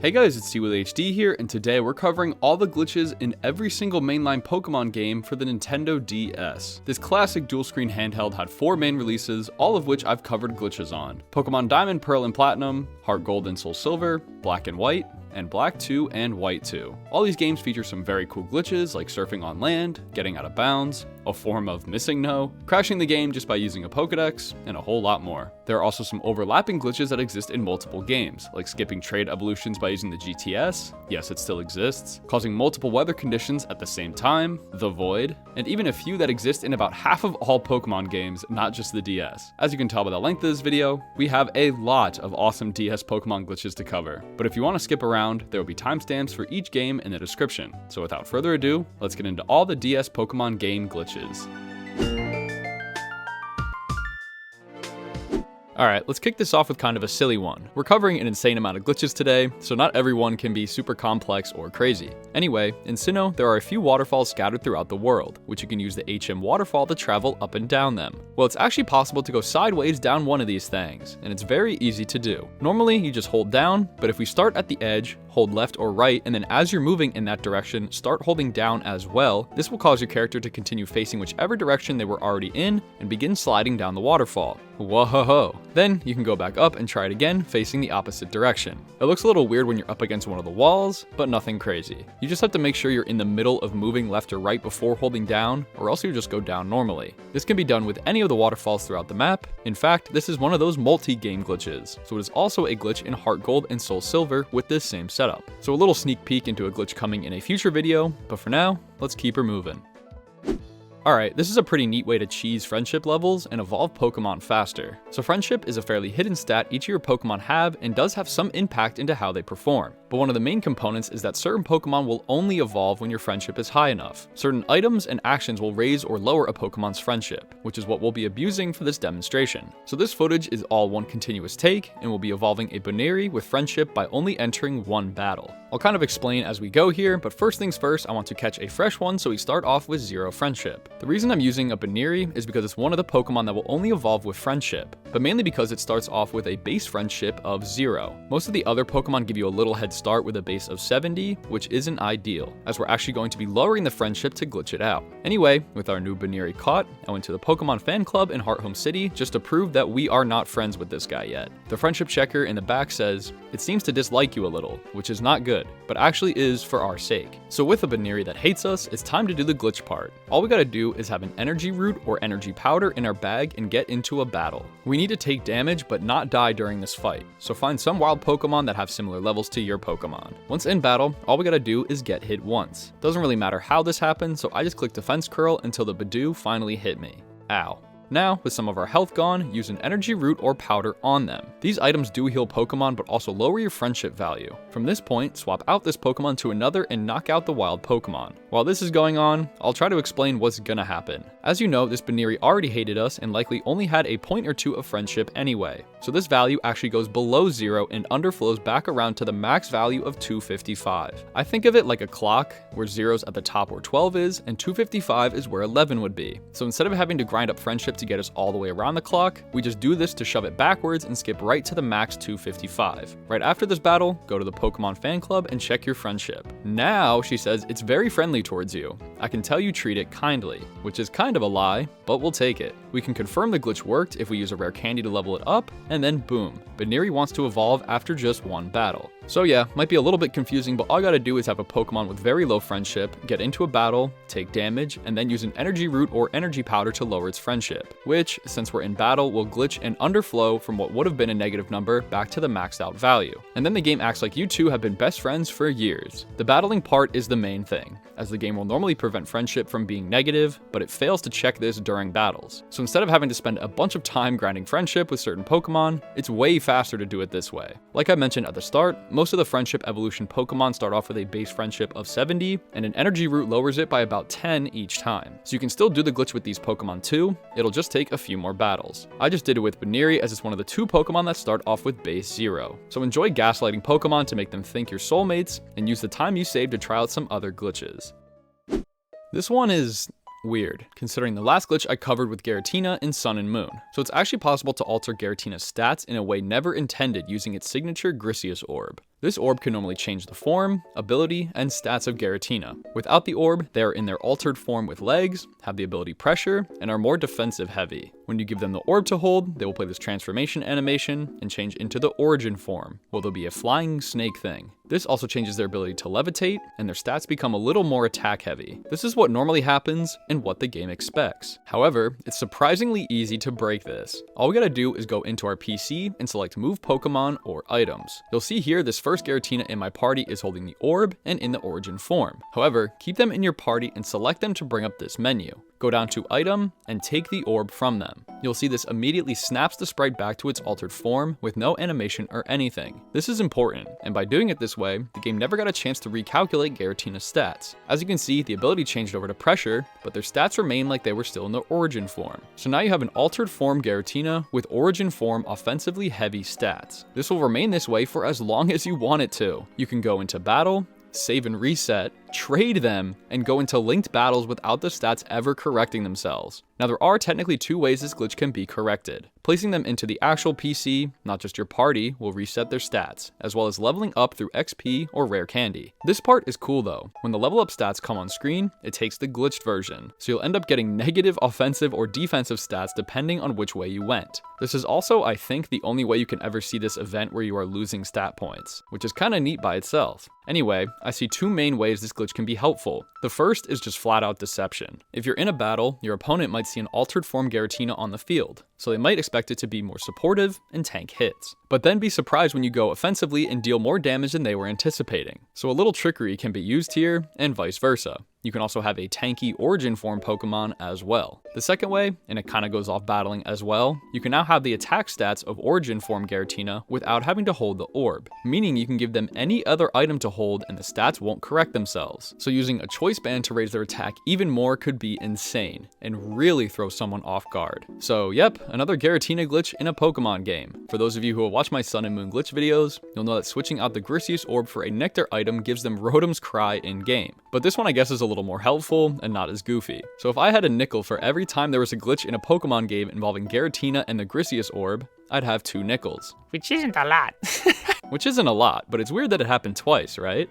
Hey guys, it's TWillHD here, and today we're covering all the glitches in every single mainline Pokemon game for the Nintendo DS. This classic dual-screen handheld had 4 main releases, all of which I've covered glitches on. Pokemon Diamond, Pearl, and Platinum, HeartGold and SoulSilver, Black and White, and Black 2 and White 2. All these games feature some very cool glitches like surfing on land, getting out of bounds, a form of missing no, crashing the game just by using a Pokedex, and a whole lot more. There are also some overlapping glitches that exist in multiple games, like skipping trade evolutions by using the GTS, yes it still exists, causing multiple weather conditions at the same time, the Void, and even a few that exist in about half of all Pokemon games, not just the DS. As you can tell by the length of this video, we have a lot of awesome DS Pokemon glitches to cover, but if you want to skip around, there will be timestamps for each game in the description. So without further ado, let's get into all the DS Pokemon game glitches. Alright, let's kick this off with kind of a silly one. We're covering an insane amount of glitches today, so not everyone can be super complex or crazy. Anyway, in Sinnoh, there are a few waterfalls scattered throughout the world, which you can use the HM waterfall to travel up and down them. Well, it's actually possible to go sideways down one of these things, and it's very easy to do. Normally, you just hold down, but if we start at the edge, hold left or right, and then as you're moving in that direction, start holding down as well, this will cause your character to continue facing whichever direction they were already in, and begin sliding down the waterfall. Whoa-ho-ho. Then you can go back up and try it again, facing the opposite direction. It looks a little weird when you're up against one of the walls, but nothing crazy. You just have to make sure you're in the middle of moving left or right before holding down, or else you just go down normally. This can be done with any of the waterfalls throughout the map. In fact, this is one of those multi-game glitches, so it is also a glitch in HeartGold and SoulSilver with this same setup. So a little sneak peek into a glitch coming in a future video, but for now, let's keep her moving. Alright, this is a pretty neat way to cheese friendship levels and evolve Pokemon faster. So friendship is a fairly hidden stat each of your Pokemon have and does have some impact into how they perform. But one of the main components is that certain Pokemon will only evolve when your friendship is high enough. Certain items and actions will raise or lower a Pokemon's friendship, which is what we'll be abusing for this demonstration. So this footage is all one continuous take, and we'll be evolving a Baneri with friendship by only entering one battle. I'll kind of explain as we go here, but first things first, I want to catch a fresh one so we start off with 0 friendship. The reason I'm using a Baneri is because it's one of the Pokemon that will only evolve with friendship, but mainly because it starts off with a base friendship of 0. Most of the other Pokemon give you a little head start with a base of 70, which isn't ideal, as we're actually going to be lowering the friendship to glitch it out. Anyway, with our new Baneri caught, I went to the Pokemon fan club in Heart Home City just to prove that we are not friends with this guy yet. The friendship checker in the back says, "It seems to dislike you a little," which is not good, but actually is for our sake. So with a Baneri that hates us, it's time to do the glitch part. All we gotta do is have an energy root or energy powder in our bag and get into a battle. We need to take damage but not die during this fight, so find some wild Pokemon that have similar levels to your Pokemon. Once in battle, all we gotta do is get hit once. Doesn't really matter how this happens, so I just click Defense Curl until the Badoo finally hit me. Ow. Now, with some of our health gone, use an energy root or powder on them. These items do heal Pokemon but also lower your friendship value. From this point, swap out this Pokemon to another and knock out the wild Pokemon. While this is going on, I'll try to explain what's gonna happen. As you know, this Baneri already hated us and likely only had a point or two of friendship anyway. So this value actually goes below 0 and underflows back around to the max value of 255. I think of it like a clock, where 0's at the top where 12 is, and 255 is where 11 would be. So instead of having to grind up friendship to get us all the way around the clock, we just do this to shove it backwards and skip right to the max 255. Right after this battle, go to the Pokemon fan club and check your friendship. Now, she says it's very friendly towards you. I can tell you treat it kindly, which is kind of a lie, but we'll take it. We can confirm the glitch worked if we use a rare candy to level it up, and then boom, Baneri wants to evolve after just one battle. So yeah, might be a little bit confusing, but all I gotta do is have a Pokemon with very low friendship, get into a battle, take damage, and then use an energy root or energy powder to lower its friendship, which, since we're in battle, will glitch and underflow from what would have been a negative number back to the maxed out value. And then the game acts like you two have been best friends for years. The battling part is the main thing, as the game will normally prevent friendship from being negative, but it fails to check this during battles. So instead of having to spend a bunch of time grinding friendship with certain Pokemon, it's way faster to do it this way. Like I mentioned at the start, most of the friendship evolution Pokemon start off with a base friendship of 70, and an energy root lowers it by about 10 each time. So you can still do the glitch with these Pokemon too, it'll just take a few more battles. I just did it with Baneri as it's one of the 2 Pokemon that start off with base 0. So enjoy gaslighting Pokemon to make them think you're soulmates, and use the time you saved to try out some other glitches. This one is weird, considering the last glitch I covered with Giratina in Sun and Moon. So it's actually possible to alter Giratina's stats in a way never intended using its signature Grisius Orb. This orb can normally change the form, ability, and stats of Giratina. Without the orb, they are in their altered form with legs, have the ability Pressure, and are more defensive heavy. When you give them the orb to hold, they will play this transformation animation and change into the origin form, where they'll be a flying snake thing. This also changes their ability to levitate, and their stats become a little more attack heavy. This is what normally happens and what the game expects. However, it's surprisingly easy to break this. All we gotta do is go into our PC and select Move Pokemon or Items. You'll see here this first Giratina in my party is holding the orb and in the origin form. However, keep them in your party and select them to bring up this menu. Go down to Item and take the orb from them. You'll see this immediately snaps the sprite back to its altered form with no animation or anything. This is important, and by doing it this way, the game never got a chance to recalculate Giratina's stats. As you can see, the ability changed over to Pressure, but their stats remain like they were still in the origin form. So now you have an altered form Giratina with origin form offensively heavy stats. This will remain this way for as long as you want it to. You can go into battle, save and reset, trade them, and go into linked battles without the stats ever correcting themselves. Now there are technically two ways this glitch can be corrected. Placing them into the actual PC, not just your party, will reset their stats, as well as leveling up through XP or rare candy. This part is cool though. When the level up stats come on screen, it takes the glitched version, so you'll end up getting negative offensive or defensive stats depending on which way you went. This is also, I think, the only way you can ever see this event where you are losing stat points, which is kinda neat by itself. Anyway, I see two main ways this glitch can be helpful. The first is just flat out deception. If you're in a battle, your opponent might see an altered form Giratina on the field, so they might expect it to be more supportive and tank hits, but then be surprised when you go offensively and deal more damage than they were anticipating. So a little trickery can be used here, and vice versa. You can also have a tanky origin form Pokemon as well. The second way, and it kind of goes off battling as well, you can now have the attack stats of origin form Giratina without having to hold the orb, meaning you can give them any other item to hold and the stats won't correct themselves. So using a choice band to raise their attack even more could be insane, and really throw someone off guard. So yep, another Giratina glitch in a Pokemon game. For those of you who have watched my Sun and Moon glitch videos, you'll know that switching out the Grisius orb for a Nectar item gives them Rotom's Cry in game. But this one I guess is a little more helpful and not as goofy. So if I had a nickel for every time there was a glitch in a Pokemon game involving Giratina and the Grisius orb, I'd have 2 nickels. Which isn't a lot. Which isn't a lot, but it's weird that it happened twice, right?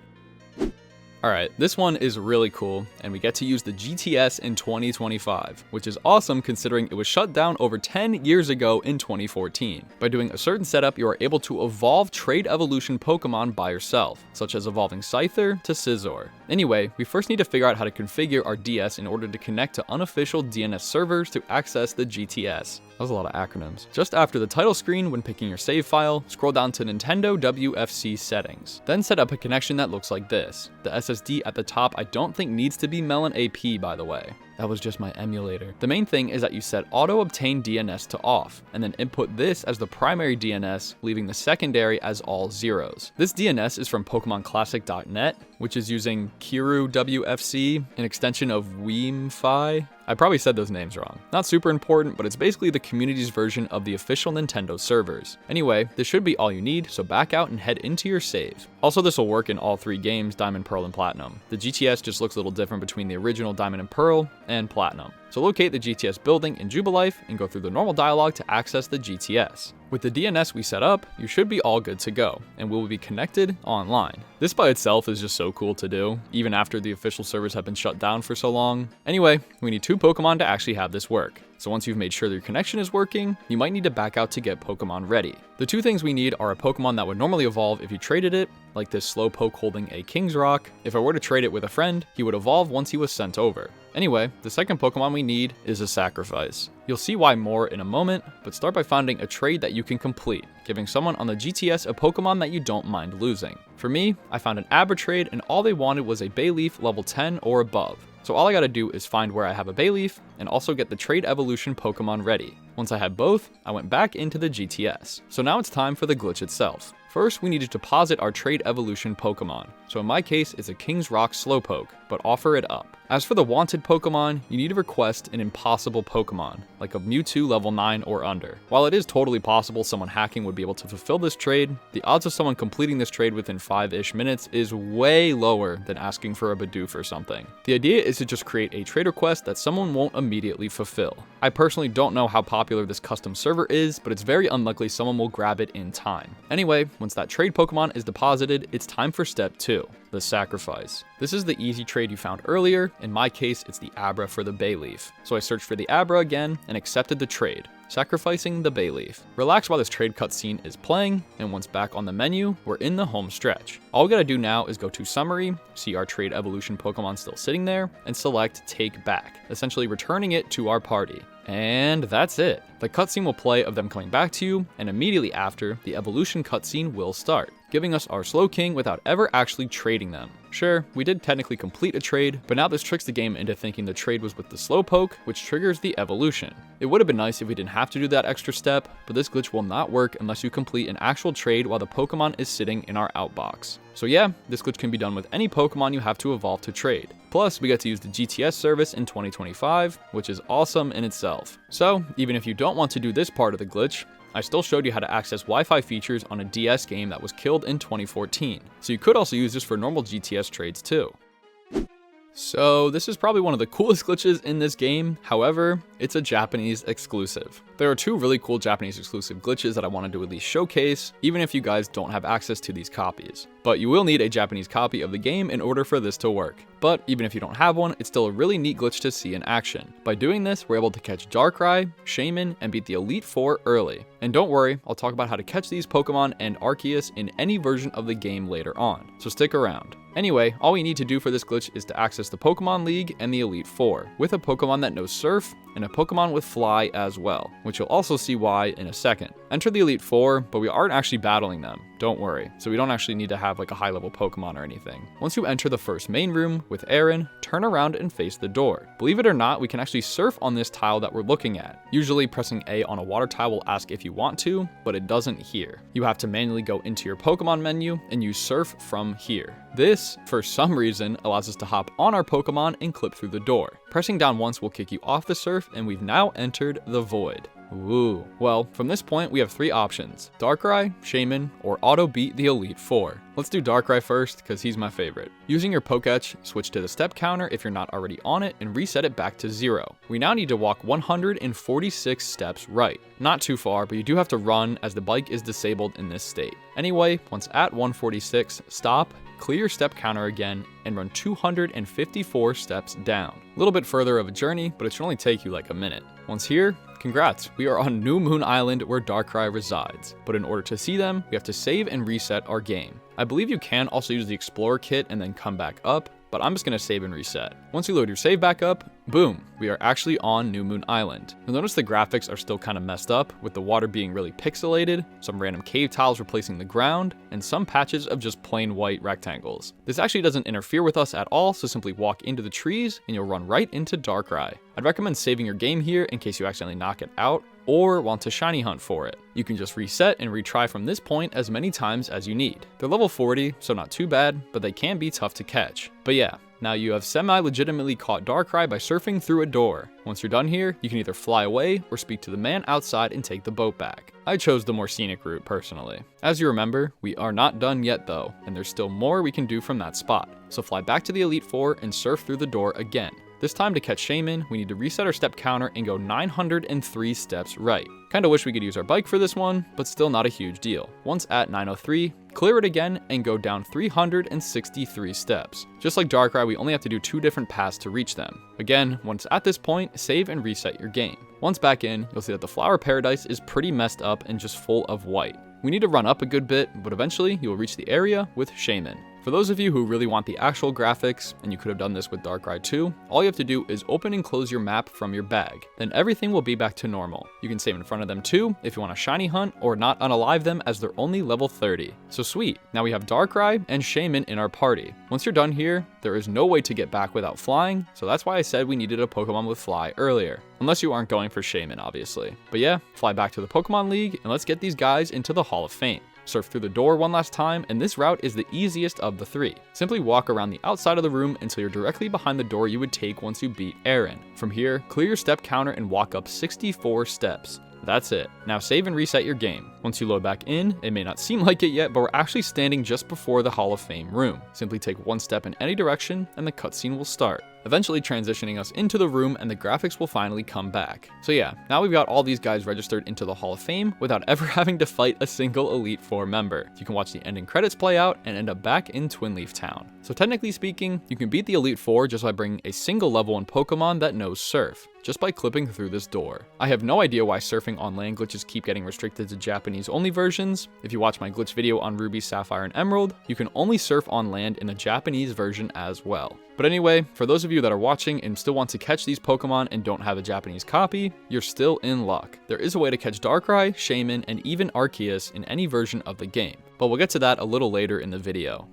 Alright, this one is really cool, and we get to use the GTS in 2025, which is awesome considering it was shut down over 10 years ago in 2014. By doing a certain setup, you are able to evolve trade evolution Pokemon by yourself, such as evolving Scyther to Scizor. Anyway, we first need to figure out how to configure our DS in order to connect to unofficial DNS servers to access the GTS. That was a lot of acronyms. Just after the title screen, when picking your save file, scroll down to Nintendo WFC settings. Then set up a connection that looks like this. The SSD at the top I don't think needs to be Melon AP, by the way. That was just my emulator. The main thing is that you set auto obtain DNS to off, and then input this as the primary DNS, leaving the secondary as all zeros. This DNS is from PokemonClassic.net, which is using Kiru WFC, an extension of Weemfi. I probably said those names wrong. Not super important, but it's basically the community's version of the official Nintendo servers. Anyway, this should be all you need, so back out and head into your save. Also, this will work in all 3 games, Diamond, Pearl, and Platinum. The GTS just looks a little different between the original Diamond and Pearl and Platinum. So locate the GTS building in Jubilife and go through the normal dialogue to access the GTS. With the DNS we set up, you should be all good to go, and we will be connected online. This by itself is just so cool to do, even after the official servers have been shut down for so long. Anyway, we need 2 Pokemon to actually have this work. So once you've made sure that your connection is working, you might need to back out to get Pokemon ready. The 2 things we need are a Pokemon that would normally evolve if you traded it, like this Slowpoke holding a King's Rock. If I were to trade it with a friend, he would evolve once he was sent over. Anyway, the second Pokemon we need is a sacrifice. You'll see why more in a moment, but start by finding a trade that you can complete, giving someone on the GTS a Pokemon that you don't mind losing. For me, I found an Abra trade and all they wanted was a Bayleaf level 10 or above. So all I gotta do is find where I have a Bayleaf and also get the trade evolution Pokemon ready. Once I had both, I went back into the GTS. So now it's time for the glitch itself. First, we need to deposit our trade evolution Pokemon. So in my case, it's a King's Rock Slowpoke, but offer it up. As for the wanted Pokemon, you need to request an impossible Pokemon, like a Mewtwo level 9 or under. While it is totally possible someone hacking would be able to fulfill this trade, the odds of someone completing this trade within 5-ish minutes is way lower than asking for a Bidoof or something. The idea is to just create a trade request that someone won't immediately fulfill. I personally don't know how popular this custom server is, but it's very unlikely someone will grab it in time. Anyway, once that trade Pokemon is deposited, it's time for step 2, the sacrifice. This is the easy trade you found earlier. In my case, it's the Abra for the Bayleaf. So I searched for the Abra again and accepted the trade, sacrificing the Bayleaf. Relax while this trade cutscene is playing, and once back on the menu, we're in the home stretch. All we gotta do now is go to Summary, see our trade evolution Pokemon still sitting there, and select Take Back, essentially returning it to our party. And that's it. The cutscene will play of them coming back to you, and immediately after, the evolution cutscene will start, giving us our Slowking without ever actually trading them. Sure, we did technically complete a trade, but now this tricks the game into thinking the trade was with the Slowpoke, which triggers the evolution. It would have been nice if we didn't have to do that extra step, but this glitch will not work unless you complete an actual trade while the Pokemon is sitting in our outbox. So yeah, this glitch can be done with any Pokemon you have to evolve to trade. Plus, we get to use the GTS service in 2025, which is awesome in itself. So, even if you don't want to do this part of the glitch, I still showed you how to access Wi-Fi features on a DS game that was killed in 2014. So you could also use this for normal GTS trades too. So this is probably one of the coolest glitches in this game, however, it's a Japanese exclusive. There are 2 really cool Japanese exclusive glitches that I wanted to at least showcase, even if you guys don't have access to these copies. But you will need a Japanese copy of the game in order for this to work. But even if you don't have one, it's still a really neat glitch to see in action. By doing this, we're able to catch Darkrai, Shaman, and beat the Elite Four early. And don't worry, I'll talk about how to catch these Pokemon and Arceus in any version of the game later on, so stick around. Anyway, all we need to do for this glitch is to access the Pokemon League and the Elite Four, with a Pokemon that knows Surf, and a Pokemon with Fly as well, which you'll also see why in a second. Enter the Elite Four, but we aren't actually battling them, don't worry, so we don't actually need to have like a high level Pokemon or anything. Once you enter the first main room with Aaron, turn around and face the door. Believe it or not, we can actually surf on this tile that we're looking at. Usually pressing A on a water tile will ask if you want to, but it doesn't here. You have to manually go into your Pokemon menu and use surf from here. This, for some reason, allows us to hop on our Pokemon and clip through the door. Pressing down once will kick you off the surf, and we've now entered the Void. Ooh. Well, from this point, we have 3 options: Darkrai, Shaman, or auto beat the Elite Four. Let's do Darkrai first, because he's my favorite. Using your Poketch, switch to the step counter if you're not already on it, and reset it back to 0. We now need to walk 146 steps right. Not too far, but you do have to run as the bike is disabled in this state. Anyway, once at 146, stop, clear your step counter again, and run 254 steps down. A little bit further of a journey, but it should only take you like a minute. Once here, congrats, we are on New Moon Island where Darkrai resides. But in order to see them, we have to save and reset our game. I believe you can also use the Explorer kit and then come back up, but I'm just going to save and reset. Once you load your save back up, boom, we are actually on New Moon Island. You'll notice the graphics are still kind of messed up, with the water being really pixelated, some random cave tiles replacing the ground, and some patches of just plain white rectangles. This actually doesn't interfere with us at all, so simply walk into the trees and you'll run right into Darkrai. I'd recommend saving your game here in case you accidentally knock it out, or want to shiny hunt for it. You can just reset and retry from this point as many times as you need. They're level 40, so not too bad, but they can be tough to catch. But yeah, now you have semi-legitimately caught Darkrai by surfing through a door. Once you're done here, you can either fly away or speak to the man outside and take the boat back. I chose the more scenic route personally. As you remember, we are not done yet though, and there's still more we can do from that spot. So fly back to the Elite Four and surf through the door again. This time to catch Shaman, we need to reset our step counter and go 903 steps right. Kinda wish we could use our bike for this one, but still not a huge deal. Once at 903, clear it again and go down 363 steps. Just like Darkrai, we only have to do 2 different paths to reach them. Again, once at this point, save and reset your game. Once back in, you'll see that the Flower Paradise is pretty messed up and just full of white. We need to run up a good bit, but eventually you will reach the area with Shaman. For those of you who really want the actual graphics, and you could have done this with Darkrai too, all you have to do is open and close your map from your bag. Then everything will be back to normal. You can save in front of them too if you want to shiny hunt or not unalive them as they're only level 30. So sweet, now we have Darkrai and Shaman in our party. Once you're done here, there is no way to get back without flying, so that's why I said we needed a Pokemon with Fly earlier. Unless you aren't going for Shaman, obviously. But yeah, fly back to the Pokemon League and let's get these guys into the Hall of Fame. Surf through the door one last time, and this route is the easiest of the 3. Simply walk around the outside of the room until you're directly behind the door you would take once you beat Aaron. From here, clear your step counter and walk up 64 steps. That's it. Now save and reset your game. Once Once you load back in, it may not seem like it yet, but we're actually standing just before the Hall of Fame room. Simply take one step in any direction and the cutscene will start, eventually transitioning us into the room, and the graphics will finally come back. So yeah, now we've got all these guys registered into the Hall of Fame without ever having to fight a single Elite Four member. You can watch the ending credits play out and end up back in Twin Leaf Town. So technically speaking, you can beat the Elite Four just by bringing a single level 1 Pokemon that knows Surf, just by clipping through this door. I have no idea why surfing on land glitches keep getting restricted to Japanese only versions. If you watch my glitch video on Ruby, Sapphire, and Emerald, you can only surf on land in the Japanese version as well. But anyway, for those of you that are watching and still want to catch these Pokemon and don't have a Japanese copy, you're still in luck. There is a way to catch Darkrai, Shaman, and even Arceus in any version of the game, but we'll get to that a little later in the video.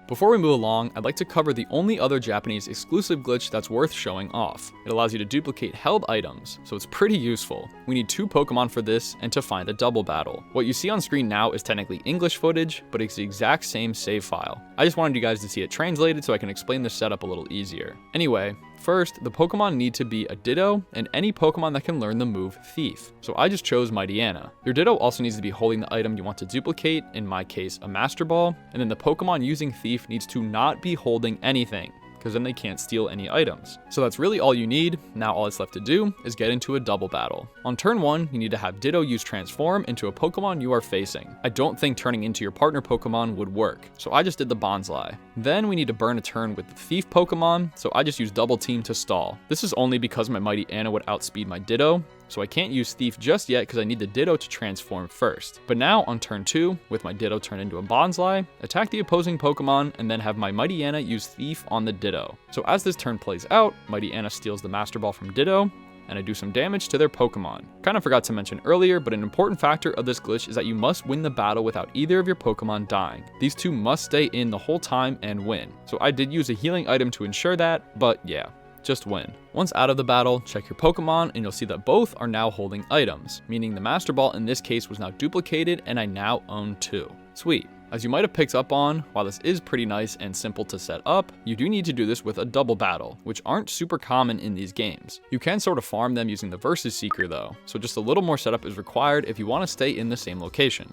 Before we move along, I'd like to cover the only other Japanese exclusive glitch that's worth showing off. It allows you to duplicate held items, so it's pretty useful. We need 2 Pokemon for this and to find a double battle. What you see on screen now is technically English footage, but it's the exact same save file. I just wanted you guys to see it translated so I can explain the setup a little easier. Anyway, first, the Pokemon need to be a Ditto and any Pokemon that can learn the move Thief. So I just chose Mightyena. Your Ditto also needs to be holding the item you want to duplicate, in my case a Master Ball, and then the Pokemon using Thief needs to not be holding anything, because then they can't steal any items. So that's really all you need. Now all that's left to do is get into a double battle. On turn 1, you need to have Ditto use Transform into a Pokemon you are facing. I don't think turning into your partner Pokemon would work, so I just did the Bonsly. Then we need to burn a turn with the Thief Pokemon, so I just used Double Team to stall. This is only because my Mightyena would outspeed my Ditto, so I can't use Thief just yet because I need the Ditto to transform first. But now on turn 2, with my Ditto turned into a Bonsly, attack the opposing Pokemon and then have my Mightyena use Thief on the Ditto. So as this turn plays out, Mightyena steals the Master Ball from Ditto, and I do some damage to their Pokemon. Kind of forgot to mention earlier, but an important factor of this glitch is that you must win the battle without either of your Pokemon dying. These 2 must stay in the whole time and win. So I did use a healing item to ensure that, but yeah, just win. Once out of the battle, check your Pokemon and you'll see that both are now holding items, meaning the Master Ball in this case was now duplicated and I now own 2. Sweet. As you might have picked up on, while this is pretty nice and simple to set up, you do need to do this with a double battle, which aren't super common in these games. You can sort of farm them using the Versus Seeker though, so just a little more setup is required if you want to stay in the same location.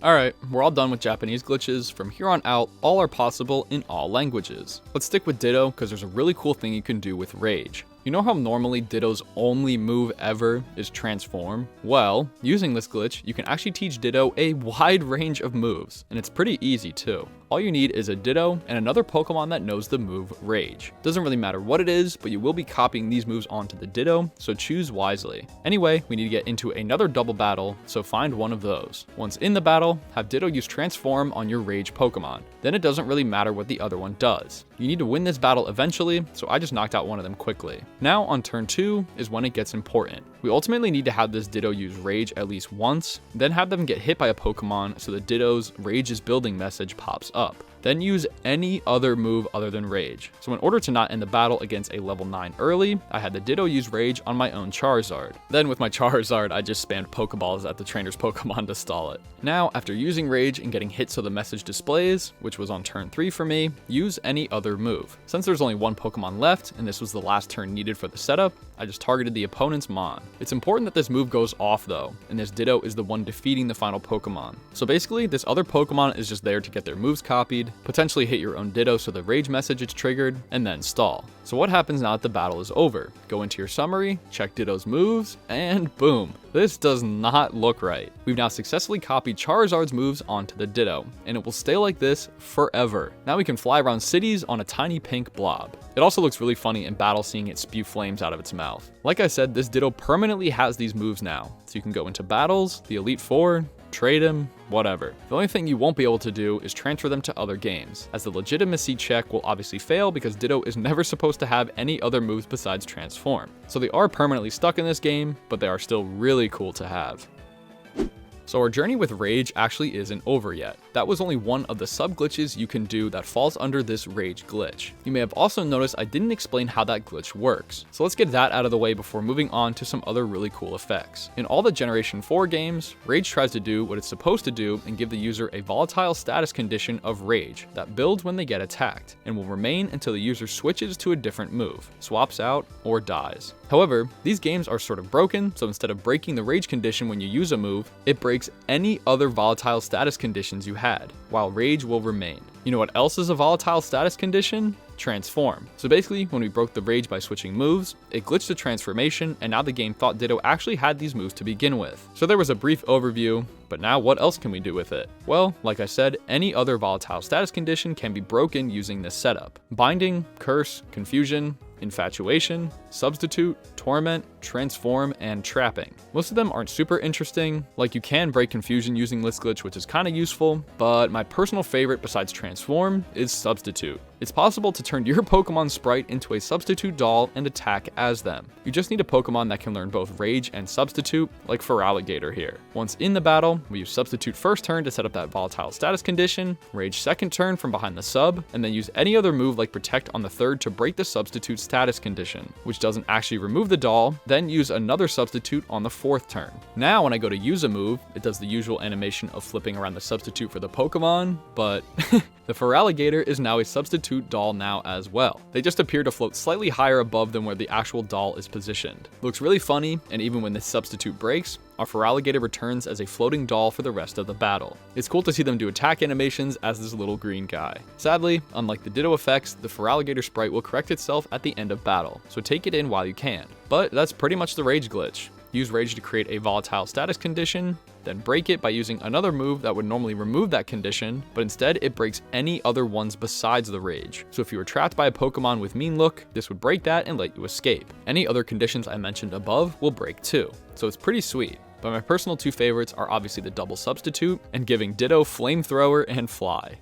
Alright, we're all done with Japanese glitches. From here on out, all are possible in all languages. Let's stick with Ditto because there's a really cool thing you can do with Rage. You know how normally Ditto's only move ever is Transform? Well, using this glitch, you can actually teach Ditto a wide range of moves, and it's pretty easy too. All you need is a Ditto and another Pokemon that knows the move Rage. Doesn't really matter what it is, but you will be copying these moves onto the Ditto, so choose wisely. Anyway, we need to get into another double battle, so find one of those. Once in the battle, have Ditto use Transform on your Rage Pokemon. Then it doesn't really matter what the other one does. You need to win this battle eventually, so I just knocked out one of them quickly. Now on turn 2 is when it gets important. We ultimately need to have this Ditto use Rage at least once, then have them get hit by a Pokemon so the Ditto's Rage is building message pops up. Then use any other move other than Rage. So in order to not end the battle against a level 9 early, I had the Ditto use Rage on my own Charizard. Then with my Charizard, I just spammed Pokeballs at the trainer's Pokemon to stall it. Now, after using Rage and getting hit so the message displays, which was on turn 3 for me, use any other move. Since there's only one Pokemon left, and this was the last turn needed for the setup, I just targeted the opponent's Mon. It's important that this move goes off though, and this Ditto is the one defeating the final Pokemon. So basically, this other Pokemon is just there to get their moves copied, potentially hit your own Ditto so the Rage message is triggered, and then stall. So what happens now that the battle is over? Go into your summary, check Ditto's moves, and boom. This does not look right. We've now successfully copied Charizard's moves onto the Ditto, and it will stay like this forever. Now we can fly around cities on a tiny pink blob. It also looks really funny in battle seeing it spew flames out of its mouth. Like I said, this Ditto permanently has these moves now, so you can go into battles, the Elite Four, trade him, whatever. The only thing you won't be able to do is transfer them to other games, as the legitimacy check will obviously fail because Ditto is never supposed to have any other moves besides Transform. So they are permanently stuck in this game, but they are still really cool to have. So our journey with Rage actually isn't over yet. That was only one of the sub-glitches you can do that falls under this Rage glitch. You may have also noticed I didn't explain how that glitch works. So let's get that out of the way before moving on to some other really cool effects. In all the Generation 4 games, Rage tries to do what it's supposed to do and give the user a volatile status condition of Rage that builds when they get attacked, and will remain until the user switches to a different move, swaps out, or dies. However, these games are sort of broken, so instead of breaking the rage condition when you use a move, it breaks any other volatile status conditions you had, while rage will remain. You know what else is a volatile status condition? Transform. So basically, when we broke the rage by switching moves, it glitched the transformation, and now the game thought Ditto actually had these moves to begin with. So there was a brief overview, but now what else can we do with it? Well, like I said, any other volatile status condition can be broken using this setup. Binding, curse, confusion, infatuation, substitute, torment, transform, and trapping. Most of them aren't super interesting, like you can break confusion using this glitch, which is kind of useful, but my personal favorite besides transform is substitute. It's possible to turn your Pokemon sprite into a substitute doll and attack as them. You just need a Pokemon that can learn both Rage and Substitute, like Feraligatr here. Once in the battle, we use Substitute first turn to set up that volatile status condition, Rage second turn from behind the sub, and then use any other move like Protect on the third to break the Substitute status condition, which doesn't actually remove the doll, then use another Substitute on the fourth turn. Now when I go to use a move, it does the usual animation of flipping around the Substitute for the Pokemon, but the Feraligatr is now a substitute doll now as well. They just appear to float slightly higher above than where the actual doll is positioned. Looks really funny, and even when this substitute breaks, our Feraligatr returns as a floating doll for the rest of the battle. It's cool to see them do attack animations as this little green guy. Sadly, unlike the Ditto effects, the Feraligatr sprite will correct itself at the end of battle, so take it in while you can. But that's pretty much the Rage glitch. Use Rage to create a volatile status condition, then break it by using another move that would normally remove that condition, but instead it breaks any other ones besides the Rage. So if you were trapped by a Pokemon with Mean Look, this would break that and let you escape. Any other conditions I mentioned above will break too, so it's pretty sweet. But my personal two favorites are obviously the double substitute and giving Ditto Flamethrower and Fly.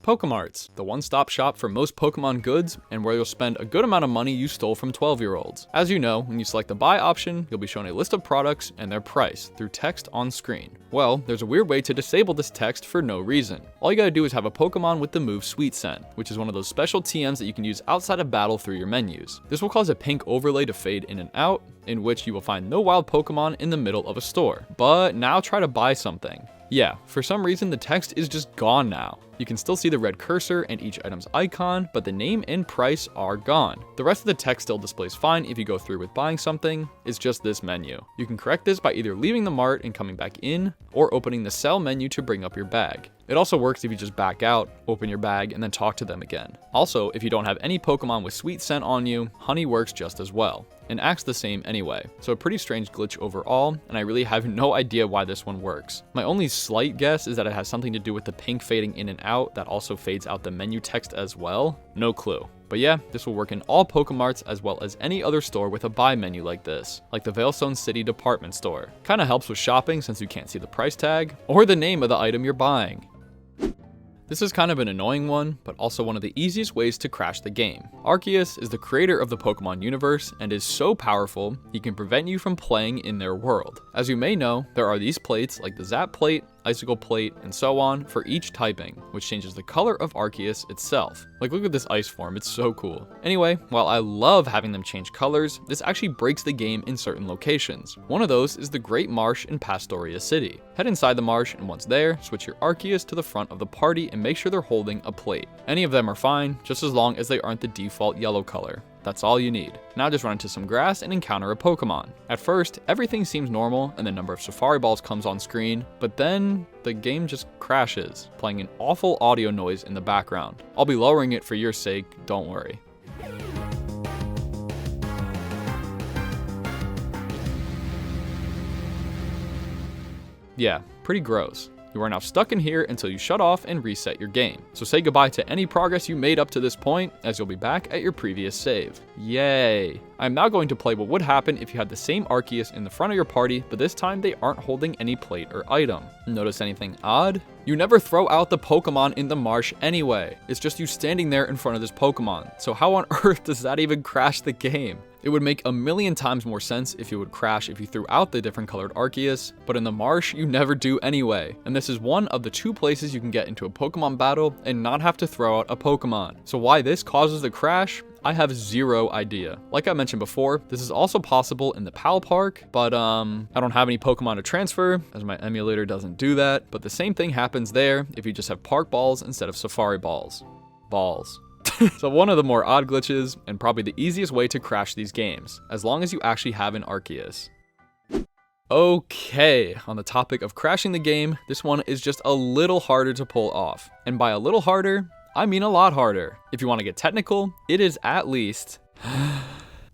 Pokemarts, the one-stop shop for most Pokemon goods and where you'll spend a good amount of money you stole from 12-year-olds. As you know, when you select the buy option, you'll be shown a list of products and their price through text on screen. Well, there's a weird way to disable this text for no reason. All you gotta do is have a Pokemon with the move Sweet Scent, which is one of those special TMs that you can use outside of battle through your menus. This will cause a pink overlay to fade in and out, in which you will find no wild Pokemon in the middle of a store. But now try to buy something. Yeah, for some reason the text is just gone now. You can still see the red cursor and each item's icon, but the name and price are gone. The rest of the text still displays fine if you go through with buying something, it's just this menu. You can correct this by either leaving the mart and coming back in, or opening the sell menu to bring up your bag. It also works if you just back out, open your bag, and then talk to them again. Also, if you don't have any Pokemon with Sweet Scent on you, Honey works just as well, and acts the same anyway. So a pretty strange glitch overall, and I really have no idea why this one works. My only slight guess is that it has something to do with the pink fading in and out that also fades out the menu text as well. No clue. But yeah, this will work in all Pokemarts as well as any other store with a buy menu like this, like the Veilstone City department store. Kinda helps with shopping since you can't see the price tag or the name of the item you're buying. This is kind of an annoying one, but also one of the easiest ways to crash the game. Arceus is the creator of the Pokemon universe and is so powerful, he can prevent you from playing in their world. As you may know, there are these plates like the Zap plate, Icicle plate, and so on for each typing, which changes the color of Arceus itself. Like look at this ice form, it's so cool. Anyway, while I love having them change colors, this actually breaks the game in certain locations. One of those is the Great Marsh in Pastoria City. Head inside the marsh and once there, switch your Arceus to the front of the party and make sure they're holding a plate. Any of them are fine, just as long as they aren't the default yellow color. That's all you need. Now just run into some grass and encounter a Pokemon. At first, everything seems normal and the number of Safari Balls comes on screen, but then the game just crashes, playing an awful audio noise in the background. I'll be lowering it for your sake, don't worry. Yeah, pretty gross. You are now stuck in here until you shut off and reset your game. So say goodbye to any progress you made up to this point, as you'll be back at your previous save. Yay! I'm now going to play what would happen if you had the same Arceus in the front of your party, but this time they aren't holding any plate or item. Notice anything odd? You never throw out the Pokemon in the marsh anyway. It's just you standing there in front of this Pokemon. So how on earth does that even crash the game? It would make a million times more sense if it would crash if you threw out the different colored Arceus, but in the marsh, you never do anyway. And this is one of the two places you can get into a Pokemon battle and not have to throw out a Pokemon. So why this causes the crash? I have zero idea. Like I mentioned before, this is also possible in the PAL Park, but I don't have any Pokemon to transfer, as my emulator doesn't do that, but the same thing happens there if you just have Park Balls instead of Safari Balls. Balls. So one of the more odd glitches, and probably the easiest way to crash these games, as long as you actually have an Arceus. Okay, on the topic of crashing the game, this one is just a little harder to pull off. And by a little harder, I mean a lot harder. If you want to get technical, it is at least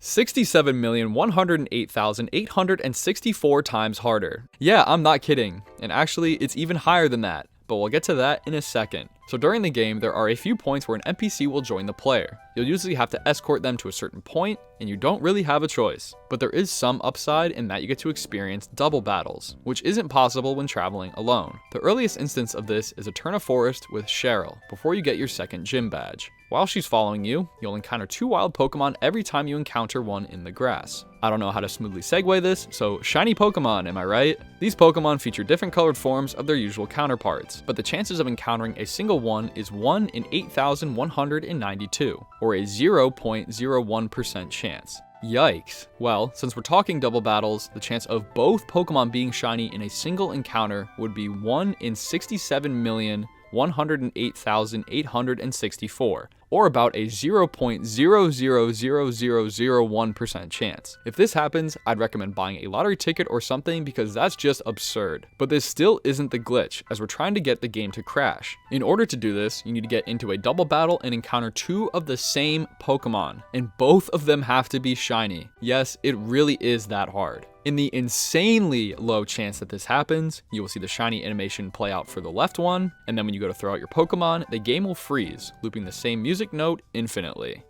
67,108,864 times harder. Yeah, I'm not kidding. And actually, it's even higher than that, but we'll get to that in a second. So during the game, there are a few points where an NPC will join the player. You'll usually have to escort them to a certain point, and you don't really have a choice. But there is some upside in that you get to experience double battles, which isn't possible when traveling alone. The earliest instance of this is Eterna Forest with Cheryl, before you get your second gym badge. While she's following you, you'll encounter 2 wild Pokemon every time you encounter one in the grass. I don't know how to smoothly segue this, so shiny Pokemon, am I right? These Pokemon feature different colored forms of their usual counterparts, but the chances of encountering a single one is 1 in 8,192, or a 0.01% chance. Yikes. Well, since we're talking double battles, the chance of both Pokemon being shiny in a single encounter would be 1 in 67,108,864, or about a 0.000001% chance. If this happens, I'd recommend buying a lottery ticket or something because that's just absurd. But this still isn't the glitch, as we're trying to get the game to crash. In order to do this, you need to get into a double battle and encounter 2 of the same Pokemon, and both of them have to be shiny. Yes, it really is that hard. In the insanely low chance that this happens, you will see the shiny animation play out for the left one, and then when you go to throw out your Pokemon, the game will freeze, looping the same music note infinitely.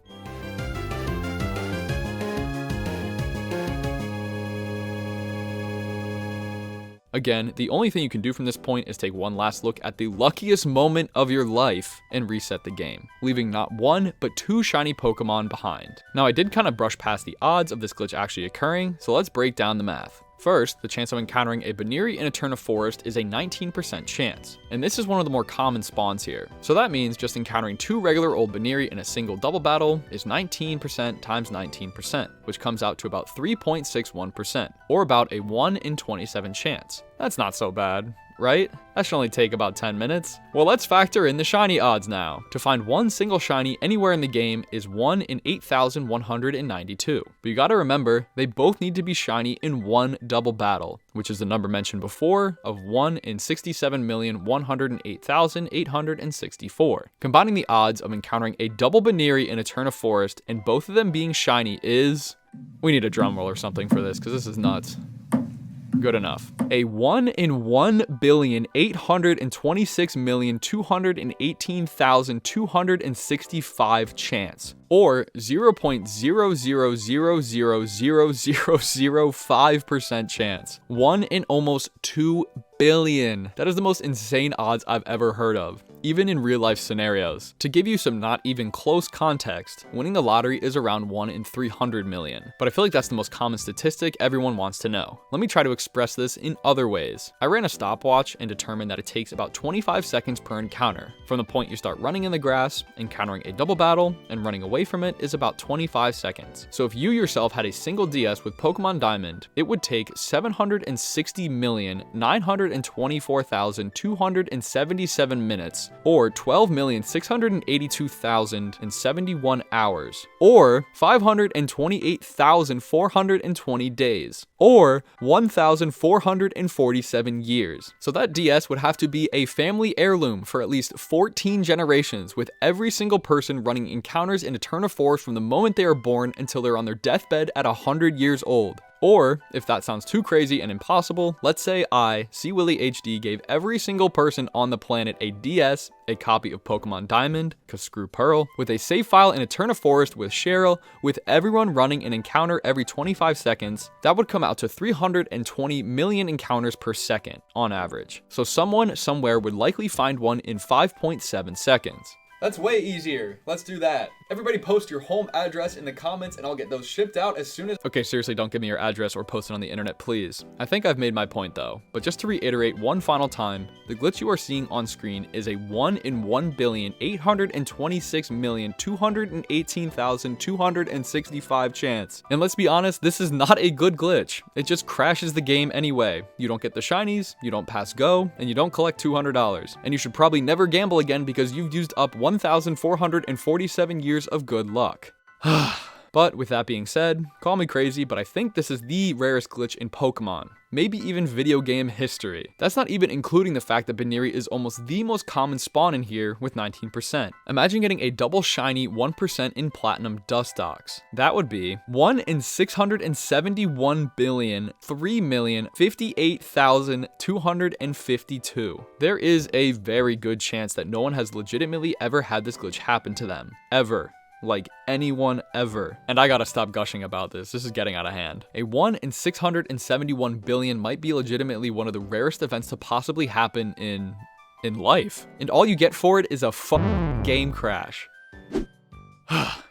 Again, the only thing you can do from this point is take one last look at the luckiest moment of your life and reset the game, leaving not 1 but 2 shiny Pokemon behind. Now I did kind of brush past the odds of this glitch actually occurring, so let's break down the math. First, the chance of encountering a Baneri in Eterna Forest is a 19% chance, and this is one of the more common spawns here. So that means just encountering 2 regular old Baneri in a single double battle is 19% times 19%, which comes out to about 3.61%, or about a 1 in 27 chance. That's not so bad, right? That should only take about 10 minutes. Well, let's factor in the shiny odds now. To find one single shiny anywhere in the game is 1 in 8,192. But you gotta remember, they both need to be shiny in one double battle, which is the number mentioned before of 1 in 67,108,864. Combining the odds of encountering a double Baneri in Eterna Forest and both of them being shiny is... We need a drum roll or something for this, because this is nuts. Good enough. A 1 in 1,826,218,265 chance, or 0.0000005% chance. 1 in almost 2 billion. That is the most insane odds I've ever heard of, even in real life scenarios. To give you some not even close context, winning the lottery is around 1 in 300 million, but I feel like that's the most common statistic everyone wants to know. Let me try to express this in other ways. I ran a stopwatch and determined that it takes about 25 seconds per encounter. From the point you start running in the grass, encountering a double battle, and running away from it is about 25 seconds. So if you yourself had a single DS with Pokemon Diamond, it would take 760,924,277 minutes, or 12,682,071 hours, or 528,420 days, or 1,447 years. So that DS would have to be a family heirloom for at least 14 generations, with every single person running encounters in Eterna Forest from the moment they are born until they're on their deathbed at 100 years old. Or, if that sounds too crazy and impossible, let's say I, C. Willy HD, gave every single person on the planet a DS, a copy of Pokemon Diamond, cause screw Pearl, with a save file in Eterna Forest with Cheryl, with everyone running an encounter every 25 seconds, that would come out to 320 million encounters per second, on average. So someone somewhere would likely find one in 5.7 seconds. That's way easier. Let's do that. Everybody post your home address in the comments and I'll get those shipped out as soon as... Okay, seriously, don't give me your address or post it on the internet, please. I think I've made my point though, but just to reiterate one final time, the glitch you are seeing on screen is a 1 in 1,826,218,265 chance. And let's be honest, this is not a good glitch. It just crashes the game anyway. You don't get the shinies, you don't pass go, and you don't collect $200. And you should probably never gamble again because you've used up 1,447 years of good luck. But with that being said, call me crazy, but I think this is the rarest glitch in Pokemon, maybe even video game history. That's not even including the fact that Baniri is almost the most common spawn in here with 19%. Imagine getting a double shiny 1% in Platinum Dustox. That would be 1 in 671,3,058,252. There is a very good chance that no one has legitimately ever had this glitch happen to them. Ever. Like anyone ever. And I gotta stop gushing about this. This is getting out of hand. A 1 in 671 billion might be legitimately one of the rarest events to possibly happen in life. And all you get for it is a game crash.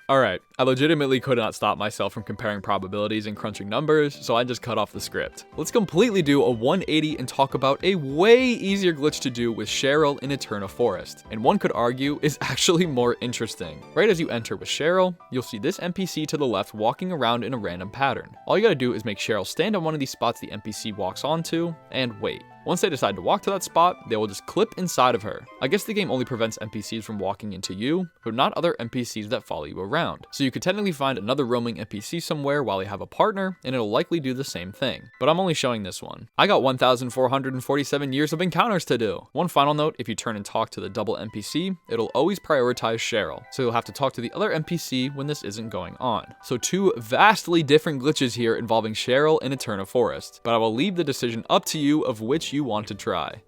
Alright, I legitimately could not stop myself from comparing probabilities and crunching numbers, so I just cut off the script. Let's completely do a 180 and talk about a way easier glitch to do with Cheryl in Eterna Forest, and one could argue is actually more interesting. Right as you enter with Cheryl, you'll see this NPC to the left walking around in a random pattern. All you gotta do is make Cheryl stand on one of these spots the NPC walks onto, and wait. Once they decide to walk to that spot, they will just clip inside of her. I guess the game only prevents NPCs from walking into you, but not other NPCs that follow you around. So you could technically find another roaming NPC somewhere while you have a partner, and it'll likely do the same thing. But I'm only showing this one. I got 1,447 years of encounters to do. One final note, if you turn and talk to the double NPC, it'll always prioritize Cheryl. So you'll have to talk to the other NPC when this isn't going on. So two vastly different glitches here involving Cheryl and Eterna Forest. But I will leave the decision up to you of which you want to try.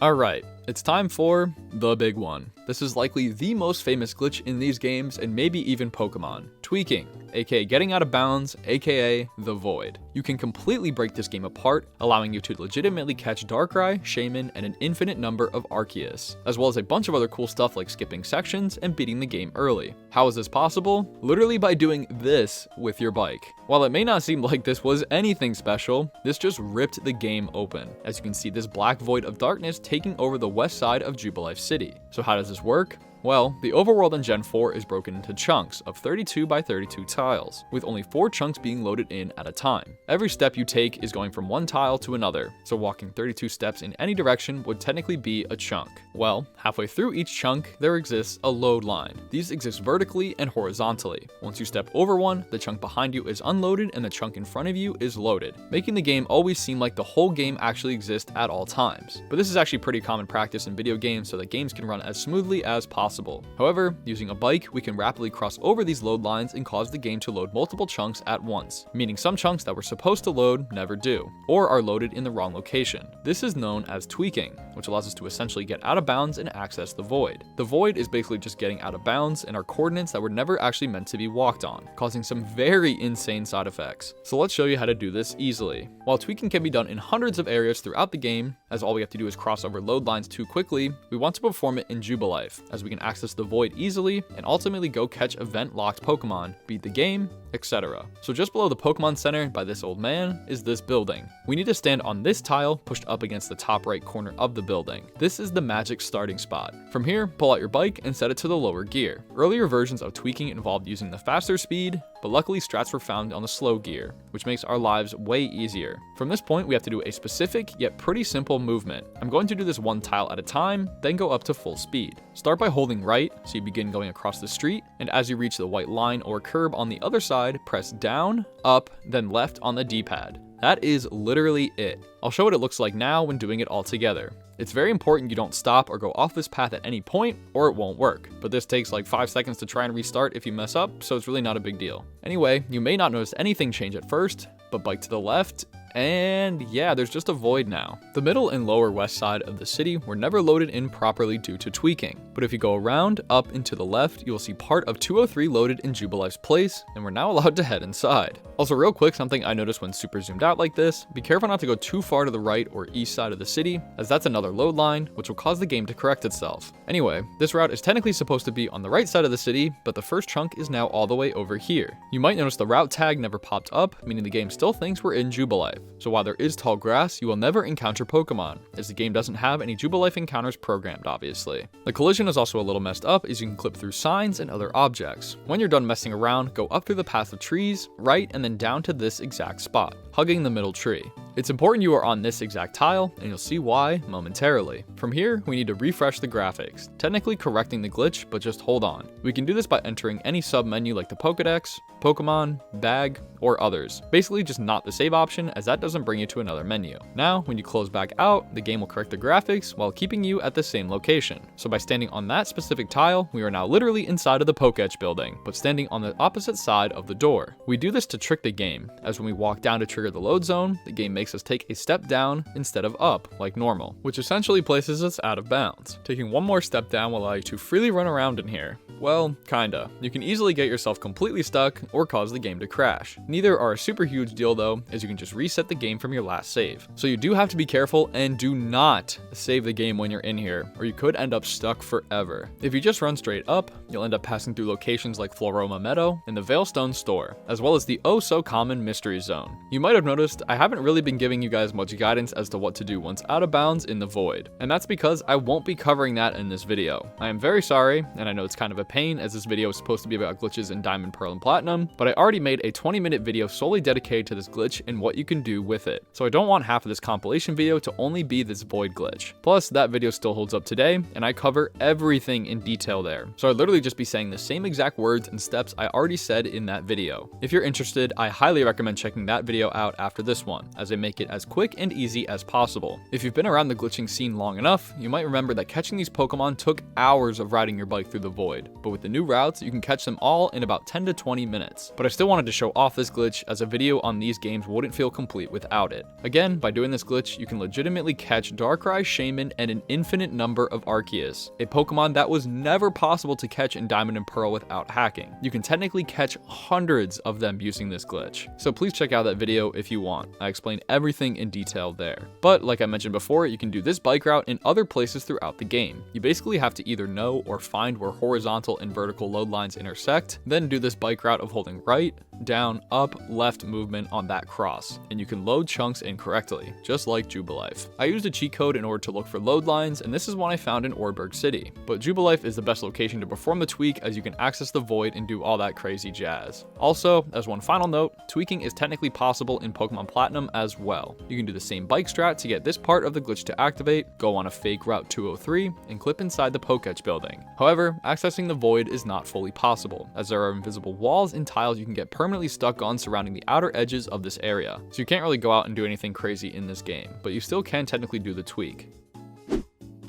Alright, it's time for the big one. This is likely the most famous glitch in these games and maybe even Pokemon. Tweaking, aka getting out of bounds, aka the Void. You can completely break this game apart, allowing you to legitimately catch Darkrai, Shaman, and an infinite number of Arceus, as well as a bunch of other cool stuff like skipping sections and beating the game early. How is this possible? Literally by doing this with your bike. While it may not seem like this was anything special, this just ripped the game open. As you can see, this black void of darkness taking over the west side of Jubilife City. So how does this work? Well, the overworld in Gen 4 is broken into chunks of 32 by 32 tiles, with only 4 chunks being loaded in at a time. Every step you take is going from one tile to another, so walking 32 steps in any direction would technically be a chunk. Well, halfway through each chunk, there exists a load line. These exist vertically and horizontally. Once you step over one, the chunk behind you is unloaded and the chunk in front of you is loaded, making the game always seem like the whole game actually exists at all times. But this is actually pretty common practice in video games so that games can run as smoothly as possible. However, using a bike, we can rapidly cross over these load lines and cause the game to load multiple chunks at once, meaning some chunks that were supposed to load never do, or are loaded in the wrong location. This is known as tweaking, which allows us to essentially get out of bounds and access the Void. The Void is basically just getting out of bounds and are coordinates that were never actually meant to be walked on, causing some very insane side effects. So let's show you how to do this easily. While tweaking can be done in hundreds of areas throughout the game, as all we have to do is cross over load lines too quickly, we want to perform it in Jubilife, as we can access the Void easily and ultimately go catch event locked Pokemon, beat the game, etc. So just below the Pokemon Center by this old man is this building. We need to stand on this tile pushed up against the top right corner of the building. This is the magic starting spot. From here, pull out your bike and set it to the lower gear. Earlier versions of tweaking involved using the faster speed, but luckily strats were found on the slow gear, which makes our lives way easier. From this point, we have to do a specific yet pretty simple movement. I'm going to do this one tile at a time, then go up to full speed. Start by holding right, so you begin going across the street, and as you reach the white line or curb on the other side, press down, up, then left on the D-pad. That is literally it. I'll show what it looks like now when doing it all together. It's very important you don't stop or go off this path at any point, or it won't work. But this takes like 5 seconds to try and restart if you mess up, so it's really not a big deal. Anyway, you may not notice anything change at first, but bike to the left, and yeah, there's just a void now. The middle and lower west side of the city were never loaded in properly due to tweaking, but if you go around, up, and to the left, you will see part of 203 loaded in Jubilife's place, and we're now allowed to head inside. Also real quick, something I noticed when super zoomed out like this, be careful not to go too far to the right or east side of the city, as that's another load line, which will cause the game to correct itself. Anyway, this route is technically supposed to be on the right side of the city, but the first chunk is now all the way over here. You might notice the route tag never popped up, meaning the game still thinks we're in Jubilife. So while there is tall grass, you will never encounter Pokemon, as the game doesn't have any Jubilife encounters programmed, obviously. The collision is also a little messed up, as you can clip through signs and other objects. When you're done messing around, go up through the path of trees, right, and then down to this exact spot, hugging the middle tree. It's important you are on this exact tile, and you'll see why momentarily. From here, we need to refresh the graphics, technically correcting the glitch, but just hold on. We can do this by entering any sub-menu like the Pokédex, Pokemon, Bag, or others. Basically just not the save option, as that doesn't bring you to another menu. Now, when you close back out, the game will correct the graphics while keeping you at the same location. So by standing on that specific tile, we are now literally inside of the Pokédex building, but standing on the opposite side of the door. We do this to trick the game, as when we walk down to trigger the load zone, the game makes us take a step down instead of up, like normal, which essentially places us out of bounds. Taking one more step down will allow you to freely run around in here. Well, kinda. You can easily get yourself completely stuck or cause the game to crash. Neither are a super huge deal though, as you can just reset the game from your last save. So you do have to be careful and do not save the game when you're in here, or you could end up stuck forever. If you just run straight up, you'll end up passing through locations like Floroma Meadow and the Veilstone store, as well as the oh so common Mystery Zone. You might have noticed I haven't really been giving you guys much guidance as to what to do once out of bounds in the void, and that's because I won't be covering that in this video. I am very sorry, and I know it's kind of a pain as this video is supposed to be about glitches in Diamond, Pearl, and Platinum, but I already made a 20-minute video solely dedicated to this glitch and what you can do with it. So I don't want half of this compilation video to only be this void glitch. Plus, that video still holds up today, and I cover everything in detail there. So I'd literally just be saying the same exact words and steps I already said in that video. If you're interested, I highly recommend checking that video out after this one, as I make it as quick and easy as possible. If you've been around the glitching scene long enough, you might remember that catching these Pokemon took hours of riding your bike through the void, but with the new routes, you can catch them all in about 10 to 20 minutes. But I still wanted to show off this glitch, as a video on these games wouldn't feel complete without it. Again, by doing this glitch, you can legitimately catch Darkrai, Shaman, and an infinite number of Arceus, a Pokemon that was never possible to catch in Diamond and Pearl without hacking. You can technically catch hundreds of them using this glitch. So please check out that video if you want. I explain everything in detail there. But like I mentioned before, you can do this bike route in other places throughout the game. You basically have to either know or find where horizontal and vertical load lines intersect, then do this bike route of holding right, down, up, left movement on that cross, and you can load chunks incorrectly, just like Jubilife. I used a cheat code in order to look for load lines, and this is one I found in Orberg City. But Jubilife is the best location to perform the tweak, as you can access the void and do all that crazy jazz. Also, as one final note, tweaking is technically possible in Pokemon Platinum as well. You can do the same bike strat to get this part of the glitch to activate, go on a fake Route 203, and clip inside the Pokédex building. However, accessing the void is not fully possible, as there are invisible walls and tiles you can get permanently stuck on surrounding the outer edges of this area. So you can't really go out and do anything crazy in this game, but you still can technically do the tweak.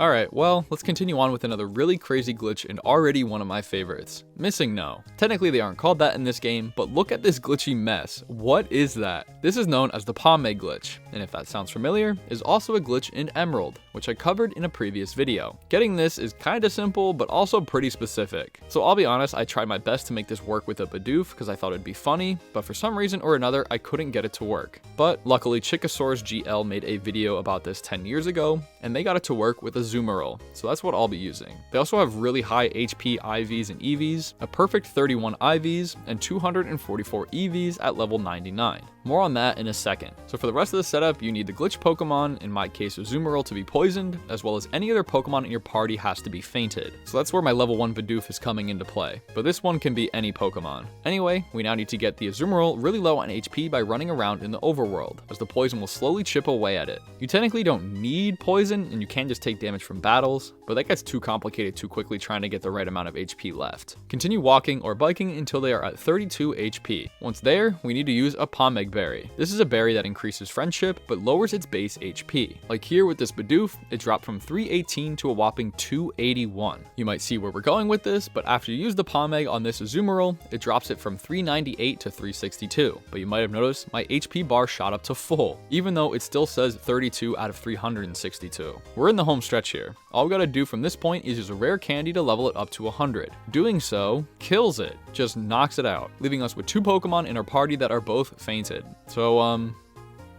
Alright, well, let's continue on with another really crazy glitch and already one of my favorites. Missing No. Technically they aren't called that in this game, but look at this glitchy mess. What is that? This is known as the Pomade glitch, and if that sounds familiar, is also a glitch in Emerald, which I covered in a previous video. Getting this is kinda simple, but also pretty specific. So I'll be honest, I tried my best to make this work with a Bidoof because I thought it'd be funny, but for some reason or another, I couldn't get it to work. But luckily, Chickasaurus GL made a video about this 10 years ago, and they got it to work with a Zoomerl, so that's what I'll be using. They also have really high HP IVs and EVs, a perfect 31 IVs, and 244 EVs at level 99. More on that in a second. So for the rest of the setup, you need the glitch Pokemon, in my case Zoomerl, to be poisoned, as well as any other Pokemon in your party has to be fainted. So that's where my level 1 Bidoof is coming into play, but this one can be any Pokemon. Anyway, we now need to get the Azumarill really low on HP by running around in the overworld, as the poison will slowly chip away at it. You technically don't need poison, and you can just take damage from battles, but that gets too complicated too quickly trying to get the right amount of HP left. Continue walking or biking until they are at 32 HP. Once there, we need to use a Pomeg berry. This is a berry that increases friendship, but lowers its base HP. Like here with this Bidoof, it dropped from 318 to a whopping 281. You might see where we're going with this, but after you use the Pomeg on this Azumarill, it drops it from 398 to 362. But you might have noticed my HP bar shot up to full, even though it still says 32 out of 362. We're in the home stretch here. All we gotta do from this point is use a rare candy to level it up to 100. Doing so kills it, just knocks it out, leaving us with 2 Pokemon in our party that are both fainted. So,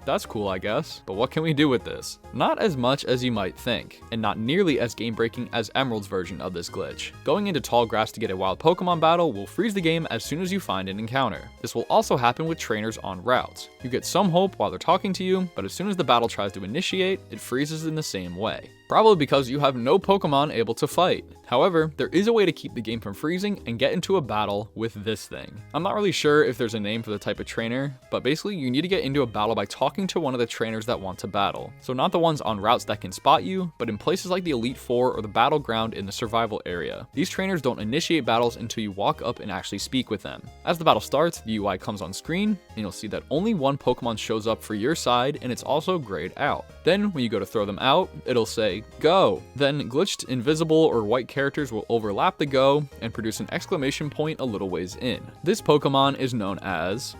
that's cool, I guess. But what can we do with this? Not as much as you might think, and not nearly as game-breaking as Emerald's version of this glitch. Going into tall grass to get a wild Pokemon battle will freeze the game as soon as you find an encounter. This will also happen with trainers on routes. You get some hope while they're talking to you, but as soon as the battle tries to initiate, it freezes in the same way. Probably because you have no Pokemon able to fight. However, there is a way to keep the game from freezing and get into a battle with this thing. I'm not really sure if there's a name for the type of trainer, but basically you need to get into a battle by talking walking to one of the trainers that want to battle. So not the ones on routes that can spot you, but in places like the Elite Four or the battleground in the survival area. These trainers don't initiate battles until you walk up and actually speak with them. As the battle starts, the UI comes on screen, and you'll see that only one Pokemon shows up for your side, and it's also grayed out. Then when you go to throw them out, it'll say, go. Then glitched invisible or white characters will overlap the go and produce an exclamation point a little ways in. This Pokemon is known as,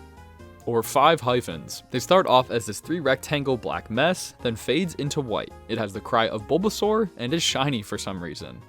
or 5 hyphens. They start off as this 3 rectangle black mess, then fades into white. It has the cry of Bulbasaur and is shiny for some reason.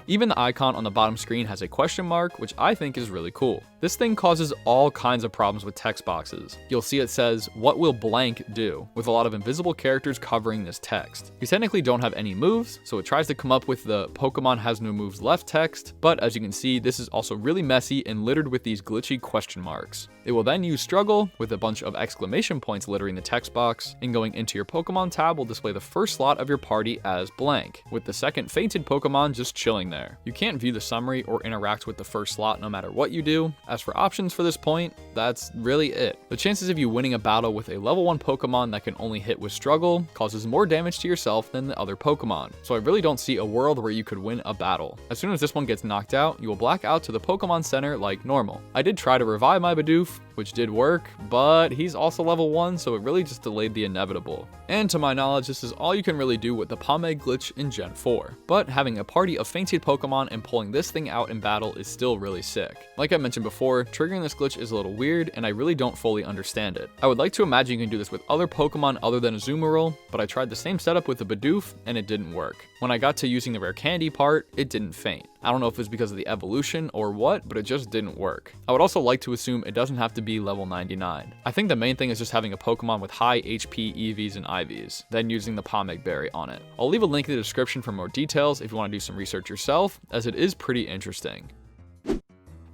Even the icon on the bottom screen has a question mark, which I think is really cool. This thing causes all kinds of problems with text boxes. You'll see it says, what will blank do? With a lot of invisible characters covering this text. You technically don't have any moves, so it tries to come up with the Pokemon has no moves left text, but as you can see, this is also really messy and littered with these glitchy question marks. It will then use struggle with a bunch of exclamation points littering the text box, and going into your Pokemon tab will display the first slot of your party as blank, with the second fainted Pokemon just chilling there. You can't view the summary or interact with the first slot no matter what you do. As for options for this point, that's really it. The chances of you winning a battle with a level 1 Pokemon that can only hit with struggle causes more damage to yourself than the other Pokemon, so I really don't see a world where you could win a battle. As soon as this one gets knocked out, you will black out to the Pokemon Center like normal. I did try to revive my Bidoof, which did work, but he's also level 1, so it really just delayed the inevitable. And to my knowledge, this is all you can really do with the Pomade glitch in Gen 4. But having a party of fainted Pokemon and pulling this thing out in battle is still really sick. Like I mentioned before, triggering this glitch is a little weird, and I really don't fully understand it. I would like to imagine you can do this with other Pokemon other than Azumarill, but I tried the same setup with the Bidoof, and it didn't work. When I got to using the rare candy part, it didn't faint. I don't know if it's because of the evolution or what, but it just didn't work. I would also like to assume it doesn't have to be level 99. I think the main thing is just having a Pokemon with high HP EVs and IVs, then using the Pomade Berry on it. I'll leave a link in the description for more details if you want to do some research yourself, as it is pretty interesting.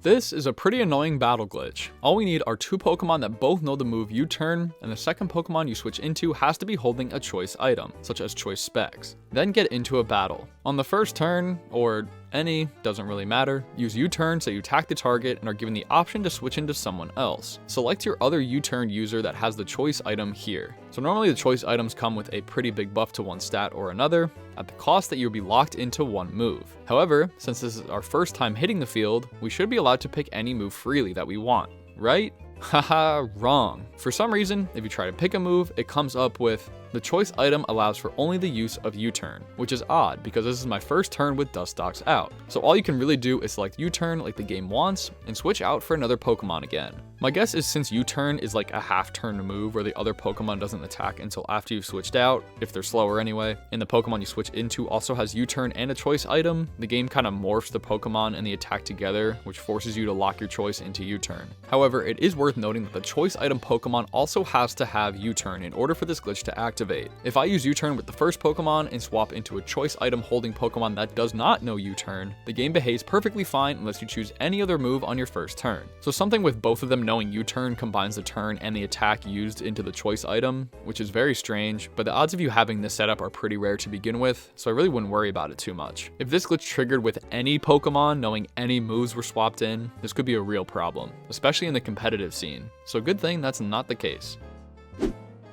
This is a pretty annoying battle glitch. All we need are 2 Pokemon that both know the move U-turn, and the second Pokemon you switch into has to be holding a choice item, such as choice specs. Then get into a battle. On the first turn, or any, doesn't really matter, use U-turn so you attack the target and are given the option to switch into someone else. Select your other U-turn user that has the choice item here. So normally the choice items come with a pretty big buff to one stat or another, at the cost that you'll be locked into one move. However, since this is our first time hitting the field, we should be allowed to pick any move freely that we want, right? Haha, wrong. For some reason, if you try to pick a move, it comes up with, the choice item allows for only the use of U-turn, which is odd because this is my first turn with Dustox out. So all you can really do is select U-turn like the game wants and switch out for another Pokemon again. My guess is since U-turn is like a half turn move where the other Pokemon doesn't attack until after you've switched out, if they're slower anyway, and the Pokemon you switch into also has U-turn and a choice item, the game kind of morphs the Pokemon and the attack together, which forces you to lock your choice into U-turn. However, it is worth noting that the choice item Pokemon also has to have U-turn in order for this glitch to activate. If I use U-turn with the first Pokemon and swap into a choice item holding Pokemon that does not know U-turn, the game behaves perfectly fine unless you choose any other move on your first turn. So something with both of them knowing U-turn combines the turn and the attack used into the choice item, which is very strange, but the odds of you having this setup are pretty rare to begin with, so I really wouldn't worry about it too much. If this glitch triggered with any Pokemon knowing any moves were swapped in, this could be a real problem, especially in the competitive scene. So good thing that's not the case.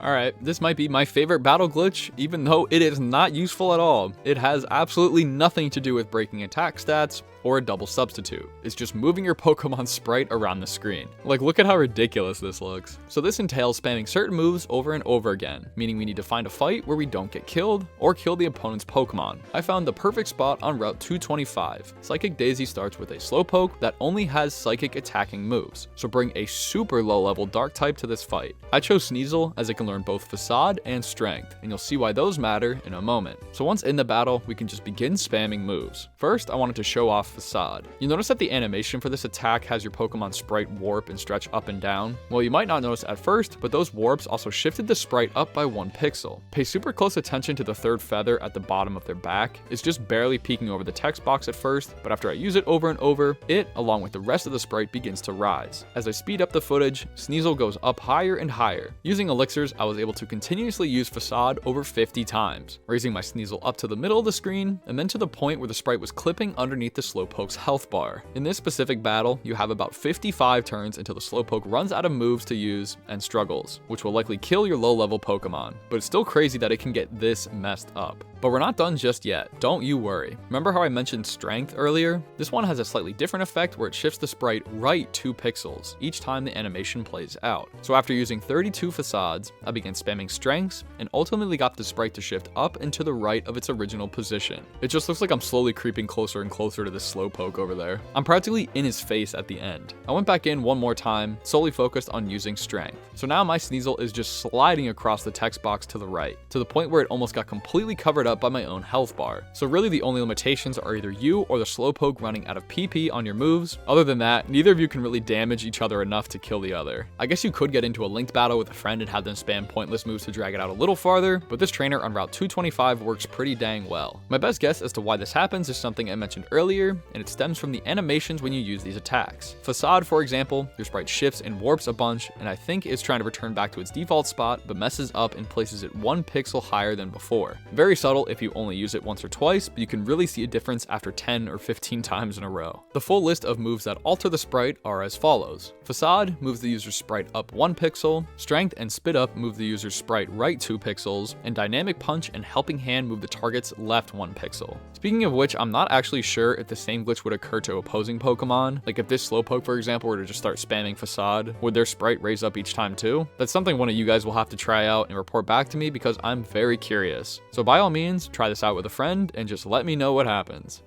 Alright, this might be my favorite battle glitch, even though it is not useful at all. It has absolutely nothing to do with breaking attack stats or a double substitute. It's just moving your Pokemon sprite around the screen. Like, look at how ridiculous this looks. So this entails spamming certain moves over and over again, meaning we need to find a fight where we don't get killed or kill the opponent's Pokemon. I found the perfect spot on Route 225. Psychic Daisy starts with a Slowpoke that only has psychic attacking moves, so bring a super low level dark type to this fight. I chose Sneasel as it can learn both Facade and Strength, and you'll see why those matter in a moment. So once in the battle, we can just begin spamming moves. First, I wanted to show off Facade. You'll notice that the animation for this attack has your Pokemon sprite warp and stretch up and down. Well, you might not notice at first, but those warps also shifted the sprite up by 1 pixel. Pay super close attention to the third feather at the bottom of their back. It's just barely peeking over the text box at first, but after I use it over and over, it, along with the rest of the sprite, begins to rise. As I speed up the footage, Sneasel goes up higher and higher. Using elixirs I was able to continuously use Facade over 50 times, raising my Sneasel up to the middle of the screen and then to the point where the sprite was clipping underneath the Slowpoke's health bar. In this specific battle, you have about 55 turns until the Slowpoke runs out of moves to use and struggles, which will likely kill your low-level Pokemon, but it's still crazy that it can get this messed up. But we're not done just yet, don't you worry. Remember how I mentioned Strength earlier? This one has a slightly different effect where it shifts the sprite right 2 pixels each time the animation plays out. So after using 32 Facades, I began spamming Strengths and ultimately got the sprite to shift up and to the right of its original position. It just looks like I'm slowly creeping closer and closer to this Slowpoke over there. I'm practically in his face at the end. I went back in one more time, solely focused on using Strength. So now my Sneasel is just sliding across the text box to the right, to the point where it almost got completely covered up by my own health bar. So really the only limitations are either you or the Slowpoke running out of PP on your moves. Other than that, neither of you can really damage each other enough to kill the other. I guess you could get into a linked battle with a friend and have them spam pointless moves to drag it out a little farther, but this trainer on Route 225 works pretty dang well. My best guess as to why this happens is something I mentioned earlier, and it stems from the animations when you use these attacks. Facade, for example, your sprite shifts and warps a bunch, and I think it's trying to return back to its default spot, but messes up and places it 1 pixel higher than before. Very subtle if you only use it once or twice, but you can really see a difference after 10 or 15 times in a row. The full list of moves that alter the sprite are as follows. Facade moves the user's sprite up 1 pixel, Strength and Spit Up move the user's sprite right 2 pixels, and Dynamic Punch and Helping Hand move the target's left 1 pixel. Speaking of which, I'm not actually sure if the same glitch would occur to opposing Pokemon. Like if this Slowpoke, for example, were to just start spamming Facade, would their sprite raise up each time too? That's something one of you guys will have to try out and report back to me because I'm very curious. So by all means, try this out with a friend and just let me know what happens.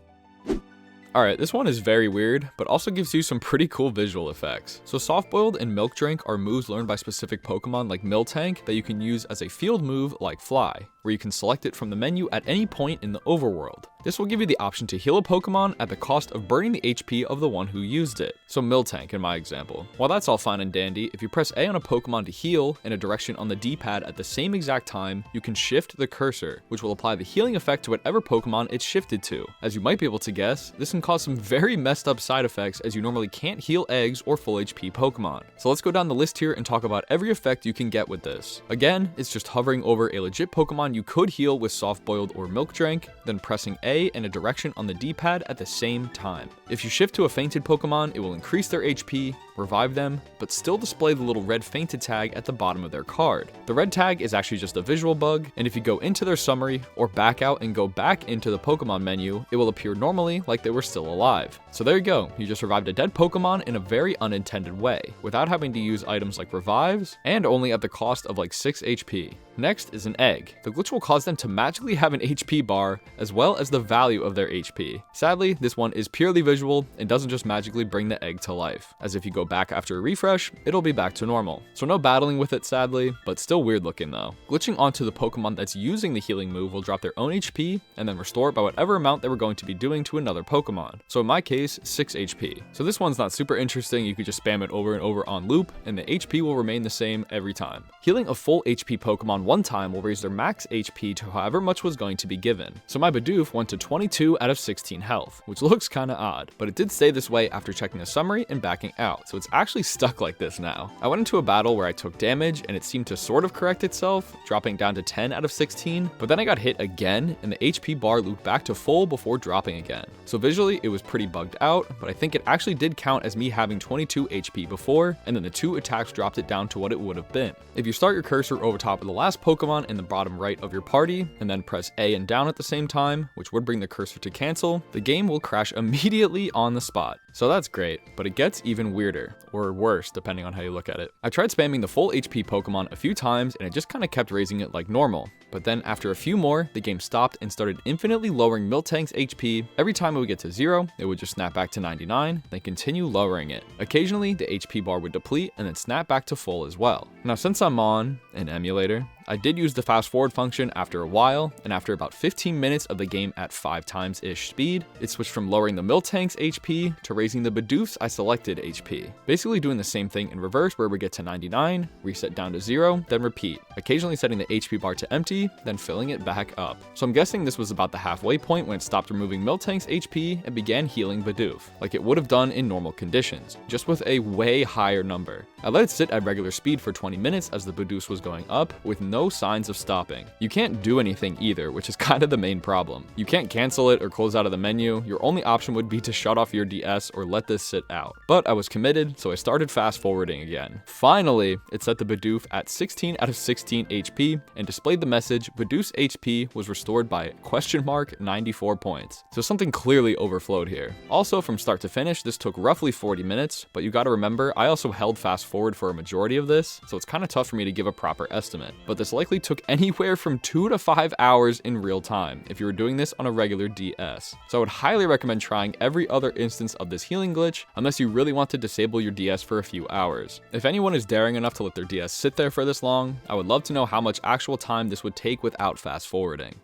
Alright, this one is very weird, but also gives you some pretty cool visual effects. So Soft Boiled and Milk Drink are moves learned by specific Pokemon like Miltank that you can use as a field move like Fly, where you can select it from the menu at any point in the overworld. This will give you the option to heal a Pokemon at the cost of burning the HP of the one who used it. So Miltank in my example. While that's all fine and dandy, if you press A on a Pokemon to heal in a direction on the D-pad at the same exact time, you can shift the cursor, which will apply the healing effect to whatever Pokemon it's shifted to. As you might be able to guess, this can cause some very messed up side effects as you normally can't heal eggs or full HP Pokemon. So let's go down the list here and talk about every effect you can get with this. Again, it's just hovering over a legit Pokemon you could heal with Soft Boiled or Milk Drink, then pressing A in a direction on the D-pad at the same time. If you shift to a fainted Pokemon, it will increase their HP, revive them, but still display the little red fainted tag at the bottom of their card. The red tag is actually just a visual bug, and if you go into their summary or back out and go back into the Pokemon menu, it will appear normally like they were still alive. So there you go, you just revived a dead Pokemon in a very unintended way, without having to use items like revives, and only at the cost of like 6 HP. Next is an egg. The glitch will cause them to magically have an HP bar, as well as the value of their HP. Sadly, this one is purely visual and doesn't just magically bring the egg to life, as if you go back after a refresh, it'll be back to normal. So no battling with it sadly, but still weird looking though. Glitching onto the Pokemon that's using the healing move will drop their own HP, and then restore it by whatever amount they were going to be doing to another Pokemon. So in my case, 6 HP. So this one's not super interesting, you could just spam it over and over on loop, and the HP will remain the same every time. Healing a full HP Pokemon one time will raise their max HP to however much was going to be given. So my Bidoof went to 22 out of 16 health, which looks kinda odd, but it did stay this way after checking the summary and backing out, so it's actually stuck like this now. I went into a battle where I took damage and it seemed to sort of correct itself, dropping down to 10 out of 16, but then I got hit again and the HP bar looped back to full before dropping again. So visually it was pretty bugged out, but I think it actually did count as me having 22 HP before, and then the 2 attacks dropped it down to what it would have been. If you start your cursor over top of the last Pokemon in the bottom right of your party, and then press A and down at the same time, which would bring the cursor to cancel, the game will crash immediately on the spot. So that's great, but it gets even weirder, or worse depending on how you look at it. I tried spamming the full HP Pokemon a few times and it just kinda kept raising it like normal, but then after a few more, the game stopped and started infinitely lowering Miltank's HP. Every time it would get to 0, it would just snap back to 99, then continue lowering it. Occasionally, the HP bar would deplete and then snap back to full as well. Now since I'm on an emulator, I did use the fast forward function after a while, and after about 15 minutes of the game at 5 times-ish speed, it switched from lowering the Miltank's HP to raising the Bidoof's I selected HP. Basically doing the same thing in reverse where we get to 99, reset down to 0, then repeat, occasionally setting the HP bar to empty, then filling it back up. So I'm guessing this was about the halfway point when it stopped removing Miltank's HP and began healing Bidoof, like it would have done in normal conditions, just with a way higher number. I let it sit at regular speed for 20 minutes as the Bidoof was going up, with no signs of stopping. You can't do anything either, which is kind of the main problem. You can't cancel it or close out of the menu. Your only option would be to shut off your DS or let this sit out. But I was committed, so I started fast forwarding again. Finally, it set the Bidoof at 16 out of 16 HP and displayed the message, Bidoof's HP was restored by $94 points. So something clearly overflowed here. Also, from start to finish, this took roughly 40 minutes, but you gotta remember, I also held fast forward for a majority of this, so it's kind of tough for me to give a proper estimate. But this likely took anywhere from 2 to 5 hours in real time if you were doing this on a regular DS. So I would highly recommend trying every other instance of this healing glitch, unless you really want to disable your DS for a few hours. If anyone is daring enough to let their DS sit there for this long, I would love to know how much actual time this would take without fast forwarding.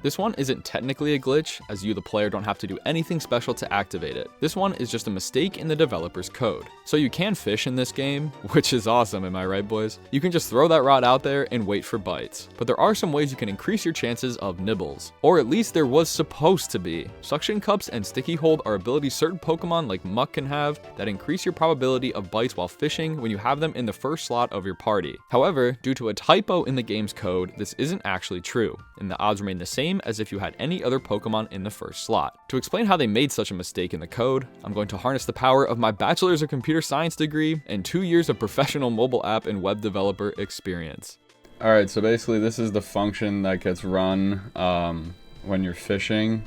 This one isn't technically a glitch, as you the player don't have to do anything special to activate it. This one is just a mistake in the developer's code. So you can fish in this game, which is awesome, am I right boys? You can just throw that rod out there and wait for bites. But there are some ways you can increase your chances of nibbles. Or at least there was supposed to be. Suction cups and sticky hold are abilities certain Pokemon like Muck can have that increase your probability of bites while fishing when you have them in the first slot of your party. However, due to a typo in the game's code, this isn't actually true, and the odds remain the same as if you had any other Pokemon in the first slot. To explain how they made such a mistake in the code, I'm going to harness the power of my Bachelor's of Computer Science degree and 2 years of professional mobile app and web developer experience. Alright, so basically this is the function that gets run when you're fishing.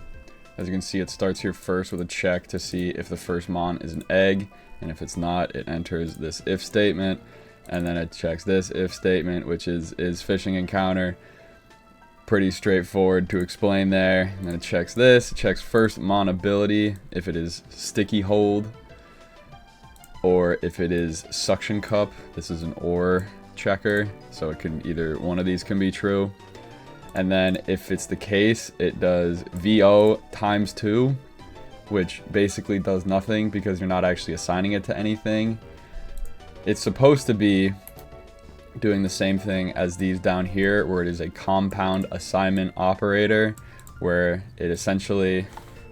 As you can see, it starts here first with a check to see if the first mon is an egg, and if it's not, it enters this if statement, and then it checks this if statement, which is fishing encounter. Pretty straightforward to explain there. And then it checks this. It checks first mon ability, if it is sticky hold, or if it is suction cup. This is an or checker, so it can either one of these can be true. And then if it's the case, it does VO times 2, which basically does nothing because you're not actually assigning it to anything. It's supposed to be doing the same thing as these down here, where it is a compound assignment operator, where it essentially,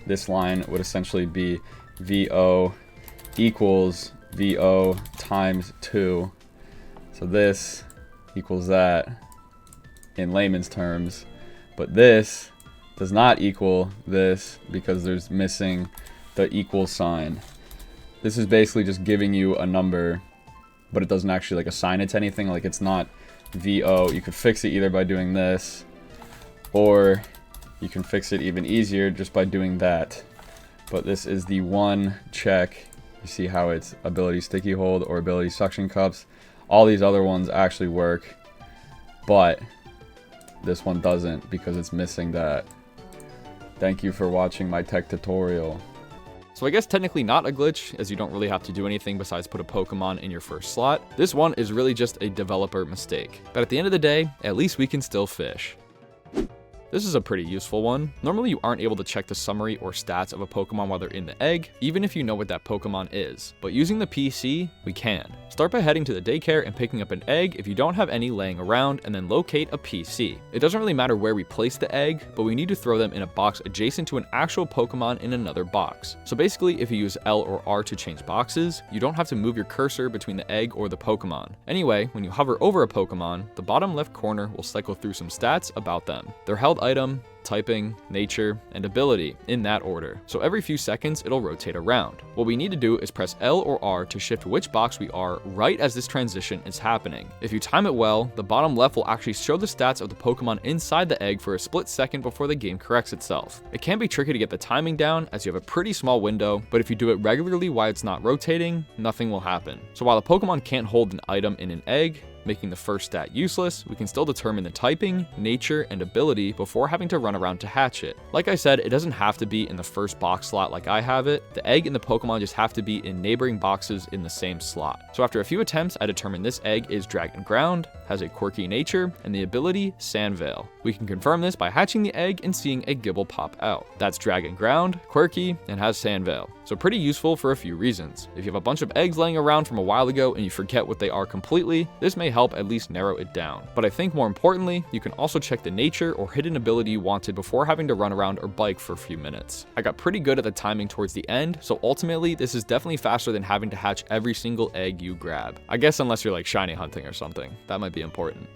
this line would essentially be VO equals VO times 2. So this equals that in layman's terms, but this does not equal this because there's missing the equal sign. This is basically just giving you a number, but it doesn't actually like assign it to anything. Like it's not VO. You could fix it either by doing this, or you can fix it even easier just by doing that. But this is the one check. You see how it's ability sticky hold or ability suction cups. All these other ones actually work, but this one doesn't because it's missing that. Thank you for watching my tech tutorial. So I guess technically not a glitch, as you don't really have to do anything besides put a Pokemon in your first slot. This one is really just a developer mistake. But at the end of the day, at least we can still fish. This is a pretty useful one. Normally you aren't able to check the summary or stats of a Pokemon while they're in the egg, even if you know what that Pokemon is. But using the PC, we can. Start by heading to the daycare and picking up an egg if you don't have any laying around, and then locate a PC. It doesn't really matter where we place the egg, but we need to throw them in a box adjacent to an actual Pokemon in another box. So basically, if you use L or R to change boxes, you don't have to move your cursor between the egg or the Pokemon. Anyway, when you hover over a Pokemon, the bottom left corner will cycle through some stats about them. Their held item, typing, nature, and ability in that order. So every few seconds it'll rotate around. What we need to do is press L or R to shift which box we are right as this transition is happening. If you time it well, the bottom left will actually show the stats of the Pokemon inside the egg for a split second before the game corrects itself. It can be tricky to get the timing down as you have a pretty small window, but if you do it regularly while it's not rotating, nothing will happen. So while the Pokemon can't hold an item in an egg, Making the first stat useless, we can still determine the typing, nature, and ability before having to run around to hatch it. Like I said, it doesn't have to be in the first box slot like I have it. The egg and the Pokemon just have to be in neighboring boxes in the same slot. So after a few attempts, I determined this egg is Dragon Ground, has a quirky nature, and the ability Sandveil. We can confirm this by hatching the egg and seeing a Gibble pop out. That's Dragon Ground, quirky, and has Sandveil. So pretty useful for a few reasons. If you have a bunch of eggs laying around from a while ago and you forget what they are completely, this may help at least narrow it down. But I think more importantly, you can also check the nature or hidden ability you wanted before having to run around or bike for a few minutes. I got pretty good at the timing towards the end, so ultimately this is definitely faster than having to hatch every single egg you grab. I guess unless you're like shiny hunting or something, that might be important.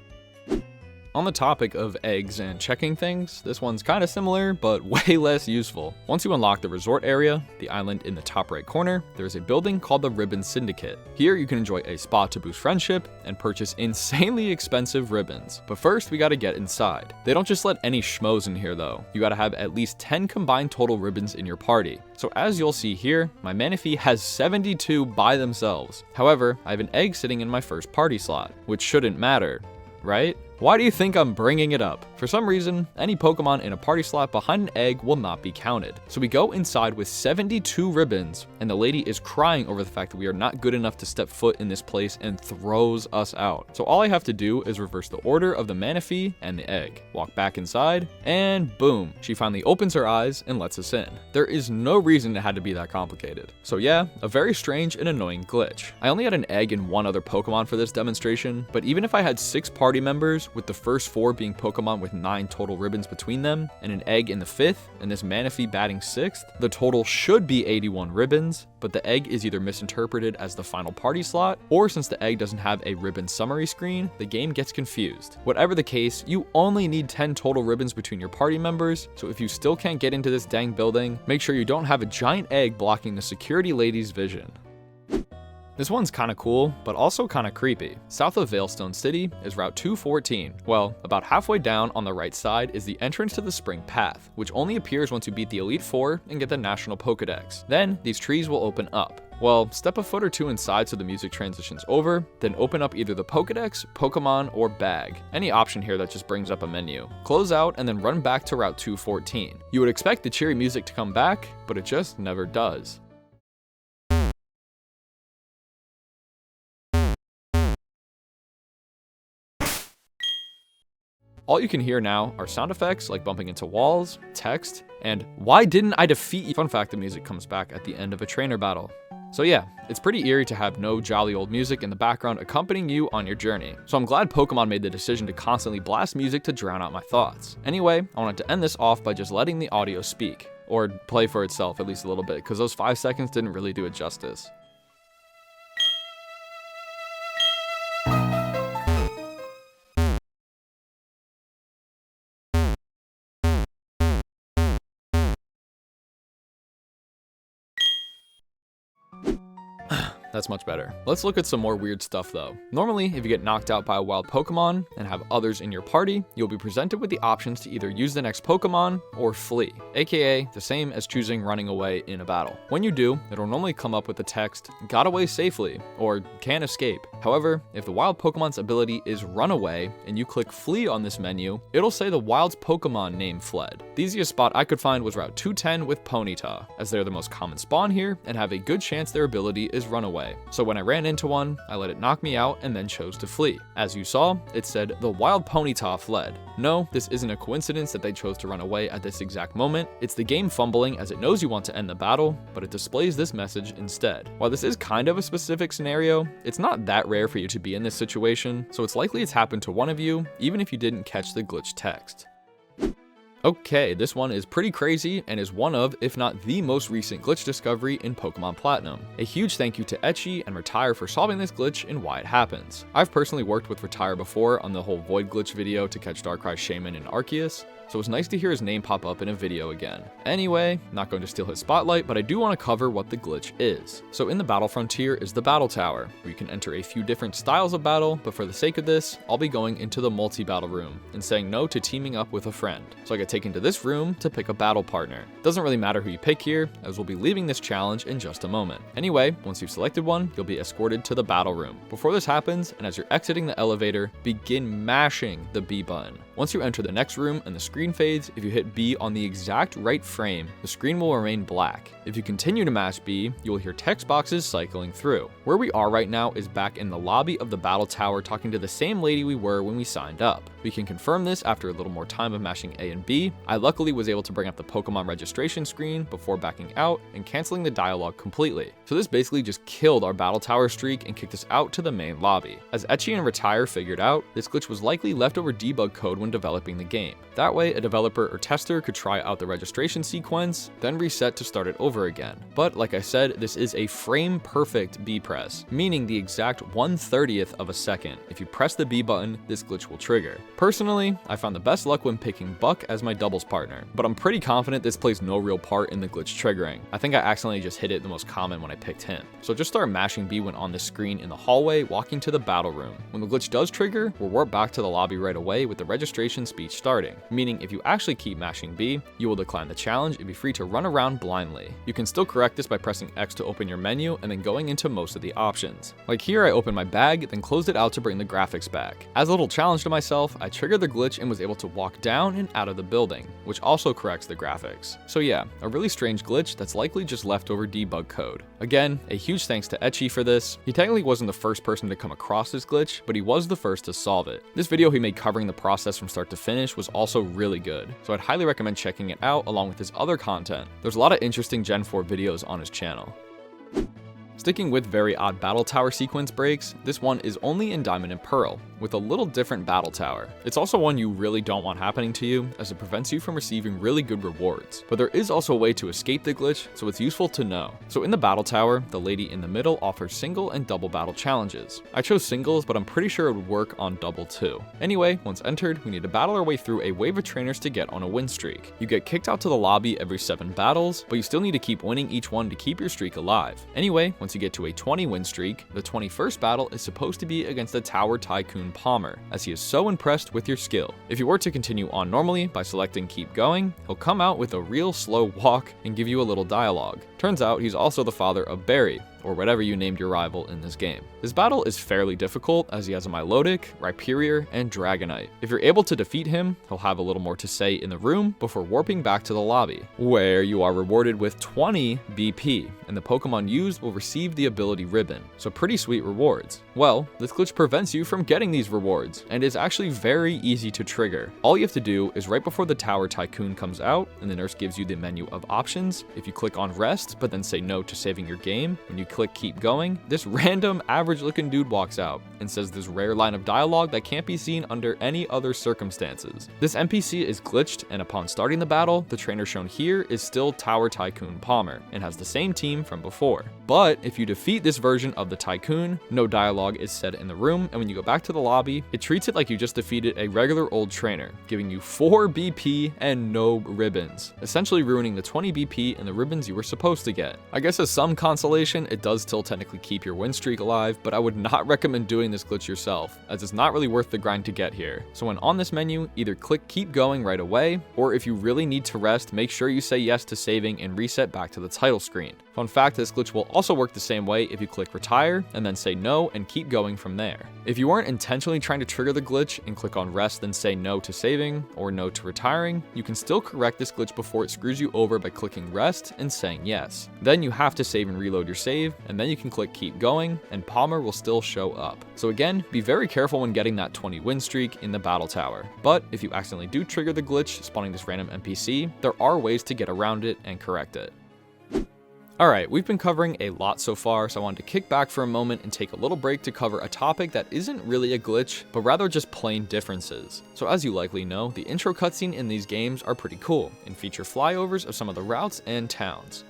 On the topic of eggs and checking things, this one's kind of similar, but way less useful. Once you unlock the resort area, the island in the top right corner, there's a building called the Ribbon Syndicate. Here you can enjoy a spa to boost friendship and purchase insanely expensive ribbons. But first, we gotta get inside. They don't just let any schmoes in here though. You gotta have at least 10 combined total ribbons in your party. So as you'll see here, my Manaphy has 72 by themselves. However, I have an egg sitting in my first party slot, which shouldn't matter, right? Why do you think I'm bringing it up? For some reason, any Pokemon in a party slot behind an egg will not be counted. So we go inside with 72 ribbons, and the lady is crying over the fact that we are not good enough to step foot in this place and throws us out. So all I have to do is reverse the order of the Manaphy and the egg, walk back inside, and boom, she finally opens her eyes and lets us in. There is no reason it had to be that complicated. So yeah, a very strange and annoying glitch. I only had an egg and one other Pokemon for this demonstration, but even if I had 6 party members, with the first 4 being Pokemon with 9 total ribbons between them, and an egg in the 5th, and this Manaphy batting 6th, the total should be 81 ribbons, but the egg is either misinterpreted as the final party slot, or since the egg doesn't have a ribbon summary screen, the game gets confused. Whatever the case, you only need 10 total ribbons between your party members, so if you still can't get into this dang building, make sure you don't have a giant egg blocking the security lady's vision. This one's kinda cool, but also kinda creepy. South of Veilstone City is Route 214. Well, about halfway down on the right side is the entrance to the Spring Path, which only appears once you beat the Elite Four and get the National Pokedex. Then, these trees will open up. Well, step a foot or two inside so the music transitions over, then open up either the Pokedex, Pokemon, or bag. Any option here that just brings up a menu. Close out and then run back to Route 214. You would expect the cheery music to come back, but it just never does. All you can hear now are sound effects like bumping into walls, text, and "why didn't I defeat you?" Fun fact, the music comes back at the end of a trainer battle. So yeah, it's pretty eerie to have no jolly old music in the background accompanying you on your journey. So I'm glad Pokemon made the decision to constantly blast music to drown out my thoughts. Anyway, I wanted to end this off by just letting the audio speak, or play for itself at least a little bit, because those 5 seconds didn't really do it justice. That's much better. Let's look at some more weird stuff though. Normally, if you get knocked out by a wild Pokemon and have others in your party, you'll be presented with the options to either use the next Pokemon or flee, aka the same as choosing running away in a battle. When you do, it'll normally come up with the text, "got away safely," or "can escape." However, if the wild Pokemon's ability is run away and you click flee on this menu, it'll say the wild's Pokemon name fled. The easiest spot I could find was Route 210 with Ponyta, as they're the most common spawn here and have a good chance their ability is run away. So when I ran into one, I let it knock me out and then chose to flee. As you saw, it said the wild Ponyta fled. No, this isn't a coincidence that they chose to run away at this exact moment. It's the game fumbling as it knows you want to end the battle, but it displays this message instead. While this is kind of a specific scenario, it's not that rare for you to be in this situation, so it's likely it's happened to one of you, even if you didn't catch the glitch text. Okay, this one is pretty crazy and is one of, if not the most recent glitch discovery in Pokemon Platinum. A huge thank you to Etchy and Retire for solving this glitch and why it happens. I've personally worked with Retire before on the whole Void glitch video to catch Darkrai Shaman and Arceus, so it's nice to hear his name pop up in a video again. Anyway, not going to steal his spotlight, but I do want to cover what the glitch is. So in the battle frontier is the battle tower, where you can enter a few different styles of battle, but for the sake of this, I'll be going into the multi-battle room and saying no to teaming up with a friend. So I get taken to this room to pick a battle partner. Doesn't really matter who you pick here, as we'll be leaving this challenge in just a moment. Anyway, once you've selected one, you'll be escorted to the battle room. Before this happens, and as you're exiting the elevator, begin mashing the B button. Once you enter the next room and the screen fades, if you hit B on the exact right frame, the screen will remain black. If you continue to mash B, you will hear text boxes cycling through. Where we are right now is back in the lobby of the battle tower talking to the same lady we were when we signed up. We can confirm this after a little more time of mashing A and B. I luckily was able to bring up the Pokemon registration screen before backing out and canceling the dialogue completely. So this basically just killed our battle tower streak and kicked us out to the main lobby. As Etchy and Retire figured out, this glitch was likely leftover debug code when developing the game. That way, a developer or tester could try out the registration sequence, then reset to start it over again. But like I said, this is a frame perfect B press, meaning the exact 1/30th of a second. If you press the B button, this glitch will trigger. Personally, I found the best luck when picking Buck as my doubles partner, but I'm pretty confident this plays no real part in the glitch triggering. I think I accidentally just hit it the most common when I picked him. So just start mashing B when on this screen in the hallway, walking to the battle room. When the glitch does trigger, we'll warp back to the lobby right away with the registration speech starting, meaning if you actually keep mashing B, you will decline the challenge and be free to run around blindly. You can still correct this by pressing X to open your menu and then going into most of the options. Like here, I opened my bag, then closed it out to bring the graphics back. As a little challenge to myself, I triggered the glitch and was able to walk down and out of the building, which also corrects the graphics. So yeah, a really strange glitch that's likely just leftover debug code. Again, a huge thanks to Etchy for this. He technically wasn't the first person to come across this glitch, but he was the first to solve it. This video he made covering the process from start to finish was also really good, so I'd highly recommend checking it out along with his other content. There's a lot of interesting Gen 4 videos on his channel. Sticking with very odd battle tower sequence breaks, this one is only in Diamond and Pearl, with a little different battle tower. It's also one you really don't want happening to you, as it prevents you from receiving really good rewards. But there is also a way to escape the glitch, so it's useful to know. So in the battle tower, the lady in the middle offers single and double battle challenges. I chose singles, but I'm pretty sure it would work on double too. Anyway, once entered, we need to battle our way through a wave of trainers to get on a win streak. You get kicked out to the lobby every 7 battles, but you still need to keep winning each one to keep your streak alive. Anyway, once you get to a 20 win streak, the 21st battle is supposed to be against the Tower Tycoon Palmer, as he is so impressed with your skill. If you were to continue on normally by selecting keep going, he'll come out with a real slow walk and give you a little dialogue. Turns out he's also the father of Barry, or whatever you named your rival in this game. This battle is fairly difficult as he has a Milotic, Rhyperior, and Dragonite. If you're able to defeat him, he'll have a little more to say in the room before warping back to the lobby, where you are rewarded with 20 BP, and the Pokemon used will receive the ability ribbon. So pretty sweet rewards. Well, this glitch prevents you from getting these rewards, and is actually very easy to trigger. All you have to do is right before the Tower Tycoon comes out, and the nurse gives you the menu of options, if you click on rest, but then say no to saving your game, when you click keep going, this random average looking dude walks out and says this rare line of dialogue that can't be seen under any other circumstances. This NPC is glitched, and upon starting the battle, the trainer shown here is still Tower Tycoon Palmer and has the same team from before. But if you defeat this version of the Tycoon, no dialogue is said in the room, and when you go back to the lobby, it treats it like you just defeated a regular old trainer, giving you 4 BP and no ribbons, essentially ruining the 20 BP and the ribbons you were supposed to get. I guess as some consolation, it does still technically keep your win streak alive, but I would not recommend doing this glitch yourself, as it's not really worth the grind to get here. So when on this menu, either click keep going right away, or if you really need to rest, make sure you say yes to saving and reset back to the title screen. Fun fact, this glitch will also work the same way if you click retire and then say no and keep going from there. If you weren't intentionally trying to trigger the glitch and click on rest then say no to saving or no to retiring, you can still correct this glitch before it screws you over by clicking rest and saying yes. Then you have to save and reload your save, and then you can click keep going and Palmer will still show up. So again, be very careful when getting that 20 win streak in the battle tower. But if you accidentally do trigger the glitch spawning this random NPC, there are ways to get around it and correct it. Alright, we've been covering a lot so far, so I wanted to kick back for a moment and take a little break to cover a topic that isn't really a glitch, but rather just plain differences. So as you likely know, the intro cutscene in these games are pretty cool, and feature flyovers of some of the routes and towns.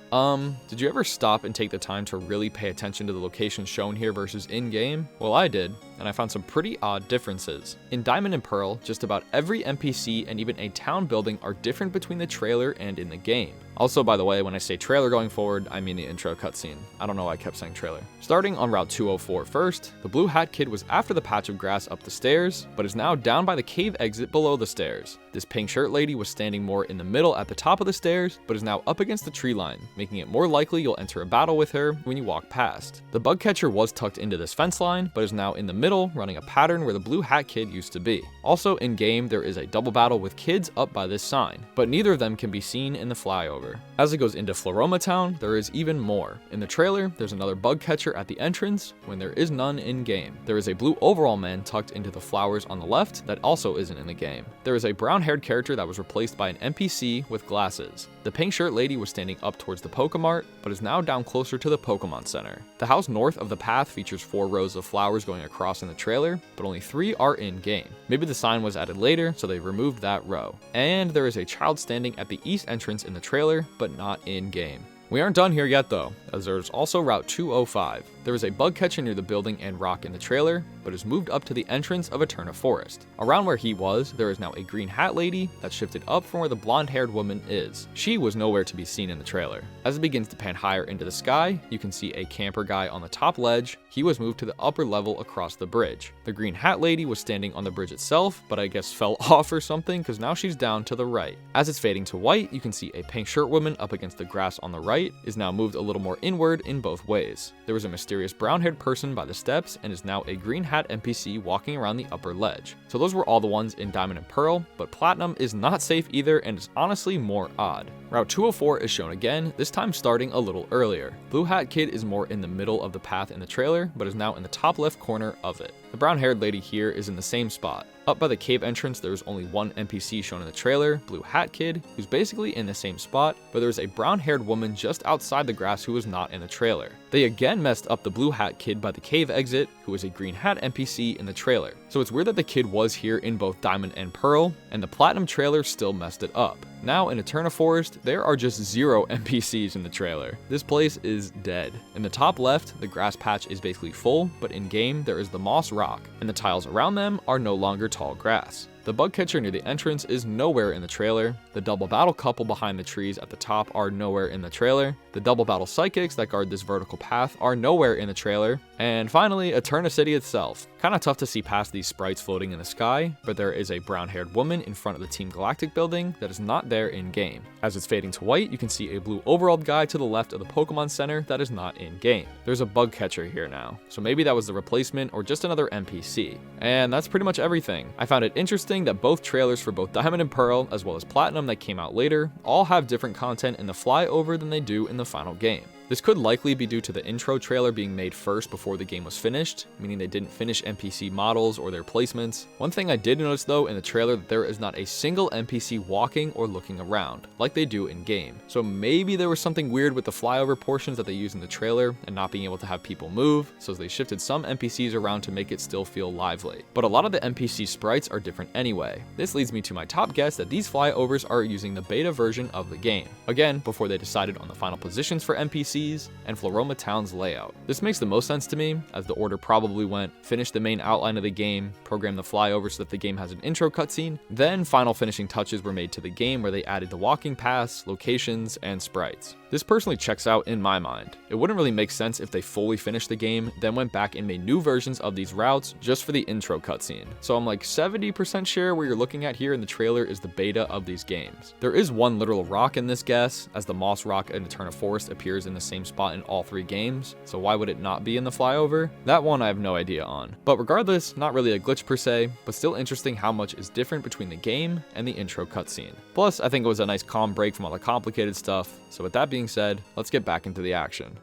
Did you ever stop and take the time to really pay attention to the locations shown here versus in-game? Well, I did. and I found some pretty odd differences. In Diamond and Pearl, just about every NPC and even a town building are different between the trailer and in the game. Also, by the way, when I say trailer going forward, I mean the intro cutscene. I don't know why I kept saying trailer. Starting on Route 204 first, the Blue Hat Kid was after the patch of grass up the stairs, but is now down by the cave exit below the stairs. This pink shirt lady was standing more in the middle at the top of the stairs, but is now up against the tree line, making it more likely you'll enter a battle with her when you walk past. The bug catcher was tucked into this fence line, but is now in the middle, running a pattern where the Blue Hat Kid used to be. Also in game, there is a double battle with kids up by this sign, but neither of them can be seen in the flyover. As it goes into Floroma Town, there is even more. In the trailer, there's another bug catcher at the entrance, when there is none in game. There is a blue overall man tucked into the flowers on the left that also isn't in the game. There is a brown-haired character that was replaced by an NPC with glasses. The pink shirt lady was standing up towards the Pokemart, but is now down closer to the Pokemon Center. The house north of the path features 4 rows of flowers going across in the trailer, but only 3 are in game. Maybe the sign was added later, so they removed that row. And there is a child standing at the east entrance in the trailer, but not in game. We aren't done here yet though, as there's also Route 205. There is a bug catcher near the building and rock in the trailer, but is moved up to the entrance of Eterna Forest. Around where he was, there is now a green hat lady that shifted up from where the blonde-haired woman is. She was nowhere to be seen in the trailer. As it begins to pan higher into the sky, you can see a camper guy on the top ledge. He was moved to the upper level across the bridge. The green hat lady was standing on the bridge itself, but I guess fell off or something because now she's down to the right. As it's fading to white, you can see a pink shirt woman up against the grass on the right is now moved a little more inward in both ways. There was a mysterious brown-haired person by the steps and is now a green hat NPC walking around the upper ledge. So those were all the ones in Diamond and Pearl, but Platinum is not safe either and is honestly more odd. Route 204 is shown again, this time starting a little earlier. Blue Hat Kid is more in the middle of the path in the trailer, but is now in the top left corner of it. The brown-haired lady here is in the same spot. Up by the cave entrance, there is only one NPC shown in the trailer, Blue Hat Kid, who's basically in the same spot, but there's a brown-haired woman just outside the grass who is not in the trailer. They again messed up the Blue Hat Kid by the cave exit, who is a green hat NPC in the trailer. So it's weird that the kid was here in both Diamond and Pearl, and the Platinum trailer still messed it up. Now in Eterna Forest, there are just 0 NPCs in the trailer. This place is dead. In the top left, the grass patch is basically full, but in game, there is the moss rock, and the tiles around them are no longer tall grass. The bug catcher near the entrance is nowhere in the trailer. The double battle couple behind the trees at the top are nowhere in the trailer. The double battle psychics that guard this vertical path are nowhere in the trailer. And finally, Eterna City itself. Kinda tough to see past these sprites floating in the sky, but there is a brown-haired woman in front of the Team Galactic building that is not there in game. As it's fading to white, you can see a blue overalled guy to the left of the Pokemon Center that is not in game. There's a bug catcher here now, so maybe that was the replacement or just another NPC. And that's pretty much everything. I found it interesting that both trailers for both Diamond and Pearl, as well as Platinum that came out later, all have different content in the flyover than they do in the final game. This could likely be due to the intro trailer being made first before the game was finished, meaning they didn't finish NPC models or their placements. One thing I did notice though in the trailer that there is not a single NPC walking or looking around, like they do in game. So maybe there was something weird with the flyover portions that they use in the trailer and not being able to have people move, so they shifted some NPCs around to make it still feel lively. But a lot of the NPC sprites are different anyway. This leads me to my top guess that these flyovers are using the beta version of the game. Again, before they decided on the final positions for NPCs, and Floroma Town's layout. This makes the most sense to me, as the order probably went, finish the main outline of the game, program the flyover so that the game has an intro cutscene, then final finishing touches were made to the game where they added the walking paths, locations, and sprites. This personally checks out in my mind. It wouldn't really make sense if they fully finished the game, then went back and made new versions of these routes just for the intro cutscene. So I'm like 70% sure what you're looking at here in the trailer is the beta of these games. There is one literal rock in this guess, as the Moss Rock in Eterna Forest appears in the same spot in all 3 games, so why would it not be in the flyover? That one I have no idea on. But regardless, not really a glitch per se, but still interesting how much is different between the game and the intro cutscene. Plus, I think it was a nice calm break from all the complicated stuff, so with that being said, let's get back into the action.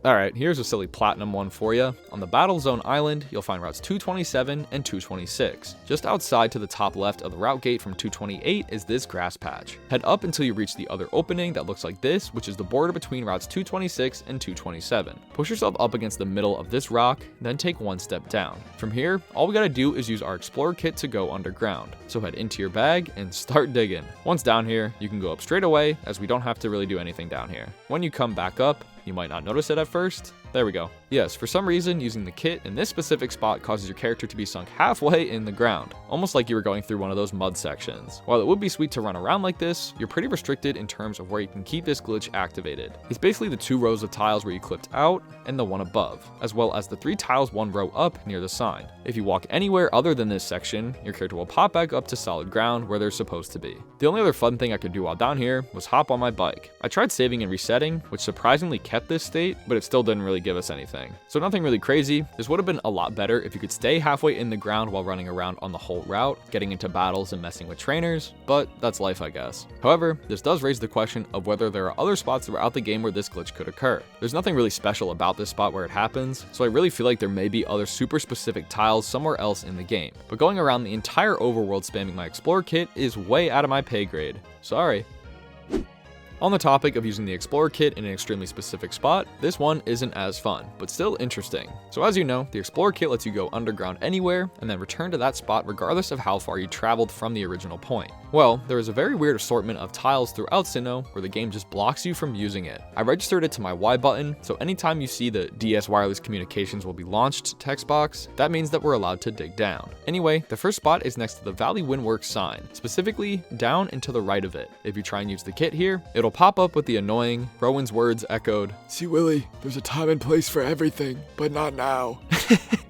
Alright, here's a silly Platinum one for you. On the Battle Zone Island, you'll find routes 227 and 226. Just outside to the top left of the route gate from 228 is this grass patch. Head up until you reach the other opening that looks like this, which is the border between routes 226 and 227. Push yourself up against the middle of this rock, then take 1 step down. From here, all we gotta do is use our Explorer Kit to go underground. So head into your bag and start digging. Once down here, you can go up straight away, as we don't have to really do anything down here. When you come back up, you might not notice it at first, There we go. Yes, for some reason, using the kit in this specific spot causes your character to be sunk halfway in the ground, almost like you were going through one of those mud sections. While it would be sweet to run around like this, you're pretty restricted in terms of where you can keep this glitch activated. It's basically the 2 rows of tiles where you clipped out and the one above, as well as the 3 tiles 1 row up near the sign. If you walk anywhere other than this section, your character will pop back up to solid ground where they're supposed to be. The only other fun thing I could do while down here was hop on my bike. I tried saving and resetting, which surprisingly kept this state, but it still didn't really give us anything. So nothing really crazy. This would have been a lot better if you could stay halfway in the ground while running around on the whole route, getting into battles and messing with trainers, but that's life, I guess. However, this does raise the question of whether there are other spots throughout the game where this glitch could occur. There's nothing really special about this spot where it happens, so I really feel like there may be other super specific tiles somewhere else in the game. But going around the entire overworld spamming my Explorer kit is way out of my pay grade. Sorry. On the topic of using the Explorer kit in an extremely specific spot, this one isn't as fun, but still interesting. So as you know, the Explorer kit lets you go underground anywhere and then return to that spot regardless of how far you traveled from the original point. Well, there is a very weird assortment of tiles throughout Sinnoh where the game just blocks you from using it. I registered it to my Y button, so anytime you see the DS Wireless Communications will be launched text box, that means that we're allowed to dig down. Anyway, the first spot is next to the Valley Windworks sign, specifically down and to the right of it. If you try and use the kit here, it'll pop up with the annoying Rowan's words echoed, "See, Willie, there's a time and place for everything, but not now."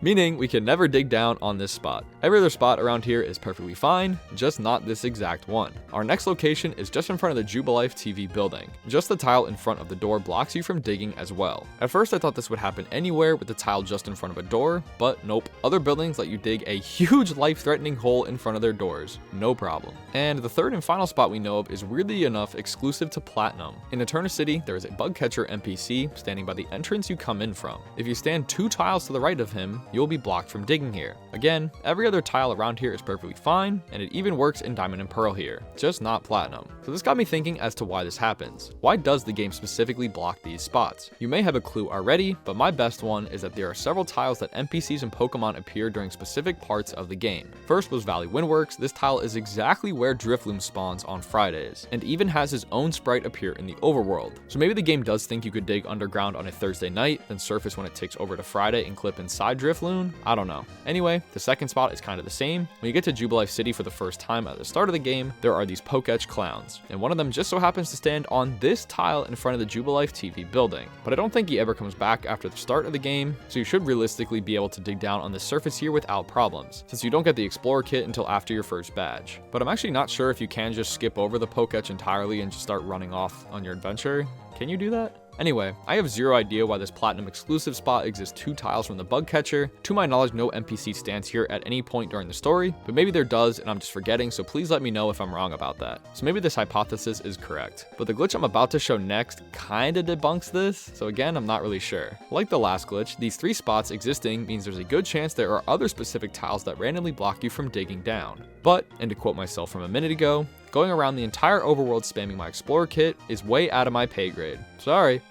meaning we can never dig down on this spot. Every other spot around here is perfectly fine, just not this exact one. Our next location is just in front of the Jubilife TV building. Just the tile in front of the door blocks you from digging as well. At first I thought this would happen anywhere with the tile just in front of a door, but nope. Other buildings let you dig a huge life-threatening hole in front of their doors, no problem. And the third and final spot we know of is weirdly enough exclusive to Platinum. In Eterna City, there is a bug catcher NPC standing by the entrance you come in from. If you stand 2 tiles to the right of him, you'll be blocked from digging here. Again, every other tile around here is perfectly fine, and it even works in Diamond and Pearl here, just not Platinum. So this got me thinking as to why this happens. Why does the game specifically block these spots? You may have a clue already, but my best one is that there are several tiles that NPCs and Pokemon appear during specific parts of the game. First was Valley Windworks. This tile is exactly where Drifloon spawns on Fridays, and even has his own sprite appear in the overworld. So maybe the game does think you could dig underground on a Thursday night, then surface when it takes over to Friday and clip inside Drifloon? I don't know. Anyway, the second spot is kind of the same. When you get to Jubilife City for the first time at the start of the game, there are these Poketch clowns, and one of them just so happens to stand on this tile in front of the Jubilife TV building. But I don't think he ever comes back after the start of the game, so you should realistically be able to dig down on the surface here without problems, since you don't get the Explorer kit until after your first badge. But I'm actually not sure if you can just skip over the Poketch entirely and just start running off on your adventure. Can you do that? Anyway, I have zero idea why this Platinum exclusive spot exists 2 tiles from the bug catcher. To my knowledge, no NPC stands here at any point during the story, but maybe there does and I'm just forgetting, so please let me know if I'm wrong about that. So maybe this hypothesis is correct. But the glitch I'm about to show next kinda debunks this, so again, I'm not really sure. Like the last glitch, these 3 spots existing means there's a good chance there are other specific tiles that randomly block you from digging down. But, and to quote myself from a minute ago, going around the entire overworld spamming my Explorer kit is way out of my pay grade. Sorry.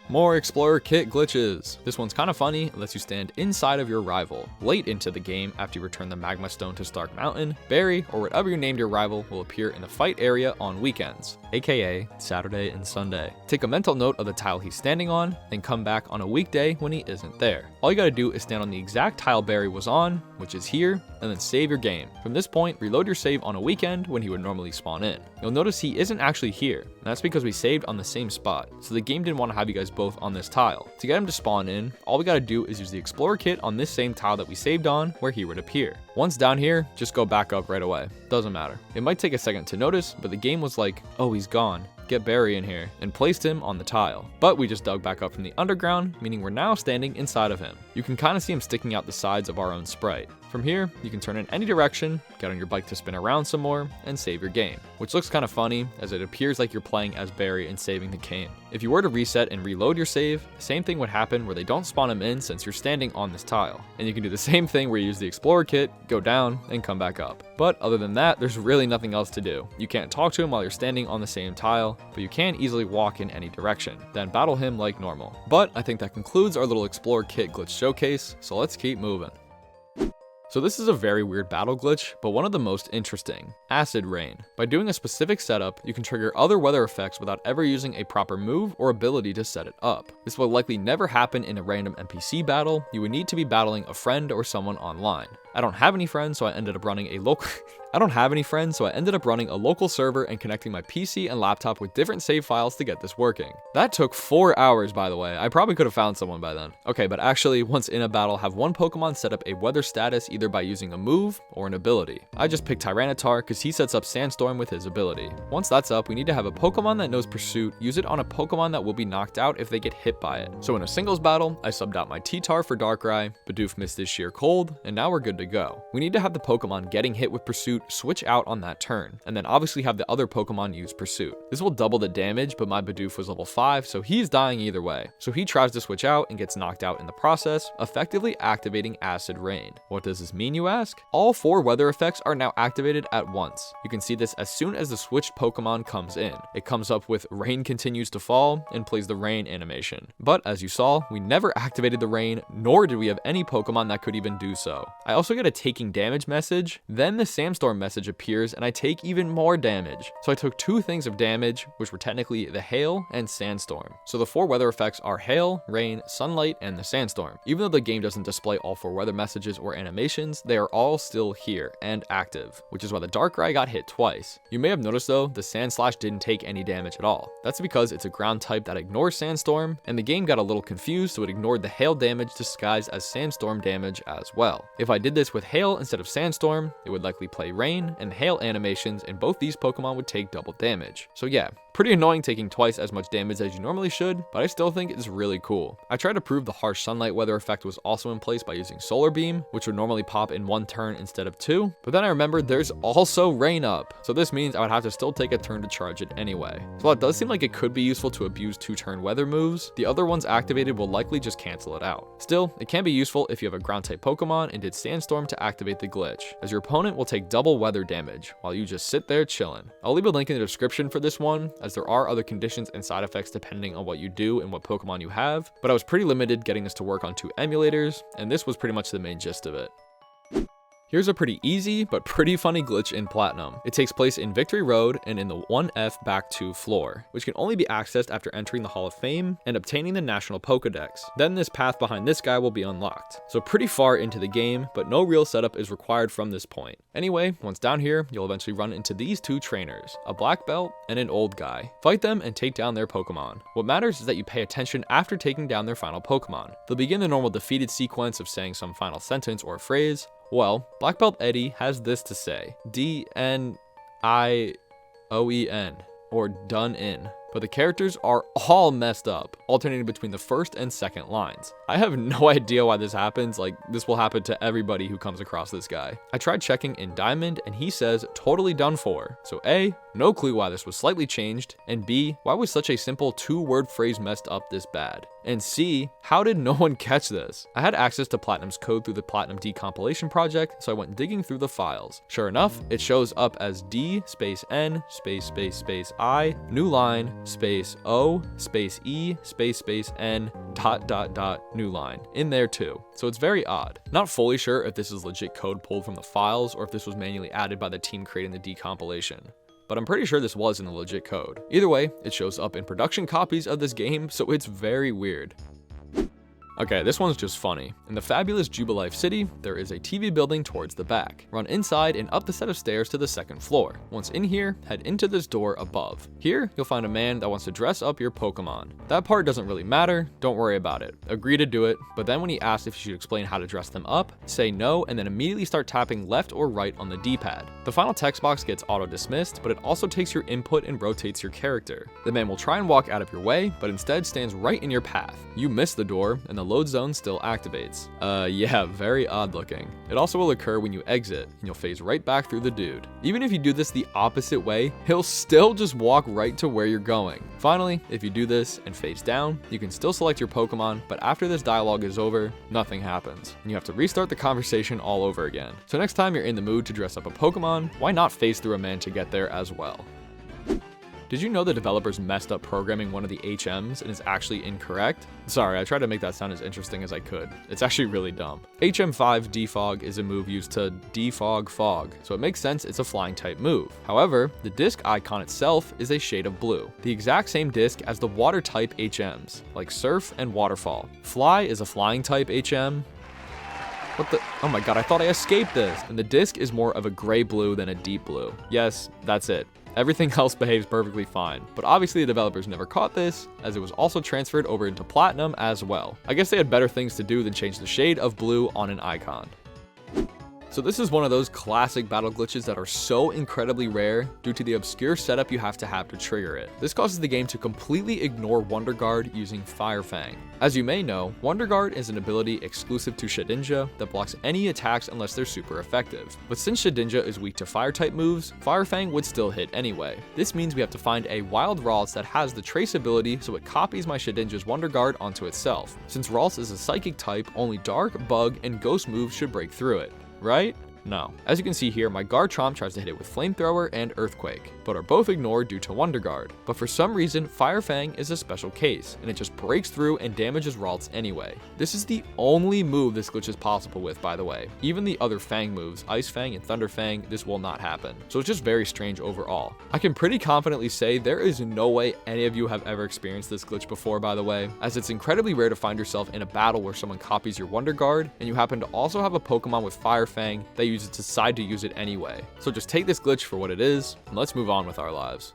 More Explorer kit glitches. This one's kind of funny and lets you stand inside of your rival. Late into the game, after you return the Magma Stone to Stark Mountain, Barry, or whatever you named your rival, will appear in the fight area on weekends, aka Saturday and Sunday. Take a mental note of the tile he's standing on, then come back on a weekday when he isn't there. All you gotta do is stand on the exact tile Barry was on, which is here, and then save your game. From this point, reload your save on a weekend when he would normally spawn in. You'll notice he isn't actually here, and that's because we saved on the same spot, so the game didn't want to have you guys both on this tile. To get him to spawn in, all we gotta do is use the Explorer kit on this same tile that we saved on, where he would appear. Once down here, just go back up right away. Doesn't matter. It might take a second to notice, but the game was like, oh, he's gone. Get Barry in here, and placed him on the tile. But we just dug back up from the underground, meaning we're now standing inside of him. You can kind of see him sticking out the sides of our own sprite. From here, you can turn in any direction, get on your bike to spin around some more, and save your game. Which looks kind of funny, as it appears like you're playing as Barry and saving the game. If you were to reset and reload your save, the same thing would happen where they don't spawn him in since you're standing on this tile. And you can do the same thing where you use the Explorer kit, go down, and come back up. But other than that, there's really nothing else to do. You can't talk to him while you're standing on the same tile, but you can easily walk in any direction, then battle him like normal. But I think that concludes our little Explorer kit glitch showcase, so let's keep moving. So this is a very weird battle glitch, but one of the most interesting. Acid Rain. By doing a specific setup, you can trigger other weather effects without ever using a proper move or ability to set it up. This will likely never happen in a random NPC battle. You would need to be battling a friend or someone online. I don't have any friends, so I ended up running a local server and connecting my PC and laptop with different save files to get this working. That took 4 hours, by the way. I probably could have found someone by then. Okay, but actually, once in a battle, have one Pokemon set up a weather status either by using a move or an ability. I just picked Tyranitar because he sets up Sandstorm with his ability. Once that's up, we need to have a Pokemon that knows Pursuit use it on a Pokemon that will be knocked out if they get hit by it. So in a singles battle, I subbed out my T-Tar for Darkrai, Bidoof missed his sheer cold, and now we're good to go. We need to have the Pokemon getting hit with Pursuit switch out on that turn, and then obviously have the other Pokemon use Pursuit. This will double the damage, but my Bidoof was level 5, so he's dying either way. So he tries to switch out and gets knocked out in the process, effectively activating Acid Rain. What does this mean, you ask? All 4 weather effects are now activated at once. You can see this as soon as the switched Pokemon comes in. It comes up with Rain continues to fall and plays the rain animation. But as you saw, we never activated the rain, nor did we have any Pokemon that could even do so. I also get a taking damage message, then the Sandstorm message appears and I take even more damage. So I took 2 things of damage, which were technically the hail and sandstorm. So the 4 weather effects are hail, rain, sunlight, and the sandstorm. Even though the game doesn't display all 4 weather messages or animations, they are all still here and active, which is why the Darkrai got hit twice. You may have noticed though, the Sandslash didn't take any damage at all. That's because it's a ground type that ignores sandstorm, and the game got a little confused, so it ignored the hail damage disguised as sandstorm damage as well. If I did this with hail instead of sandstorm, it would likely play rain and hail animations, and both these Pokemon would take double damage. So yeah, pretty annoying taking twice as much damage as you normally should, but I still think it's really cool. I tried to prove the harsh sunlight weather effect was also in place by using Solar Beam, which would normally pop in 1 turn instead of 2, but then I remembered there's also rain up, so this means I would have to still take a turn to charge it anyway. So while it does seem like it could be useful to abuse 2-turn weather moves, the other ones activated will likely just cancel it out. Still, it can be useful if you have a ground type Pokemon and did Sandstorm to activate the glitch, as your opponent will take double weather damage while you just sit there chilling. I'll leave a link in the description for this one, as there are other conditions and side effects depending on what you do and what Pokemon you have, but I was pretty limited getting this to work on 2 emulators, and this was pretty much the main gist of it. Here's a pretty easy, but pretty funny glitch in Platinum. It takes place in Victory Road and in the 1F back 2 floor, which can only be accessed after entering the Hall of Fame and obtaining the National Pokedex. Then this path behind this guy will be unlocked. So pretty far into the game, but no real setup is required from this point. Anyway, once down here, you'll eventually run into these 2 trainers, a black belt and an old guy. Fight them and take down their Pokemon. What matters is that you pay attention after taking down their final Pokemon. They'll begin the normal defeated sequence of saying some final sentence or phrase. Well, Black Belt Eddie has this to say, DNIOEN, or done in. But the characters are all messed up, alternating between the first and second lines. I have no idea why this happens, like this will happen to everybody who comes across this guy. I tried checking in Diamond and he says totally done for. So A, no clue why this was slightly changed, and B, why was such a simple 2-word phrase messed up this bad? And C, how did no one catch this? I had access to Platinum's code through the Platinum D compilation project, so I went digging through the files. Sure enough, it shows up as D space N space I, new line, space O, space E, space N, ... new line, in there too. So it's very odd. Not fully sure if this is legit code pulled from the files or if this was manually added by the team creating the decompilation, but I'm pretty sure this was in the legit code. Either way, it shows up in production copies of this game, so it's very weird. Okay, this one's just funny. In the fabulous Jubilife City, there is a TV building towards the back. Run inside and up the set of stairs to the 2nd floor. Once in here, head into this door above. Here, you'll find a man that wants to dress up your Pokemon. That part doesn't really matter, don't worry about it. Agree to do it, but then when he asks if you should explain how to dress them up, say no and then immediately start tapping left or right on the D-pad. The final text box gets auto-dismissed, but it also takes your input and rotates your character. The man will try and walk out of your way, but instead stands right in your path. You miss the door, and the load zone still activates. Yeah, very odd looking. It also will occur when you exit, and you'll phase right back through the dude. Even if you do this the opposite way, he'll still just walk right to where you're going. Finally, if you do this and phase down, you can still select your Pokemon, but after this dialogue is over, nothing happens, and you have to restart the conversation all over again. So next time you're in the mood to dress up a Pokemon, why not phase through a man to get there as well? Did you know the developers messed up programming one of the HMs and is actually incorrect? Sorry, I tried to make that sound as interesting as I could. It's actually really dumb. HM5 Defog is a move used to defog fog, so it makes sense it's a flying type move. However, the disc icon itself is a shade of blue, the exact same disc as the water type HMs, like Surf and Waterfall. Fly is a flying type HM. What the? Oh my god, I thought I escaped this. And the disc is more of a gray blue than a deep blue. Yes, that's it. Everything else behaves perfectly fine, but obviously the developers never caught this, as it was also transferred over into Platinum as well. I guess they had better things to do than change the shade of blue on an icon. So this is one of those classic battle glitches that are so incredibly rare due to the obscure setup you have to trigger it. This causes the game to completely ignore Wonder Guard using Fire Fang. As you may know, Wonder Guard is an ability exclusive to Shedinja that blocks any attacks unless they're super effective. But since Shedinja is weak to fire type moves, Fire Fang would still hit anyway. This means we have to find a wild Ralts that has the trace ability so it copies my Shedinja's Wonder Guard onto itself. Since Ralts is a psychic type, only Dark, Bug, and Ghost moves should break through it. Right? No. As you can see here, my Garchomp tries to hit it with Flamethrower and Earthquake, but are both ignored due to Wonder Guard. But for some reason, Fire Fang is a special case, and it just breaks through and damages Ralts anyway. This is the only move this glitch is possible with, by the way. Even the other Fang moves, Ice Fang and Thunder Fang, this will not happen. So it's just very strange overall. I can pretty confidently say there is no way any of you have ever experienced this glitch before, by the way, as it's incredibly rare to find yourself in a battle where someone copies your Wonder Guard, and you happen to also have a Pokemon with Fire Fang that you decide to use it anyway. So just take this glitch for what it is, and let's move on with our lives.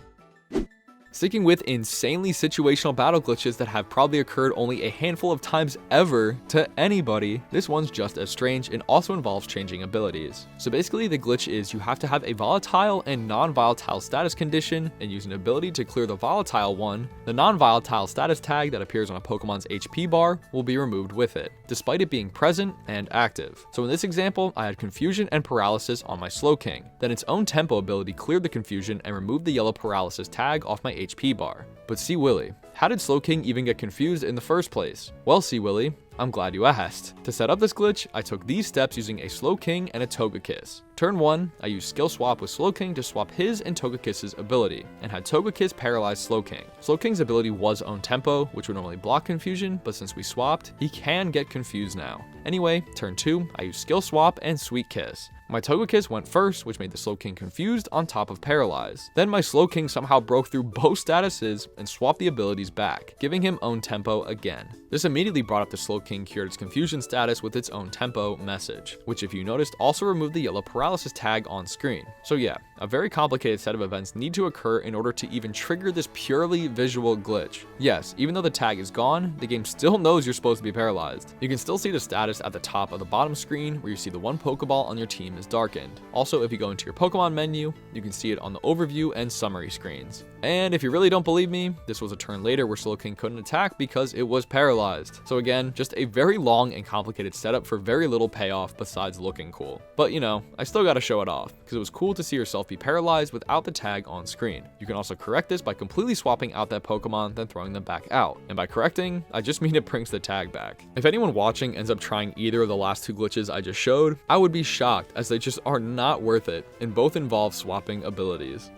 Sticking with insanely situational battle glitches that have probably occurred only a handful of times ever to anybody, this one's just as strange and also involves changing abilities. So basically the glitch is you have to have a volatile and non-volatile status condition and use an ability to clear the volatile one. The non-volatile status tag that appears on a Pokemon's HP bar will be removed with it, despite it being present and active. So in this example, I had Confusion and Paralysis on my Slowking. Then its own tempo ability cleared the confusion and removed the yellow paralysis tag off my HP bar. But see Willy, how did Slowking even get confused in the first place? Well, see Willy, I'm glad you asked. To set up this glitch, I took these steps using a Slowking and a Togekiss. Turn 1, I used Skill Swap with Slowking to swap his and Togekiss's ability, and had Togekiss paralyze Slowking. Slowking's ability was Own Tempo, which would normally block confusion, but since we swapped, he can get confused now. Anyway, turn 2, I used Skill Swap and Sweet Kiss. My Togekiss went first, which made the Slowking confused on top of Paralyze. Then my Slowking somehow broke through both statuses and swapped the abilities back, giving him Own Tempo again. This immediately brought up the Slowking cured its confusion status with its Own Tempo message, which if you noticed also removed the yellow paralysis tag on screen. So yeah, a very complicated set of events need to occur in order to even trigger this purely visual glitch. Yes, even though the tag is gone, the game still knows you're supposed to be paralyzed. You can still see the status at the top of the bottom screen where you see the one Pokeball on your team is darkened. Also, if you go into your Pokemon menu, you can see it on the overview and summary screens. And if you really don't believe me, this was a turn later where Slowking couldn't attack because it was paralyzed. So again, just a very long and complicated setup for very little payoff besides looking cool. But you know, I still gotta show it off, because it was cool to see yourself be paralyzed without the tag on screen. You can also correct this by completely swapping out that Pokemon, then throwing them back out. And by correcting, I just mean it brings the tag back. If anyone watching ends up trying either of the last two glitches I just showed, I would be shocked, as they just are not worth it, and both involve swapping abilities.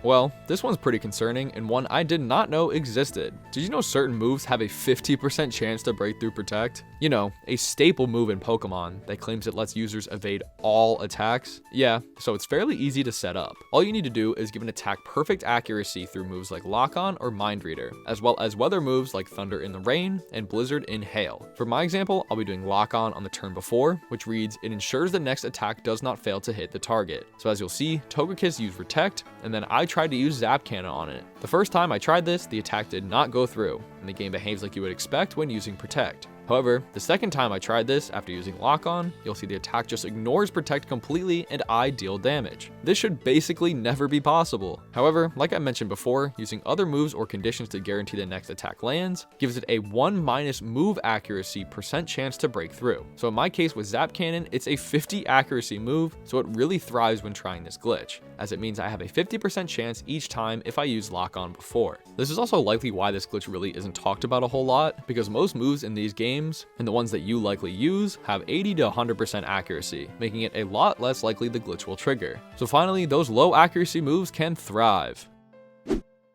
Well, this one's pretty concerning and one I did not know existed. Did you know certain moves have a 50% chance to break through Protect? You know, a staple move in Pokemon that claims it lets users evade all attacks? Yeah, so it's fairly easy to set up. All you need to do is give an attack perfect accuracy through moves like Lock On or Mind Reader, as well as weather moves like Thunder in the Rain and Blizzard in Hail. For my example, I'll be doing Lock On the turn before, which reads, it ensures the next attack does not fail to hit the target. So as you'll see, Togekiss used Protect, and then I tried to use Zap Cannon on it. The first time I tried this, the attack did not go through, and the game behaves like you would expect when using Protect. However, the second time I tried this after using Lock On, you'll see the attack just ignores Protect completely and I deal damage. This should basically never be possible. However, like I mentioned before, using other moves or conditions to guarantee the next attack lands gives it a 1- move accuracy % chance to break through. So in my case with Zap Cannon, it's a 50 accuracy move, so it really thrives when trying this glitch, as it means I have a 50% chance each time if I use Lock On before. This is also likely why this glitch really isn't talked about a whole lot, because most moves in these games, and the ones that you likely use, have 80 to 100% accuracy, making it a lot less likely the glitch will trigger. So finally, those low accuracy moves can thrive.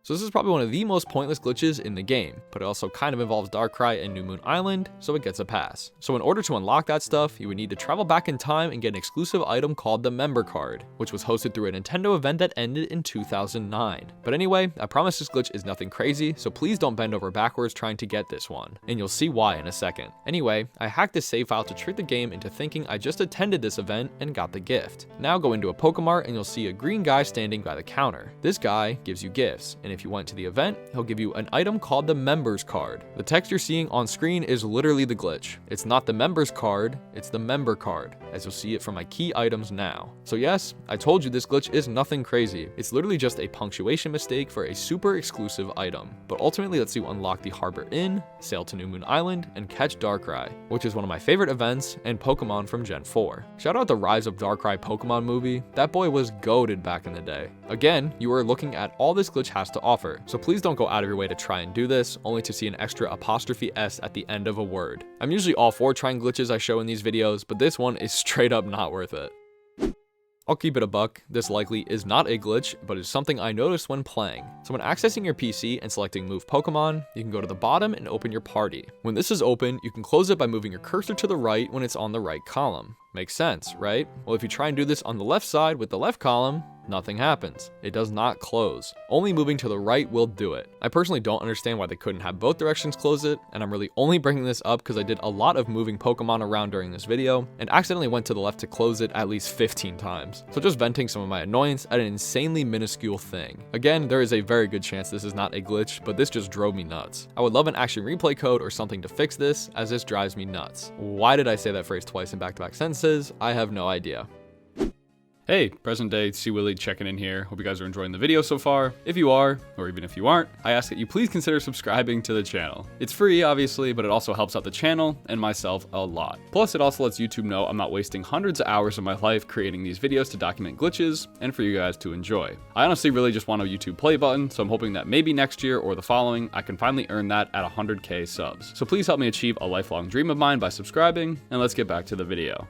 So this is probably one of the most pointless glitches in the game, but it also kind of involves Darkrai and New Moon Island, so it gets a pass. So in order to unlock that stuff, you would need to travel back in time and get an exclusive item called the Member Card, which was hosted through a Nintendo event that ended in 2009. But anyway, I promise this glitch is nothing crazy, so please don't bend over backwards trying to get this one, and you'll see why in a second. Anyway, I hacked this save file to trick the game into thinking I just attended this event and got the gift. Now go into a Pokemart and you'll see a green guy standing by the counter. This guy gives you gifts, and if you went to the event, he'll give you an item called the Members Card. The text you're seeing on screen is literally the glitch. It's not the Members Card, it's the Member Card, as you'll see it from my key items now. So yes, I told you this glitch is nothing crazy. It's literally just a punctuation mistake for a super exclusive item. But ultimately lets you unlock the Harbor Inn, sail to New Moon Island, and catch Darkrai, which is one of my favorite events and Pokemon from Gen 4. Shout out the Rise of Darkrai Pokemon movie. That boy was goated back in the day. Again, you are looking at all this glitch has to offer, so please don't go out of your way to try and do this, only to see an extra apostrophe S at the end of a word. I'm usually all for trying glitches I show in these videos, but this one is straight up not worth it. I'll keep it a buck, this likely is not a glitch, but is something I noticed when playing. So when accessing your PC and selecting Move Pokemon, you can go to the bottom and open your party. When this is open, you can close it by moving your cursor to the right when it's on the right column. Makes sense, right? Well, if you try and do this on the left side with the left column, nothing happens. It does not close. Only moving to the right will do it. I personally don't understand why they couldn't have both directions close it, and I'm really only bringing this up because I did a lot of moving Pokemon around during this video, and accidentally went to the left to close it at least 15 times. So just venting some of my annoyance at an insanely minuscule thing. Again, there is a very good chance this is not a glitch, but this just drove me nuts. I would love an action replay code or something to fix this, as this drives me nuts. Why did I say that phrase twice in back-to-back sentences? I have no idea. Hey, present day C Willie checking in here. Hope you guys are enjoying the video so far. If you are, or even if you aren't, I ask that you please consider subscribing to the channel. It's free, obviously, but it also helps out the channel and myself a lot. Plus, it also lets YouTube know I'm not wasting hundreds of hours of my life creating these videos to document glitches and for you guys to enjoy. I honestly really just want a YouTube play button, so I'm hoping that maybe next year or the following, I can finally earn that at 100K subs. So please help me achieve a lifelong dream of mine by subscribing, and let's get back to the video.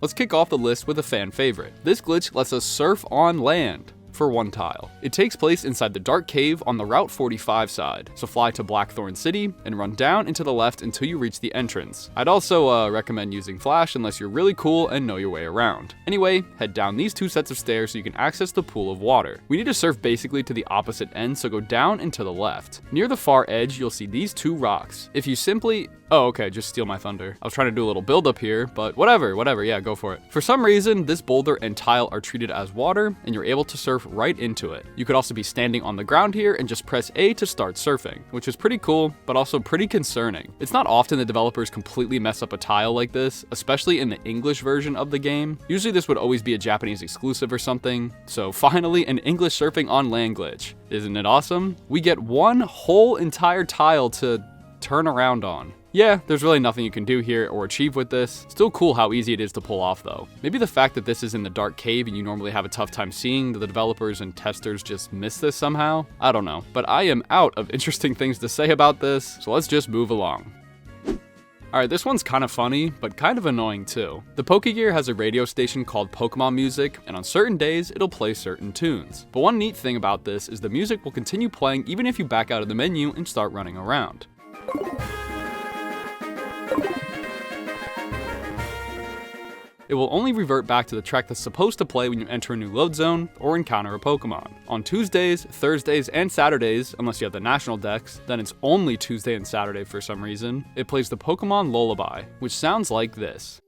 Let's kick off the list with a fan favorite. This glitch lets us surf on land for one tile. It takes place inside the dark cave on the Route 45 side, so fly to Blackthorn City and run down and to the left until you reach the entrance. I'd also recommend using Flash unless you're really cool and know your way around. Anyway, head down these two sets of stairs so you can access the pool of water. We need to surf basically to the opposite end, so go down and to the left. Near the far edge, you'll see these two rocks. If you simply... Oh, okay, just steal my thunder. I was trying to do a little build up here, but whatever, yeah, go for it. For some reason, this boulder and tile are treated as water, and you're able to surf right into it. You could also be standing on the ground here and just press A to start surfing, which is pretty cool, but also pretty concerning. It's not often that developers completely mess up a tile like this, especially in the English version of the game. Usually this would always be a Japanese exclusive or something, so finally an English surfing on land glitch. Isn't it awesome? We get one whole entire tile to turn around on. Yeah, there's really nothing you can do here or achieve with this. Still cool how easy it is to pull off though. Maybe the fact that this is in the dark cave and you normally have a tough time seeing, that the developers and testers just miss this somehow? I don't know. But I am out of interesting things to say about this, so let's just move along. Alright, this one's kind of funny, but kind of annoying too. The Pokegear has a radio station called Pokemon Music, and on certain days, it'll play certain tunes. But one neat thing about this is the music will continue playing even if you back out of the menu and start running around. It will only revert back to the track that's supposed to play when you enter a new load zone or encounter a Pokemon. On Tuesdays, Thursdays, and Saturdays, unless you have the national dex, then it's only Tuesday and Saturday for some reason, it plays the Pokemon Lullaby, which sounds like this.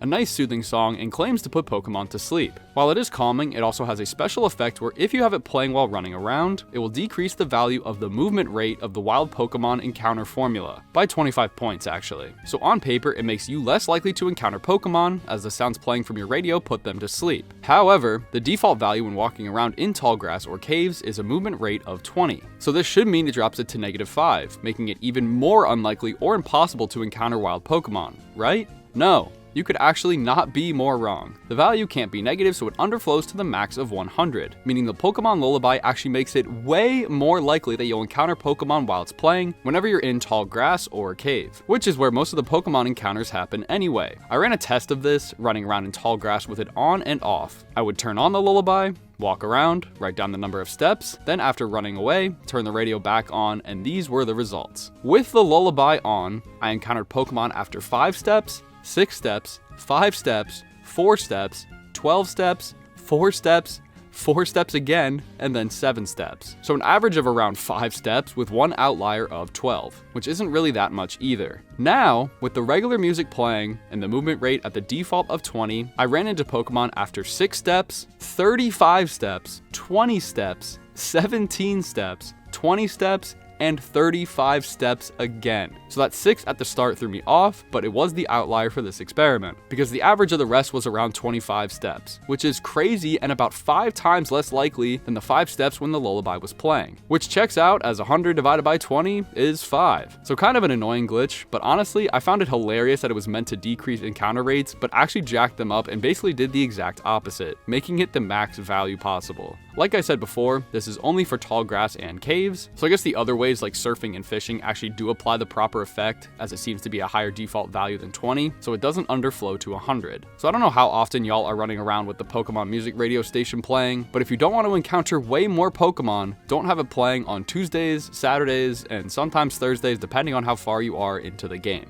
A nice soothing song and claims to put Pokemon to sleep. While it is calming, it also has a special effect where if you have it playing while running around, it will decrease the value of the movement rate of the wild Pokemon encounter formula, by 25 points actually. So on paper, it makes you less likely to encounter Pokemon, as the sounds playing from your radio put them to sleep. However, the default value when walking around in tall grass or caves is a movement rate of 20. So this should mean it drops it to -5, making it even more unlikely or impossible to encounter wild Pokemon, right? No, You could actually not be more wrong. The value can't be negative, so it underflows to the max of 100, meaning the Pokemon Lullaby actually makes it way more likely that you'll encounter Pokemon while it's playing whenever you're in tall grass or a cave, which is where most of the Pokemon encounters happen anyway. I ran a test of this, running around in tall grass with it on and off. I would turn on the Lullaby, walk around, write down the number of steps, then after running away, turn the radio back on, and these were the results. With the Lullaby on, I encountered Pokemon after 5 steps, 6 steps, 5 steps, 4 steps, 12 steps, 4 steps, 4 steps again, and then 7 steps. So an average of around 5 steps with one outlier of 12, which isn't really that much either. Now, with the regular music playing and the movement rate at the default of 20, I ran into Pokemon after 6 steps, 35 steps, 20 steps, 17 steps, 20 steps, and 35 steps again. So that 6 at the start threw me off, but it was the outlier for this experiment, because the average of the rest was around 25 steps, which is crazy and about 5 times less likely than the 5 steps when the Lullaby was playing, which checks out as 100 divided by 20 is 5. So kind of an annoying glitch, but honestly, I found it hilarious that it was meant to decrease encounter rates, but actually jacked them up and basically did the exact opposite, making it the max value possible. Like I said before, this is only for tall grass and caves, so I guess the other ways like surfing and fishing actually do apply the proper effect, as it seems to be a higher default value than 20, so it doesn't underflow to 100. So I don't know how often y'all are running around with the Pokemon music radio station playing, but if you don't want to encounter way more Pokemon, don't have it playing on Tuesdays, Saturdays, and sometimes Thursdays depending on how far you are into the game.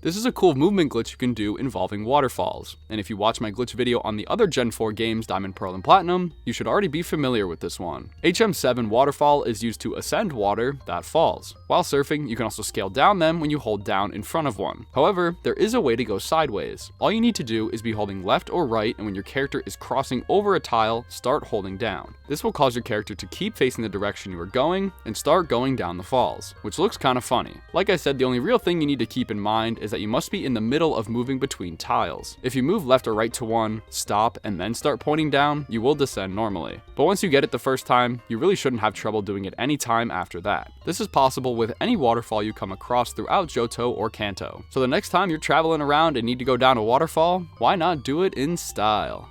This is a cool movement glitch you can do involving waterfalls, and if you watch my glitch video on the other Gen 4 games, Diamond, Pearl, and Platinum, you should already be familiar with this one. HM7 waterfall is used to ascend water that falls. While surfing, you can also scale down them when you hold down in front of one. However, there is a way to go sideways. All you need to do is be holding left or right, and when your character is crossing over a tile, start holding down. This will cause your character to keep facing the direction you are going and start going down the falls, which looks kind of funny. Like I said, the only real thing you need to keep in mind is that you must be in the middle of moving between tiles. If you move left or right to one, stop, and then start pointing down, you will descend normally. But once you get it the first time, you really shouldn't have trouble doing it any time after that. This is possible with any waterfall you come across throughout Johto or Kanto. So the next time you're traveling around and need to go down a waterfall, why not do it in style?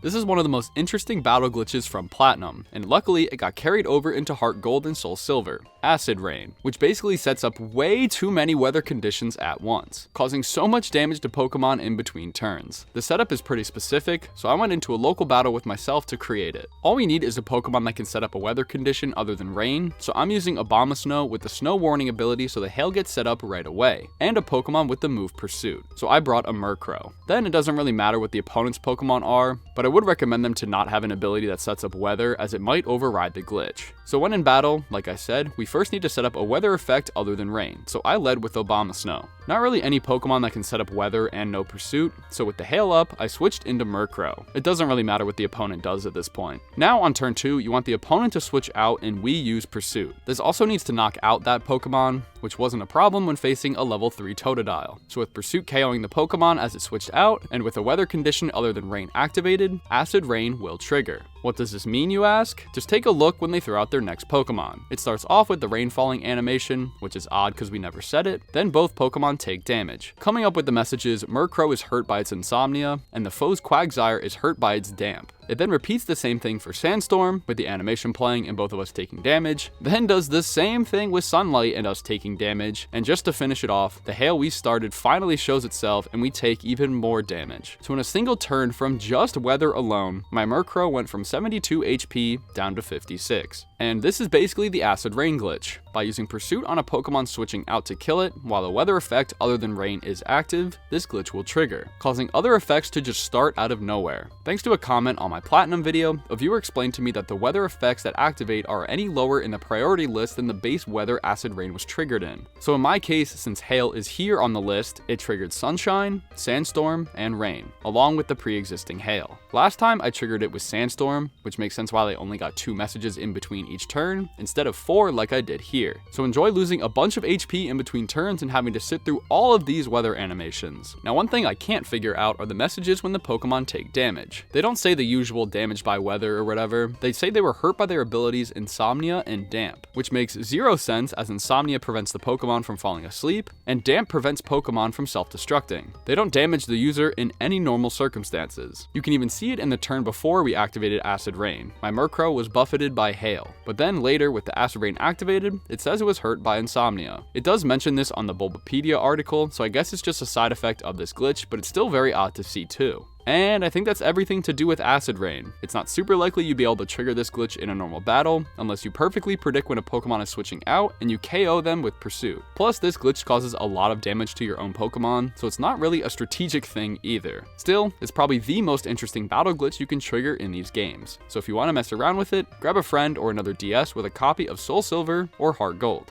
This is one of the most interesting battle glitches from Platinum, and luckily it got carried over into HeartGold and SoulSilver, Acid Rain, which basically sets up way too many weather conditions at once, causing so much damage to Pokemon in between turns. The setup is pretty specific, so I went into a local battle with myself to create it. All we need is a Pokemon that can set up a weather condition other than rain, so I'm using Abomasnow with the Snow Warning ability so the hail gets set up right away, and a Pokemon with the move Pursuit, so I brought a Murkrow. Then it doesn't really matter what the opponent's Pokemon are, but I would recommend them to not have an ability that sets up weather, as it might override the glitch. So when in battle, like I said, we first need to set up a weather effect other than rain, so I led with Abomasnow. Not really any Pokemon that can set up weather and no Pursuit, so with the hail up, I switched into Murkrow. It doesn't really matter what the opponent does at this point. Now on turn 2, you want the opponent to switch out and we use Pursuit. This also needs to knock out that Pokemon, which wasn't a problem when facing a level 3 Totodile. So with Pursuit KOing the Pokemon as it switched out, and with a weather condition other than rain activated, Acid Rain will trigger. What does this mean, you ask? Just take a look when they throw out their next Pokemon. It starts off with the rain falling animation, which is odd because we never said it, then both Pokemon take damage. Coming up with the messages, Murkrow is hurt by its insomnia, and the foe's Quagsire is hurt by its damp. It then repeats the same thing for Sandstorm, with the animation playing and both of us taking damage, then does the same thing with Sunlight and us taking damage, and just to finish it off, the hail we started finally shows itself and we take even more damage. So in a single turn from just weather alone, my Murkrow went from 72 HP down to 56. And this is basically the Acid Rain glitch. By using Pursuit on a Pokemon switching out to kill it, while a weather effect other than rain is active, this glitch will trigger, causing other effects to just start out of nowhere. Thanks to a comment on my Platinum video, a viewer explained to me that the weather effects that activate are any lower in the priority list than the base weather Acid Rain was triggered in. So in my case, since hail is here on the list, it triggered Sunshine, Sandstorm, and Rain, along with the pre-existing hail. Last time I triggered it with Sandstorm, which makes sense why they only got 2 messages in between each turn, instead of 4 like I did here. So enjoy losing a bunch of HP in between turns and having to sit through all of these weather animations. Now one thing I can't figure out are the messages when the Pokemon take damage. They don't say the usual damage by weather or whatever, they say they were hurt by their abilities Insomnia and Damp, which makes 0 sense as Insomnia prevents the Pokemon from falling asleep, and Damp prevents Pokemon from self-destructing. They don't damage the user in any normal circumstances. You can even see it in the turn before we activated Acid Rain. My Murkrow was buffeted by Hail, but then later with the Acid Rain activated, it says it was hurt by Insomnia. It does mention this on the Bulbapedia article, so I guess it's just a side effect of this glitch, but it's still very odd to see too. And I think that's everything to do with Acid Rain. It's not super likely you'd be able to trigger this glitch in a normal battle, unless you perfectly predict when a Pokemon is switching out and you KO them with Pursuit. Plus, this glitch causes a lot of damage to your own Pokemon, so it's not really a strategic thing either. Still, it's probably the most interesting battle glitch you can trigger in these games. So if you want to mess around with it, grab a friend or another DS with a copy of SoulSilver or HeartGold.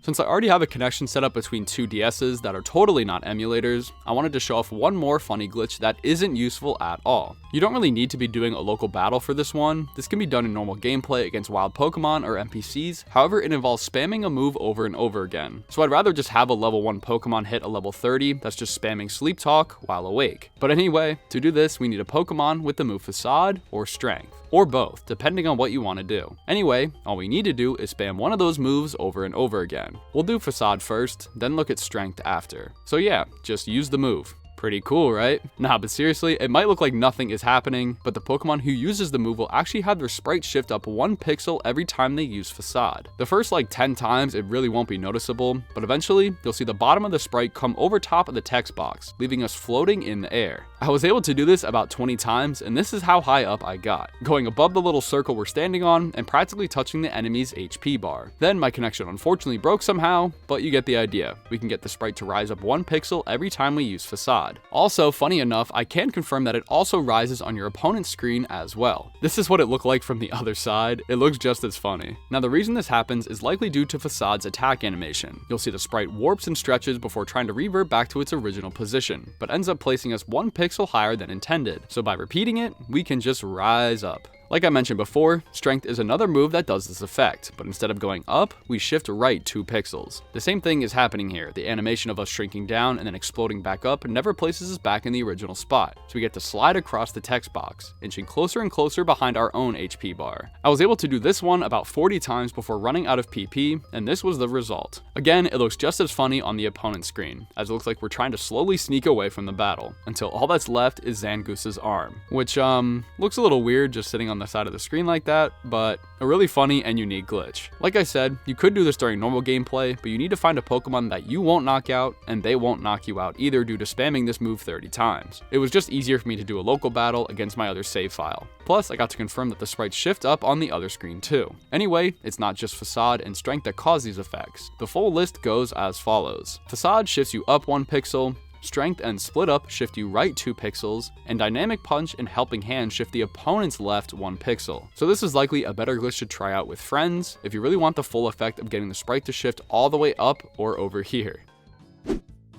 Since I already have a connection set up between two DSs that are totally not emulators, I wanted to show off one more funny glitch that isn't useful at all. You don't really need to be doing a local battle for this one. This can be done in normal gameplay against wild Pokemon or NPCs, however it involves spamming a move over and over again. So I'd rather just have a level 1 Pokemon hit a level 30 that's just spamming Sleep Talk while awake. But anyway, to do this we need a Pokemon with the move Facade or Strength. Or both, depending on what you want to do. Anyway, all we need to do is spam one of those moves over and over again. We'll do Facade first, then look at Strength after. So yeah, just use the move. Pretty cool, right? Nah, but seriously, it might look like nothing is happening, but the Pokemon who uses the move will actually have their sprite shift up 1 pixel every time they use Facade. The first like 10 times it really won't be noticeable, but eventually you'll see the bottom of the sprite come over top of the text box, leaving us floating in the air. I was able to do this about 20 times, and this is how high up I got, going above the little circle we're standing on and practically touching the enemy's HP bar. Then my connection unfortunately broke somehow, but you get the idea. We can get the sprite to rise up 1 pixel every time we use Facade. Also, funny enough, I can confirm that it also rises on your opponent's screen as well. This is what it looked like from the other side. It looks just as funny. Now the reason this happens is likely due to Facade's attack animation. You'll see the sprite warps and stretches before trying to revert back to its original position, but ends up placing us 1 pixel higher than intended. So by repeating it, we can just rise up. Like I mentioned before, Strength is another move that does this effect, but instead of going up, we shift right 2 pixels. The same thing is happening here. The animation of us shrinking down and then exploding back up never places us back in the original spot, so we get to slide across the text box, inching closer and closer behind our own HP bar. I was able to do this one about 40 times before running out of PP, and this was the result. Again, it looks just as funny on the opponent's screen, as it looks like we're trying to slowly sneak away from the battle, until all that's left is Zangoose's arm, which looks a little weird just sitting on the side of the screen like that, but a really funny and unique glitch. Like I said, you could do this during normal gameplay, but you need to find a Pokemon that you won't knock out, and they won't knock you out either due to spamming this move 30 times. It was just easier for me to do a local battle against my other save file. Plus, I got to confirm that the sprites shift up on the other screen too. Anyway, it's not just Facade and Strength that cause these effects. The full list goes as follows. Facade shifts you up 1 pixel, Strength and Split Up shift you right 2 pixels, and Dynamic Punch and Helping Hand shift the opponent's left 1 pixel. So this is likely a better glitch to try out with friends if you really want the full effect of getting the sprite to shift all the way up or over here.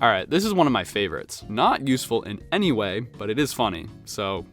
Alright, this is one of my favorites. Not useful in any way, but it is funny, so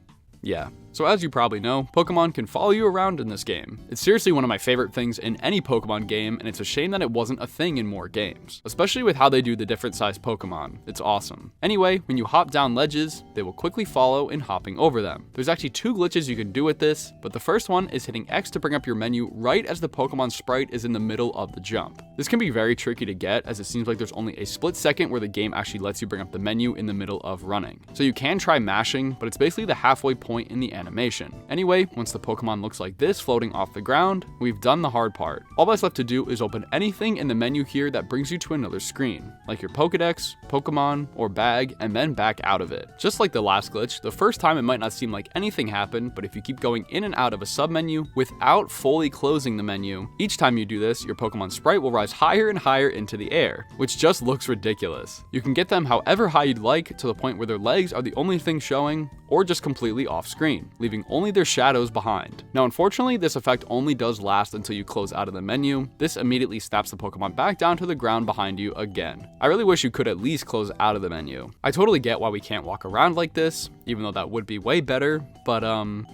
yeah. So as you probably know, Pokemon can follow you around in this game. It's seriously one of my favorite things in any Pokemon game, and it's a shame that it wasn't a thing in more games. Especially with how they do the different sized Pokemon. It's awesome. Anyway, when you hop down ledges, they will quickly follow in hopping over them. There's actually 2 glitches you can do with this, but the first one is hitting X to bring up your menu right as the Pokemon sprite is in the middle of the jump. This can be very tricky to get, as it seems like there's only a split second where the game actually lets you bring up the menu in the middle of running. So you can try mashing, but it's basically the halfway point in the animation. Anyway, once the Pokemon looks like this floating off the ground, we've done the hard part. All that's left to do is open anything in the menu here that brings you to another screen, like your Pokedex, Pokemon, or bag, and then back out of it. Just like the last glitch, the first time it might not seem like anything happened, but if you keep going in and out of a submenu without fully closing the menu, each time you do this, your Pokemon sprite will rise higher and higher into the air, which just looks ridiculous. You can get them however high you'd like, to the point where their legs are the only thing showing, or just completely off screen, leaving only their shadows behind. Now unfortunately, this effect only does last until you close out of the menu. This immediately snaps the Pokemon back down to the ground behind you again. I really wish you could at least close out of the menu. I totally get why we can't walk around like this, even though that would be way better, but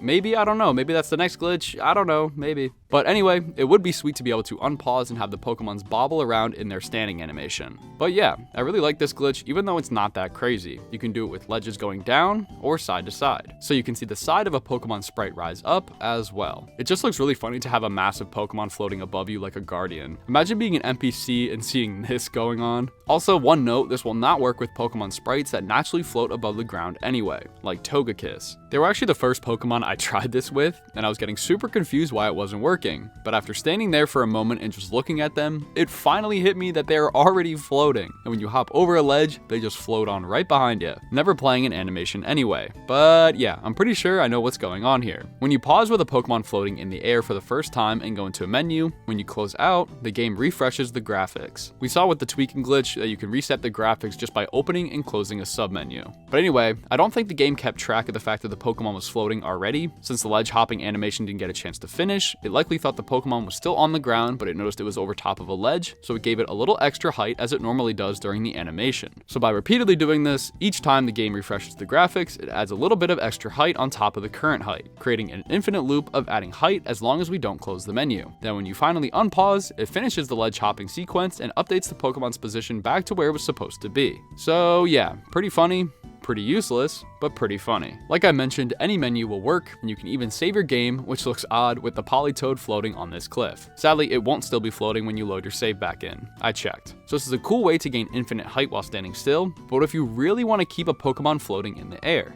maybe, I don't know, maybe that's the next glitch, I don't know, maybe. But anyway, it would be sweet to be able to unpause and have the Pokemons bobble around in their standing animation. But yeah, I really like this glitch even though it's not that crazy. You can do it with ledges going down or side to side, so you can see the side of a Pokemon sprite rise up as well. It just looks really funny to have a massive Pokemon floating above you like a guardian. Imagine being an NPC and seeing this going on. Also, one note, this will not work with Pokemon sprites that naturally float above the ground anyway, like Togekiss. They were actually the first Pokemon I tried this with, and I was getting super confused why it wasn't working. But after standing there for a moment and just looking at them, it finally hit me that they are already floating. And when you hop over a ledge, they just float on right behind you, never playing an animation anyway. But yeah, I'm pretty sure I know what's going on here. When you pause with a Pokemon floating in the air for the first time and go into a menu, when you close out, the game refreshes the graphics. We saw with the tweaking glitch that you can reset the graphics just by opening and closing a submenu. But anyway, I don't think the game kept track of the fact that the Pokemon was floating already. Since the ledge hopping animation didn't get a chance to finish, it likely thought the Pokemon was still on the ground, but it noticed it was over top of a ledge, so it gave it a little extra height as it normally does during the animation. So by repeatedly doing this, each time the game refreshes the graphics, it adds a little bit of extra height on top of the current height, creating an infinite loop of adding height as long as we don't close the menu. Then when you finally unpause, it finishes the ledge hopping sequence and updates the Pokemon's position back to where it was supposed to be. So yeah, pretty funny. Pretty useless, but pretty funny. Like I mentioned, any menu will work, and you can even save your game, which looks odd with the Politoed floating on this cliff. Sadly, it won't still be floating when you load your save back in. I checked. So this is a cool way to gain infinite height while standing still, but what if you really want to keep a Pokemon floating in the air?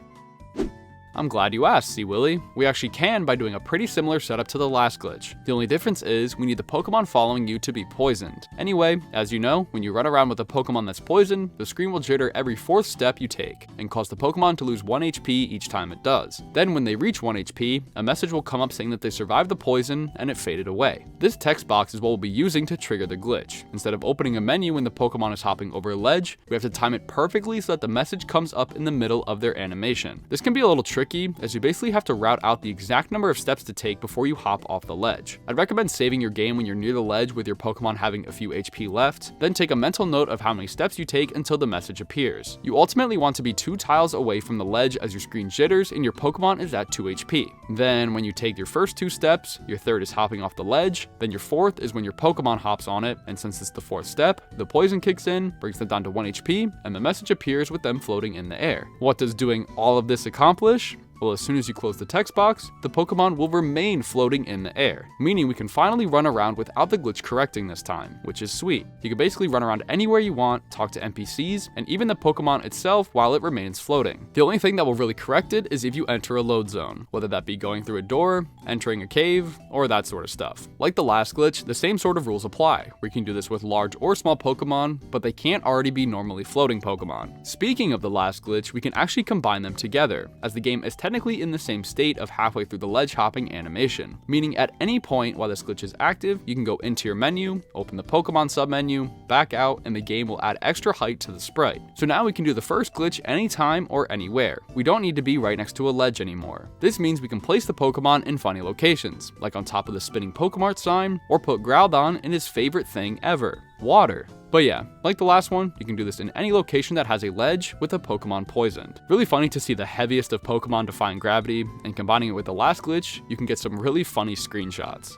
I'm glad you asked, see Willy. We actually can by doing a pretty similar setup to the last glitch. The only difference is we need the Pokemon following you to be poisoned. Anyway, as you know, when you run around with a Pokemon that's poisoned, the screen will jitter every 4th step you take and cause the Pokemon to lose 1 HP each time it does. Then when they reach 1 HP, a message will come up saying that they survived the poison and it faded away. This text box is what we'll be using to trigger the glitch. Instead of opening a menu when the Pokemon is hopping over a ledge, we have to time it perfectly so that the message comes up in the middle of their animation. This can be a little tricky, as you basically have to route out the exact number of steps to take before you hop off the ledge. I'd recommend saving your game when you're near the ledge with your Pokemon having a few HP left, then take a mental note of how many steps you take until the message appears. You ultimately want to be 2 tiles away from the ledge as your screen jitters and your Pokemon is at 2 HP. Then when you take your first 2 steps, your 3rd is hopping off the ledge, then your 4th is when your Pokemon hops on it, and since it's the 4th step, the poison kicks in, brings them down to 1 HP, and the message appears with them floating in the air. What does doing all of this accomplish? Well, as soon as you close the text box, the Pokemon will remain floating in the air, meaning we can finally run around without the glitch correcting this time, which is sweet. You can basically run around anywhere you want, talk to NPCs, and even the Pokemon itself while it remains floating. The only thing that will really correct it is if you enter a load zone, whether that be going through a door, entering a cave, or that sort of stuff. Like the last glitch, the same sort of rules apply. We can do this with large or small Pokemon, but they can't already be normally floating Pokemon. Speaking of the last glitch, we can actually combine them together, as the game is technically in the same state of halfway through the ledge hopping animation, meaning at any point while this glitch is active, you can go into your menu, open the Pokemon submenu, back out, and the game will add extra height to the sprite. So now we can do the first glitch anytime or anywhere. We don't need to be right next to a ledge anymore. This means we can place the Pokemon in funny locations, like on top of the spinning Pokemart sign, or put Groudon in his favorite thing ever, water. But yeah, like the last one, you can do this in any location that has a ledge with a Pokemon poisoned. Really funny to see the heaviest of Pokemon defying gravity, and combining it with the last glitch, you can get some really funny screenshots.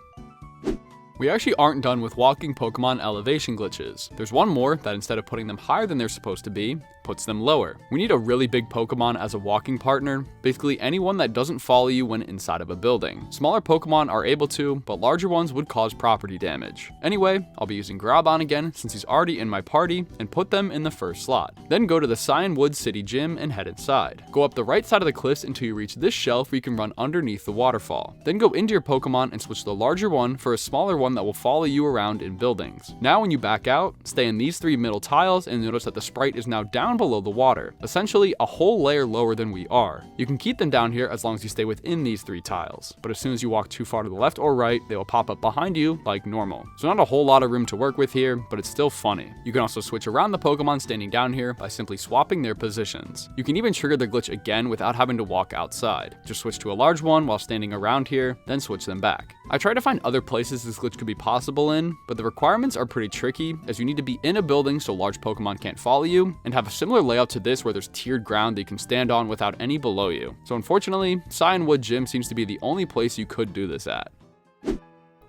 We actually aren't done with walking Pokemon elevation glitches. There's one more that instead of putting them higher than they're supposed to be, puts them lower. We need a really big Pokemon as a walking partner, basically anyone that doesn't follow you when inside of a building. Smaller Pokemon are able to, but larger ones would cause property damage. Anyway, I'll be using Groudon again since he's already in my party, and put them in the first slot. Then go to the Cyanwood City Gym and head inside. Go up the right side of the cliffs until you reach this shelf where you can run underneath the waterfall. Then go into your Pokemon and switch the larger one for a smaller one that will follow you around in buildings. Now when you back out, stay in these 3 middle tiles and notice that the sprite is now down below the water, essentially a whole layer lower than we are. You can keep them down here as long as you stay within these 3 tiles, but as soon as you walk too far to the left or right, they will pop up behind you like normal. So not a whole lot of room to work with here, but it's still funny. You can also switch around the Pokemon standing down here by simply swapping their positions. You can even trigger the glitch again without having to walk outside. Just switch to a large one while standing around here, then switch them back. I tried to find other places this glitch could be possible in, but the requirements are pretty tricky, as you need to be in a building so large Pokemon can't follow you, and have a similar layout to this where there's tiered ground that you can stand on without any below you. So unfortunately, Cyanwood Gym seems to be the only place you could do this at.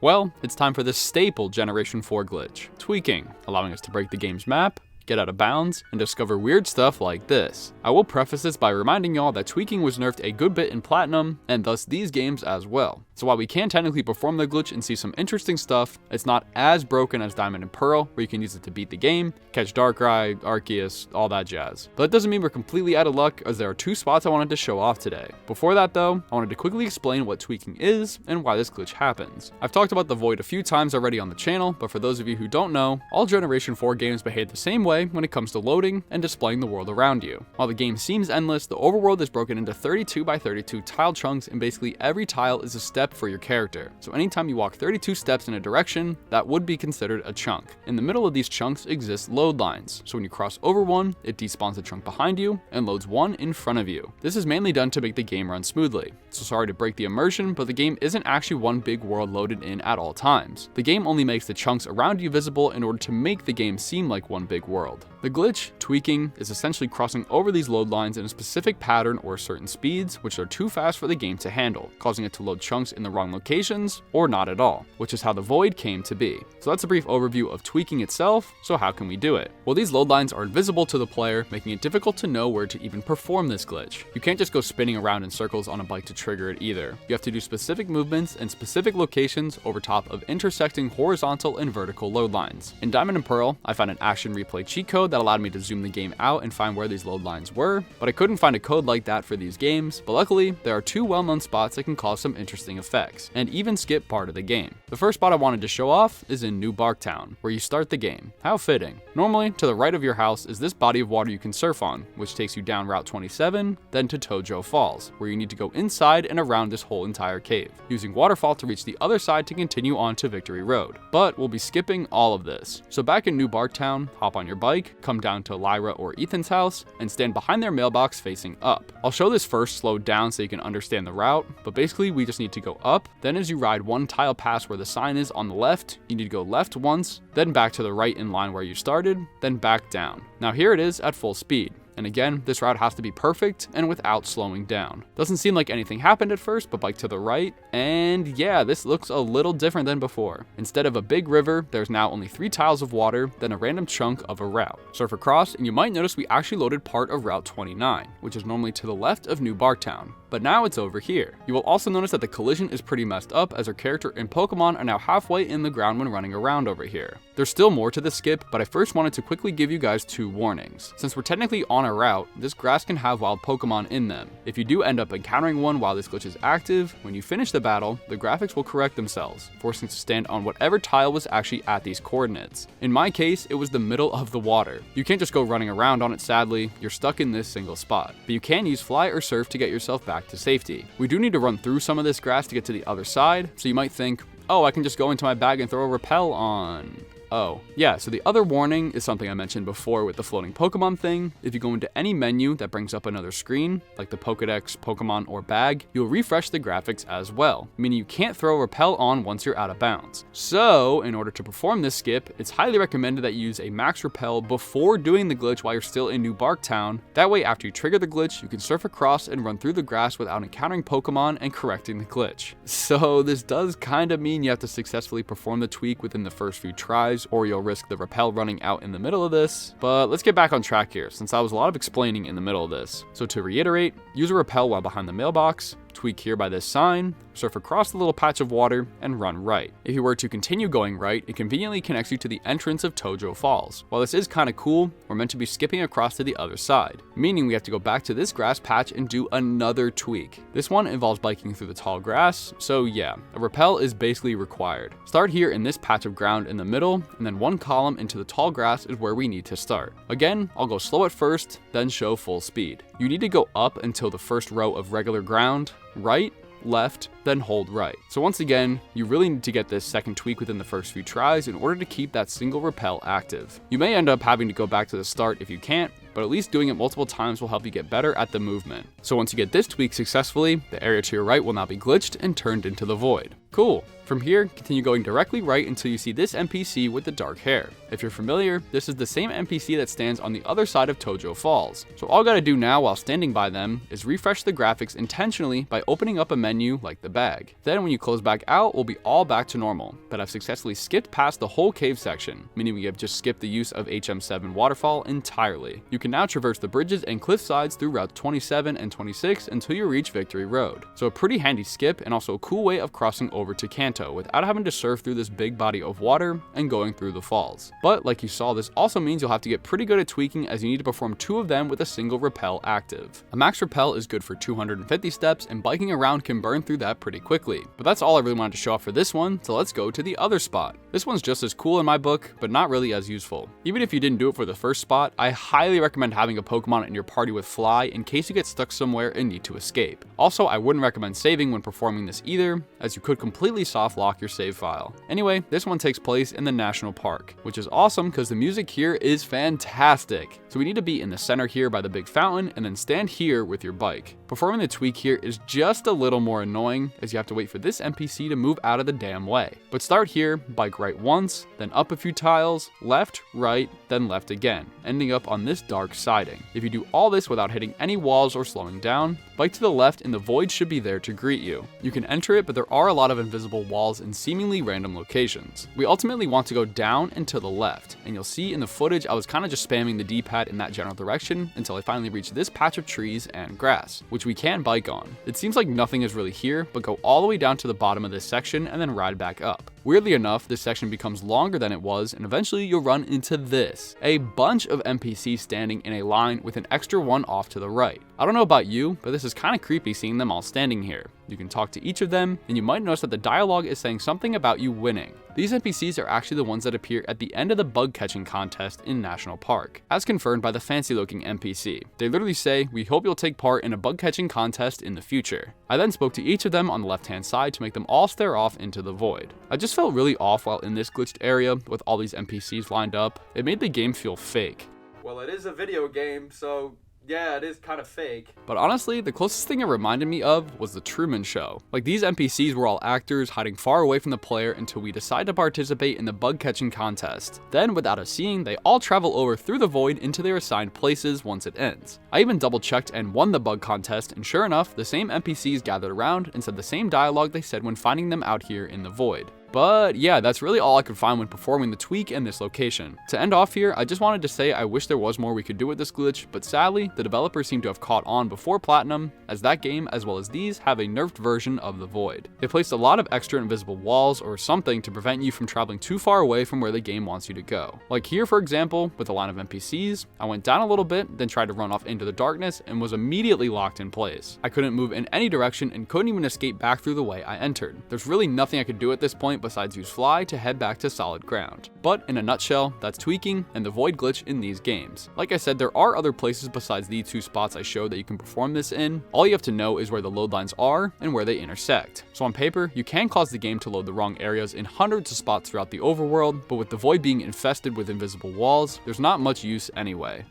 Well, it's time for this staple Generation 4 glitch, tweaking, allowing us to break the game's map, get out of bounds, and discover weird stuff like this. I will preface this by reminding y'all that tweaking was nerfed a good bit in Platinum, and thus these games as well. So while we can technically perform the glitch and see some interesting stuff, it's not as broken as Diamond and Pearl, where you can use it to beat the game, catch Darkrai, Arceus, all that jazz. But that doesn't mean we're completely out of luck, as there are 2 spots I wanted to show off today. Before that though, I wanted to quickly explain what tweaking is and why this glitch happens. I've talked about the Void a few times already on the channel, but for those of you who don't know, all Generation 4 games behave the same way when it comes to loading and displaying the world around you. While the game seems endless, the overworld is broken into 32 by 32 tile chunks, and basically every tile is a step for your character. So anytime you walk 32 steps in a direction, that would be considered a chunk. In the middle of these chunks exist load lines, so when you cross over one, it despawns a chunk behind you and loads one in front of you. This is mainly done to make the game run smoothly. So sorry to break the immersion, but the game isn't actually one big world loaded in at all times. The game only makes the chunks around you visible in order to make the game seem like one big world. The glitch, tweaking, is essentially crossing over these load lines in a specific pattern or certain speeds, which are too fast for the game to handle, causing it to load chunks in the wrong locations, or not at all, which is how the Void came to be. So that's a brief overview of tweaking itself. So how can we do it? Well, these load lines are invisible to the player, making it difficult to know where to even perform this glitch. You can't just go spinning around in circles on a bike to trigger it either. You have to do specific movements and specific locations over top of intersecting horizontal and vertical load lines. In Diamond and Pearl, I found an action replay cheat code that allowed me to zoom the game out and find where these load lines were, but I couldn't find a code like that for these games. But luckily, there are 2 well-known spots that can cause some interesting effects, and even skip part of the game. The first spot I wanted to show off is in New Barktown, where you start the game. How fitting. Normally, to the right of your house is this body of water you can surf on, which takes you down Route 27, then to Tojo Falls, where you need to go inside and around this whole entire cave, using waterfall to reach the other side to continue on to Victory Road. But we'll be skipping all of this. So back in New Barktown, hop on your bike, come down to Lyra or Ethan's house, and stand behind their mailbox facing up. I'll show this first slowed down so you can understand the route, but basically we just need to go up, then as you ride one tile past where the sign is on the left, you need to go left once, then back to the right in line where you started, then back down. Now here it is at full speed. And again, this route has to be perfect and without slowing down. Doesn't seem like anything happened at first, but bike to the right, and yeah, this looks a little different than before. Instead of a big river, there's now only 3 tiles of water, then a random chunk of a route. Surf across, and you might notice we actually loaded part of Route 29, which is normally to the left of New Barktown. But now it's over here. You will also notice that the collision is pretty messed up, as our character and Pokemon are now halfway in the ground when running around over here. There's still more to this skip, but I first wanted to quickly give you guys 2 warnings. Since we're technically on a route, this grass can have wild Pokemon in them. If you do end up encountering one while this glitch is active, when you finish the battle, the graphics will correct themselves, forcing us to stand on whatever tile was actually at these coordinates. In my case, it was the middle of the water. You can't just go running around on it, sadly. You're stuck in this single spot. But you can use fly or surf to get yourself back to safety. We do need to run through some of this grass to get to the other side, so you might think, oh, I can just go into my bag and throw a repel on. Oh, yeah, so the other warning is something I mentioned before with the floating Pokemon thing. If you go into any menu that brings up another screen, like the Pokedex, Pokemon, or bag, you'll refresh the graphics as well, meaning you can't throw a repel on once you're out of bounds. So, in order to perform this skip, it's highly recommended that you use a max repel before doing the glitch while you're still in New Barktown. That way, after you trigger the glitch, you can surf across and run through the grass without encountering Pokemon and correcting the glitch. So, this does kind of mean you have to successfully perform the tweak within the first few tries, or you'll risk the repel running out in the middle of this. But let's get back on track here, since that was a lot of explaining in the middle of this. So to reiterate, use a repel while behind the mailbox, tweak here by this sign, surf across the little patch of water, and run right. If you were to continue going right, it conveniently connects you to the entrance of Tojo Falls. While this is kind of cool, we're meant to be skipping across to the other side, meaning we have to go back to this grass patch and do another tweak. This one involves biking through the tall grass, so yeah, a repel is basically required. Start here in this patch of ground in the middle, and then one column into the tall grass is where we need to start. Again, I'll go slow at first, then show full speed. You need to go up until the first row of regular ground, right, left, then hold right. So once again, you really need to get this second tweak within the first few tries in order to keep that single repel active. You may end up having to go back to the start if you can't, but at least doing it multiple times will help you get better at the movement. So once you get this tweak successfully, the area to your right will now be glitched and turned into the void. Cool. From here, continue going directly right until you see this NPC with the dark hair. If you're familiar, this is the same NPC that stands on the other side of Tojo Falls. So all I gotta do now while standing by them is refresh the graphics intentionally by opening up a menu like the bag. Then when you close back out, we'll be all back to normal, but I've successfully skipped past the whole cave section, meaning we have just skipped the use of HM7 waterfall entirely. You can now traverse the bridges and cliff sides through routes 27 and 26 until you reach Victory Road. So a pretty handy skip and also a cool way of crossing over to Kanto without having to surf through this big body of water and going through the falls. But like you saw, this also means you'll have to get pretty good at tweaking, as you need to perform 2 of them with a single rappel active. A max rappel is good for 250 steps, and biking around can burn through that pretty quickly. But that's all I really wanted to show off for this one, so let's go to the other spot. This one's just as cool in my book, but not really as useful. Even if you didn't do it for the first spot, I highly recommend having a Pokemon in your party with Fly in case you get stuck somewhere and need to escape. Also, I wouldn't recommend saving when performing this either, as you could completely soft lock your save file. Anyway, this one takes place in the National Park, which is awesome because the music here is fantastic. So we need to be in the center here by the big fountain and then stand here with your bike. Performing the tweak here is just a little more annoying, as you have to wait for this NPC to move out of the damn way. But start here, bike right once, then up a few tiles, left, right, then left again, ending up on this dark siding. If you do all this without hitting any walls or slowing down, bike to the left and the void should be there to greet you. You can enter it, but there are a lot of invisible walls in seemingly random locations. We ultimately want to go down and to the left, and you'll see in the footage I was kind of just spamming the D-pad in that general direction until I finally reached this patch of trees and grass, which we can bike on. It seems like nothing is really here, but go all the way down to the bottom of this section and then ride back up. Weirdly enough, this section becomes longer than it was, and eventually you'll run into this. A bunch of NPCs standing in a line with an extra one off to the right. I don't know about you, but this is kind of creepy seeing them all standing here. You can talk to each of them, and you might notice that the dialogue is saying something about you winning. These NPCs are actually the ones that appear at the end of the bug catching contest in National Park, as confirmed by the fancy looking NPC. They literally say, "We hope you'll take part in a bug catching contest in the future." I then spoke to each of them on the left hand side to make them all stare off into the void. I just felt really off while in this glitched area with all these NPCs lined up. It made the game feel fake. Well, it is a video game, so yeah, it is kind of fake. But honestly, the closest thing it reminded me of was the Truman Show. Like, these NPCs were all actors hiding far away from the player until we decide to participate in the bug catching contest. Then, without us seeing, they all travel over through the void into their assigned places once it ends. I even double checked and won the bug contest, and sure enough, the same NPCs gathered around and said the same dialogue they said when finding them out here in the void. But yeah, that's really all I could find when performing the tweak in this location. To end off here, I just wanted to say I wish there was more we could do with this glitch, but sadly, the developers seem to have caught on before Platinum, as that game, as well as these, have a nerfed version of the void. They placed a lot of extra invisible walls or something to prevent you from traveling too far away from where the game wants you to go. Like here, for example, with a line of NPCs, I went down a little bit, then tried to run off into the darkness and was immediately locked in place. I couldn't move in any direction and couldn't even escape back through the way I entered. There's really nothing I could do at this point besides use Fly to head back to solid ground. But in a nutshell, that's tweaking and the void glitch in these games. Like I said, there are other places besides these 2 spots I showed that you can perform this in. All you have to know is where the load lines are and where they intersect. So on paper, you can cause the game to load the wrong areas in hundreds of spots throughout the overworld, but with the void being infested with invisible walls, there's not much use anyway.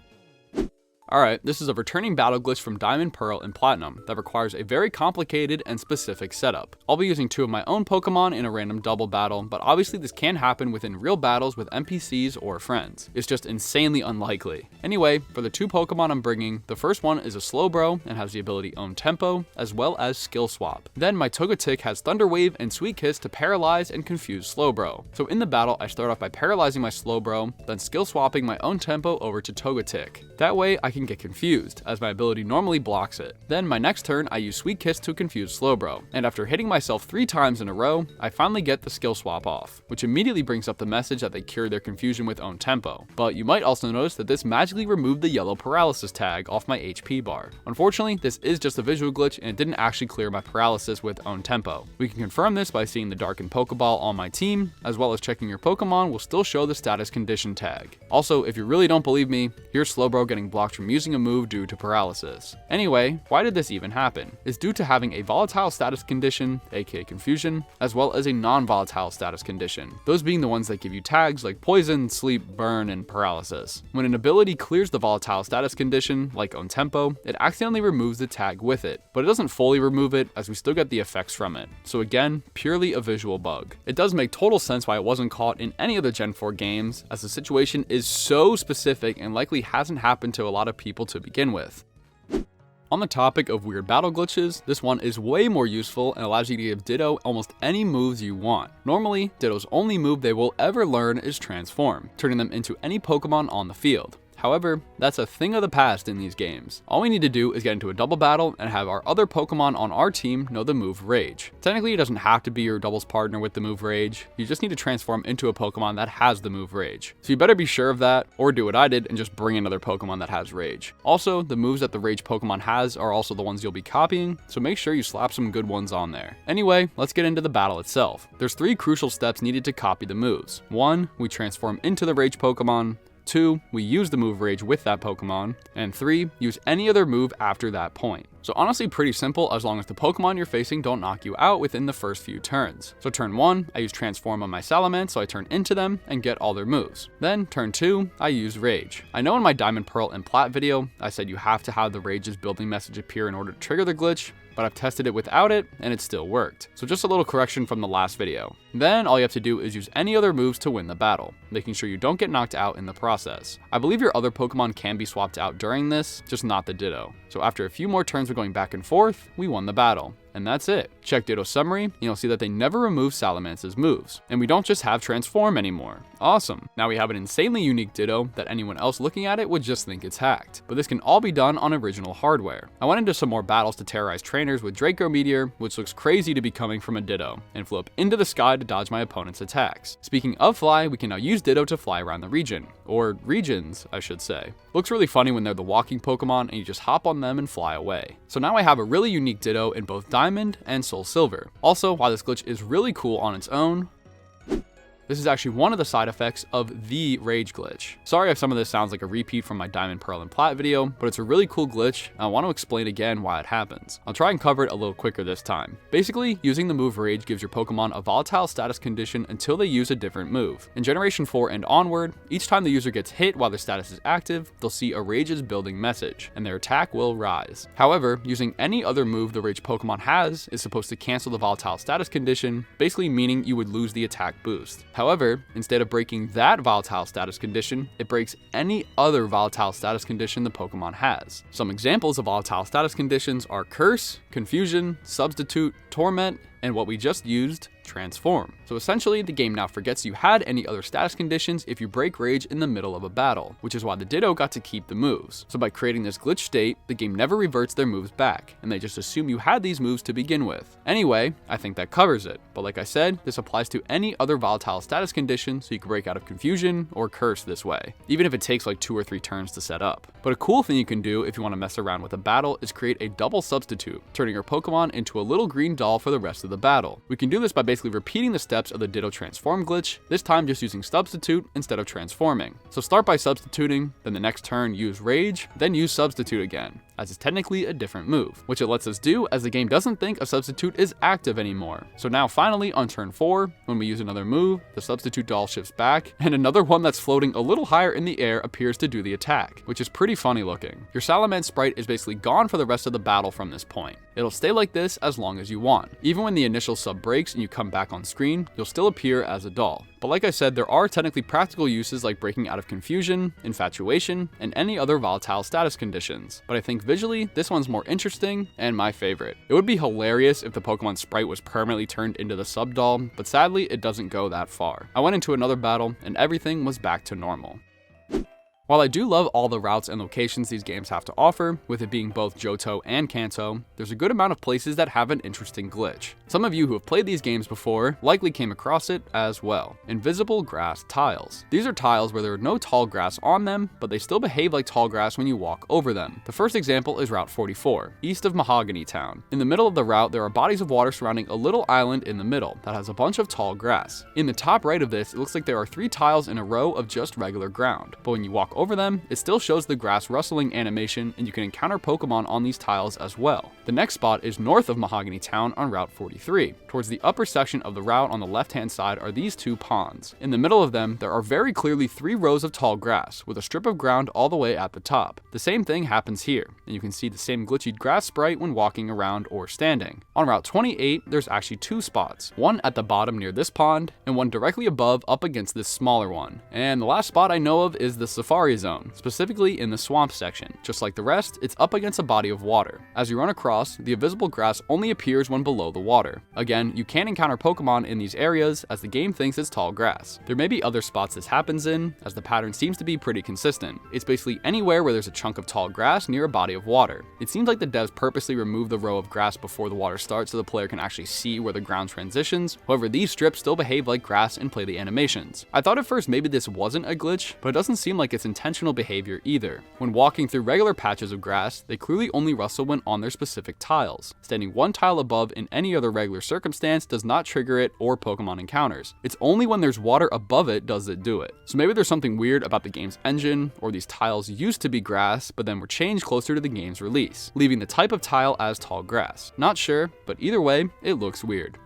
Alright, this is a returning battle glitch from Diamond, Pearl, and Platinum that requires a very complicated and specific setup. I'll be using 2 of my own Pokemon in a random double battle, but obviously this can happen within real battles with NPCs or friends. It's just insanely unlikely. Anyway, for the 2 Pokemon I'm bringing, the first one is a Slowbro and has the ability Own Tempo, as well as Skill Swap. Then my Togetic has Thunder Wave and Sweet Kiss to paralyze and confuse Slowbro. So in the battle, I start off by paralyzing my Slowbro, then skill swapping my Own Tempo over to Togetic. That way I can get confused, as my ability normally blocks it. Then my next turn, I use Sweet Kiss to confuse Slowbro, and after hitting myself 3 times in a row, I finally get the skill swap off, which immediately brings up the message that they cured their confusion with Own Tempo. But you might also notice that this magically removed the yellow paralysis tag off my HP bar. Unfortunately, this is just a visual glitch and it didn't actually clear my paralysis with Own Tempo. We can confirm this by seeing the darkened Pokeball on my team, as well as checking your Pokemon will still show the status condition tag. Also, if you really don't believe me, here's Slowbro getting blocked from from using a move due to paralysis. Anyway, why did this even happen? It's due to having a volatile status condition, aka confusion, as well as a non-volatile status condition, those being the ones that give you tags like poison, sleep, burn, and paralysis. When an ability clears the volatile status condition, like on tempo, it accidentally removes the tag with it, but it doesn't fully remove it as we still get the effects from it. So again, purely a visual bug. It does make total sense why it wasn't caught in any other Gen 4 games, as the situation is so specific and likely hasn't happened to a lot of people to begin with. On the topic of weird battle glitches, this one is way more useful and allows you to give Ditto almost any moves you want. Normally, Ditto's only move they will ever learn is Transform, turning them into any Pokemon on the field. However, that's a thing of the past in these games. All we need to do is get into a double battle and have our other Pokemon on our team know the move Rage. Technically, it doesn't have to be your doubles partner with the move Rage. You just need to transform into a Pokemon that has the move Rage. So you better be sure of that, or do what I did and just bring another Pokemon that has Rage. Also, the moves that the Rage Pokemon has are also the ones you'll be copying, so make sure you slap some good ones on there. Anyway, let's get into the battle itself. There's 3 crucial steps needed to copy the moves. 1, we transform into the Rage Pokemon. 2, we use the move Rage with that Pokemon, and 3, use any other move after that point. So honestly pretty simple as long as the Pokemon you're facing don't knock you out within the first few turns. So turn 1, I use Transform on my Salamence so I turn into them and get all their moves. Then turn 2, I use Rage. I know in my Diamond, Pearl, and Plat video, I said you have to have the Rage's building message appear in order to trigger the glitch, but I've tested it without it and it still worked. So just a little correction from the last video. Then all you have to do is use any other moves to win the battle, making sure you don't get knocked out in the process. I believe your other Pokemon can be swapped out during this, just not the Ditto. So after a few more turns of going back and forth, we won the battle. And that's it. Check Ditto's summary, and you'll see that they never remove Salamance's moves. And we don't just have Transform anymore. Awesome. Now we have an insanely unique Ditto that anyone else looking at it would just think it's hacked. But this can all be done on original hardware. I went into some more battles to terrorize trainers with Draco Meteor, which looks crazy to be coming from a Ditto, and flew up into the sky to dodge my opponent's attacks. Speaking of fly, we can now use Ditto to fly around the region. Or regions, I should say. Looks really funny when they're the walking Pokemon and you just hop on them and fly away. So now I have a really unique Ditto in both Diamond and SoulSilver. Also, while this glitch is really cool on its own, this is actually one of the side effects of the Rage glitch. Sorry if some of this sounds like a repeat from my Diamond, Pearl, and Plat video, but it's a really cool glitch, and I want to explain again why it happens. I'll try and cover it a little quicker this time. Basically, using the move Rage gives your Pokemon a volatile status condition until they use a different move. In Generation 4 and onward, each time the user gets hit while their status is active, they'll see a Rage's building message, and their attack will rise. However, using any other move the Rage Pokemon has is supposed to cancel the volatile status condition, basically meaning you would lose the attack boost. However, instead of breaking that volatile status condition, it breaks any other volatile status condition the Pokemon has. Some examples of volatile status conditions are Curse, Confusion, Substitute, Torment, and what we just used, Transform. So essentially, the game now forgets you had any other status conditions if you break Rage in the middle of a battle, which is why the Ditto got to keep the moves. So by creating this glitch state, the game never reverts their moves back, and they just assume you had these moves to begin with. Anyway, I think that covers it, but like I said, this applies to any other volatile status condition, so you can break out of Confusion or Curse this way, even if it takes like 2 or 3 turns to set up. But a cool thing you can do if you want to mess around with a battle is create a double substitute, turning your Pokemon into a little green doll for the rest of the battle. We can do this by basically repeating the steps of the Ditto Transform glitch, this time just using Substitute instead of transforming. So start by substituting, then the next turn use Rage, then use Substitute again, as it's technically a different move, which it lets us do as the game doesn't think a Substitute is active anymore. So now finally on turn 4, when we use another move, the Substitute doll shifts back, and another one that's floating a little higher in the air appears to do the attack, which is pretty funny looking. Your Salamence sprite is basically gone for the rest of the battle from this point. It'll stay like this as long as you want. Even when the initial sub breaks and you come back on screen, you'll still appear as a doll. But like I said, there are technically practical uses like breaking out of Confusion, Infatuation, and any other volatile status conditions. But I think visually, this one's more interesting and my favorite. It would be hilarious if the Pokemon sprite was permanently turned into the sub doll, but sadly it doesn't go that far. I went into another battle and everything was back to normal. While I do love all the routes and locations these games have to offer, with it being both Johto and Kanto, there's a good amount of places that have an interesting glitch. Some of you who have played these games before likely came across it as well. Invisible grass tiles. These are tiles where there are no tall grass on them, but they still behave like tall grass when you walk over them. The first example is Route 44, east of Mahogany Town. In the middle of the route, there are bodies of water surrounding a little island in the middle that has a bunch of tall grass. In the top right of this, it looks like there are 3 tiles in a row of just regular ground, but when you walk over them, it still shows the grass rustling animation, and you can encounter Pokemon on these tiles as well. The next spot is north of Mahogany Town on Route 43. Towards the upper section of the route on the left-hand side are these two ponds. In the middle of them, there are very clearly 3 rows of tall grass, with a strip of ground all the way at the top. The same thing happens here, and you can see the same glitchy grass sprite when walking around or standing. On Route 28, there's actually 2 spots, one at the bottom near this pond, and one directly above up against this smaller one. And the last spot I know of is the Safari Zone, specifically in the swamp section. Just like the rest, it's up against a body of water. As you run across, the invisible grass only appears when below the water. Again, you can encounter Pokemon in these areas as the game thinks it's tall grass. There may be other spots this happens in, as the pattern seems to be pretty consistent. It's basically anywhere where there's a chunk of tall grass near a body of water. It seems like the devs purposely remove the row of grass before the water starts so the player can actually see where the ground transitions. However, these strips still behave like grass and play the animations. I thought at first maybe this wasn't a glitch, but it doesn't seem like it's intentional behavior either. When walking through regular patches of grass, they clearly only rustle when on their specific tiles. Standing one tile above in any other regular circumstance does not trigger it or Pokemon encounters. It's only when there's water above it does it do it. So maybe there's something weird about the game's engine, or these tiles used to be grass but then were changed closer to the game's release, leaving the type of tile as tall grass. Not sure, but either way, it looks weird.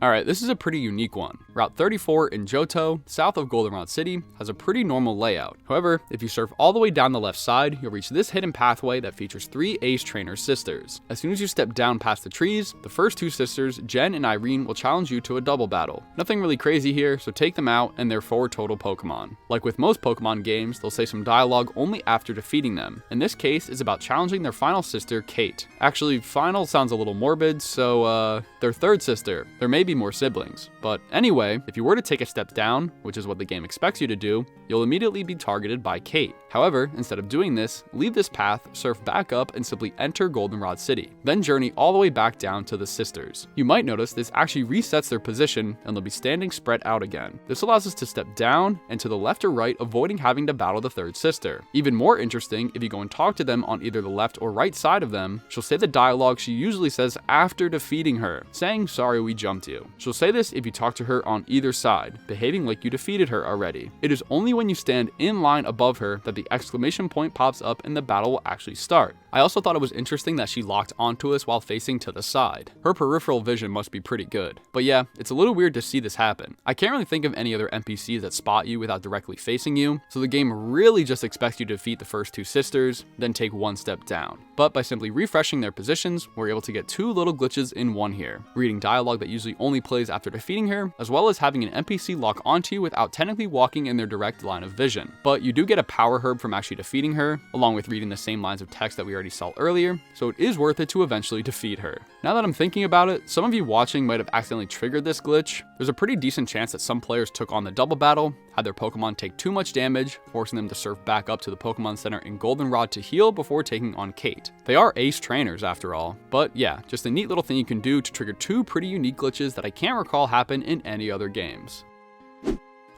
Alright, this is a pretty unique one. Route 34 in Johto, south of Goldenrod City, has a pretty normal layout. However, if you surf all the way down the left side, you'll reach this hidden pathway that features 3 Ace Trainer sisters. As soon as you step down past the trees, the first 2 sisters, Jen and Irene, will challenge you to a double battle. Nothing really crazy here, so take them out and they're 4 total Pokemon. Like with most Pokemon games, they'll say some dialogue only after defeating them. In this case, it's about challenging their final sister, Kate. Actually, final sounds a little morbid, so their third sister. There may be more siblings. But anyway, if you were to take a step down, which is what the game expects you to do, you'll immediately be targeted by Kate. However, instead of doing this, leave this path, surf back up, and simply enter Goldenrod City. Then journey all the way back down to the sisters. You might notice this actually resets their position and they'll be standing spread out again. This allows us to step down and to the left or right, avoiding having to battle the third sister. Even more interesting, if you go and talk to them on either the left or right side of them, she'll say the dialogue she usually says after defeating her, saying, "Sorry we jumped you." She'll say this if you talk to her on either side, behaving like you defeated her already. It is only when you stand in line above her that the exclamation point pops up and the battle will actually start. I also thought it was interesting that she locked onto us while facing to the side. Her peripheral vision must be pretty good. But yeah, it's a little weird to see this happen. I can't really think of any other NPCs that spot you without directly facing you, so the game really just expects you to defeat the first 2 sisters, then take one step down. But by simply refreshing their positions, we're able to get 2 little glitches in one here. Reading dialogue that usually only plays after defeating her, as well as having an NPC lock onto you without technically walking in their direct line of vision. But you do get a power herb from actually defeating her, along with reading the same lines of text that we already saw earlier, so it is worth it to eventually defeat her. Now that I'm thinking about it, some of you watching might have accidentally triggered this glitch. There's a pretty decent chance that some players took on the double battle, had their Pokemon take too much damage, forcing them to surf back up to the Pokemon Center in Goldenrod to heal before taking on Kate. They are Ace Trainers after all. But yeah, just a neat little thing you can do to trigger 2 pretty unique glitches that I can't recall happen in any other games.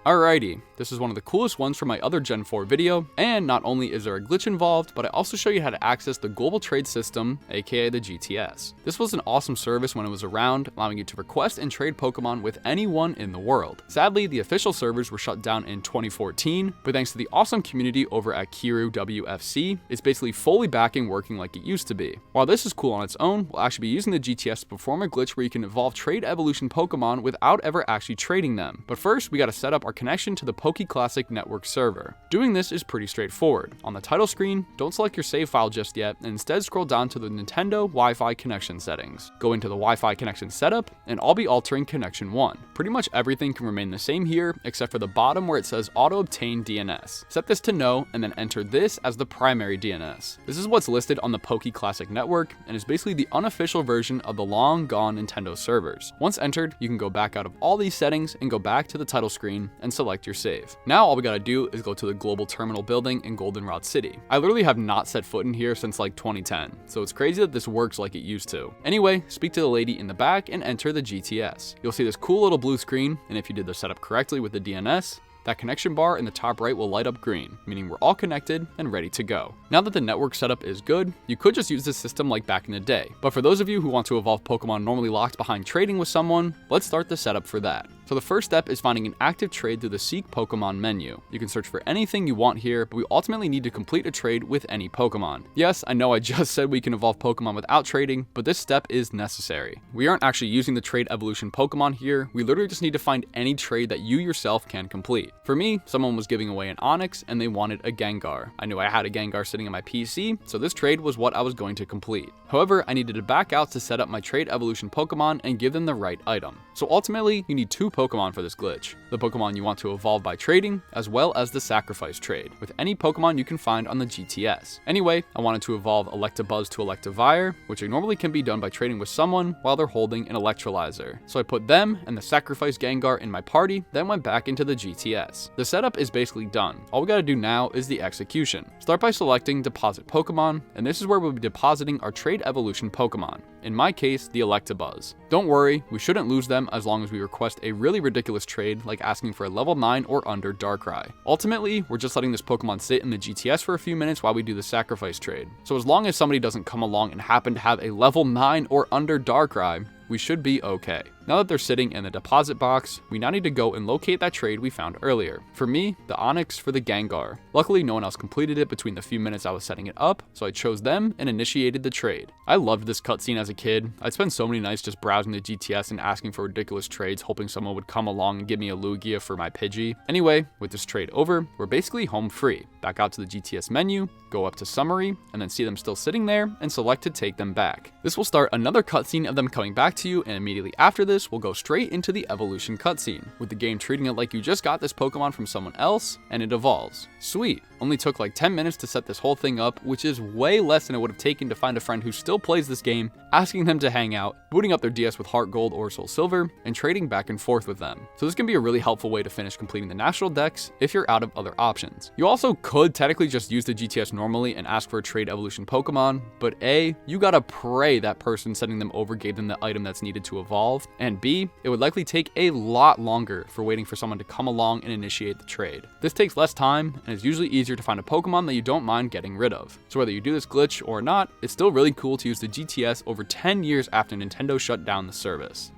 Alrighty, this is one of the coolest ones from my other Gen 4 video, and not only is there a glitch involved, but I also show you how to access the Global Trade System, aka the GTS. This was an awesome service when it was around, allowing you to request and trade Pokemon with anyone in the world. Sadly, the official servers were shut down in 2014, but thanks to the awesome community over at Kiru WFC, it's basically fully back and working like it used to be. While this is cool on its own, we'll actually be using the GTS to perform a glitch where you can evolve trade evolution Pokemon without ever actually trading them. But first, we gotta set up our connection to the Classic Network server. Doing this is pretty straightforward. On the title screen, don't select your save file just yet, and instead scroll down to the Nintendo Wi-Fi connection settings. Go into the Wi-Fi connection setup, and I'll be altering connection 1. Pretty much everything can remain the same here, except for the bottom where it says auto obtain DNS. Set this to no, and then enter this as the primary DNS. This is what's listed on the Classic Network, and is basically the unofficial version of the long gone Nintendo servers. Once entered, you can go back out of all these settings and go back to the title screen and select your save. Now all we gotta do is go to the global terminal building in Goldenrod City. I literally have not set foot in here since like 2010, so it's crazy that this works like it used to. Anyway, speak to the lady in the back and enter the GTS. You'll see this cool little blue screen, and if you did the setup correctly with the DNS, that connection bar in the top right will light up green, meaning we're all connected and ready to go. Now that the network setup is good, you could just use this system like back in the day. But for those of you who want to evolve Pokemon normally locked behind trading with someone, let's start the setup for that. So the first step is finding an active trade through the Seek Pokemon menu. You can search for anything you want here, but we ultimately need to complete a trade with any Pokemon. Yes, I know I just said we can evolve Pokemon without trading, but this step is necessary. We aren't actually using the trade evolution Pokemon here, we literally just need to find any trade that you yourself can complete. For me, someone was giving away an Onix and they wanted a Gengar. I knew I had a Gengar sitting on my PC, so this trade was what I was going to complete. However, I needed to back out to set up my trade evolution Pokemon and give them the right item. So ultimately, you need 2 Pokemon for this glitch. The Pokemon you want to evolve by trading, as well as the sacrifice trade, with any Pokemon you can find on the GTS. Anyway, I wanted to evolve Electabuzz to Electivire, which normally can be done by trading with someone while they're holding an Electrolyzer. So I put them and the sacrifice Gengar in my party, then went back into the GTS. The setup is basically done. All we gotta do now is the execution. Start by selecting Deposit Pokemon, and this is where we'll be depositing our trade evolution Pokemon. In my case, the Electabuzz. Don't worry, we shouldn't lose them as long as we request a really ridiculous trade like asking for a level 9 or under Darkrai. Ultimately, we're just letting this Pokemon sit in the GTS for a few minutes while we do the sacrifice trade. So as long as somebody doesn't come along and happen to have a level 9 or under Darkrai, we should be okay. Now that they're sitting in the deposit box, we now need to go and locate that trade we found earlier. For me, the Onix for the Gengar. Luckily, no one else completed it between the few minutes I was setting it up, so I chose them and initiated the trade. I loved this cutscene as a kid. I'd spend so many nights just browsing the GTS and asking for ridiculous trades, hoping someone would come along and give me a Lugia for my Pidgey. Anyway, with this trade over, we're basically home free. Back out to the GTS menu, go up to summary, and then see them still sitting there, and select to take them back. This will start another cutscene of them coming back to you, and immediately after this, we'll go straight into the evolution cutscene, with the game treating it like you just got this Pokemon from someone else, and it evolves. Sweet. Only took like 10 minutes to set this whole thing up, which is way less than it would have taken to find a friend who still plays this game, asking them to hang out, booting up their DS with HeartGold or SoulSilver, and trading back and forth with them. So this can be a really helpful way to finish completing the national dex if you're out of other options. You also could technically just use the GTS normally and ask for a trade evolution Pokemon, but A, you gotta pray that person sending them over gave them the item that's needed to evolve, and B, it would likely take a lot longer for waiting for someone to come along and initiate the trade. This takes less time and is usually easier to find a Pokemon that you don't mind getting rid of. So whether you do this glitch or not, it's still really cool to use the GTS over 10 years after Nintendo shut down the service.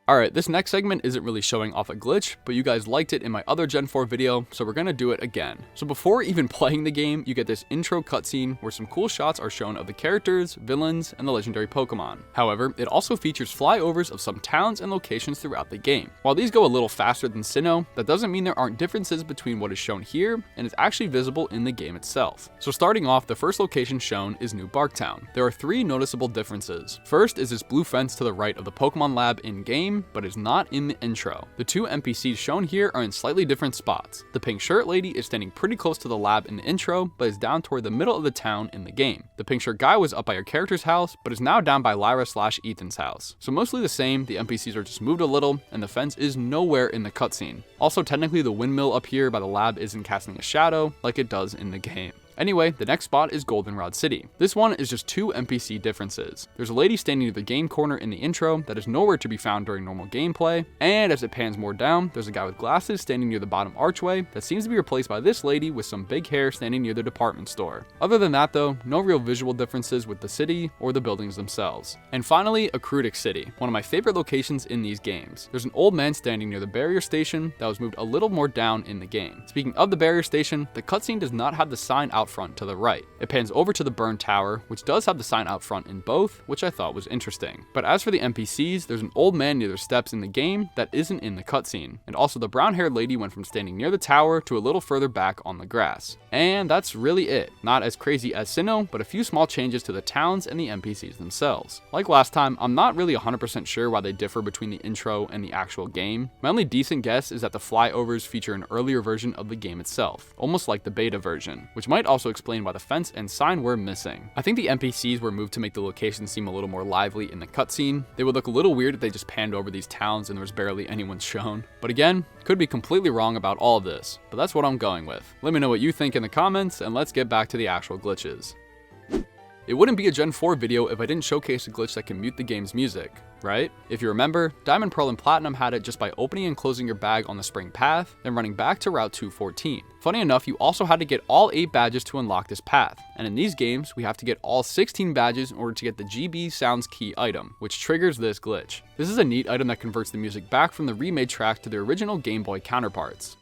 Alright, this next segment isn't really showing off a glitch, but you guys liked it in my other Gen 4 video, so we're gonna do it again. So before even playing the game, you get this intro cutscene where some cool shots are shown of the characters, villains, and the legendary Pokemon. However, it also features flyovers of some towns and locations throughout the game. While these go a little faster than Sinnoh, that doesn't mean there aren't differences between what is shown here and is actually visible in the game itself. So starting off, the first location shown is New Barktown. There are 3 noticeable differences. First is this blue fence to the right of the Pokemon Lab in-game, but is not in the intro. The 2 NPCs shown here are in slightly different spots. The pink shirt lady is standing pretty close to the lab in the intro, but is down toward the middle of the town in the game. The pink shirt guy was up by your character's house, but is now down by Lyra/Ethan's house. So mostly the same, the NPCs are just moved a little, and the fence is nowhere in the cutscene. Also, technically the windmill up here by the lab isn't casting a shadow like it does in the game. Anyway, the next spot is Goldenrod City. This one is just 2 NPC differences. There's a lady standing near the game corner in the intro that is nowhere to be found during normal gameplay, and as it pans more down, there's a guy with glasses standing near the bottom archway that seems to be replaced by this lady with some big hair standing near the department store. Other than that though, no real visual differences with the city or the buildings themselves. And finally, Akrutic City, one of my favorite locations in these games. There's an old man standing near the barrier station that was moved a little more down in the game. Speaking of the barrier station, the cutscene does not have the sign out front to the right. It pans over to the burned tower, which does have the sign out front in both, which I thought was interesting. But as for the NPCs, there's an old man near their steps in the game that isn't in the cutscene. And also the brown-haired lady went from standing near the tower to a little further back on the grass. And that's really it. Not as crazy as Sinnoh, but a few small changes to the towns and the NPCs themselves. Like last time, I'm not really 100% sure why they differ between the intro and the actual game. My only decent guess is that the flyovers feature an earlier version of the game itself, almost like the beta version, which might also explain why the fence and sign were missing. I think the NPCs were moved to make the location seem a little more lively in the cutscene. They would look a little weird if they just panned over these towns and there was barely anyone shown. But again, could be completely wrong about all of this, but that's what I'm going with. Let me know what you think in the comments, and let's get back to the actual glitches. It wouldn't be a Gen 4 video if I didn't showcase a glitch that can mute the game's music. right? If you remember, Diamond, Pearl, and Platinum had it just by opening and closing your bag on the spring path, then running back to Route 214. Funny enough, you also had to get all 8 badges to unlock this path, and in these games, we have to get all 16 badges in order to get the GB Sounds key item, which triggers this glitch. This is a neat item that converts the music back from the remade track to their original Game Boy counterparts.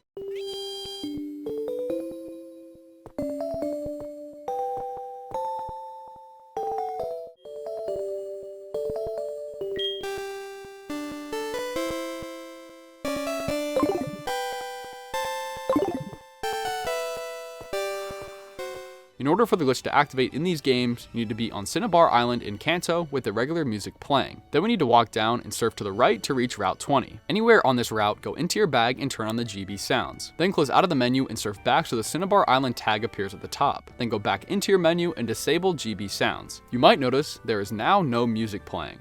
In order for the glitch to activate in these games, you need to be on Cinnabar Island in Kanto with the regular music playing. Then we need to walk down and surf to the right to reach Route 20. Anywhere on this route, go into your bag and turn on the GB Sounds. Then close out of the menu and surf back so the Cinnabar Island tag appears at the top. Then go back into your menu and disable GB Sounds. You might notice there is now no music playing.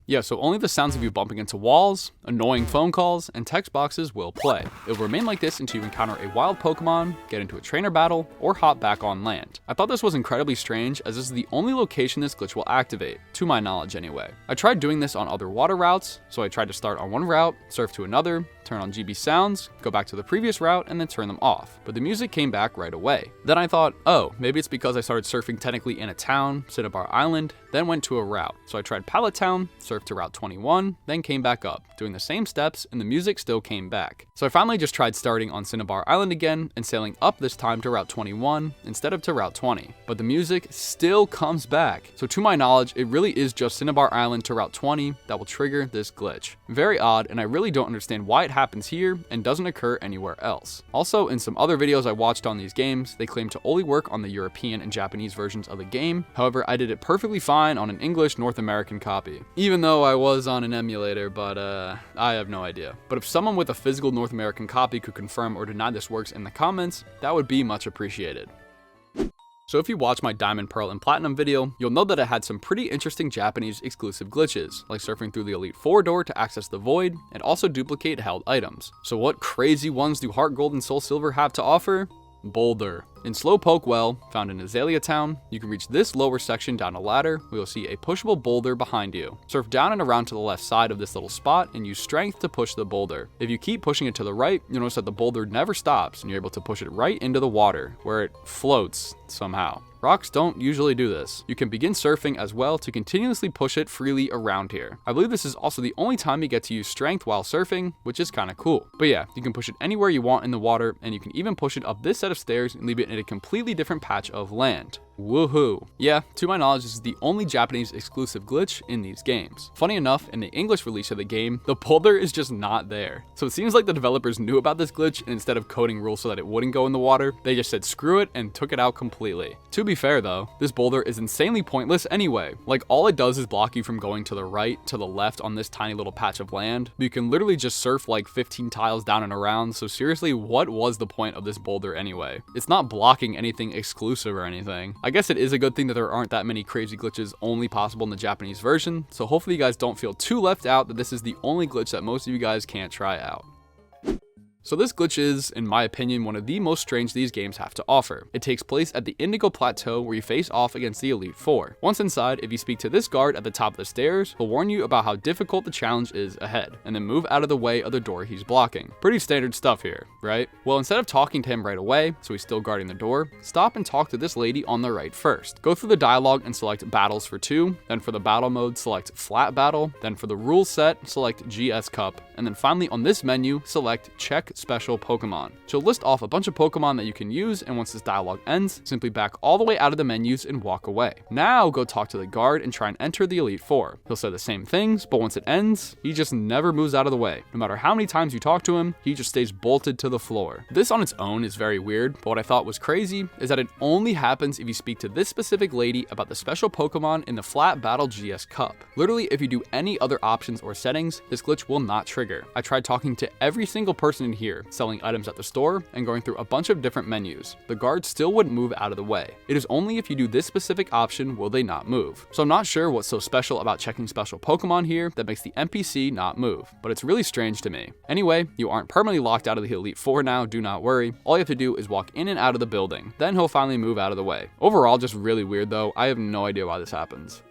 Yeah, so only the sounds of you bumping into walls, annoying phone calls, and text boxes will play. It will remain like this until you encounter a wild Pokemon, get into a trainer battle, or hop back on land. I thought this was incredibly strange, as this is the only location this glitch will activate, to my knowledge anyway. I tried doing this on other water routes, so I tried to start on one route, surf to another, turn on GB Sounds, go back to the previous route, and then turn them off. But the music came back right away. Then I thought, oh, maybe it's because I started surfing technically in a town, Cinnabar Island, then went to a route. So I tried Pallet Town, surfed to Route 21, then came back up, doing the same steps, and the music still came back. So I finally just tried starting on Cinnabar Island again, and sailing up this time to Route 21, instead of to Route 20. But the music still comes back. So to my knowledge, it really is just Cinnabar Island to Route 20 that will trigger this glitch. Very odd, and I really don't understand why it happens here and doesn't occur anywhere else. Also, in some other videos I watched on these games, they claim to only work on the European and Japanese versions of the game. However, I did it perfectly fine on an English North American copy. Even though I was on an emulator, but I have no idea. But if someone with a physical North American copy could confirm or deny this works in the comments, that would be much appreciated. So if you watch my Diamond, Pearl, and Platinum video, you'll know that it had some pretty interesting Japanese exclusive glitches, like surfing through the Elite Four door to access the Void, and also duplicate held items. So what crazy ones do HeartGold and SoulSilver have to offer? Boulder. In Slowpoke Well, found in Azalea Town, you can reach this lower section down a ladder where you'll see a pushable boulder behind you. Surf down and around to the left side of this little spot and use strength to push the boulder. If you keep pushing it to the right, you'll notice that the boulder never stops and you're able to push it right into the water, where it floats somehow. Rocks don't usually do this. You can begin surfing as well to continuously push it freely around here. I believe this is also the only time you get to use strength while surfing, which is kind of cool. But yeah, you can push it anywhere you want in the water, and you can even push it up this set of stairs and leave it in a completely different patch of land. Woohoo. Yeah, to my knowledge, this is the only Japanese exclusive glitch in these games. Funny enough, in the English release of the game, the boulder is just not there. So it seems like the developers knew about this glitch, and instead of coding rules so that it wouldn't go in the water, they just said screw it and took it out completely. To be fair though, this boulder is insanely pointless anyway. Like, all it does is block you from going to the right, to the left on this tiny little patch of land. You can literally just surf like 15 tiles down and around, so seriously, what was the point of this boulder anyway? It's not blocking anything exclusive or anything. I guess it is a good thing that there aren't that many crazy glitches only possible in the Japanese version, so hopefully you guys don't feel too left out that this is the only glitch that most of you guys can't try out. So this glitch is, in my opinion, one of the most strange these games have to offer. It takes place at the Indigo Plateau where you face off against the Elite Four. Once inside, if you speak to this guard at the top of the stairs, he'll warn you about how difficult the challenge is ahead, and then move out of the way of the door he's blocking. Pretty standard stuff here, right? Well, instead of talking to him right away, so he's still guarding the door, stop and talk to this lady on the right first. Go through the dialogue and select Battles for 2, then for the battle mode, select Flat Battle, then for the rules set, select GS Cup, and then finally on this menu, select Check Special Pokemon. She'll list off a bunch of Pokemon that you can use, and once this dialogue ends, simply back all the way out of the menus and walk away. Now go talk to the guard and try and enter the Elite Four. He'll say the same things, but once it ends, he just never moves out of the way. No matter how many times you talk to him, he just stays bolted to the floor. This on its own is very weird, but what I thought was crazy is that it only happens if you speak to this specific lady about the special Pokemon in the Flat Battle GS Cup. Literally, if you do any other options or settings, this glitch will not trigger. I tried talking to every single person in here, selling items at the store and going through a bunch of different menus. The guards still wouldn't move out of the way. It is only if you do this specific option will they not move. So I'm not sure what's so special about checking special Pokemon here that makes the NPC not move, but it's really strange to me. Anyway, you aren't permanently locked out of the Elite Four now, do not worry. All you have to do is walk in and out of the building. Then he'll finally move out of the way. Overall, just really weird though. I have no idea why this happens.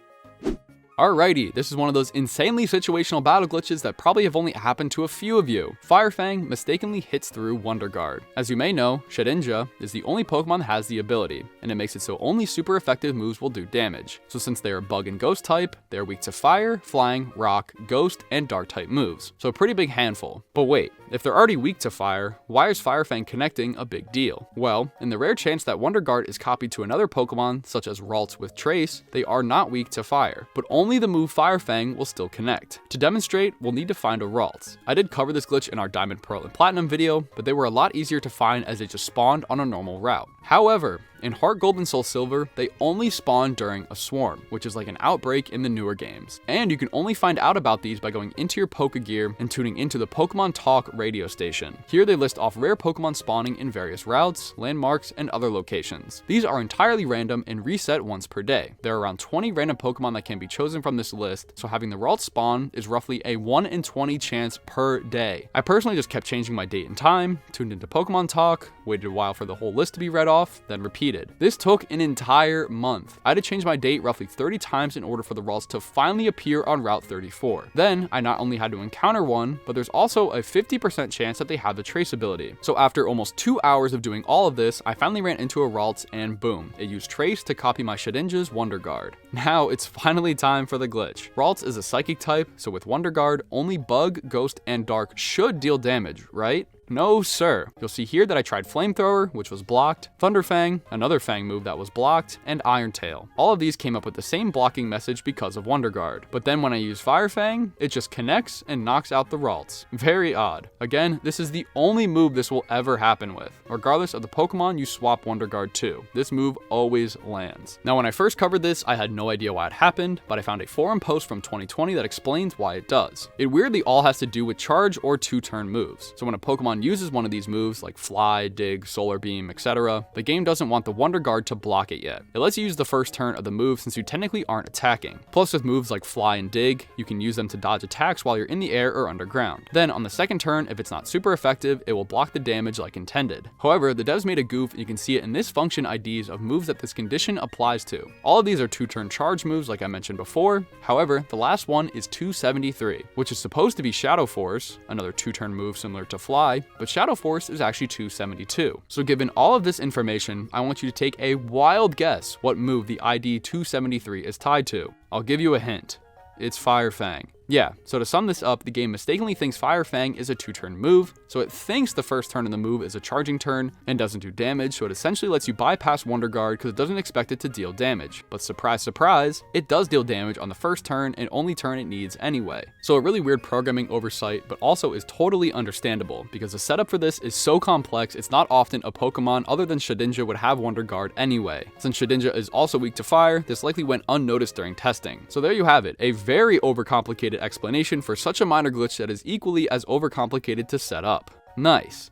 Alrighty, this is one of those insanely situational battle glitches that probably have only happened to a few of you. Firefang mistakenly hits through Wonder Guard. As you may know, Shedinja is the only Pokemon that has the ability, and it makes it so only super effective moves will do damage. So since they are Bug and Ghost type, they are weak to Fire, Flying, Rock, Ghost, and Dark type moves. So a pretty big handful. But wait, if they're already weak to Fire, why is Firefang connecting a big deal? Well, in the rare chance that Wonder Guard is copied to another Pokemon, such as Ralts with Trace, they are not weak to Fire, but only the move Firefang will still connect. To demonstrate, we'll need to find a Ralts. I did cover this glitch in our Diamond, Pearl, and Platinum video, but they were a lot easier to find as they just spawned on a normal route. However, in HeartGold and SoulSilver, they only spawn during a swarm, which is like an outbreak in the newer games. And you can only find out about these by going into your Pokegear and tuning into the Pokemon Talk radio station. Here they list off rare Pokemon spawning in various routes, landmarks, and other locations. These are entirely random and reset once per day. There are around 20 random Pokemon that can be chosen from this list, so having the Ralts spawn is roughly a 1 in 20 chance per day. I personally just kept changing my date and time, tuned into Pokemon Talk, waited a while for the whole list to be read off, then repeated. This took an entire month. I had to change my date roughly 30 times in order for the Ralts to finally appear on Route 34. Then, I not only had to encounter one, but there's also a 50% chance that they have the Trace ability. So after almost 2 hours of doing all of this, I finally ran into a Ralts and boom, it used Trace to copy my Shedinja's Wonder Guard. Now, it's finally time for the glitch. Ralts is a Psychic type, so with Wonder Guard, only Bug, Ghost, and Dark should deal damage, right? No, sir. You'll see here that I tried Flamethrower, which was blocked, Thunderfang, another Fang move that was blocked, and Iron Tail. All of these came up with the same blocking message because of Wonder Guard. But then when I use Firefang, it just connects and knocks out the Ralts. Very odd. Again, this is the only move this will ever happen with. Regardless of the Pokemon you swap Wonder Guard to, this move always lands. Now when I first covered this, I had no idea why it happened, but I found a forum post from 2020 that explains why it does. It weirdly all has to do with charge or 2-turn moves. So when a Pokemon uses one of these moves like Fly, Dig, Solar Beam, etc., the game doesn't want the Wonder Guard to block it yet. It lets you use the first turn of the move since you technically aren't attacking. Plus with moves like Fly and Dig, you can use them to dodge attacks while you're in the air or underground. Then on the second turn, if it's not super effective, it will block the damage like intended. However, the devs made a goof and you can see it in this function IDs of moves that this condition applies to. All of these are 2-turn charge moves like I mentioned before. However, the last one is 273, which is supposed to be Shadow Force, another 2-turn move similar to Fly, but Shadow Force is actually 272. So given all of this information, I want you to take a wild guess what move the ID 273 is tied to. I'll give you a hint. It's Firefang. Yeah, so to sum this up, the game mistakenly thinks Firefang is a 2-turn move, so it thinks the first turn in the move is a charging turn and doesn't do damage, so it essentially lets you bypass Wonder Guard because it doesn't expect it to deal damage. But surprise, surprise, it does deal damage on the first turn and only turn it needs anyway. So a really weird programming oversight, but also is totally understandable because the setup for this is so complex, it's not often a Pokemon other than Shedinja would have Wonder Guard anyway. Since Shedinja is also weak to Fire, this likely went unnoticed during testing. So there you have it, a very overcomplicated explanation for such a minor glitch that is equally as overcomplicated to set up. Nice.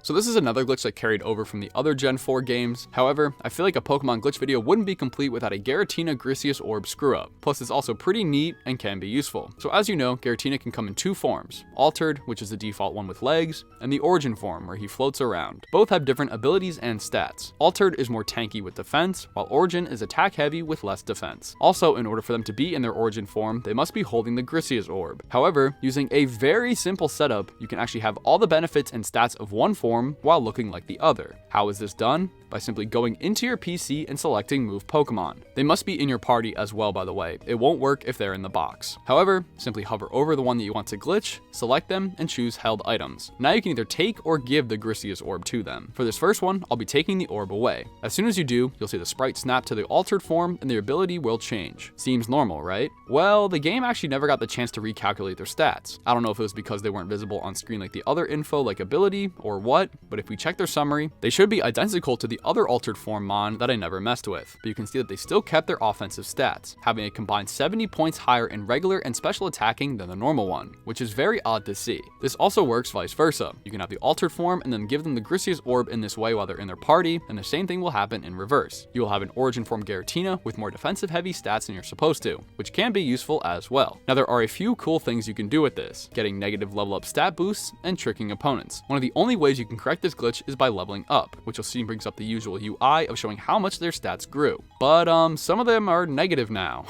So this is another glitch that carried over from the other Gen 4 games. However, I feel like a Pokemon glitch video wouldn't be complete without a Giratina Grisius Orb screw-up. Plus it's also pretty neat and can be useful. So as you know, Giratina can come in 2 forms. Altered, which is the default one with legs, and the Origin form, where he floats around. Both have different abilities and stats. Altered is more tanky with defense, while Origin is attack heavy with less defense. Also, in order for them to be in their Origin form, they must be holding the Grisius Orb. However, using a very simple setup, you can actually have all the benefits and stats of one form while looking like the other. How is this done? By simply going into your PC and selecting Move Pokemon. They must be in your party as well, by the way. It won't work if they're in the box. However, simply hover over the one that you want to glitch, select them, and choose Held Items. Now you can either take or give the Grisius Orb to them. For this first one, I'll be taking the orb away. As soon as you do, you'll see the sprite snap to the altered form and the ability will change. Seems normal, right? Well, the game actually never got the chance to recalculate their stats. I don't know if it was because they weren't visible on screen like the other info like ability or what, what, but if we check their summary, they should be identical to the other altered form mon that I never messed with, but you can see that they still kept their offensive stats, having a combined 70 points higher in regular and special attacking than the normal one, which is very odd to see. This also works vice versa. You can have the altered form and then give them the Griseus orb in this way while they're in their party, and the same thing will happen in reverse. You will have an origin form Giratina with more defensive heavy stats than you're supposed to, which can be useful as well. Now there are a few cool things you can do with this, getting negative level up stat boosts and tricking opponents. One of the only ways you can correct this glitch is by leveling up, which you'll see brings up the usual UI of showing how much their stats grew. But some of them are negative now.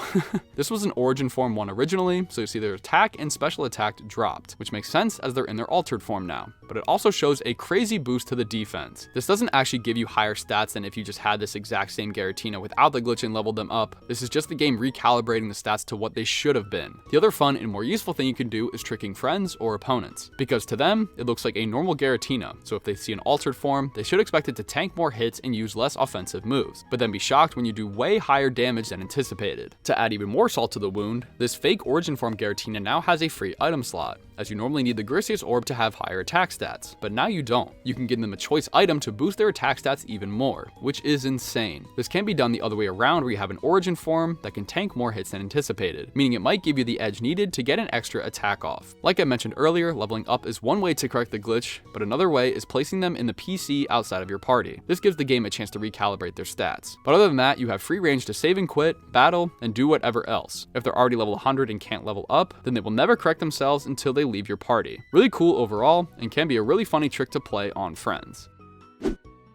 This was an origin form one originally, so you see their attack and special attack dropped, which makes sense as they're in their altered form now. But it also shows a crazy boost to the defense. This doesn't actually give you higher stats than if you just had this exact same Giratina without the glitch and leveled them up. This is just the game recalibrating the stats to what they should have been. The other fun and more useful thing you can do is tricking friends or opponents, because to them, it looks like a normal Giratina, so if they see an altered form, they should expect it to tank more hits and use less offensive moves, but then be shocked when you do way higher damage than anticipated. To add even more salt to the wound, this fake origin form Giratina now has a free item slot, as you normally need the Griseus orb to have higher attack stats, but now you don't. You can give them a choice item to boost their attack stats even more, which is insane. This can be done the other way around, where you have an origin form that can tank more hits than anticipated, meaning it might give you the edge needed to get an extra attack off. Like I mentioned earlier, leveling up is one way to correct the glitch, but another way is placing them in the PC outside of your party. This gives the game a chance to recalibrate their stats. But other than that, you have free range to save and quit, battle, and do whatever else. If they're already level 100 and can't level up, then they will never correct themselves until they leave your party. Really cool overall, and can be a really funny trick to play on friends.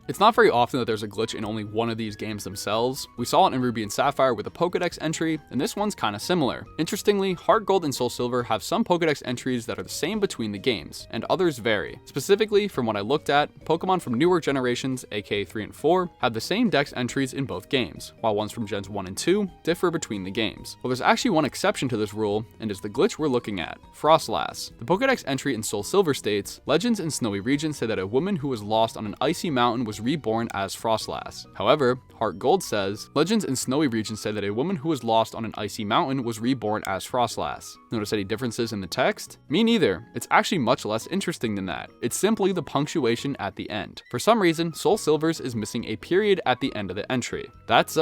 It's not very often that there's a glitch in only one of these games themselves. We saw it in Ruby and Sapphire with a Pokédex entry, and this one's kinda similar. Interestingly, HeartGold and SoulSilver have some Pokédex entries that are the same between the games, and others vary. Specifically, from what I looked at, Pokemon from newer generations, aka 3 and 4, have the same dex entries in both games, while ones from Gens 1 and 2 differ between the games. Well, there's actually one exception to this rule, and is the glitch we're looking at, Frostlass. The Pokédex entry in SoulSilver states, legends in snowy regions say that a woman who was lost on an icy mountain was reborn as Frostlass. However, HeartGold says, legends in snowy regions say that a woman who was lost on an icy mountain was reborn as Frostlass. Notice any differences in the text? Me neither. It's actually much less interesting than that. It's simply the punctuation at the end. For some reason, SoulSilver's is missing a period at the end of the entry. That's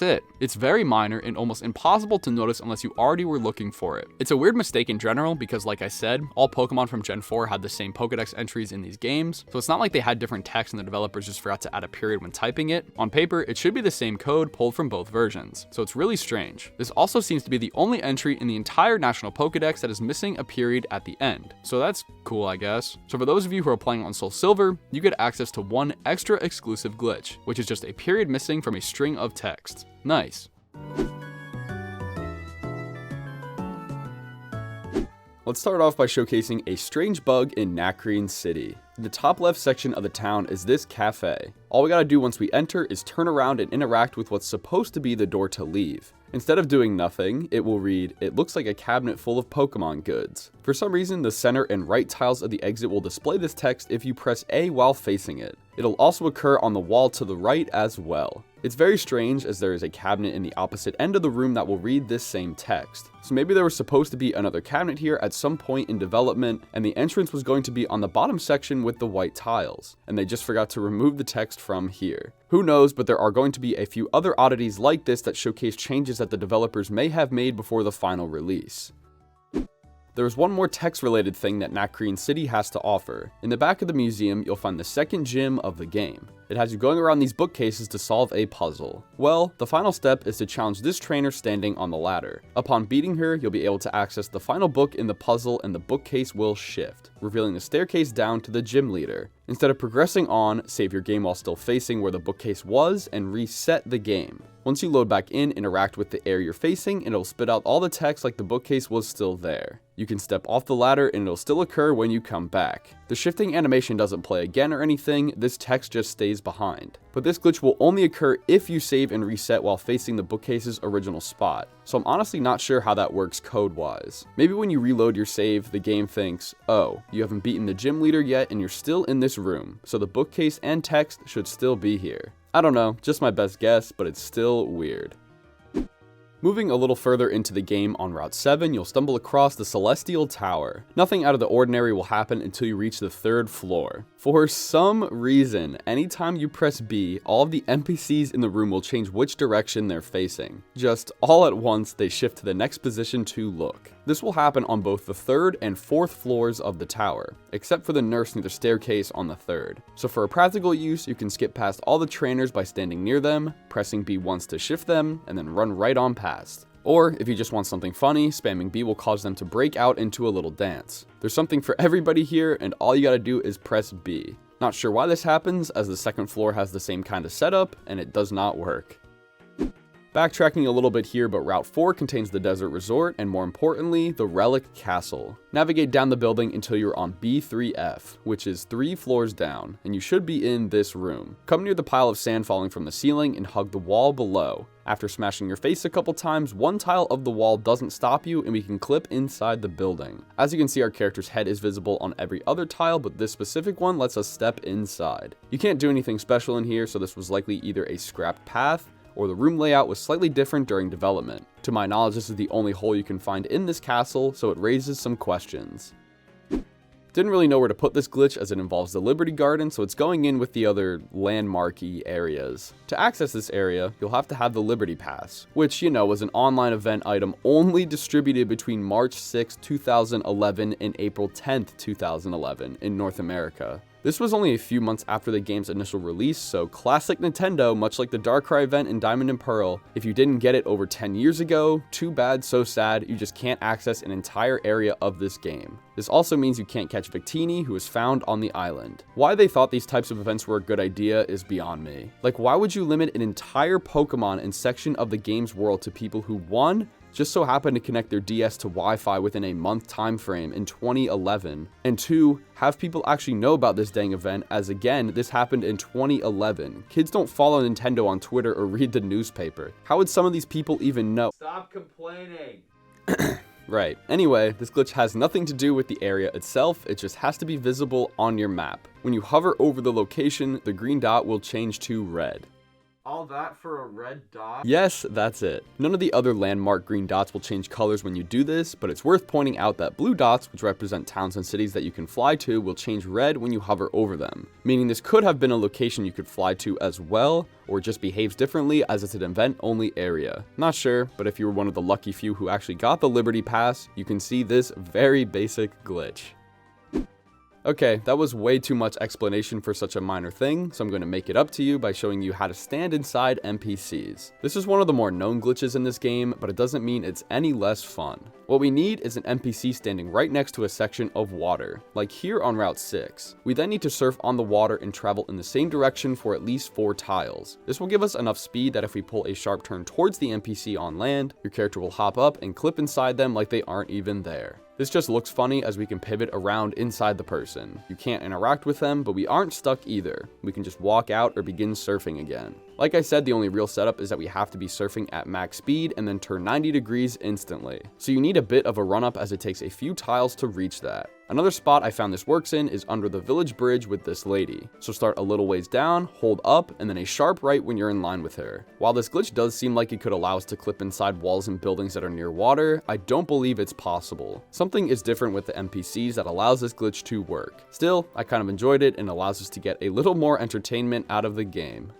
it. It's very minor and almost impossible to notice unless you already were looking for it. It's a weird mistake in general because, like I said, all Pokemon from Gen 4 had the same Pokédex entries in these games, so it's not like they had different text and the developers just forgot to add a period when typing it. On paper, it should be the same code pulled from both versions, so it's really strange. This also seems to be the only entry in the entire National Pokédex that is missing a period at the end, so that's cool, I guess. So for those of you who are playing on SoulSilver, you get access to one extra exclusive glitch, which is just a period missing from a string of text. Nice. Let's start off by showcasing a strange bug in Nacrene City. In the top left section of the town is this cafe. All we gotta do once we enter is turn around and interact with what's supposed to be the door to leave. Instead of doing nothing, it will read, "It looks like a cabinet full of Pokemon goods." For some reason, the center and right tiles of the exit will display this text if you press A while facing it. It'll also occur on the wall to the right as well. It's very strange as there is a cabinet in the opposite end of the room that will read this same text. So maybe there was supposed to be another cabinet here at some point in development, and the entrance was going to be on the bottom section with the white tiles, and they just forgot to remove the text from here. Who knows, but there are going to be a few other oddities like this that showcase changes that the developers may have made before the final release. There is one more text-related thing that Nacrene City has to offer. In the back of the museum, you'll find the second gym of the game. It has you going around these bookcases to solve a puzzle. Well, the final step is to challenge this trainer standing on the ladder. Upon beating her, you'll be able to access the final book in the puzzle and the bookcase will shift, revealing the staircase down to the gym leader. Instead of progressing on, save your game while still facing where the bookcase was and reset the game. Once you load back in, interact with the area you're facing and it'll spit out all the text like the bookcase was still there. You can step off the ladder and it'll still occur when you come back. The shifting animation doesn't play again or anything, this text just stays behind. But this glitch will only occur if you save and reset while facing the bookcase's original spot. So I'm honestly not sure how that works code-wise. Maybe when you reload your save, the game thinks, oh, you haven't beaten the gym leader yet and you're still in this room, so the bookcase and text should still be here. I don't know, just my best guess, but it's still weird. Moving a little further into the game on Route 7, you'll stumble across the Celestial Tower. Nothing out of the ordinary will happen until you reach the 3rd floor. For some reason, anytime you press B, all of the NPCs in the room will change which direction they're facing. Just all at once, they shift to the next position to look. This will happen on both the 3rd and 4th floors of the tower, except for the nurse near the staircase on the 3rd. So for a practical use, you can skip past all the trainers by standing near them, pressing B once to shift them, and then run right on past. Or, if you just want something funny, spamming B will cause them to break out into a little dance. There's something for everybody here, and all you gotta do is press B. Not sure why this happens, as the 2nd floor has the same kind of setup, and it does not work. Backtracking a little bit here, but Route 4 contains the Desert Resort, and more importantly, the Relic Castle. Navigate down the building until you're on B3F, which is 3 floors down, and you should be in this room. Come near the pile of sand falling from the ceiling and hug the wall below. After smashing your face a couple times, one tile of the wall doesn't stop you, and we can clip inside the building. As you can see, our character's head is visible on every other tile, but this specific one lets us step inside. You can't do anything special in here, so this was likely either a scrapped path, or the room layout was slightly different during development. To my knowledge, this is the only hole you can find in this castle, so it raises some questions. Didn't really know where to put this glitch as it involves the Liberty Garden, so it's going in with the other landmarky areas. To access this area, you'll have to have the Liberty Pass, which, you know, was an online event item only distributed between March 6, 2011 and April 10th, 2011 in North America. This was only a few months after the game's initial release, so classic Nintendo, much like the Darkrai event in Diamond and Pearl, if you didn't get it over 10 years ago, too bad, so sad, you just can't access an entire area of this game. This also means you can't catch Victini, who is found on the island. Why they thought these types of events were a good idea is beyond me. Like, why would you limit an entire Pokemon and section of the game's world to people who, 1, just so happened to connect their DS to Wi-Fi within a month time frame in 2011, and 2, have people actually know about this dang event, as again, this happened in 2011. Kids don't follow Nintendo on Twitter or read the newspaper. How would some of these people even know? Stop complaining. Right. Anyway, this glitch has nothing to do with the area itself, it just has to be visible on your map. When you hover over the location, the green dot will change to red. All that for a red dot? Yes, that's it. None of the other landmark green dots will change colors when you do this, but it's worth pointing out that blue dots, which represent towns and cities that you can fly to, will change red when you hover over them. Meaning this could have been a location you could fly to as well, or it just behaves differently as it's an event-only area. Not sure, but if you were one of the lucky few who actually got the Liberty Pass, you can see this very basic glitch. Okay, that was way too much explanation for such a minor thing, so I'm going to make it up to you by showing you how to stand inside NPCs. This is one of the more known glitches in this game, but it doesn't mean it's any less fun. What we need is an NPC standing right next to a section of water, like here on Route 6. We then need to surf on the water and travel in the same direction for at least 4 tiles. This will give us enough speed that if we pull a sharp turn towards the NPC on land, your character will hop up and clip inside them like they aren't even there. This just looks funny as we can pivot around inside the person. You can't interact with them, but we aren't stuck either. We can just walk out or begin surfing again. Like I said, the only real setup is that we have to be surfing at max speed and then turn 90 degrees instantly. So you need a bit of a run up as it takes a few tiles to reach that. Another spot I found this works in is under the village bridge with this lady. So start a little ways down, hold up, and then a sharp right when you're in line with her. While this glitch does seem like it could allow us to clip inside walls and buildings that are near water, I don't believe it's possible. Something is different with the NPCs that allows this glitch to work. Still, I kind of enjoyed it and allows us to get a little more entertainment out of the game.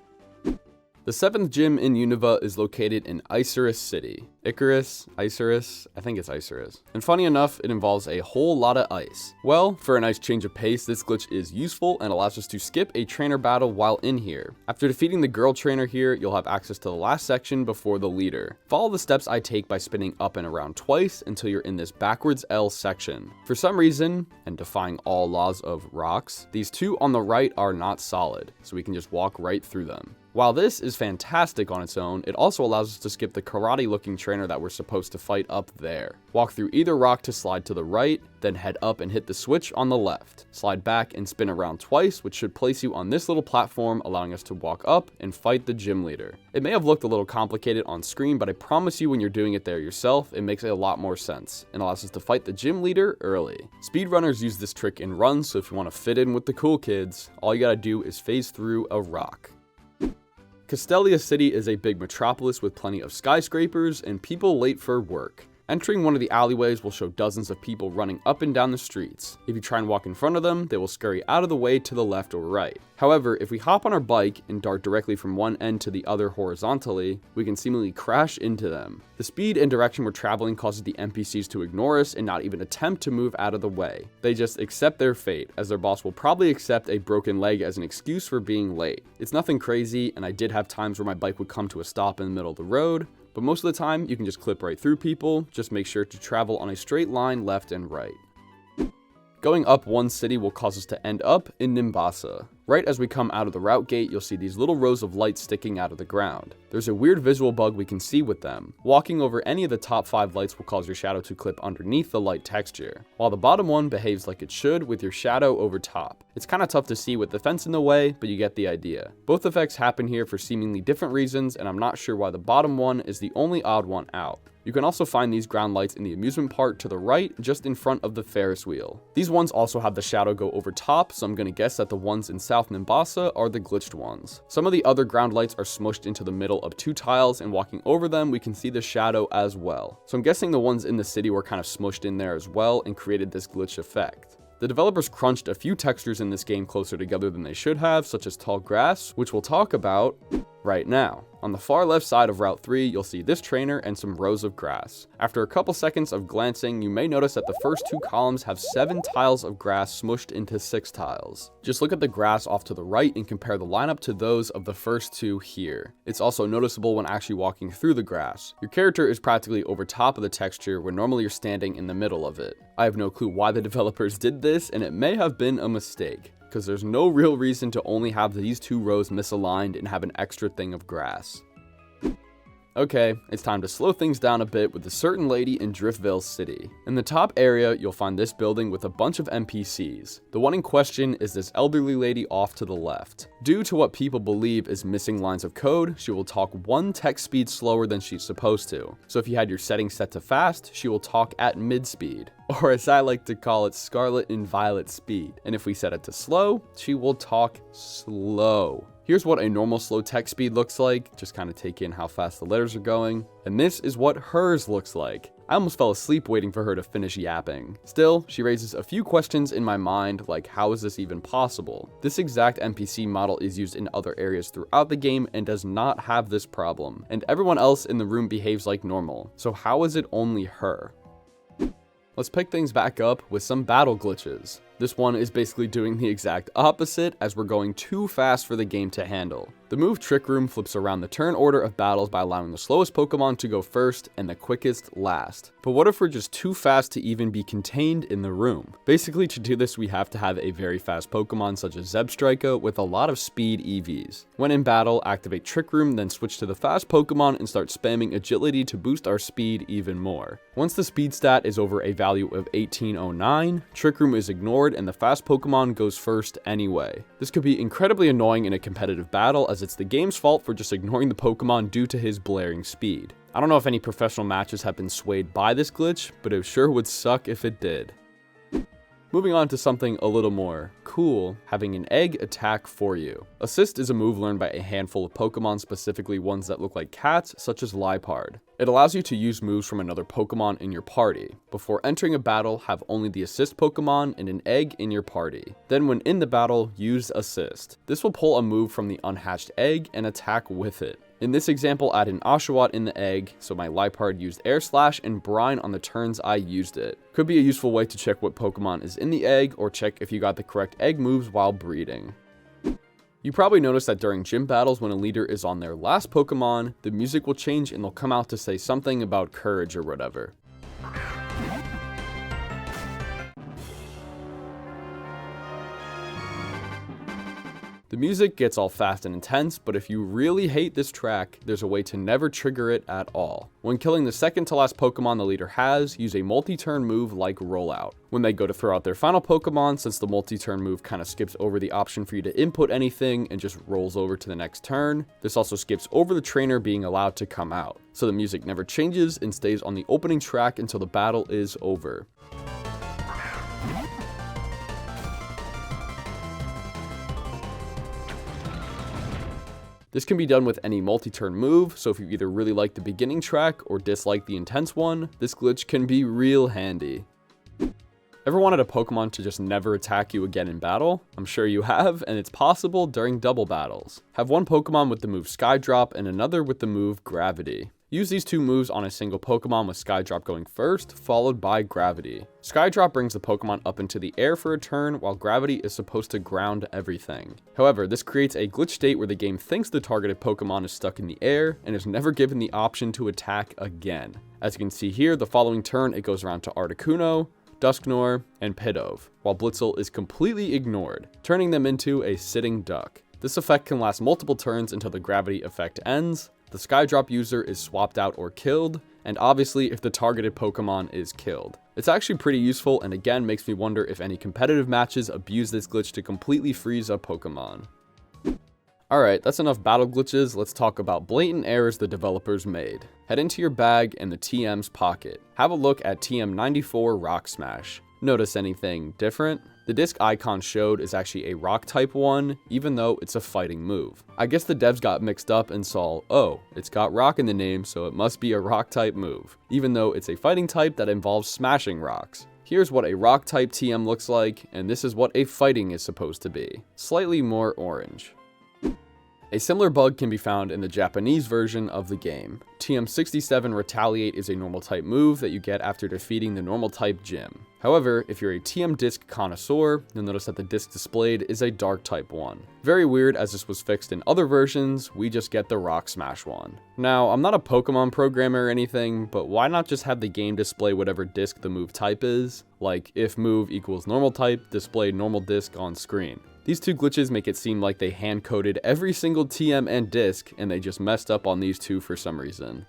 The 7th gym in Unova is located in Isurus City. Isurus? I think it's Isurus. And funny enough, it involves a whole lot of ice. Well, for a nice change of pace, this glitch is useful and allows us to skip a trainer battle while in here. After defeating the girl trainer here, you'll have access to the last section before the leader. Follow the steps I take by spinning up and around twice until you're in this backwards L section. For some reason, and defying all laws of rocks, these 2 on the right are not solid, so we can just walk right through them. While this is fantastic on its own, it also allows us to skip the karate-looking trainer that we're supposed to fight up there. Walk through either rock to slide to the right, then head up and hit the switch on the left. Slide back and spin around twice, which should place you on this little platform, allowing us to walk up and fight the gym leader. It may have looked a little complicated on screen, but I promise you when you're doing it there yourself, it makes a lot more sense, and allows us to fight the gym leader early. Speedrunners use this trick in runs, so if you want to fit in with the cool kids, all you gotta do is phase through a rock. Castelia City is a big metropolis with plenty of skyscrapers and people late for work. Entering one of the alleyways will show dozens of people running up and down the streets. If you try and walk in front of them, they will scurry out of the way to the left or right. However, if we hop on our bike and dart directly from one end to the other horizontally, we can seemingly crash into them. The speed and direction we're traveling causes the NPCs to ignore us and not even attempt to move out of the way. They just accept their fate, as their boss will probably accept a broken leg as an excuse for being late. It's nothing crazy, and I did have times where my bike would come to a stop in the middle of the road, but most of the time you can just clip right through people. Just make sure to travel on a straight line left and right. Going up one city will cause us to end up in Nimbasa. Right as we come out of the route gate, you'll see these little rows of lights sticking out of the ground. There's a weird visual bug we can see with them. Walking over any of the top 5 lights will cause your shadow to clip underneath the light texture, while the bottom one behaves like it should with your shadow over top. It's kinda tough to see with the fence in the way, but you get the idea. Both effects happen here for seemingly different reasons, and I'm not sure why the bottom one is the only odd one out. You can also find these ground lights in the amusement park to the right, just in front of the Ferris wheel. These ones also have the shadow go over top, so I'm gonna guess that the ones in South Nimbasa are the glitched ones. Some of the other ground lights are smushed into the middle of 2 tiles, and walking over them, we can see the shadow as well. So I'm guessing the ones in the city were kind of smushed in there as well and created this glitch effect. The developers crunched a few textures in this game closer together than they should have, such as tall grass, which we'll talk about right now. On the far left side of Route 3, you'll see this trainer and some rows of grass. After a couple seconds of glancing, you may notice that the first 2 columns have 7 tiles of grass smushed into 6 tiles. Just look at the grass off to the right and compare the lineup to those of the first 2 here. It's also noticeable when actually walking through the grass. Your character is practically over top of the texture when normally you're standing in the middle of it. I have no clue why the developers did this, and it may have been a mistake, because there's no real reason to only have these 2 rows misaligned and have an extra thing of grass. Okay, it's time to slow things down a bit with a certain lady in Driftvale City. In the top area, you'll find this building with a bunch of NPCs. The one in question is this elderly lady off to the left. Due to what people believe is missing lines of code, she will talk 1 text speed slower than she's supposed to. So if you had your settings set to fast, she will talk at mid speed. Or as I like to call it, Scarlet and Violet speed. And if we set it to slow, she will talk slow. Here's what a normal slow text speed looks like, just kind of take in how fast the letters are going. And this is what hers looks like. I almost fell asleep waiting for her to finish yapping. Still, she raises a few questions in my mind, like how is this even possible? This exact NPC model is used in other areas throughout the game and does not have this problem. And everyone else in the room behaves like normal. So how is it only her? Let's pick things back up with some battle glitches. This one is basically doing the exact opposite, as we're going too fast for the game to handle. The move Trick Room flips around the turn order of battles by allowing the slowest Pokemon to go first and the quickest last. But what if we're just too fast to even be contained in the room? Basically, to do this, we have to have a very fast Pokemon such as Zebstrika with a lot of speed EVs. When in battle, activate Trick Room, then switch to the fast Pokemon and start spamming Agility to boost our speed even more. Once the speed stat is over a value of 1809, Trick Room is ignored and the fast Pokemon goes first anyway. This could be incredibly annoying in a competitive battle, as it's the game's fault for just ignoring the Pokemon due to his blaring speed. I don't know if any professional matches have been swayed by this glitch, but it sure would suck if it did. Moving on to something a little more cool, having an egg attack for you. Assist is a move learned by a handful of Pokemon, specifically ones that look like cats, such as Liepard. It allows you to use moves from another Pokemon in your party. Before entering a battle, have only the assist Pokemon and an egg in your party. Then when in the battle, use assist. This will pull a move from the unhatched egg and attack with it. In this example, add an Oshawott in the egg, so my Liepard used Air Slash and Brine on the turns I used it. Could be a useful way to check what Pokemon is in the egg, or check if you got the correct egg moves while breeding. You probably noticed that during gym battles, when a leader is on their last Pokemon, the music will change and they'll come out to say something about courage or whatever. The music gets all fast and intense, but if you really hate this track, there's a way to never trigger it at all. When killing the second to last Pokemon the leader has, use a multi-turn move like Rollout. When they go to throw out their final Pokemon, since the multi-turn move kind of skips over the option for you to input anything and just rolls over to the next turn, this also skips over the trainer being allowed to come out. So the music never changes and stays on the opening track until the battle is over. This can be done with any multi-turn move, so if you either really like the beginning track or dislike the intense one, this glitch can be real handy. Ever wanted a Pokemon to just never attack you again in battle? I'm sure you have, and it's possible during double battles. Have one Pokemon with the move Skydrop and another with the move Gravity. Use these two moves on a single Pokemon with Skydrop going first, followed by Gravity. Skydrop brings the Pokemon up into the air for a turn, while Gravity is supposed to ground everything. However, this creates a glitch state where the game thinks the targeted Pokemon is stuck in the air, and is never given the option to attack again. As you can see here, the following turn it goes around to Articuno, Dusknoir, and Pidove, while Blitzel is completely ignored, turning them into a sitting duck. This effect can last multiple turns until the Gravity effect ends, the Skydrop user is swapped out or killed, and obviously if the targeted Pokemon is killed. It's actually pretty useful and again makes me wonder if any competitive matches abuse this glitch to completely freeze a Pokemon. Alright, that's enough battle glitches, let's talk about blatant errors the developers made. Head into your bag and the TM's pocket. Have a look at TM94 Rock Smash. Notice anything different? The disc icon showed is actually a rock type one, even though it's a fighting move. I guess the devs got mixed up and saw, oh, it's got rock in the name, so it must be a rock type move, even though it's a fighting type that involves smashing rocks. Here's what a rock type TM looks like, and this is what a fighting is supposed to be. Slightly more orange. A similar bug can be found in the Japanese version of the game. TM67 Retaliate is a normal type move that you get after defeating the normal type gym. However, if you're a TM disc connoisseur, you'll notice that the disc displayed is a dark type one. Very weird, as this was fixed in other versions, we just get the Rock Smash one. Now, I'm not a Pokemon programmer or anything, but why not just have the game display whatever disc the move type is? Like, if move equals normal type, display normal disc on screen. These two glitches make it seem like they hand-coded every single TM and disc, and they just messed up on these two for some reason.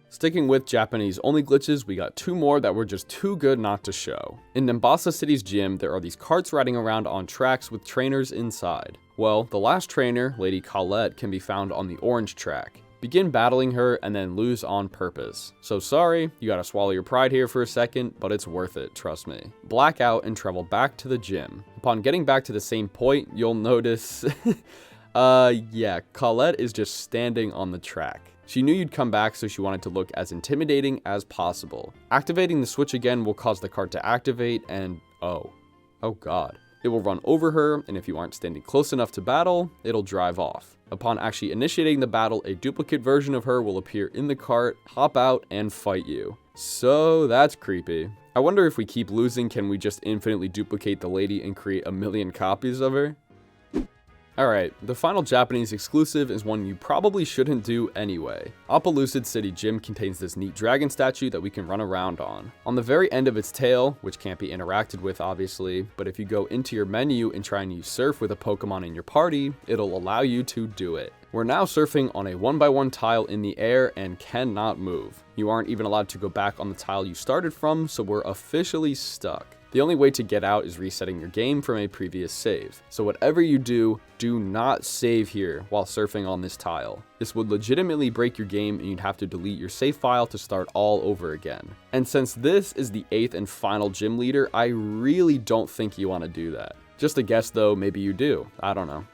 Sticking with Japanese-only glitches, we got two more that were just too good not to show. In Nimbasa City's gym, there are these carts riding around on tracks with trainers inside. Well, the last trainer, Lady Colette, can be found on the orange track. Begin battling her and then lose on purpose. So sorry, you gotta swallow your pride here for a second, but it's worth it, trust me. Black out and travel back to the gym. Upon getting back to the same point, you'll notice, yeah, Colette is just standing on the track. She knew you'd come back, so she wanted to look as intimidating as possible. Activating the switch again will cause the cart to activate and, oh god. It will run over her, and if you aren't standing close enough to battle, it'll drive off. Upon actually initiating the battle, a duplicate version of her will appear in the cart, hop out, and fight you. So that's creepy. I wonder if we keep losing, can we just infinitely duplicate the lady and create a million copies of her? Alright, the final Japanese exclusive is one you probably shouldn't do anyway. Opelousid City Gym contains this neat dragon statue that we can run around on. On the very end of its tail, which can't be interacted with obviously, but if you go into your menu and try and use surf with a Pokemon in your party, it'll allow you to do it. We're now surfing on a 1x1 tile in the air and cannot move. You aren't even allowed to go back on the tile you started from, so we're officially stuck. The only way to get out is resetting your game from a previous save. So whatever you do, do not save here while surfing on this tile. This would legitimately break your game and you'd have to delete your save file to start all over again. And since this is the 8th and final gym leader, I really don't think you want to do that. Just a guess though, maybe you do. I don't know.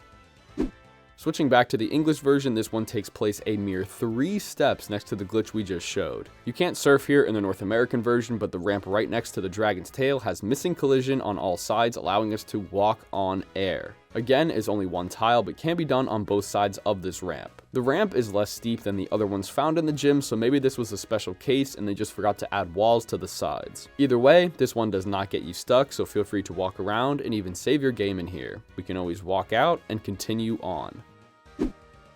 Switching back to the English version, this one takes place a mere 3 steps next to the glitch we just showed. You can't surf here in the North American version, but the ramp right next to the dragon's tail has missing collision on all sides, allowing us to walk on air. Again, is only one tile, but can be done on both sides of this ramp. The ramp is less steep than the other ones found in the gym, so maybe this was a special case and they just forgot to add walls to the sides. Either way, this one does not get you stuck, so feel free to walk around and even save your game in here. We can always walk out and continue on.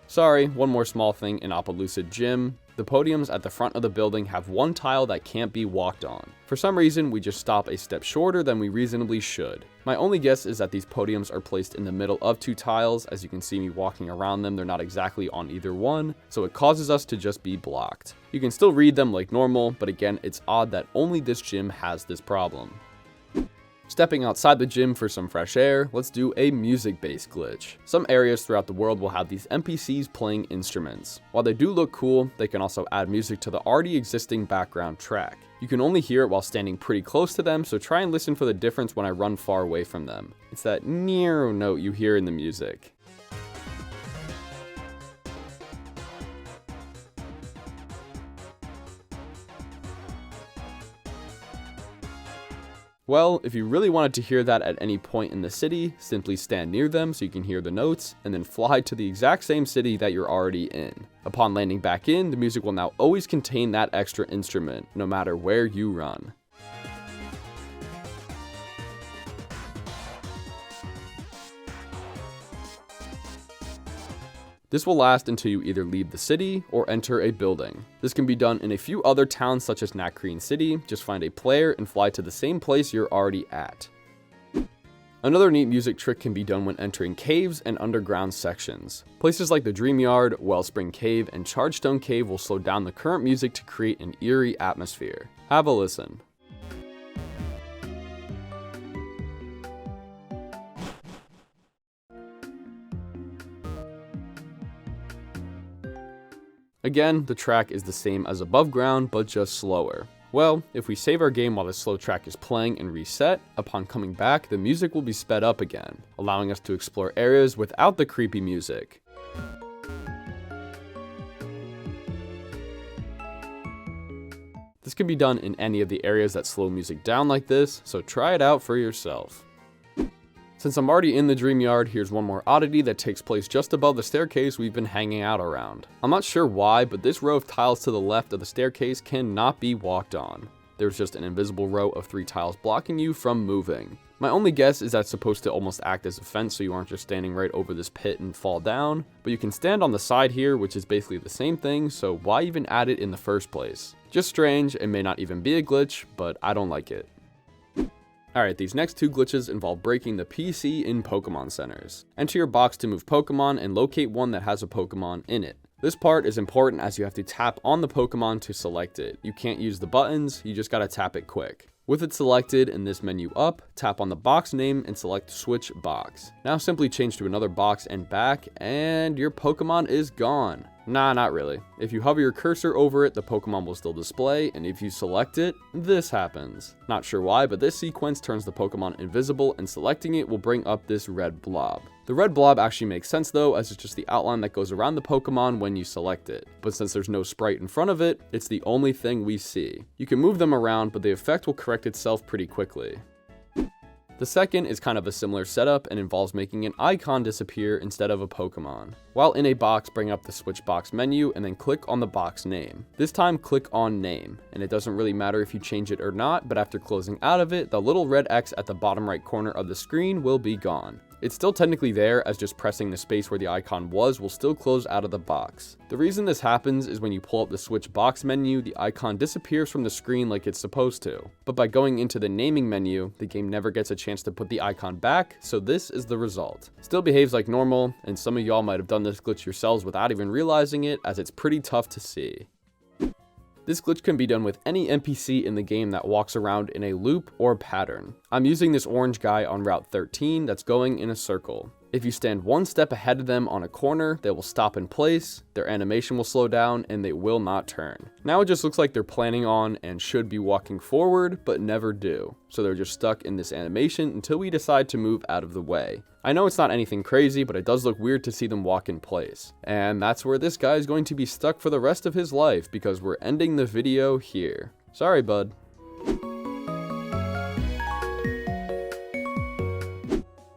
Sorry, one more small thing in Opelousid Gym. The podiums at the front of the building have one tile that can't be walked on. For some reason, we just stop a step shorter than we reasonably should. My only guess is that these podiums are placed in the middle of 2 tiles. As you can see me walking around them, they're not exactly on either one, so it causes us to just be blocked. You can still read them like normal, but again, it's odd that only this gym has this problem. Stepping outside the gym for some fresh air, let's do a music-based glitch. Some areas throughout the world will have these NPCs playing instruments. While they do look cool, they can also add music to the already existing background track. You can only hear it while standing pretty close to them, so try and listen for the difference when I run far away from them. It's that near note you hear in the music. Well, if you really wanted to hear that at any point in the city, simply stand near them so you can hear the notes, and then fly to the exact same city that you're already in. Upon landing back in, the music will now always contain that extra instrument, no matter where you run. This will last until you either leave the city or enter a building. This can be done in a few other towns such as Nacrene City. Just find a player and fly to the same place you're already at. Another neat music trick can be done when entering caves and underground sections. Places like the Dream Yard, Wellspring Cave, and Chargestone Cave will slow down the current music to create an eerie atmosphere. Have a listen. Again, the track is the same as above ground, but just slower. Well, if we save our game while the slow track is playing and reset, upon coming back, the music will be sped up again, allowing us to explore areas without the creepy music. This can be done in any of the areas that slow music down like this, so try it out for yourself. Since I'm already in the Dream Yard, here's one more oddity that takes place just above the staircase we've been hanging out around. I'm not sure why, but this row of tiles to the left of the staircase cannot be walked on. There's just an invisible row of 3 tiles blocking you from moving. My only guess is that's supposed to almost act as a fence so you aren't just standing right over this pit and fall down, but you can stand on the side here, which is basically the same thing, so why even add it in the first place? Just strange, it may not even be a glitch, but I don't like it. Alright, these next 2 glitches involve breaking the PC in Pokemon centers. Enter your box to move Pokemon and locate one that has a Pokemon in it. This part is important as you have to tap on the Pokemon to select it. You can't use the buttons, you just gotta tap it quick. With it selected in this menu up, tap on the box name and select Switch Box. Now simply change to another box and back, and your Pokemon is gone. Nah, not really. If you hover your cursor over it, the Pokemon will still display, and if you select it, this happens. Not sure why, but this sequence turns the Pokemon invisible, and selecting it will bring up this red blob. The red blob actually makes sense though, as it's just the outline that goes around the Pokemon when you select it. But since there's no sprite in front of it, it's the only thing we see. You can move them around, but the effect will correct itself pretty quickly. The second is kind of a similar setup and involves making an icon disappear instead of a Pokemon. While in a box, bring up the Switch Box menu and then click on the box name. This time click on name, and it doesn't really matter if you change it or not, but after closing out of it, the little red X at the bottom right corner of the screen will be gone. It's still technically there, as just pressing the space where the icon was will still close out of the box. The reason this happens is when you pull up the Switch Box menu, the icon disappears from the screen like it's supposed to. But by going into the naming menu, the game never gets a chance to put the icon back, so this is the result. Still behaves like normal, and some of y'all might have done this glitch yourselves without even realizing it, as it's pretty tough to see. This glitch can be done with any NPC in the game that walks around in a loop or pattern. I'm using this orange guy on Route 13 that's going in a circle. If you stand one step ahead of them on a corner, they will stop in place, their animation will slow down, and they will not turn. Now it just looks like they're planning on and should be walking forward, but never do. So they're just stuck in this animation until we decide to move out of the way. I know it's not anything crazy, but it does look weird to see them walk in place. And that's where this guy is going to be stuck for the rest of his life, because we're ending the video here. Sorry, bud.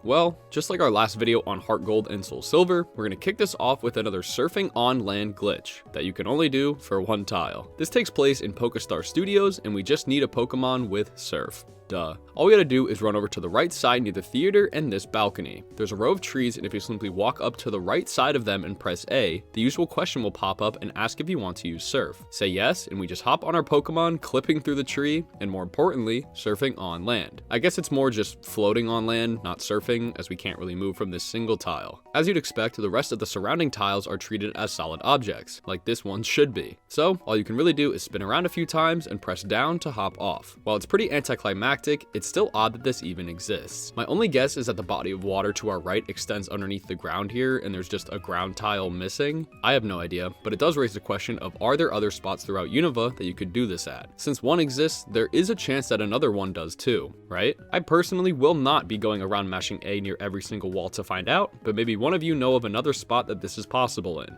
Well, just like our last video on HeartGold and SoulSilver, we're going to kick this off with another surfing on land glitch that you can only do for one tile. This takes place in PokeStar Studios, and we just need a Pokemon with Surf. Duh. All we gotta do is run over to the right side near the theater and this balcony. There's a row of trees, and if you simply walk up to the right side of them and press A, the usual question will pop up and ask if you want to use Surf. Say yes, and we just hop on our Pokemon, clipping through the tree, and more importantly, surfing on land. I guess it's more just floating on land, not surfing, as we can't really move from this single tile. As you'd expect, the rest of the surrounding tiles are treated as solid objects, like this one should be. So, all you can really do is spin around a few times and press down to hop off. While it's pretty anticlimactic, it's still odd that this even exists. My only guess is that the body of water to our right extends underneath the ground here, and there's just a ground tile missing. I have no idea, but it does raise the question of, are there other spots throughout Unova that you could do this at? Since one exists, there is a chance that another one does too, right? I personally will not be going around mashing A near every single wall to find out, but maybe one of you know of another spot that this is possible in.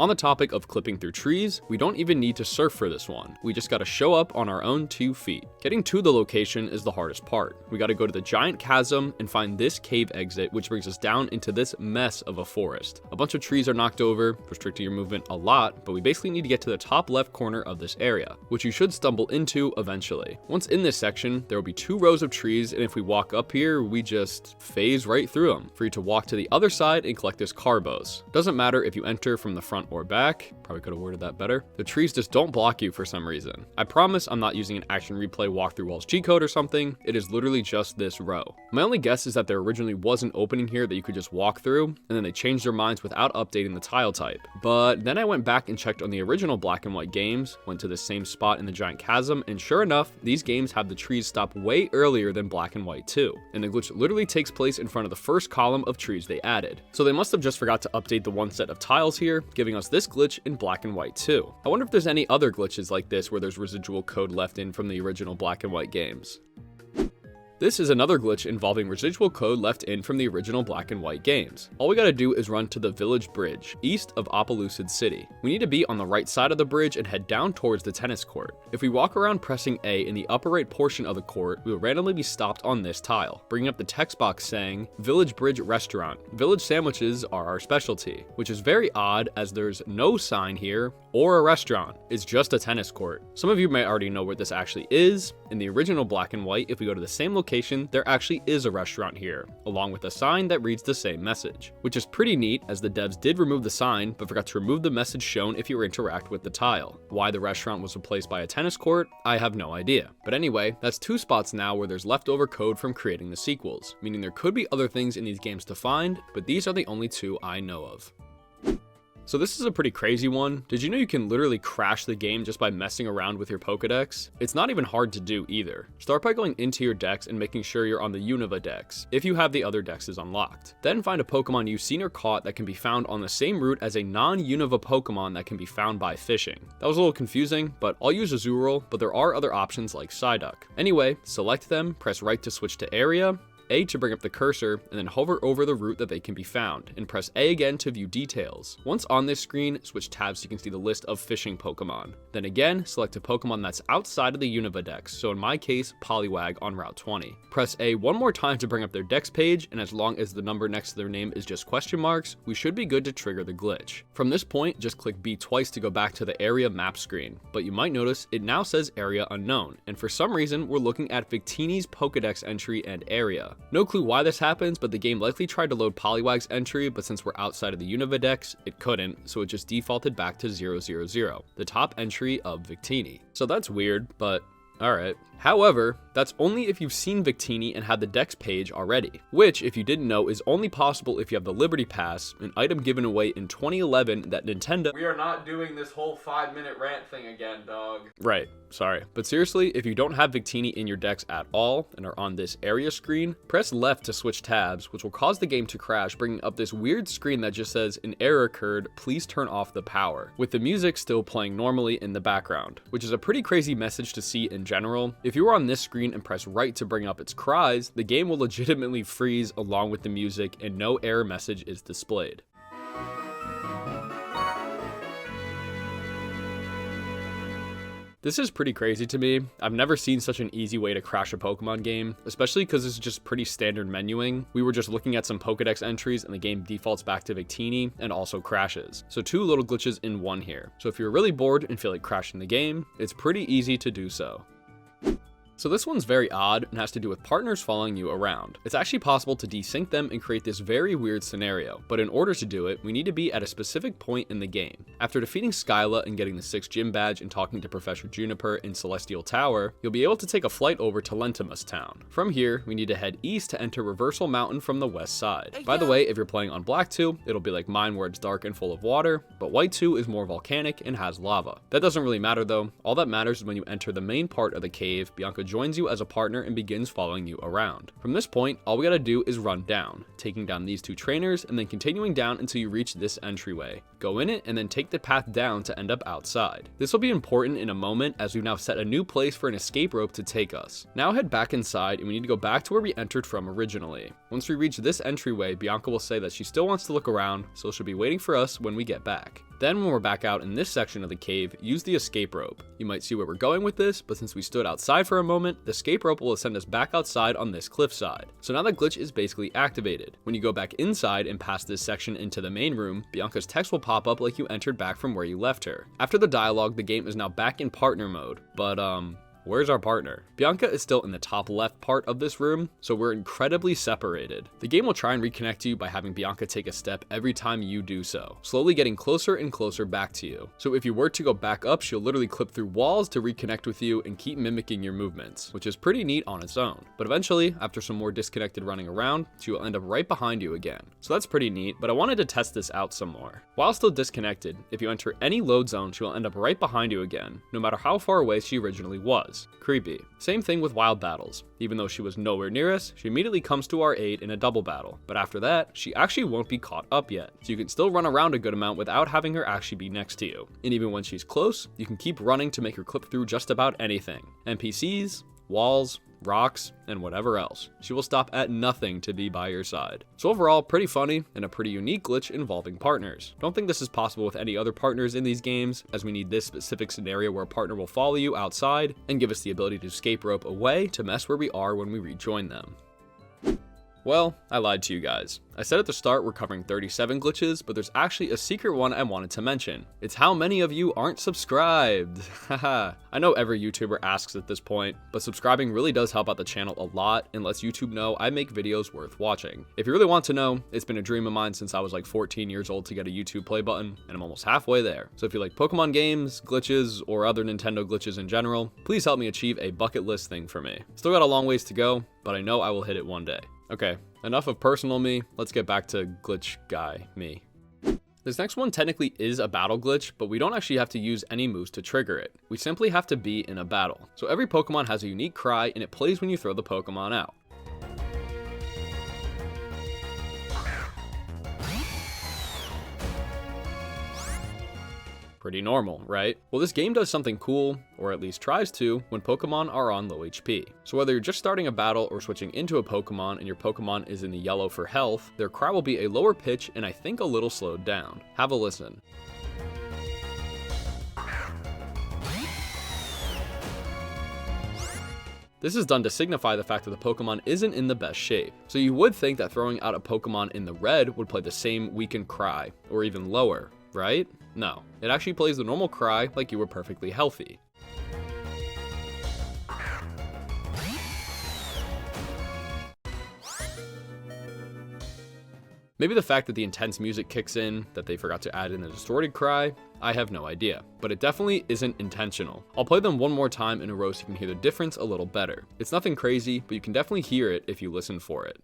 On the topic of clipping through trees, we don't even need to surf for this one. We just gotta show up on our own 2 feet. Getting to the location is the hardest part. We gotta go to the giant chasm and find this cave exit, which brings us down into this mess of a forest. A bunch of trees are knocked over, restricting your movement a lot, but we basically need to get to the top left corner of this area, which you should stumble into eventually. Once in this section, there will be 2 rows of trees, and if we walk up here, we just phase right through them. For you to walk to the other side and collect this carbos. Doesn't matter if you enter from the front or back, probably could have worded that better. The trees just don't block you for some reason. I promise I'm not using an action replay walkthrough walls cheat code or something, it is literally just this row. My only guess is that there originally was an opening here that you could just walk through, and then they changed their minds without updating the tile type. But then I went back and checked on the original black and white games, went to the same spot in the giant chasm, and sure enough, these games have the trees stop way earlier than black and white too. And the glitch literally takes place in front of the first column of trees they added. So they must have just forgot to update the one set of tiles here, giving us this glitch in black and white too. I wonder if there's any other glitches like this where there's residual code left in from the original black and white games. This is another glitch involving residual code left in from the original black and white games. All we gotta do is run to the village bridge, east of Opelucid City. We need to be on the right side of the bridge and head down towards the tennis court. If we walk around pressing A in the upper right portion of the court, we will randomly be stopped on this tile, bringing up the text box saying, Village Bridge Restaurant. Village sandwiches are our specialty, which is very odd as there's no sign here or a restaurant. It's just a tennis court. Some of you may already know where this actually is. In the original black and white, if we go to the same location, there actually is a restaurant here, along with a sign that reads the same message, which is pretty neat as the devs did remove the sign, but forgot to remove the message shown if you interact with the tile. Why the restaurant was replaced by a tennis court, I have no idea. But anyway, that's 2 spots now where there's leftover code from creating the sequels, meaning there could be other things in these games to find, but these are the only 2 I know of. So this is a pretty crazy one. Did you know you can literally crash the game just by messing around with your Pokedex? It's not even hard to do either. Start by going into your dex and making sure you're on the Unova dex, if you have the other dexes unlocked. Then find a Pokemon you've seen or caught that can be found on the same route as a non-Unova Pokemon that can be found by fishing. That was a little confusing, but I'll use Azurill, but there are other options like Psyduck. Anyway, select them, press right to switch to area, A to bring up the cursor, and then hover over the route that they can be found, and press A again to view details. Once on this screen, switch tabs so you can see the list of fishing Pokemon. Then again, select a Pokemon that's outside of the Unova Dex, so in my case, Poliwag on Route 20. Press A one more time to bring up their Dex page, and as long as the number next to their name is just question marks, we should be good to trigger the glitch. From this point, just click B twice to go back to the area map screen, but you might notice it now says area unknown, and for some reason, we're looking at Victini's Pokedex entry and area. No clue why this happens, but the game likely tried to load Poliwag's entry, but since we're outside of the Unova Dex, it couldn't, so it just defaulted back to 000, the top entry of Victini. So that's weird, but alright. However, that's only if you've seen Victini and had the Dex page already, which, if you didn't know, is only possible if you have the Liberty Pass, an item given away in 2011 that Nintendo— We are not doing this whole 5-minute rant thing again, dog. Right, sorry. But seriously, if you don't have Victini in your Dex at all and are on this area screen, press left to switch tabs, which will cause the game to crash, bringing up this weird screen that just says, an error occurred, please turn off the power, with the music still playing normally in the background, which is a pretty crazy message to see in general. If you were on this screen and press right to bring up its cries, the game will legitimately freeze along with the music and no error message is displayed. This is pretty crazy to me. I've never seen such an easy way to crash a Pokemon game, especially because it's just pretty standard menuing. We were just looking at some Pokedex entries and the game defaults back to Victini and also crashes. So 2 little glitches in one here. So if you're really bored and feel like crashing the game, it's pretty easy to do so. So this one's very odd and has to do with partners following you around. It's actually possible to desync them and create this very weird scenario, but in order to do it, we need to be at a specific point in the game. After defeating Skyla and getting the 6th gym badge and talking to Professor Juniper in Celestial Tower, you'll be able to take a flight over to Lentimus Town. From here, we need to head east to enter Reversal Mountain from the west side. By the way, if you're playing on Black 2, it'll be like mine where it's dark and full of water, but White 2 is more volcanic and has lava. That doesn't really matter though. All that matters is when you enter the main part of the cave, Bianca joins you as a partner and begins following you around. From this point, all we gotta do is run down, taking down these 2 trainers and then continuing down until you reach this entryway. Go in it and then take the path down to end up outside. This will be important in a moment as we've now set a new place for an escape rope to take us. Now head back inside and we need to go back to where we entered from originally. Once we reach this entryway, Bianca will say that she still wants to look around, so she'll be waiting for us when we get back. Then when we're back out in this section of the cave, use the escape rope. You might see where we're going with this, but since we stood outside for a moment, the escape rope will send us back outside on this cliffside. So now the glitch is basically activated. When you go back inside and pass this section into the main room, Bianca's text will pop up like you entered back from where you left her. After the dialogue, the game is now back in partner mode, but where's our partner? Bianca is still in the top left part of this room, so we're incredibly separated. The game will try and reconnect you by having Bianca take a step every time you do so, slowly getting closer and closer back to you. So if you were to go back up, she'll literally clip through walls to reconnect with you and keep mimicking your movements, which is pretty neat on its own. But eventually, after some more disconnected running around, she will end up right behind you again. So that's pretty neat, but I wanted to test this out some more. While still disconnected, if you enter any load zone, she will end up right behind you again, no matter how far away she originally was. Creepy. Same thing with wild battles. Even though she was nowhere near us, she immediately comes to our aid in a double battle. But after that, she actually won't be caught up yet. So you can still run around a good amount without having her actually be next to you. And even when she's close, you can keep running to make her clip through just about anything. NPCs, walls, rocks, and whatever else. She will stop at nothing to be by your side. So overall, pretty funny and a pretty unique glitch involving partners. Don't think this is possible with any other partners in these games, as we need this specific scenario where a partner will follow you outside and give us the ability to escape rope away to mess where we are when we rejoin them. Well, I lied to you guys. I said at the start we're covering 37 glitches, but there's actually a secret one I wanted to mention. It's how many of you aren't subscribed. Haha. I know every YouTuber asks at this point, but subscribing really does help out the channel a lot and lets YouTube know I make videos worth watching. If you really want to know, it's been a dream of mine since I was like 14 years old to get a YouTube play button, and I'm almost halfway there. So if you like Pokemon games, glitches, or other Nintendo glitches in general, please help me achieve a bucket list thing for me. Still got a long ways to go, but I know I will hit it one day. Okay, enough of personal me, let's get back to glitch guy me. This next one technically is a battle glitch, but we don't actually have to use any moves to trigger it. We simply have to be in a battle. So every Pokemon has a unique cry and it plays when you throw the Pokemon out. Pretty normal, right? Well, this game does something cool, or at least tries to, when Pokemon are on low HP. So whether you're just starting a battle or switching into a Pokemon and your Pokemon is in the yellow for health, their cry will be a lower pitch and I think a little slowed down. Have a listen. This is done to signify the fact that the Pokemon isn't in the best shape. So you would think that throwing out a Pokemon in the red would play the same weakened cry, or even lower, right? No, it actually plays the normal cry like you were perfectly healthy. Maybe the fact that the intense music kicks in, that they forgot to add in the distorted cry, I have no idea, but it definitely isn't intentional. I'll play them one more time in a row so you can hear the difference a little better. It's nothing crazy, but you can definitely hear it if you listen for it.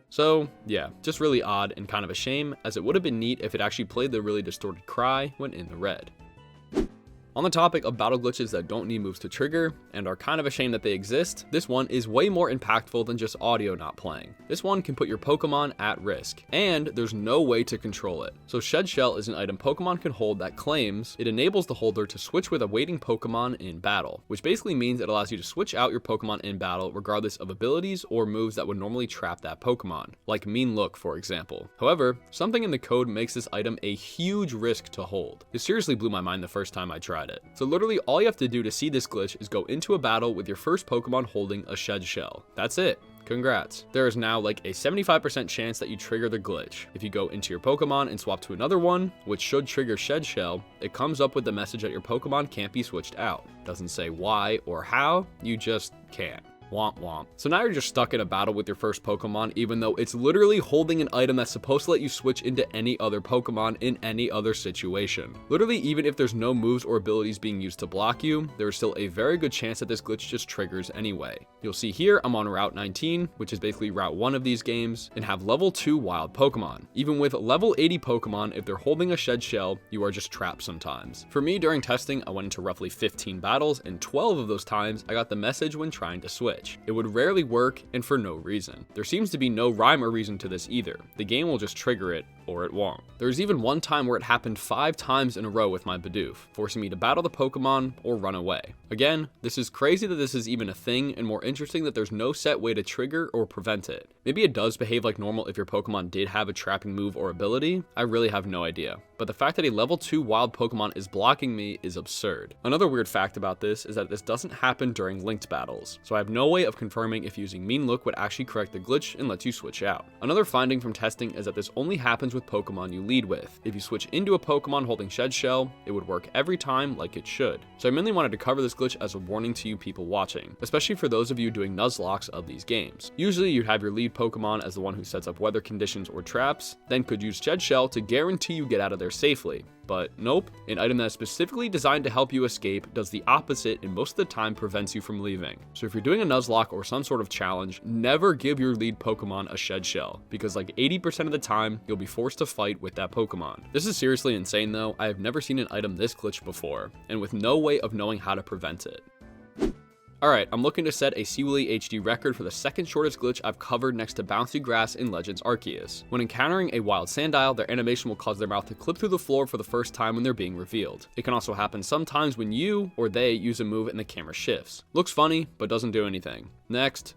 So yeah, just really odd and kind of a shame, as it would have been neat if it actually played the really distorted cry when in the red. On the topic of battle glitches that don't need moves to trigger, and are kind of a shame that they exist, this one is way more impactful than just audio not playing. This one can put your Pokemon at risk, and there's no way to control it. So Shed Shell is an item Pokemon can hold that claims it enables the holder to switch with a waiting Pokemon in battle, which basically means it allows you to switch out your Pokemon in battle regardless of abilities or moves that would normally trap that Pokemon, like Mean Look for example. However, something in the code makes this item a huge risk to hold. It seriously blew my mind the first time I tried it. So literally all you have to do to see this glitch is go into a battle with your first Pokemon holding a Shed Shell. That's it. Congrats. There is now like a 75% chance that you trigger the glitch. If you go into your Pokemon and swap to another one, which should trigger Shed Shell, it comes up with the message that your Pokemon can't be switched out. Doesn't say why or how, you just can't. Womp womp. So now you're just stuck in a battle with your first Pokemon, even though it's literally holding an item that's supposed to let you switch into any other Pokemon in any other situation. Literally, even if there's no moves or abilities being used to block you, there is still a very good chance that this glitch just triggers anyway. You'll see here I'm on Route 19, which is basically Route 1 of these games, and have level 2 wild Pokemon. Even with level 80 Pokemon, if they're holding a Shed Shell, you are just trapped sometimes. For me, during testing, I went into roughly 15 battles, and 12 of those times I got the message when trying to switch. glitch. It would rarely work and for no reason. There seems to be no rhyme or reason to this either. The game will just trigger it or it won't. There was even one time where it happened 5 times in a row with my Bidoof, forcing me to battle the Pokemon or run away. Again, this is crazy that this is even a thing, and more interesting that there's no set way to trigger or prevent it. Maybe it does behave like normal if your Pokemon did have a trapping move or ability. I really have no idea. But the fact that a level 2 wild Pokemon is blocking me is absurd. Another weird fact about this is that this doesn't happen during linked battles, so I have no way of confirming if using Mean Look would actually correct the glitch and lets you switch out. Another finding from testing is that this only happens with Pokemon you lead with. If you switch into a Pokemon holding Shed Shell, it would work every time like it should. So I mainly wanted to cover this glitch as a warning to you people watching, especially for those of you doing Nuzlocks of these games. Usually you'd have your lead Pokemon as the one who sets up weather conditions or traps, then could use Shed Shell to guarantee you get out of there safely. But nope, an item that is specifically designed to help you escape does the opposite and most of the time prevents you from leaving. So if you're doing a Nuzlocke or some sort of challenge, never give your lead Pokemon a Shed Shell, because like 80% of the time, you'll be forced to fight with that Pokemon. This is seriously insane though. I have never seen an item this glitched before, and with no way of knowing how to prevent it. Alright, I'm looking to set a Seaweely HD record for the second shortest glitch I've covered next to Bouncy Grass in Legends Arceus. When encountering a wild Sandile, their animation will cause their mouth to clip through the floor for the first time when they're being revealed. It can also happen sometimes when you or they use a move and the camera shifts. Looks funny, but doesn't do anything. Next.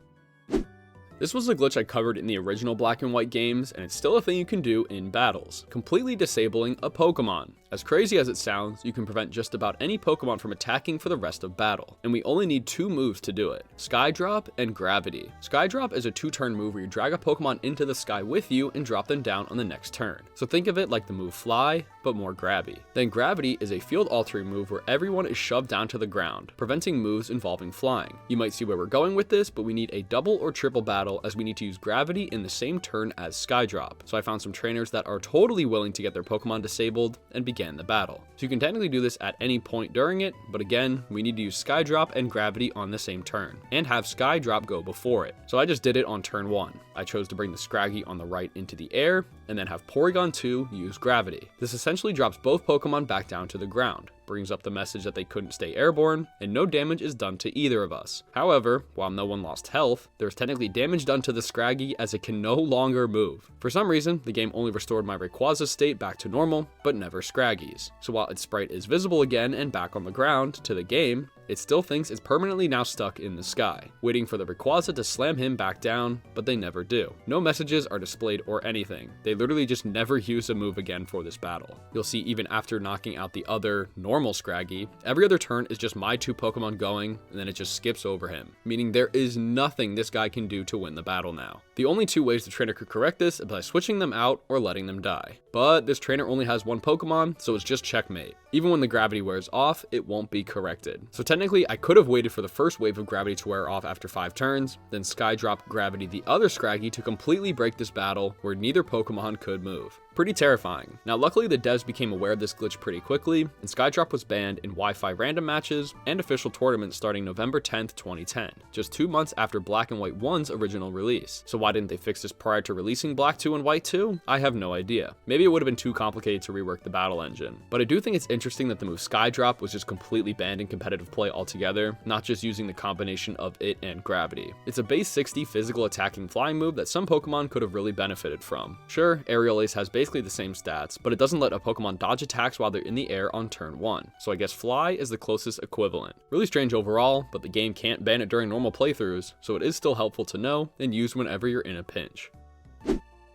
This was a glitch I covered in the original Black and White games, and it's still a thing you can do in battles, completely disabling a Pokemon. As crazy as it sounds, you can prevent just about any Pokemon from attacking for the rest of battle, and we only need 2 moves to do it: Skydrop and Gravity. Skydrop is a 2-turn move where you drag a Pokemon into the sky with you and drop them down on the next turn. So think of it like the move Fly, but more grabby. Then Gravity is a field altering move where everyone is shoved down to the ground, preventing moves involving flying. You might see where we're going with this, but we need a double or triple battle as we need to use Gravity in the same turn as Skydrop. So I found some trainers that are totally willing to get their Pokemon disabled and began the battle. So you can technically do this at any point during it, but again, we need to use Skydrop and Gravity on the same turn, and have Skydrop go before it. So I just did it on turn 1. I chose to bring the Scraggy on the right into the air, and then have Porygon 2 use Gravity. This essentially drops both Pokemon back down to the ground, brings up the message that they couldn't stay airborne, and no damage is done to either of us. However, while no one lost health, there's technically damage done to the Scraggy as it can no longer move. For some reason, the game only restored my Rayquaza state back to normal, but never Scraggy's. So while its sprite is visible again and back on the ground to the game, it still thinks it's permanently now stuck in the sky, waiting for the Rayquaza to slam him back down, but they never do. No messages are displayed or anything. They literally just never use a move again for this battle. You'll see even after knocking out the other normal Scraggy, every other turn is just my 2 Pokemon going, and then it just skips over him, meaning there is nothing this guy can do to win the battle now. The only 2 ways the trainer could correct this is by switching them out or letting them die. But this trainer only has 1 Pokemon, so it's just checkmate. Even when the Gravity wears off, it won't be corrected. So technically, I could have waited for the first wave of Gravity to wear off after 5 turns, then Skydrop Gravity the other Scraggy to completely break this battle where neither Pokemon could move. Pretty terrifying. Now luckily the devs became aware of this glitch pretty quickly, and Skydrop was banned in Wi-Fi random matches and official tournaments starting November 10th, 2010, just 2 months after Black and White 1's original release. So why didn't they fix this prior to releasing Black 2 and White 2? I have no idea. Maybe it would have been too complicated to rework the battle engine. But I do think it's interesting that the move Skydrop was just completely banned in competitive play altogether, not just using the combination of it and Gravity. It's a base 60 physical attacking flying move that some Pokemon could have really benefited from. Sure, Aerial Ace has basically the same stats, but it doesn't let a Pokemon dodge attacks while they're in the air on turn 1, so I guess Fly is the closest equivalent. Really strange overall, but the game can't ban it during normal playthroughs, so it is still helpful to know and use whenever you're in a pinch.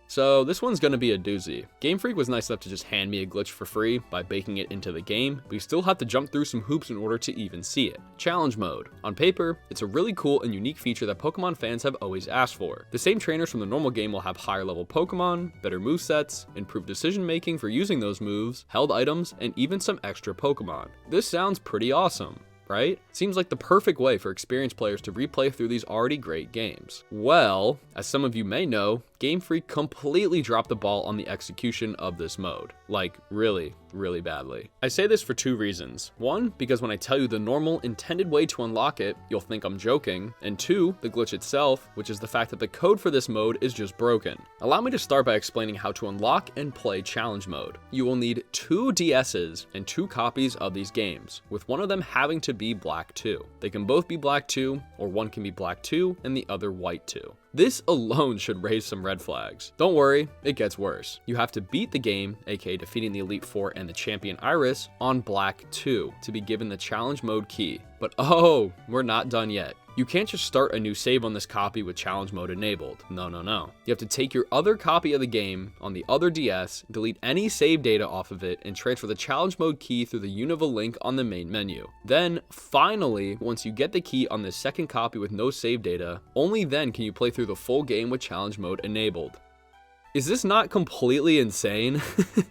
So this one's gonna be a doozy. Game Freak was nice enough to just hand me a glitch for free by baking it into the game, but you still have to jump through some hoops in order to even see it. Challenge mode. On paper, it's a really cool and unique feature that Pokemon fans have always asked for. The same trainers from the normal game will have higher level Pokemon, better movesets, improved decision making for using those moves, held items, and even some extra Pokemon. This sounds pretty awesome, right? Seems like the perfect way for experienced players to replay through these already great games. Well, as some of you may know, Game Freak completely dropped the ball on the execution of this mode. Like, really badly. I say this for two reasons. One, because when I tell you the normal intended way to unlock it, you'll think I'm joking. And two, the glitch itself, which is the fact that the code for this mode is just broken. Allow me to start by explaining how to unlock and play challenge mode. You will need 2 DSs and 2 copies of these games, with one of them having to be black 2. They can both be black 2, or one can be black 2 and the other white 2. This alone should raise some red flags. Don't worry, it gets worse. You have to beat the game, aka defeating the Elite Four and the Champion Iris, on black 2 to be given the challenge mode key. But oh, we're not done yet. You can't just start a new save on this copy with challenge mode enabled. No. You have to take your other copy of the game on the other DS, delete any save data off of it, and transfer the challenge mode key through the Unova link on the main menu. Then, finally, once you get the key on this second copy with no save data, only then can you play through the full game with challenge mode enabled. Is this not completely insane?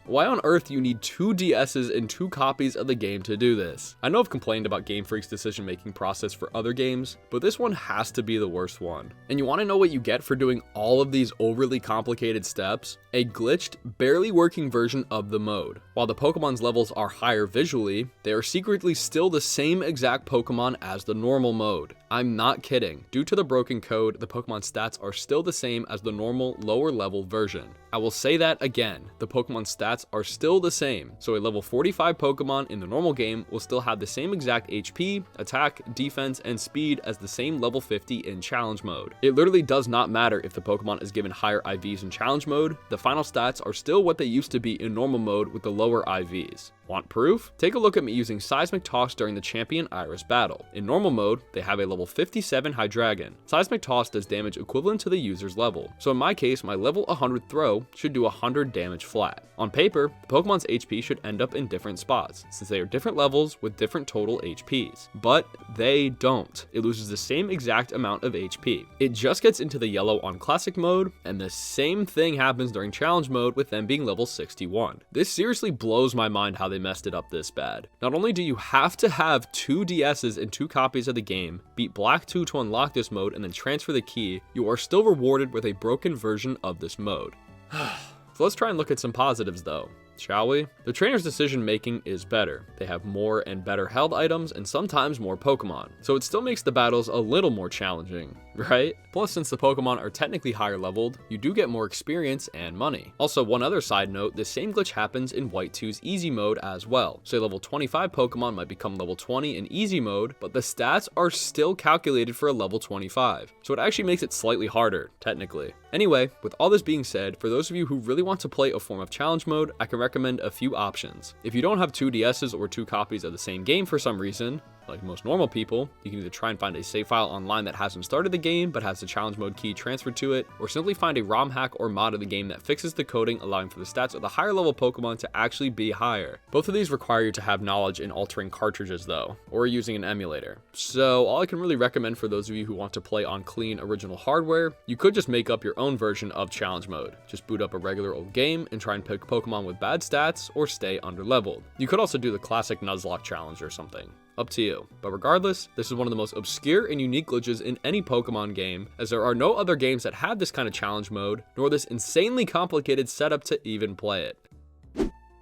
Why on earth you need 2 DSs and 2 copies of the game to do this? I know I've complained about Game Freak's decision-making process for other games, but this one has to be the worst one. And you want to know what you get for doing all of these overly complicated steps? A glitched, barely working version of the mode. While the Pokemon's levels are higher visually, they are secretly still the same exact Pokemon as the normal mode. I'm not kidding. Due to the broken code, the Pokemon stats are still the same as the normal lower level version. I will say that again, the Pokemon stats are still the same, so a level 45 Pokemon in the normal game will still have the same exact HP, attack, defense, and speed as the same level 50 in challenge mode. It literally does not matter if the Pokemon is given higher IVs in challenge mode, the final stats are still what they used to be in normal mode with the lower IVs. Want proof? Take a look at me using Seismic Toss during the Champion Iris battle. In normal mode, they have a level 57 Hydreigon. Seismic Toss does damage equivalent to the user's level, so in my case, my level 100 throw should do 100 damage flat. On paper, the Pokemon's HP should end up in different spots, since they are different levels with different total HPs. But they don't. It loses the same exact amount of HP. It just gets into the yellow on Classic mode, and the same thing happens during Challenge mode with them being level 61. This seriously blows my mind how they messed it up this bad. Not only do you have to have 2 DSs and 2 copies of the game, beat Black 2 to unlock this mode, and then transfer the key, you are still rewarded with a broken version of this mode. So let's try and look at some positives though, shall we? The trainer's decision making is better. They have more and better held items and sometimes more Pokemon, so it still makes the battles a little more challenging, right? Plus, since the Pokemon are technically higher leveled, you do get more experience and money. Also, one other side note, the same glitch happens in White 2's easy mode as well. So a level 25 Pokemon might become level 20 in easy mode, but the stats are still calculated for a level 25. So it actually makes it slightly harder, technically. Anyway, with all this being said, for those of you who really want to play a form of challenge mode, I can recommend a few options. If you don't have 2 DSs or 2 copies of the same game for some reason, like most normal people, you can either try and find a save file online that hasn't started the game but has the challenge mode key transferred to it, or simply find a ROM hack or mod of the game that fixes the coding, allowing for the stats of the higher level Pokemon to actually be higher. Both of these require you to have knowledge in altering cartridges though, or using an emulator. So all I can really recommend for those of you who want to play on clean original hardware, you could just make up your own version of challenge mode. Just boot up a regular old game and try and pick Pokemon with bad stats or stay under leveled. You could also do the classic Nuzlocke challenge or something. Up to you. But regardless, this is one of the most obscure and unique glitches in any Pokemon game, as there are no other games that have this kind of challenge mode, nor this insanely complicated setup to even play it.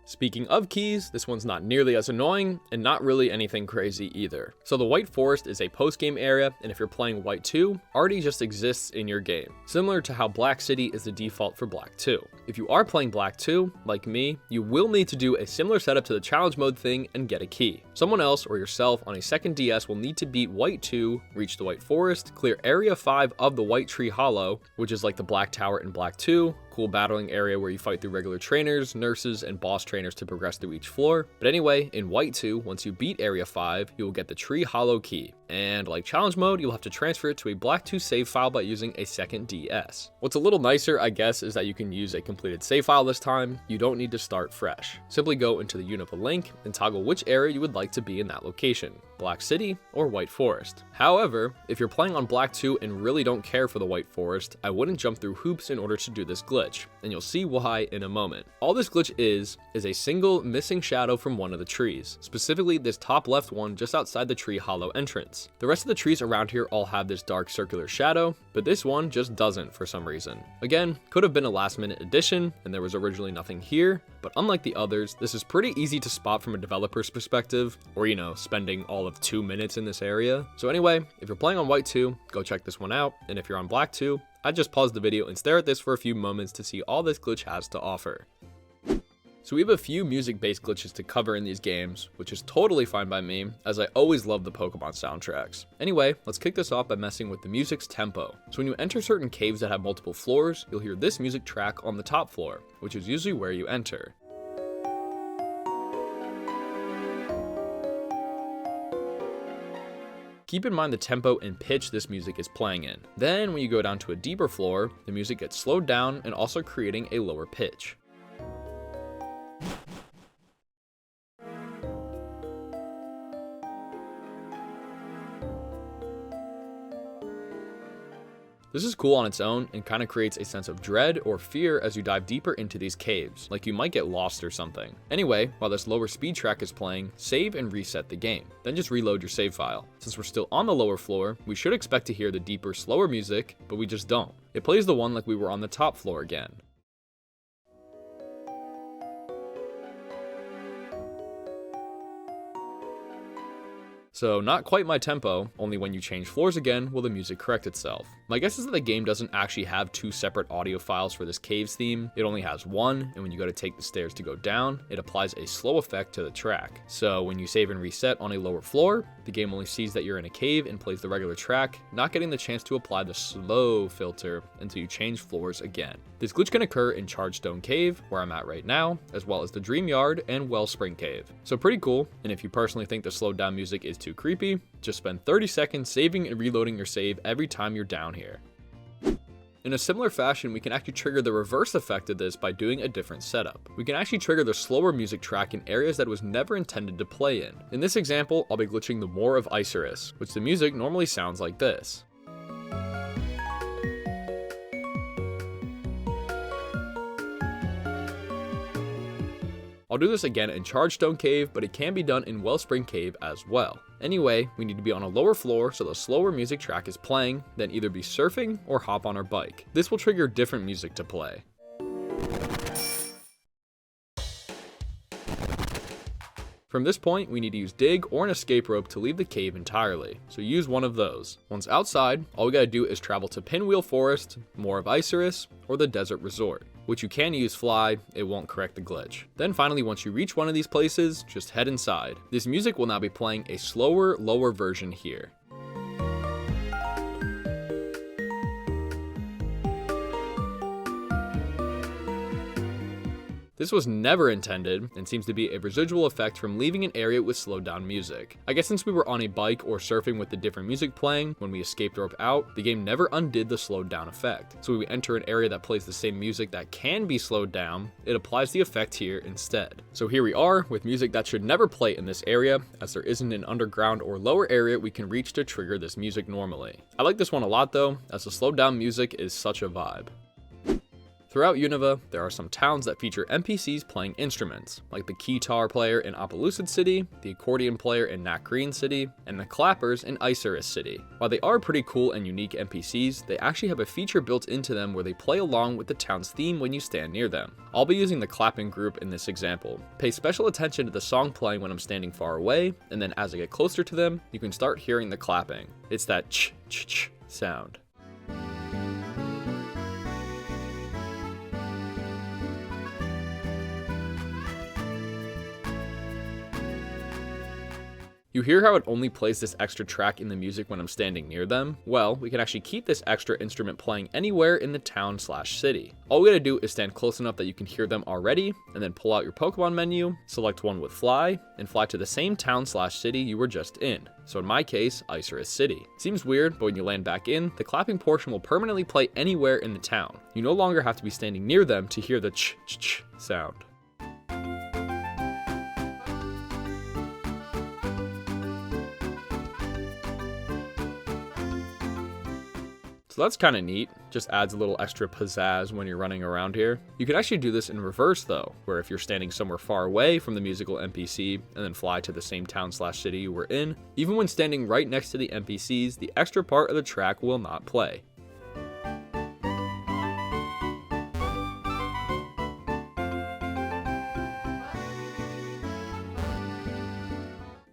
Speaking of keys, this one's not nearly as annoying, and not really anything crazy either. So the White Forest is a post-game area, and if you're playing White 2, already just exists in your game, similar to how Black City is the default for Black 2. If you are playing Black 2, like me, you will need to do a similar setup to the challenge mode thing and get a key. Someone else or yourself on a second DS will need to beat White 2, reach the White Forest, clear Area 5 of the White Tree Hollow, which is like the Black Tower in Black 2, cool battling area where you fight through regular trainers, nurses, and boss trainers to progress through each floor. But anyway, in White 2, once you beat Area 5, you will get the Tree Hollow key. And like challenge mode, you'll have to transfer it to a Black 2 save file by using a second DS. What's a little nicer, I guess, is that you can use a completed save file this time. You don't need to start fresh. Simply go into the Unova link and toggle which area you would like to be in that location, Black City or White Forest. However, if you're playing on Black 2 and really don't care for the White Forest, I wouldn't jump through hoops in order to do this glitch, and you'll see why in a moment. All this glitch is a single missing shadow from one of the trees, specifically this top left one just outside the Tree Hollow entrance. sense. The rest of the trees around here all have this dark circular shadow, but this one just doesn't for some reason. Again, could have been a last minute addition and there was originally nothing here, but unlike the others, this is pretty easy to spot from a developer's perspective, or spending all of 2 minutes in this area. So anyway, if you're playing on white 2, go check this one out, and if you're on black 2, I'd just pause the video and stare at this for a few moments to see all this glitch has to offer. So we have a few music-based glitches to cover in these games, which is totally fine by me, as I always love the Pokemon soundtracks. Anyway, let's kick this off by messing with the music's tempo. So when you enter certain caves that have multiple floors, you'll hear this music track on the top floor, which is usually where you enter. Keep in mind the tempo and pitch this music is playing in. Then when you go down to a deeper floor, the music gets slowed down and also creating a lower pitch. This is cool on its own and kind of creates a sense of dread or fear as you dive deeper into these caves, like you might get lost or something. Anyway, while this lower speed track is playing, save and reset the game. Then just reload your save file. Since we're still on the lower floor, we should expect to hear the deeper, slower music, but we just don't. It plays the one like we were on the top floor again. So not quite my tempo, only when you change floors again will the music correct itself. My guess is that the game doesn't actually have 2 separate audio files for this caves theme, it only has one, and when you go to take the stairs to go down, it applies a slow effect to the track. So when you save and reset on a lower floor, the game only sees that you're in a cave and plays the regular track, not getting the chance to apply the slow filter until you change floors again. This glitch can occur in Chargestone Cave, where I'm at right now, as well as the Dream Yard and Wellspring Cave. So pretty cool, and if you personally think the slowed down music is too creepy, just spend 30 seconds saving and reloading your save every time you're down here. In a similar fashion, we can actually trigger the reverse effect of this by doing a different setup. We can actually trigger the slower music track in areas that it was never intended to play in. In this example, I'll be glitching the Moor of Isurus, which the music normally sounds like this. I'll do this again in Chargestone Cave, but it can be done in Wellspring Cave as well. Anyway, we need to be on a lower floor so the slower music track is playing, then either be surfing or hop on our bike. This will trigger different music to play. From this point, we need to use dig or an escape rope to leave the cave entirely, so use one of those. Once outside, all we gotta do is travel to Pinwheel Forest, Moor of Isurus, or the Desert Resort, which you can use fly, it won't correct the glitch. Then finally, once you reach one of these places, just head inside. This music will now be playing a slower, lower version here. This was never intended, and seems to be a residual effect from leaving an area with slowed down music. I guess since we were on a bike or surfing with the different music playing, when we escaped rope out, the game never undid the slowed down effect. So when we enter an area that plays the same music that can be slowed down, it applies the effect here instead. So here we are, with music that should never play in this area, as there isn't an underground or lower area we can reach to trigger this music normally. I like this one a lot though, as the slowed down music is such a vibe. Throughout Unova, there are some towns that feature NPCs playing instruments, like the keytar player in Opelucid City, the accordion player in Nat Green City, and the clappers in Isurus City. While they are pretty cool and unique NPCs, they actually have a feature built into them where they play along with the town's theme when you stand near them. I'll be using the clapping group in this example. Pay special attention to the song playing when I'm standing far away, and then as I get closer to them, you can start hearing the clapping. It's that ch-ch-ch sound. You hear how it only plays this extra track in the music when I'm standing near them? Well, we can actually keep this extra instrument playing anywhere in the town/city. All we gotta do is stand close enough that you can hear them already, and then pull out your Pokemon menu, select one with fly, and fly to the same town/city you were just in. So in my case, Isurus City. Seems weird, but when you land back in, the clapping portion will permanently play anywhere in the town. You no longer have to be standing near them to hear the ch-ch-ch sound. So So that's kind of neat, just adds a little extra pizzazz when you're running around here. You can actually do this in reverse though, where if you're standing somewhere far away from the musical NPC and then fly to the same town/city you were in, even when standing right next to the NPCs, the extra part of the track will not play.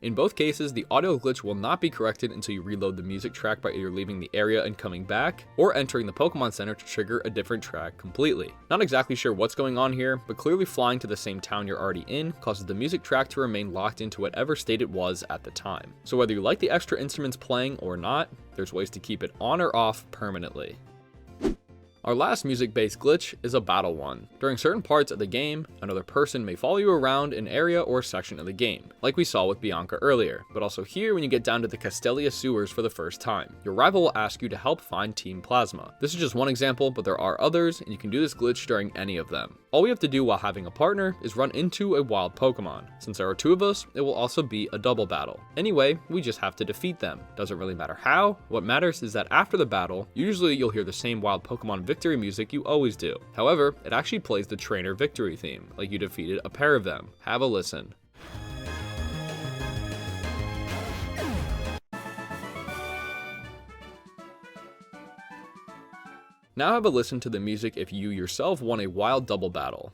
In both cases, the audio glitch will not be corrected until you reload the music track by either leaving the area and coming back, or entering the Pokemon Center to trigger a different track completely. Not exactly sure what's going on here, but clearly flying to the same town you're already in causes the music track to remain locked into whatever state it was at the time. So whether you like the extra instruments playing or not, there's ways to keep it on or off permanently. Our last music-based glitch is a battle one. During certain parts of the game, another person may follow you around an area or section of the game, like we saw with Bianca earlier, but also here when you get down to the Castelia sewers for the first time. Your rival will ask you to help find Team Plasma. This is just one example, but there are others, and you can do this glitch during any of them. All we have to do while having a partner is run into a wild Pokemon. Since there are two of us, it will also be a double battle. Anyway, we just have to defeat them. Doesn't really matter how, what matters is that after the battle, usually you'll hear the same wild Pokemon victory music you always do. However, it actually plays the trainer victory theme, like you defeated a pair of them. Have a listen. Now have a listen to the music if you yourself won a wild double battle.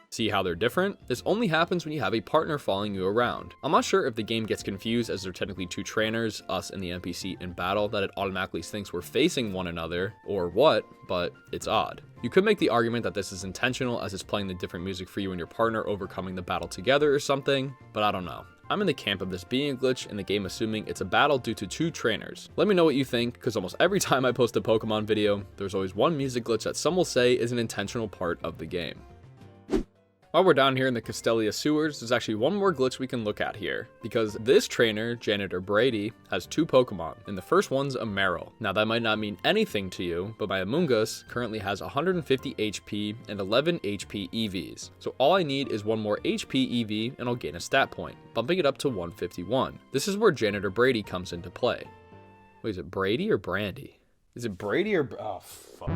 See how they're different? This only happens when you have a partner following you around. I'm not sure if the game gets confused as there are technically two trainers, us and the NPC in battle, that it automatically thinks we're facing one another, or what, but it's odd. You could make the argument that this is intentional as it's playing the different music for you and your partner overcoming the battle together or something, but I don't know. I'm in the camp of this being a glitch in the game assuming it's a battle due to two trainers. Let me know what you think, because almost every time I post a Pokemon video, there's always one music glitch that some will say is an intentional part of the game. While we're down here in the Castelia sewers, there's actually one more glitch we can look at here, because this trainer, Janitor Brady, has two Pokemon, and the first one's a Marill. Now that might not mean anything to you, but my Amoonguss currently has 150 HP and 11 HP EVs. So all I need is one more HP EV and I'll gain a stat point, bumping it up to 151. This is where Janitor Brady comes into play. Wait, is it Brady or Brandy? Is it Brady or... oh, fuck.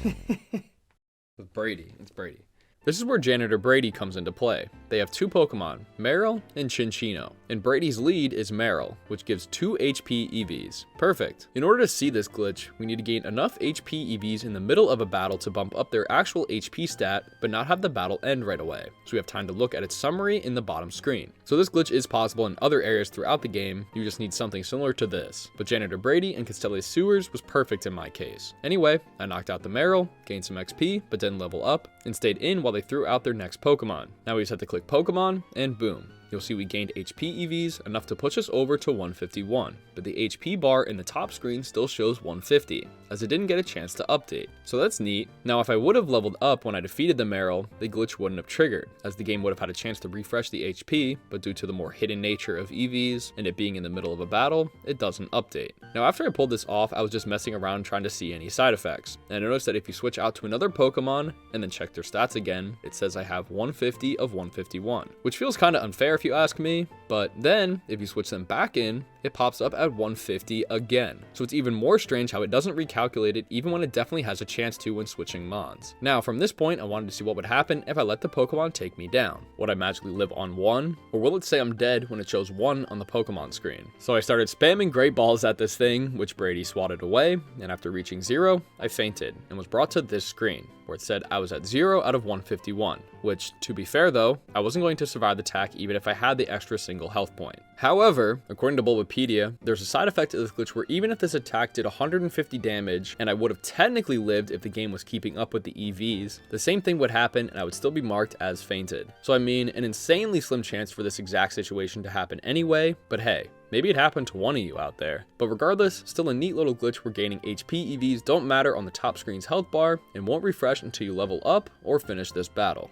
It's Brady. It's Brady. This is where Janitor Brady comes into play. They have two Pokemon, Marill and Chinchino, and Brady's lead is Marill, which gives 2 HP EVs. Perfect. In order to see this glitch, we need to gain enough HP EVs in the middle of a battle to bump up their actual HP stat, but not have the battle end right away, so we have time to look at its summary in the bottom screen. So this glitch is possible in other areas throughout the game, you just need something similar to this. But Janitor Brady and Castelia Sewers was perfect in my case. Anyway, I knocked out the Marill, gained some XP, but didn't level up, and stayed in while they threw out their next Pokemon. Now we just have to click Pokemon, and boom. You'll see we gained HP EVs, enough to push us over to 151, but the HP bar in the top screen still shows 150, as it didn't get a chance to update. So that's neat. Now if I would have leveled up when I defeated the Marill, the glitch wouldn't have triggered, as the game would have had a chance to refresh the HP, but due to the more hidden nature of EVs, and it being in the middle of a battle, it doesn't update. Now after I pulled this off, I was just messing around trying to see any side effects, and I noticed that if you switch out to another Pokemon, and then check their stats again, it says I have 150 of 151, which feels kinda unfair if you ask me, but then if you switch them back in, it pops up at 150 again. So it's even more strange how it doesn't recalculate it even when it definitely has a chance to when switching mons. Now from this point, I wanted to see what would happen if I let the Pokemon take me down. Would I magically live on 1? Or will it say I'm dead when it shows 1 on the Pokemon screen? So I started spamming Great Balls at this thing, which Brady swatted away, and after reaching 0, I fainted and was brought to this screen, where it said I was at 0 out of 151, which, to be fair though, I wasn't going to survive the attack even if I had the extra single health point. However, according to Bulbapedia, there's a side effect to this glitch where even if this attack did 150 damage, and I would have technically lived if the game was keeping up with the EVs, the same thing would happen and I would still be marked as fainted. So I mean, an insanely slim chance for this exact situation to happen anyway, but hey, maybe it happened to one of you out there. But regardless, still a neat little glitch where gaining HP EVs don't matter on the top screen's health bar and won't refresh until you level up or finish this battle.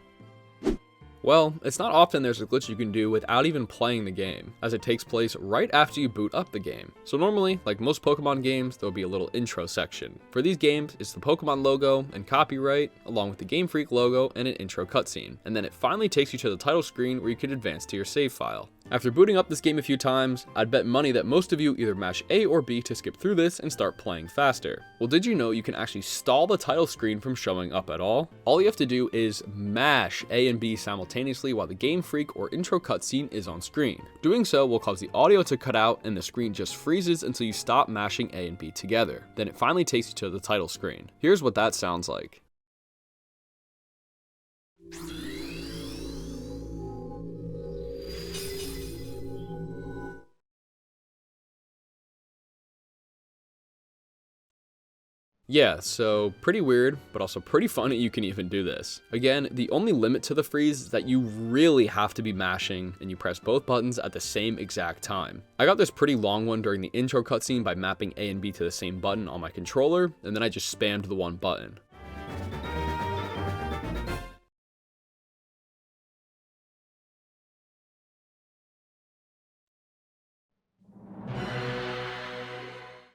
Well, it's not often there's a glitch you can do without even playing the game, as it takes place right after you boot up the game. So normally, like most Pokemon games, there'll be a little intro section. For these games, it's the Pokemon logo and copyright, along with the Game Freak logo and an intro cutscene. And then it finally takes you to the title screen where you can advance to your save file. After booting up this game a few times, I'd bet money that most of you either mash A or B to skip through this and start playing faster. Well, did you know you can actually stall the title screen from showing up at all? All you have to do is mash A and B simultaneously while the Game Freak or intro cutscene is on screen. Doing so will cause the audio to cut out and the screen just freezes until you stop mashing A and B together. Then it finally takes you to the title screen. Here's what that sounds like. Yeah, so pretty weird, but also pretty funny you can even do this. Again, the only limit to the freeze is that you really have to be mashing and you press both buttons at the same exact time. I got this pretty long one during the intro cutscene by mapping A and B to the same button on my controller, and then I just spammed the one button.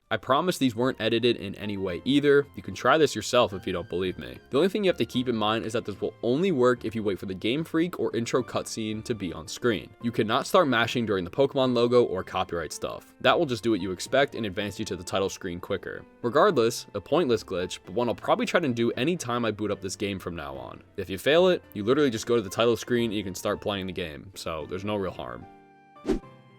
I promise these weren't edited in any way either. You can try this yourself if you don't believe me. The only thing you have to keep in mind is that this will only work if you wait for the Game Freak or intro cutscene to be on screen. You cannot start mashing during the Pokemon logo or copyright stuff. That will just do what you expect and advance you to the title screen quicker. Regardless, a pointless glitch, but one I'll probably try to do anytime I boot up this game from now on. If you fail it, you literally just go to the title screen and you can start playing the game, so there's no real harm.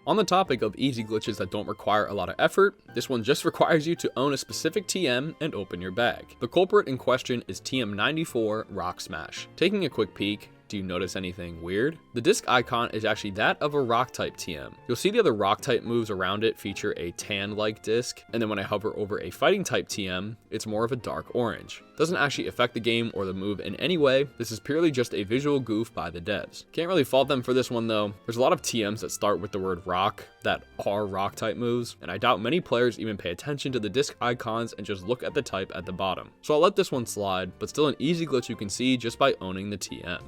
On the topic of easy glitches that don't require a lot of effort, this one just requires you to own a specific TM and open your bag. The culprit in question is TM94 Rock Smash. Taking a quick peek, do you notice anything weird? The disc icon is actually that of a rock type TM. You'll see the other rock type moves around it feature a tan-like disc, and then when I hover over a fighting type TM, it's more of a dark orange. Doesn't actually affect the game or the move in any way. This is purely just a visual goof by the devs. Can't really fault them for this one though. There's a lot of TMs that start with the word rock that are rock type moves, and I doubt many players even pay attention to the disc icons and just look at the type at the bottom. So I'll let this one slide, but still an easy glitch you can see just by owning the TM.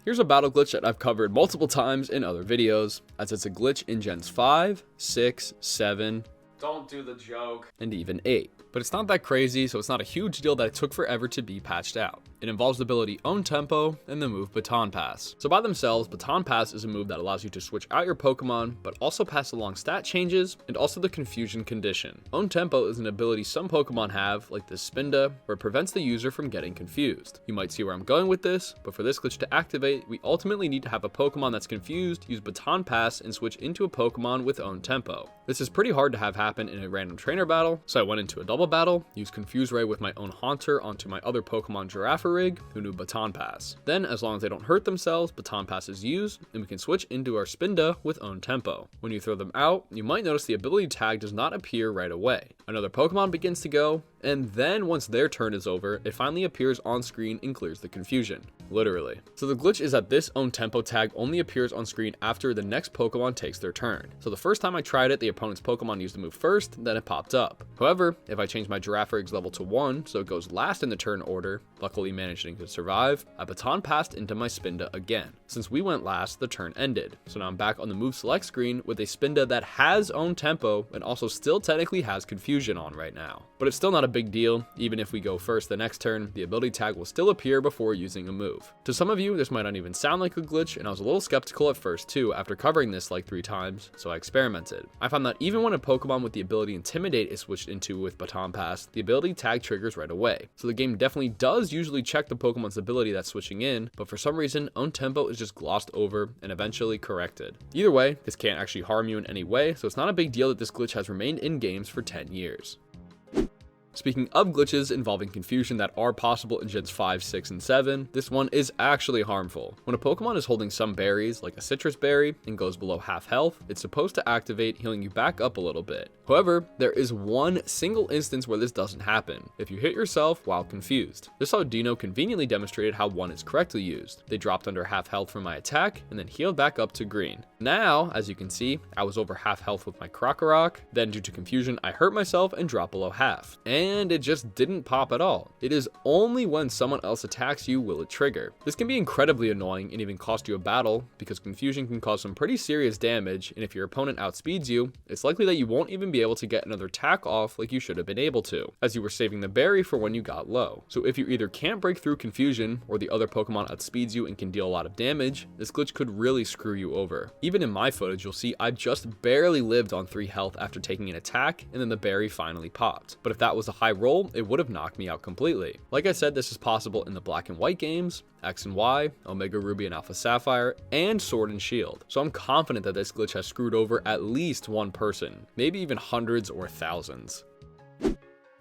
Here's a battle glitch that I've covered multiple times in other videos, as it's a glitch in Gens 5, 6, 7, Don't do the joke. and even 8. But it's not that crazy, so it's not a huge deal that it took forever to be patched out. It involves the ability Own Tempo and the move Baton Pass. So by themselves, Baton Pass is a move that allows you to switch out your Pokemon, but also pass along stat changes and also the Confusion condition. Own Tempo is an ability some Pokemon have, like the Spinda, where it prevents the user from getting confused. You might see where I'm going with this, but for this glitch to activate, we ultimately need to have a Pokemon that's confused use Baton Pass and switch into a Pokemon with Own Tempo. This is pretty hard to have happen in a random trainer battle, so I went into a double battle, used Confuse Ray with my own Haunter onto my other Pokemon Girafarig, who knew Baton Pass. Then, as long as they don't hurt themselves, Baton Pass is used, and we can switch into our Spinda with Own Tempo. When you throw them out, you might notice the ability tag does not appear right away. Another Pokemon begins to go, and then once their turn is over, it finally appears on screen and clears the confusion. Literally. So the glitch is that this Own Tempo tag only appears on screen after the next Pokemon takes their turn. So the first time I tried it, the opponent's Pokemon used the move first, then it popped up. However, if I change my Girafarig's level to 1, so it goes last in the turn order, luckily managing to survive, I Baton Passed into my Spinda again. Since we went last, the turn ended. So now I'm back on the move select screen with a Spinda that has Own Tempo and also still technically has Confusion on right now. But it's still not a big deal. Even if we go first the next turn, the ability tag will still appear before using a move. To some of you, this might not even sound like a glitch, and I was a little skeptical at first too after covering this like 3 times, so I experimented. I found that even when a Pokemon with the ability Intimidate is switched into with Baton Pass, the ability tag triggers right away. So the game definitely does usually check the Pokemon's ability that's switching in, but for some reason, Own Tempo is just glossed over and eventually corrected. Either way, this can't actually harm you in any way, so it's not a big deal that this glitch has remained in games for 10 years. Speaking of glitches involving confusion that are possible in Gens 5, 6, and 7, this one is actually harmful. When a Pokemon is holding some berries, like a citrus berry, and goes below half health, it's supposed to activate, healing you back up a little bit. However, there is one single instance where this doesn't happen, if you hit yourself while confused. This is how Dino conveniently demonstrated how 1 is correctly used. They dropped under half health from my attack, and then healed back up to green. Now, as you can see, I was over half health with my Krokorok, then due to confusion, I hurt myself and dropped below half. And and it just didn't pop at all. It is only when someone else attacks you will it trigger. This can be incredibly annoying and even cost you a battle, because confusion can cause some pretty serious damage, and if your opponent outspeeds you, it's likely that you won't even be able to get another attack off like you should have been able to, as you were saving the berry for when you got low. So if you either can't break through confusion, or the other Pokemon outspeeds you and can deal a lot of damage, this glitch could really screw you over. Even in my footage, you'll see I just barely lived on 3 health after taking an attack, and then the berry finally popped. But if that was a high roll, it would have knocked me out completely. Like I said, this is possible in the Black and White games, X and Y, Omega Ruby and Alpha Sapphire, and Sword and Shield. So I'm confident that this glitch has screwed over at least one person, maybe even hundreds or thousands.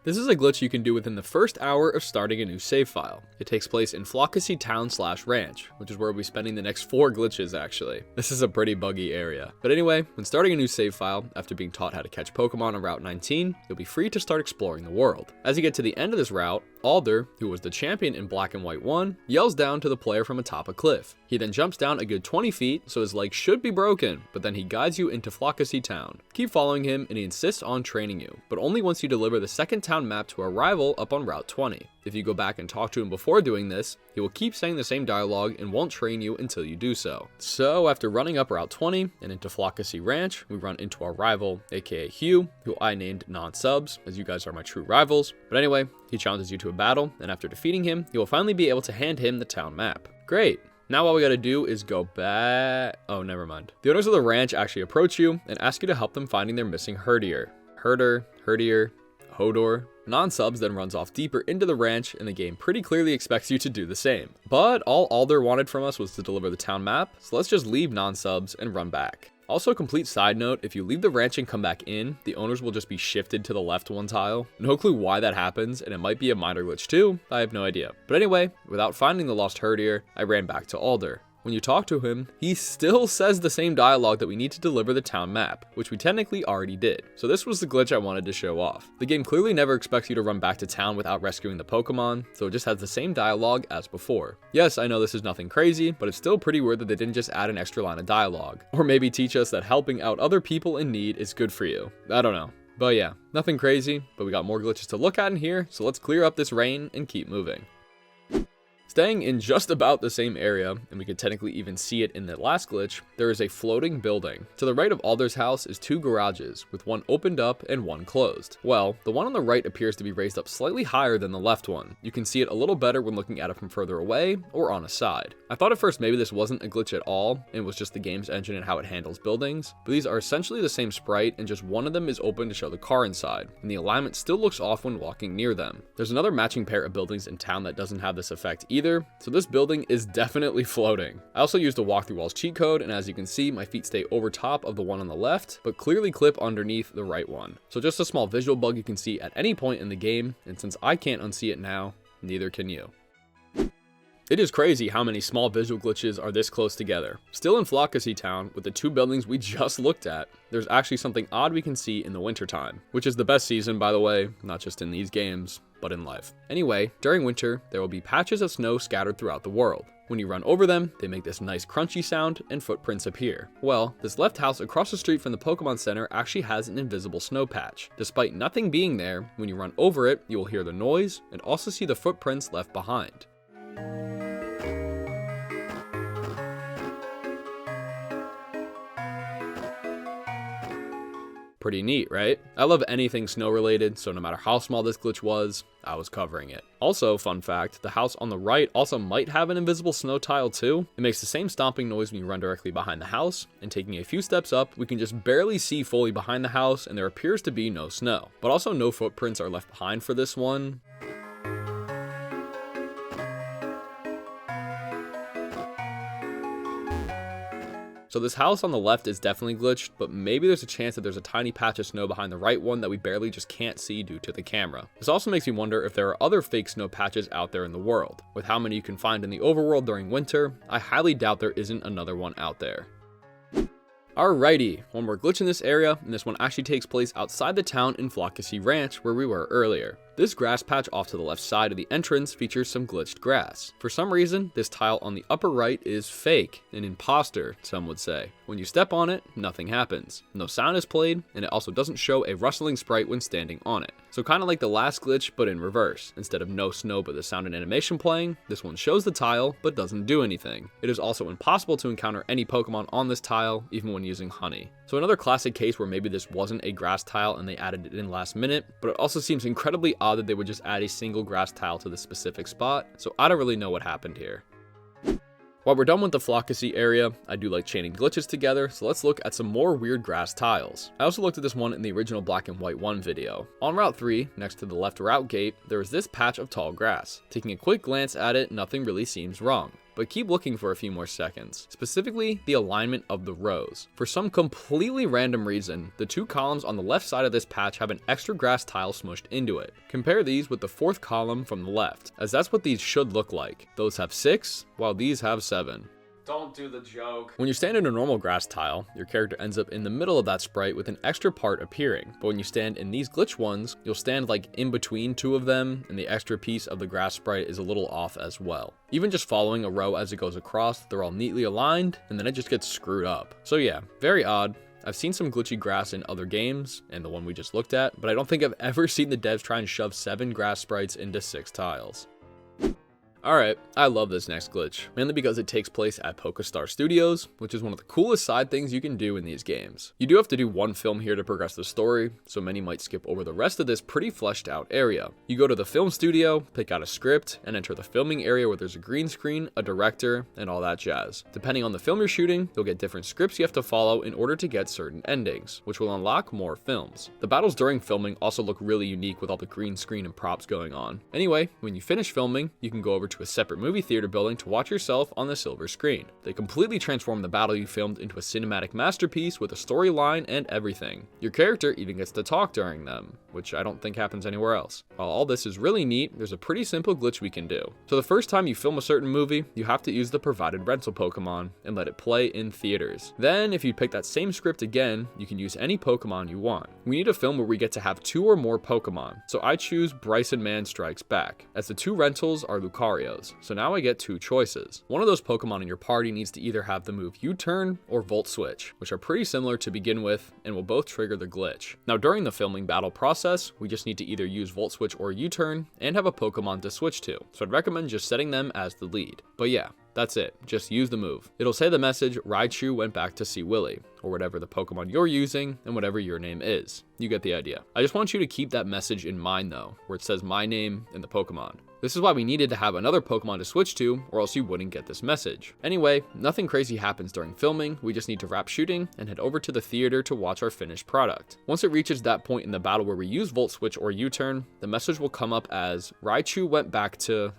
This is a glitch you can do within the first hour of starting a new save file. It takes place in Flockacy Town/Ranch, which is where we'll be spending the next 4 glitches actually. This is a pretty buggy area. But anyway, when starting a new save file, after being taught how to catch Pokemon on Route 19, you'll be free to start exploring the world. As you get to the end of this route, Alder, who was the champion in Black and White 1, yells down to the player from atop a cliff. He then jumps down a good 20 feet, so his leg should be broken, but then he guides you into Flockacy Town. Keep following him, and he insists on training you, but only once you deliver the second town map to a rival up on Route 20. If you go back and talk to him before doing this, he will keep saying the same dialogue and won't train you until you do so. So after running up Route 20 and into Flockacy Ranch, we run into our rival, aka Hugh, who I named non-subs, as you guys are my true rivals. But anyway, he challenges you to a battle, and after defeating him, you will finally be able to hand him the town map. Great! Now all we gotta do is go back... Oh, never mind. The owners of the ranch actually approach you and ask you to help them finding their missing herdier. Herdier, Hodor. Non-subs then runs off deeper into the ranch, and the game pretty clearly expects you to do the same. But all Alder wanted from us was to deliver the town map, so let's just leave non-subs and run back. Also, complete side note, if you leave the ranch and come back in, the owners will just be shifted to the left 1 tile. No clue why that happens, and it might be a minor glitch too, I have no idea. But anyway, without finding the lost herdier, I ran back to Alder. When you talk to him, he still says the same dialogue that we need to deliver the town map, which we technically already did. So this was the glitch I wanted to show off. The game clearly never expects you to run back to town without rescuing the Pokemon, so it just has the same dialogue as before. Yes, I know this is nothing crazy, but it's still pretty weird that they didn't just add an extra line of dialogue. Or maybe teach us that helping out other people in need is good for you. I don't know. But yeah, nothing crazy, but we got more glitches to look at in here, so let's clear up this rain and keep moving. Staying in just about the same area, and we could technically even see it in the last glitch, there is a floating building. To the right of Alder's house is 2 garages, with one opened up and one closed. Well, the one on the right appears to be raised up slightly higher than the left one. You can see it a little better when looking at it from further away or on a side. I thought at first maybe this wasn't a glitch at all, and was just the game's engine and how it handles buildings, but these are essentially the same sprite, and just one of them is open to show the car inside, and the alignment still looks off when walking near them. There's another matching pair of buildings in town that doesn't have this effect either, so this building is definitely floating. I also used a walkthrough walls cheat code, and as you can see, my feet stay over top of the one on the left, but clearly clip underneath the right one. So just a small visual bug you can see at any point in the game, and since I can't unsee it now, neither can you. It is crazy how many small visual glitches are this close together. Still in Flockacy Town, with the 2 buildings we just looked at, there's actually something odd we can see in the wintertime, which is the best season, by the way, not just in these games, but in life. Anyway, during winter, there will be patches of snow scattered throughout the world. When you run over them, they make this nice crunchy sound and footprints appear. Well, this left house across the street from the Pokemon Center actually has an invisible snow patch. Despite nothing being there, when you run over it, you will hear the noise and also see the footprints left behind. Pretty neat, right? I love anything snow related, so no matter how small this glitch was, I was covering it. Also, fun fact, the house on the right also might have an invisible snow tile too. It makes the same stomping noise when you run directly behind the house, and taking a few steps up, we can just barely see fully behind the house, and there appears to be no snow. But also no footprints are left behind for this one. So this house on the left is definitely glitched, but maybe there's a chance that there's a tiny patch of snow behind the right one that we barely just can't see due to the camera. This also makes me wonder if there are other fake snow patches out there in the world. With how many you can find in the overworld during winter, I highly doubt there isn't another one out there. Alrighty, one more glitch in this area, and this one actually takes place outside the town in Flockacy Ranch where we were earlier. This grass patch off to the left side of the entrance features some glitched grass. For some reason, this tile on the upper right is fake, an imposter, some would say. When you step on it, nothing happens. No sound is played, and it also doesn't show a rustling sprite when standing on it. So kind of like the last glitch, but in reverse. Instead of no snow but the sound and animation playing, this one shows the tile, but doesn't do anything. It is also impossible to encounter any Pokemon on this tile, even when using honey. So another classic case where maybe this wasn't a grass tile and they added it in last minute, but it also seems incredibly odd that they would just add a single grass tile to this specific spot, so I don't really know what happened here. While we're done with the Flockacy area, I do like chaining glitches together, so let's look at some more weird grass tiles. I also looked at this one in the original Black and White 1 video. On Route 3, next to the left route gate, there is this patch of tall grass. Taking a quick glance at it, nothing really seems wrong. But keep looking for a few more seconds, specifically the alignment of the rows. For some completely random reason, the 2 columns on the left side of this patch have an extra grass tile smushed into it. Compare these with the 4th column from the left, as that's what these should look like. Those have 6, while these have 7. Don't do the joke. When you stand in a normal grass tile, your character ends up in the middle of that sprite with an extra part appearing. But when you stand in these glitch ones, you'll stand like in between 2 of them, and the extra piece of the grass sprite is a little off as well. Even just following a row as it goes across, they're all neatly aligned, and then it just gets screwed up. So yeah, very odd. I've seen some glitchy grass in other games, and the one we just looked at, but I don't think I've ever seen the devs try and shove 7 grass sprites into 6 tiles. Alright, I love this next glitch, mainly because it takes place at PokeStar Studios, which is one of the coolest side things you can do in these games. You do have to do one film here to progress the story, so many might skip over the rest of this pretty fleshed out area. You go to the film studio, pick out a script, and enter the filming area where there's a green screen, a director, and all that jazz. Depending on the film you're shooting, you'll get different scripts you have to follow in order to get certain endings, which will unlock more films. The battles during filming also look really unique with all the green screen and props going on. Anyway, when you finish filming, you can go over to a separate movie theater building to watch yourself on the silver screen. They completely transform the battle you filmed into a cinematic masterpiece with a storyline and everything. Your character even gets to talk during them, which I don't think happens anywhere else. While all this is really neat, there's a pretty simple glitch we can do. So the first time you film a certain movie, you have to use the provided rental Pokemon and let it play in theaters. Then, if you pick that same script again, you can use any Pokemon you want. We need a film where we get to have 2 or more Pokemon, so I choose Bryson Man Strikes Back, as the 2 rentals are Lucarios. So now I get 2 choices. One of those Pokemon in your party needs to either have the move U-Turn or Volt Switch, which are pretty similar to begin with and will both trigger the glitch. Now during the filming battle process, we just need to either use Volt Switch or U-Turn and have a Pokemon to switch to, so I'd recommend just setting them as the lead. But yeah, that's it, just use the move. It'll say the message, Raichu went back to see Willy, or whatever the Pokemon you're using and whatever your name is. You get the idea. I just want you to keep that message in mind though, where it says my name and the Pokemon. This is why we needed to have another Pokemon to switch to, or else you wouldn't get this message. Anyway, nothing crazy happens during filming, we just need to wrap shooting and head over to the theater to watch our finished product. Once it reaches that point in the battle where we use Volt Switch or U-Turn, the message will come up as, Raichu went back to,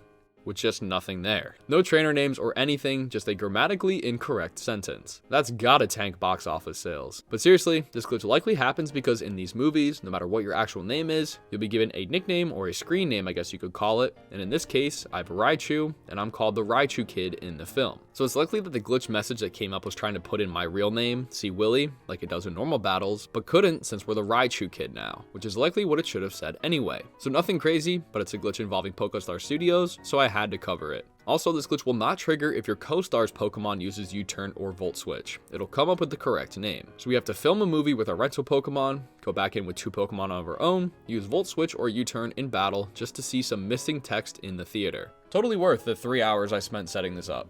with just nothing there. No trainer names or anything, just a grammatically incorrect sentence. That's gotta tank box office sales. But seriously, this glitch likely happens because in these movies, no matter what your actual name is, you'll be given a nickname or a screen name, I guess you could call it. And in this case, I have Raichu, and I'm called the Raichu Kid in the film. So it's likely that the glitch message that came up was trying to put in my real name, see Willy, like it does in normal battles, but couldn't since we're the Raichu Kid now, which is likely what it should have said anyway. So nothing crazy, but it's a glitch involving PokeStar Studios, so I had to cover it. Also, this glitch will not trigger if your co-star's Pokemon uses U-Turn or Volt Switch. It'll come up with the correct name. So we have to film a movie with our rental Pokemon, go back in with 2 Pokemon of our own, use Volt Switch or U-Turn in battle just to see some missing text in the theater. Totally worth the 3 hours I spent setting this up.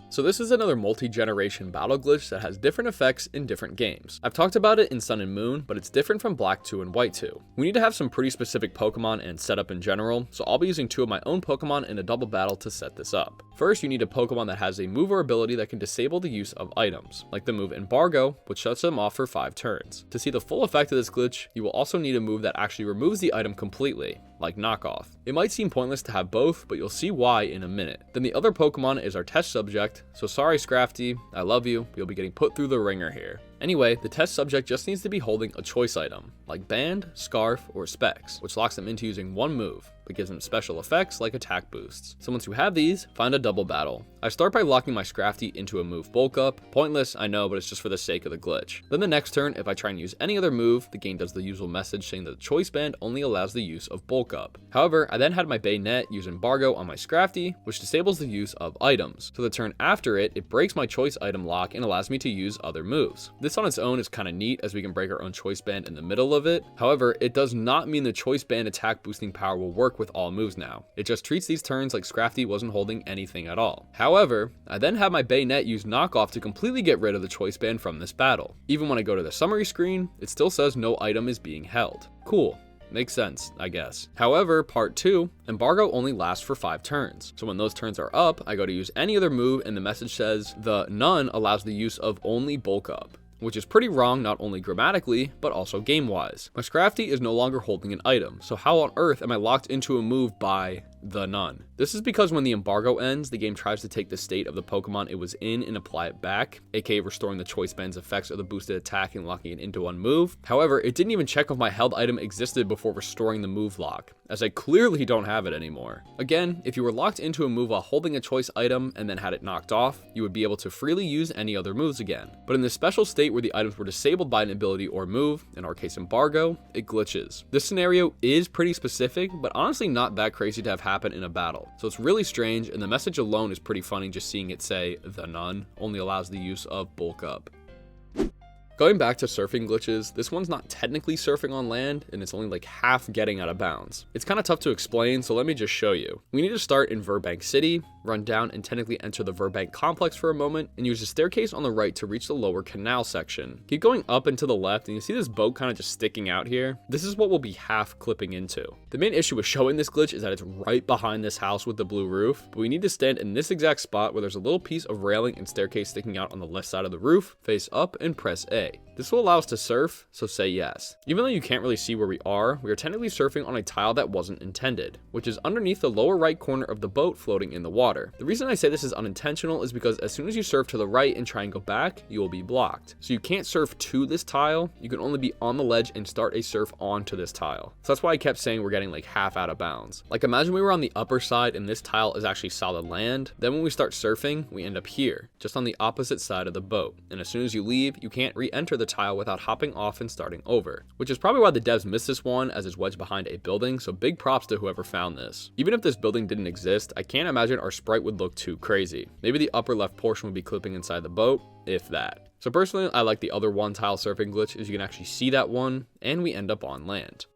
So this is another multi-generation battle glitch that has different effects in different games. I've talked about it in Sun and Moon, but it's different from Black 2 and White 2. We need to have some pretty specific Pokemon and setup in general, so I'll be using 2 of my own Pokemon in a double battle to set this up. First, you need a Pokemon that has a move or ability that can disable the use of items, like the move Embargo, which shuts them off for 5 turns. To see the full effect of this glitch, you will also need a move that actually removes the item completely, like Knockoff. It might seem pointless to have both, but you'll see why in a minute. Then the other Pokemon is our test subject, so sorry Scrafty, I love you, you'll be getting put through the ringer here. Anyway, the test subject just needs to be holding a choice item, like Band, Scarf, or Specs, which locks them into using one move. but gives them special effects like attack boosts. So once you have these, find a double battle. I start by locking my Scrafty into a move bulk up. Pointless, I know, but it's just for the sake of the glitch. Then the next turn, if I try and use any other move, the game does the usual message saying that the choice band only allows the use of bulk up. However, I then had my bayonet use embargo on my Scrafty, which disables the use of items. So the turn after it breaks my choice item lock and allows me to use other moves. This on its own is kind of neat as we can break our own choice band in the middle of it. However, it does not mean the choice band attack boosting power will work with all moves now. It just treats these turns like Scrafty wasn't holding anything at all. However, I then have my bayonet use knockoff to completely get rid of the choice band from this battle. Even when I go to the summary screen, it still says no item is being held. Cool. Makes sense, I guess. However, part 2, embargo only lasts for 5 turns. So when those turns are up, I go to use any other move and the message says the none allows the use of only bulk up, which is pretty wrong not only grammatically, but also game-wise. My Scrafty is no longer holding an item, so how on earth am I locked into a move by the none? This is because when the embargo ends, the game tries to take the state of the Pokemon it was in and apply it back, aka restoring the choice band's effects of the boosted attack and locking it into one move. However, it didn't even check if my held item existed before restoring the move lock, as I clearly don't have it anymore. Again, if you were locked into a move while holding a choice item and then had it knocked off, you would be able to freely use any other moves again. But in this special state where the items were disabled by an ability or move, in our case embargo, it glitches. This scenario is pretty specific, but honestly not that crazy to have happen in a battle. So it's really strange, and the message alone is pretty funny just seeing it say the none only allows the use of bulk up. Going back to surfing glitches, this one's not technically surfing on land, and it's only like half getting out of bounds. It's kind of tough to explain, so let me just show you. We need to start in Verbank City, run down and technically enter the Verbank complex for a moment, and use the staircase on the right to reach the lower canal section. Keep going up and to the left, and you see this boat kind of just sticking out here? This is what we'll be half clipping into. The main issue with showing this glitch is that it's right behind this house with the blue roof, but we need to stand in this exact spot where there's a little piece of railing and staircase sticking out on the left side of the roof, face up and press A. This will allow us to surf, so say yes. Even though you can't really see where we are technically surfing on a tile that wasn't intended, which is underneath the lower right corner of the boat floating in the water. The reason I say this is unintentional is because as soon as you surf to the right and try and go back, you will be blocked. So you can't surf to this tile, you can only be on the ledge and start a surf onto this tile. So that's why I kept saying we're getting like half out of bounds. Like imagine we were on the upper side and this tile is actually solid land, then when we start surfing, we end up here, just on the opposite side of the boat. And as soon as you leave, you can't re-enter the tile without hopping off and starting over, which is probably why the devs missed this one as it's wedged behind a building, so big props to whoever found this. Even if this building didn't exist, I can't imagine our sprite would look too crazy. Maybe the upper left portion would be clipping inside the boat, if that. So personally, I like the other one tile surfing glitch is you can actually see that one, and we end up on land.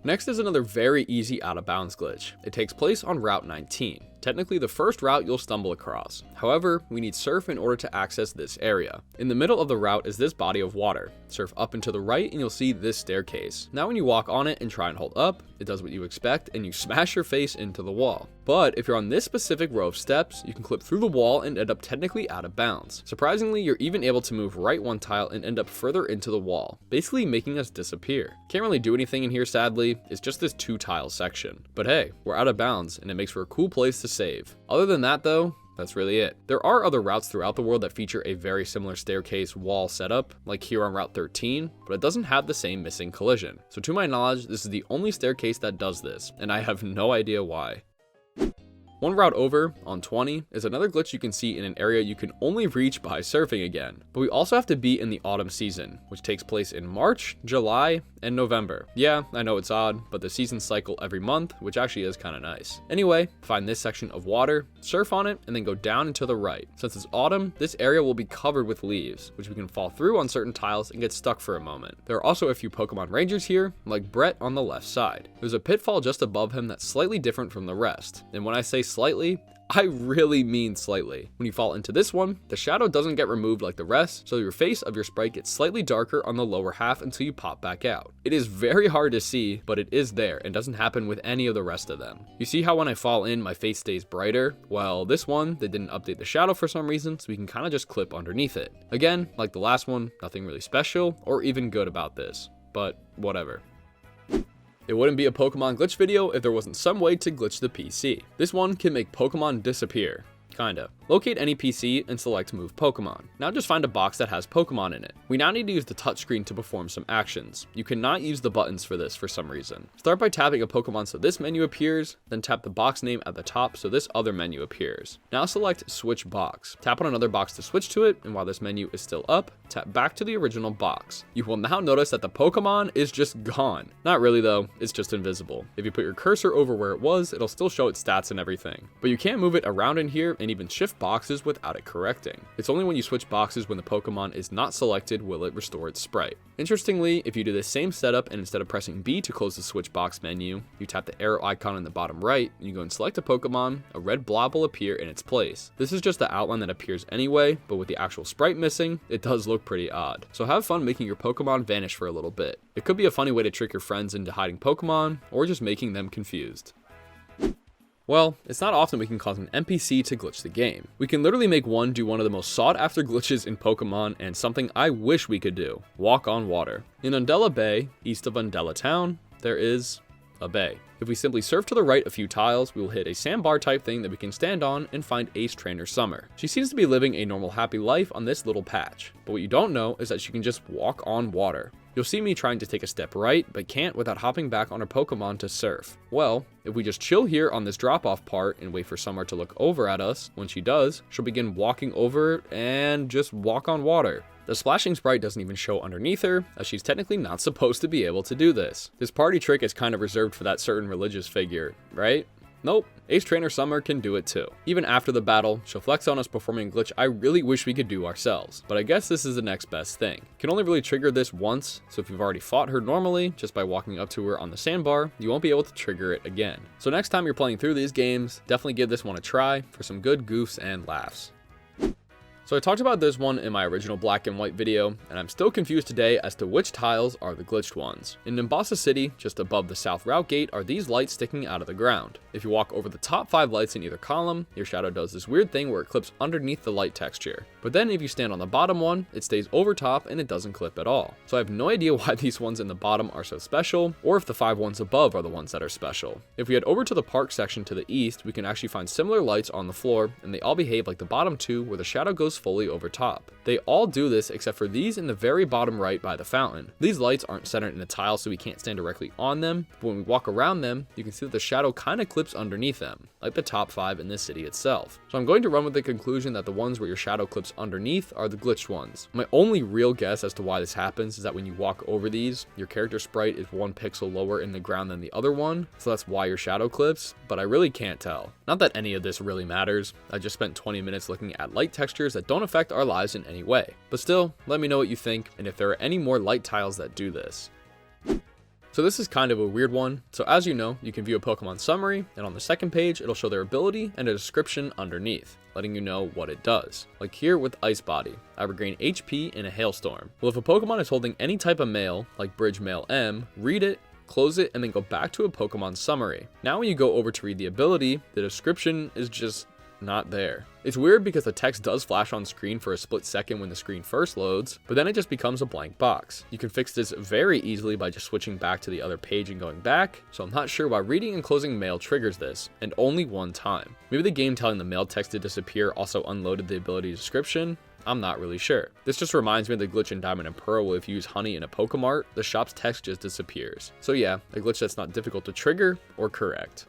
Next is another very easy out of bounds glitch. It takes place on Route 19. Technically the first route you'll stumble across. However, we need surf in order to access this area. In the middle of the route is this body of water. Surf up and to the right and you'll see this staircase. Now when you walk on it and try and hold up, it does what you expect and you smash your face into the wall. But if you're on this specific row of steps, you can clip through the wall and end up technically out of bounds. Surprisingly, you're even able to move right one tile and end up further into the wall, basically making us disappear. Can't really do anything in here sadly, it's just this 2 tile section. But hey, we're out of bounds and it makes for a cool place to save. Other than that though, that's really it. There are other routes throughout the world that feature a very similar staircase wall setup, like here on Route 13, but it doesn't have the same missing collision. So to my knowledge, this is the only staircase that does this, and I have no idea why. One route over, on 20, is another glitch you can see in an area you can only reach by surfing again. But we also have to be in the autumn season, which takes place in March, July, and November. Yeah, I know it's odd, but the seasons cycle every month, which actually is kind of nice. Anyway, find this section of water, surf on it, and then go down and to the right. Since it's autumn, this area will be covered with leaves, which we can fall through on certain tiles and get stuck for a moment. There are also a few Pokemon Rangers here, like Brett on the left side. There's a pitfall just above him that's slightly different from the rest, and when I say slightly, I really mean slightly. When you fall into this one, the shadow doesn't get removed like the rest, so your face of your sprite gets slightly darker on the lower half until you pop back out. It is very hard to see, but it is there and doesn't happen with any of the rest of them. You see how when I fall in, my face stays brighter? Well, this one, they didn't update the shadow for some reason, so we can kind of just clip underneath it. Again, like the last one, nothing really special or even good about this, but whatever. It wouldn't be a Pokemon glitch video if there wasn't some way to glitch the PC. This one can make Pokemon disappear. Kinda. Locate any PC and select Move Pokemon. Now just find a box that has Pokemon in it. We now need to use the touchscreen to perform some actions. You cannot use the buttons for this for some reason. Start by tapping a Pokemon so this menu appears, then tap the box name at the top so this other menu appears. Now select Switch Box. Tap on another box to switch to it, and while this menu is still up, tap back to the original box. You will now notice that the Pokemon is just gone. Not really though, it's just invisible. If you put your cursor over where it was, it'll still show its stats and everything. But you can't move it around in here and even shift boxes without it correcting. It's only when you switch boxes when the Pokemon is not selected will it restore its sprite. Interestingly, if you do the same setup and instead of pressing B to close the switch box menu, you tap the arrow icon in the bottom right and you go and select a Pokemon, a red blob will appear in its place. This is just the outline that appears anyway, but with the actual sprite missing, it does look pretty odd. So have fun making your Pokemon vanish for a little bit. It could be a funny way to trick your friends into hiding Pokemon, or just making them confused. Well, it's not often we can cause an NPC to glitch the game. We can literally make one do one of the most sought after glitches in Pokemon, and something I wish we could do: walk on water. In Undella Bay, east of Undella Town, there is a bay. If we simply surf to the right a few tiles, we will hit a sandbar type thing that we can stand on and find Ace Trainer Summer. She seems to be living a normal happy life on this little patch, but what you don't know is that she can just walk on water. You'll see me trying to take a step right, but can't without hopping back on her Pokemon to surf. Well, if we just chill here on this drop-off part and wait for Summer to look over at us, when she does, she'll begin walking over and just walk on water. The splashing sprite doesn't even show underneath her, as she's technically not supposed to be able to do this. This party trick is kind of reserved for that certain religious figure, right? Nope, Ace Trainer Summer can do it too. Even after the battle, she'll flex on us performing a glitch I really wish we could do ourselves, but I guess this is the next best thing. Can only really trigger this once, so if you've already fought her normally, just by walking up to her on the sandbar, you won't be able to trigger it again. So next time you're playing through these games, definitely give this one a try for some good goofs and laughs. So I talked about this one in my original black and white video, and I'm still confused today as to which tiles are the glitched ones. In Nimbasa City, just above the south route gate, are these lights sticking out of the ground. If you walk over the top 5 lights in either column, your shadow does this weird thing where it clips underneath the light texture. But then if you stand on the bottom one, it stays over top and it doesn't clip at all. So I have no idea why these ones in the bottom are so special, or if the 5 ones above are the ones that are special. If we head over to the park section to the east, we can actually find similar lights on the floor, and they all behave like the bottom 2 where the shadow goes fully over top. They all do this except for these in the very bottom right by the fountain. These lights aren't centered in a tile, so we can't stand directly on them, but when we walk around them, you can see that the shadow kind of clips underneath them, like the top 5 in this city itself. So I'm going to run with the conclusion that the ones where your shadow clips underneath are the glitched ones. My only real guess as to why this happens is that when you walk over these, your character sprite is 1 pixel lower in the ground than the other one, so that's why your shadow clips, but I really can't tell. Not that any of this really matters. I just spent 20 minutes looking at light textures that don't affect our lives in any way. But still, let me know what you think and if there are any more light tiles that do this. So this is kind of a weird one. So as you know, you can view a Pokemon summary, and on the second page, it'll show their ability and a description underneath, letting you know what it does. Like here with Ice Body, I regain HP in a hailstorm. Well, if a Pokemon is holding any type of mail, like Bridge Mail M, read it, close it, and then go back to a Pokemon summary. Now when you go over to read the ability, the description is just not there. It's weird because the text does flash on screen for a split second when the screen first loads, but then it just becomes a blank box. You can fix this very easily by just switching back to the other page and going back, so I'm not sure why reading and closing mail triggers this, and only one time. Maybe the game telling the mail text to disappear also unloaded the ability description? I'm not really sure. This just reminds me of the glitch in Diamond and Pearl where if you use honey in a Pokemart, the shop's text just disappears. So yeah, a glitch that's not difficult to trigger or correct.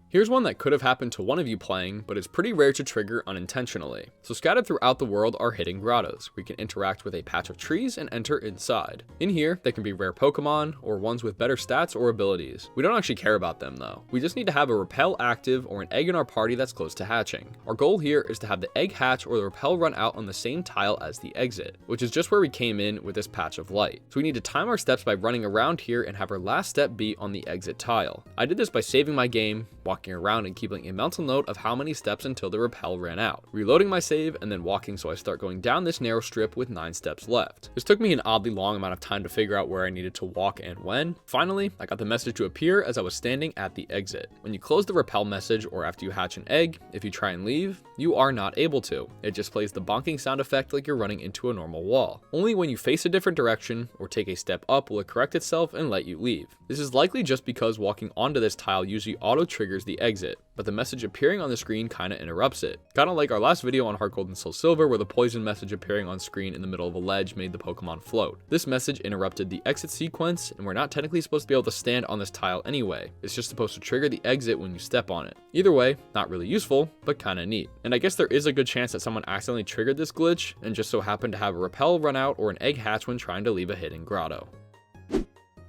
Here's one that could have happened to one of you playing, but is pretty rare to trigger unintentionally. So scattered throughout the world are hidden grottos, where you can interact with a patch of trees and enter inside. In here, they can be rare Pokemon, or ones with better stats or abilities. We don't actually care about them though. We just need to have a repel active or an egg in our party that's close to hatching. Our goal here is to have the egg hatch or the repel run out on the same tile as the exit, which is just where we came in with this patch of light. So we need to time our steps by running around here and have our last step be on the exit tile. I did this by saving my game, walking around and keeping a mental note of how many steps until the repel ran out, reloading my save, and then walking so I start going down this narrow strip with 9 steps left. This took me an oddly long amount of time to figure out where I needed to walk and when. Finally, I got the message to appear as I was standing at the exit. When you close the repel message or after you hatch an egg, if you try and leave, you are not able to. It just plays the bonking sound effect like you're running into a normal wall. Only when you face a different direction or take a step up will it correct itself and let you leave. This is likely just because walking onto this tile usually auto triggers the the exit, but the message appearing on the screen kinda interrupts it. Kinda like our last video on HeartGold and SoulSilver, where the poison message appearing on screen in the middle of a ledge made the Pokemon float. This message interrupted the exit sequence, and we're not technically supposed to be able to stand on this tile anyway. It's just supposed to trigger the exit when you step on it. Either way, not really useful, but kinda neat. And I guess there is a good chance that someone accidentally triggered this glitch and just so happened to have a repel run out or an egg hatch when trying to leave a hidden grotto.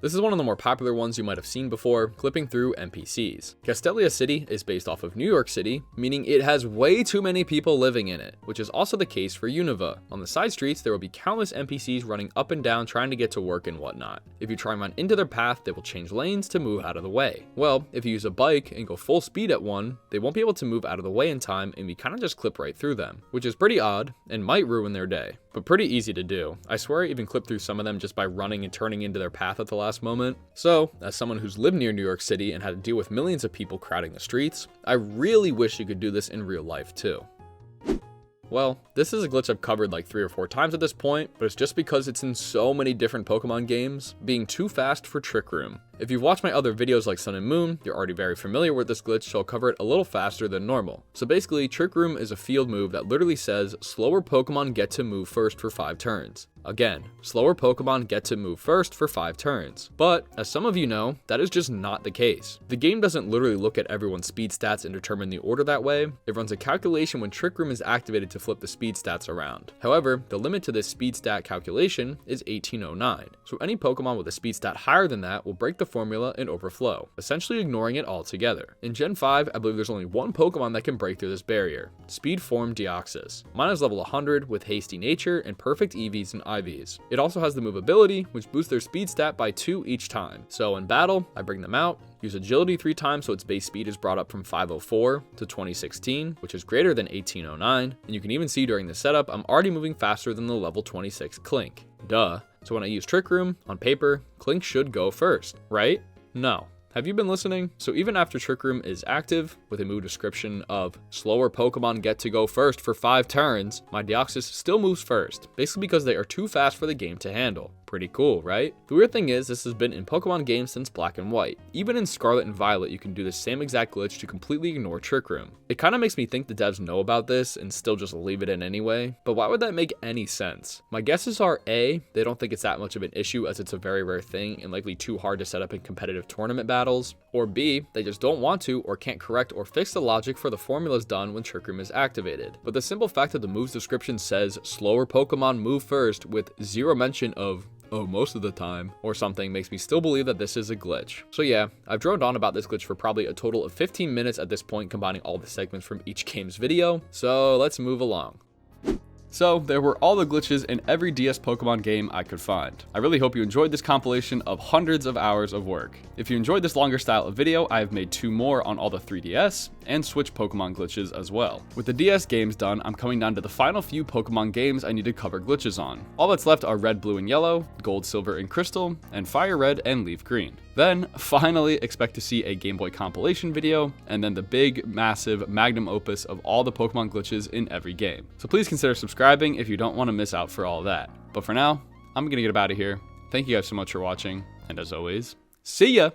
This is one of the more popular ones you might have seen before, clipping through NPCs. Castelia City is based off of New York City, meaning it has way too many people living in it, which is also the case for Unova. On the side streets, there will be countless NPCs running up and down trying to get to work and whatnot. If you try and run into their path, they will change lanes to move out of the way. Well, if you use a bike and go full speed at one, they won't be able to move out of the way in time and we kinda just clip right through them, which is pretty odd and might ruin their day, but pretty easy to do. I swear I even clipped through some of them just by running and turning into their path at the last moment. So, as someone who's lived near New York City and had to deal with millions of people crowding the streets, I really wish you could do this in real life too. Well, this is a glitch I've covered like 3 or 4 times at this point, but it's just because it's in so many different Pokemon games, being too fast for Trick Room. If you've watched my other videos like Sun and Moon, you're already very familiar with this glitch, so I'll cover it a little faster than normal. So basically, Trick Room is a field move that literally says, slower Pokemon get to move first for 5 turns. Again, slower Pokemon get to move first for 5 turns. But, as some of you know, that is just not the case. The game doesn't literally look at everyone's speed stats and determine the order that way. It runs a calculation when Trick Room is activated to flip the speed stats around. However, the limit to this speed stat calculation is 1809. So any Pokemon with a speed stat higher than that will break the formula and overflow, essentially ignoring it altogether. In Gen 5, I believe there's only one Pokemon that can break through this barrier, Speed Form Deoxys. Mine is level 100 with Hasty Nature and perfect EVs and IVs. It also has the move ability, which boosts their speed stat by 2 each time. So in battle, I bring them out, use agility 3 times so its base speed is brought up from 504 to 2016, which is greater than 1809, and you can even see during the setup I'm already moving faster than the level 26 Clink. Duh. So when I use Trick Room, on paper, Clink should go first, right? No. Have you been listening? So even after Trick Room is active, with a move description of slower Pokemon get to go first for 5 turns, my Deoxys still moves first, basically because they are too fast for the game to handle. Pretty cool, right? The weird thing is, this has been in Pokemon games since Black and White. Even in Scarlet and Violet, you can do the same exact glitch to completely ignore Trick Room. It kinda makes me think the devs know about this and still just leave it in anyway, but why would that make any sense? My guesses are A, they don't think it's that much of an issue as it's a very rare thing and likely too hard to set up in competitive tournament battles, or B, they just don't want to or can't correct or fix the logic for the formulas done when Trick Room is activated. But the simple fact that the move's description says slower Pokemon move first with zero mention of oh, most of the time, or something makes me still believe that this is a glitch. So yeah, I've droned on about this glitch for probably a total of 15 minutes at this point, combining all the segments from each game's video, so let's move along. So there were all the glitches in every DS Pokemon game I could find. I really hope you enjoyed this compilation of hundreds of hours of work. If you enjoyed this longer style of video, I have made 2 more on all the 3DS and Switch Pokemon glitches as well. With the DS games done, I'm coming down to the final few Pokemon games I need to cover glitches on. All that's left are Red, Blue, and Yellow, Gold, Silver, and Crystal, and Fire Red and Leaf Green. Then, finally, expect to see a Game Boy compilation video, and then the big, massive magnum opus of all the Pokemon glitches in every game. So please consider subscribing if you don't want to miss out for all that. But for now, I'm gonna get up out of here. Thank you guys so much for watching, and as always, see ya!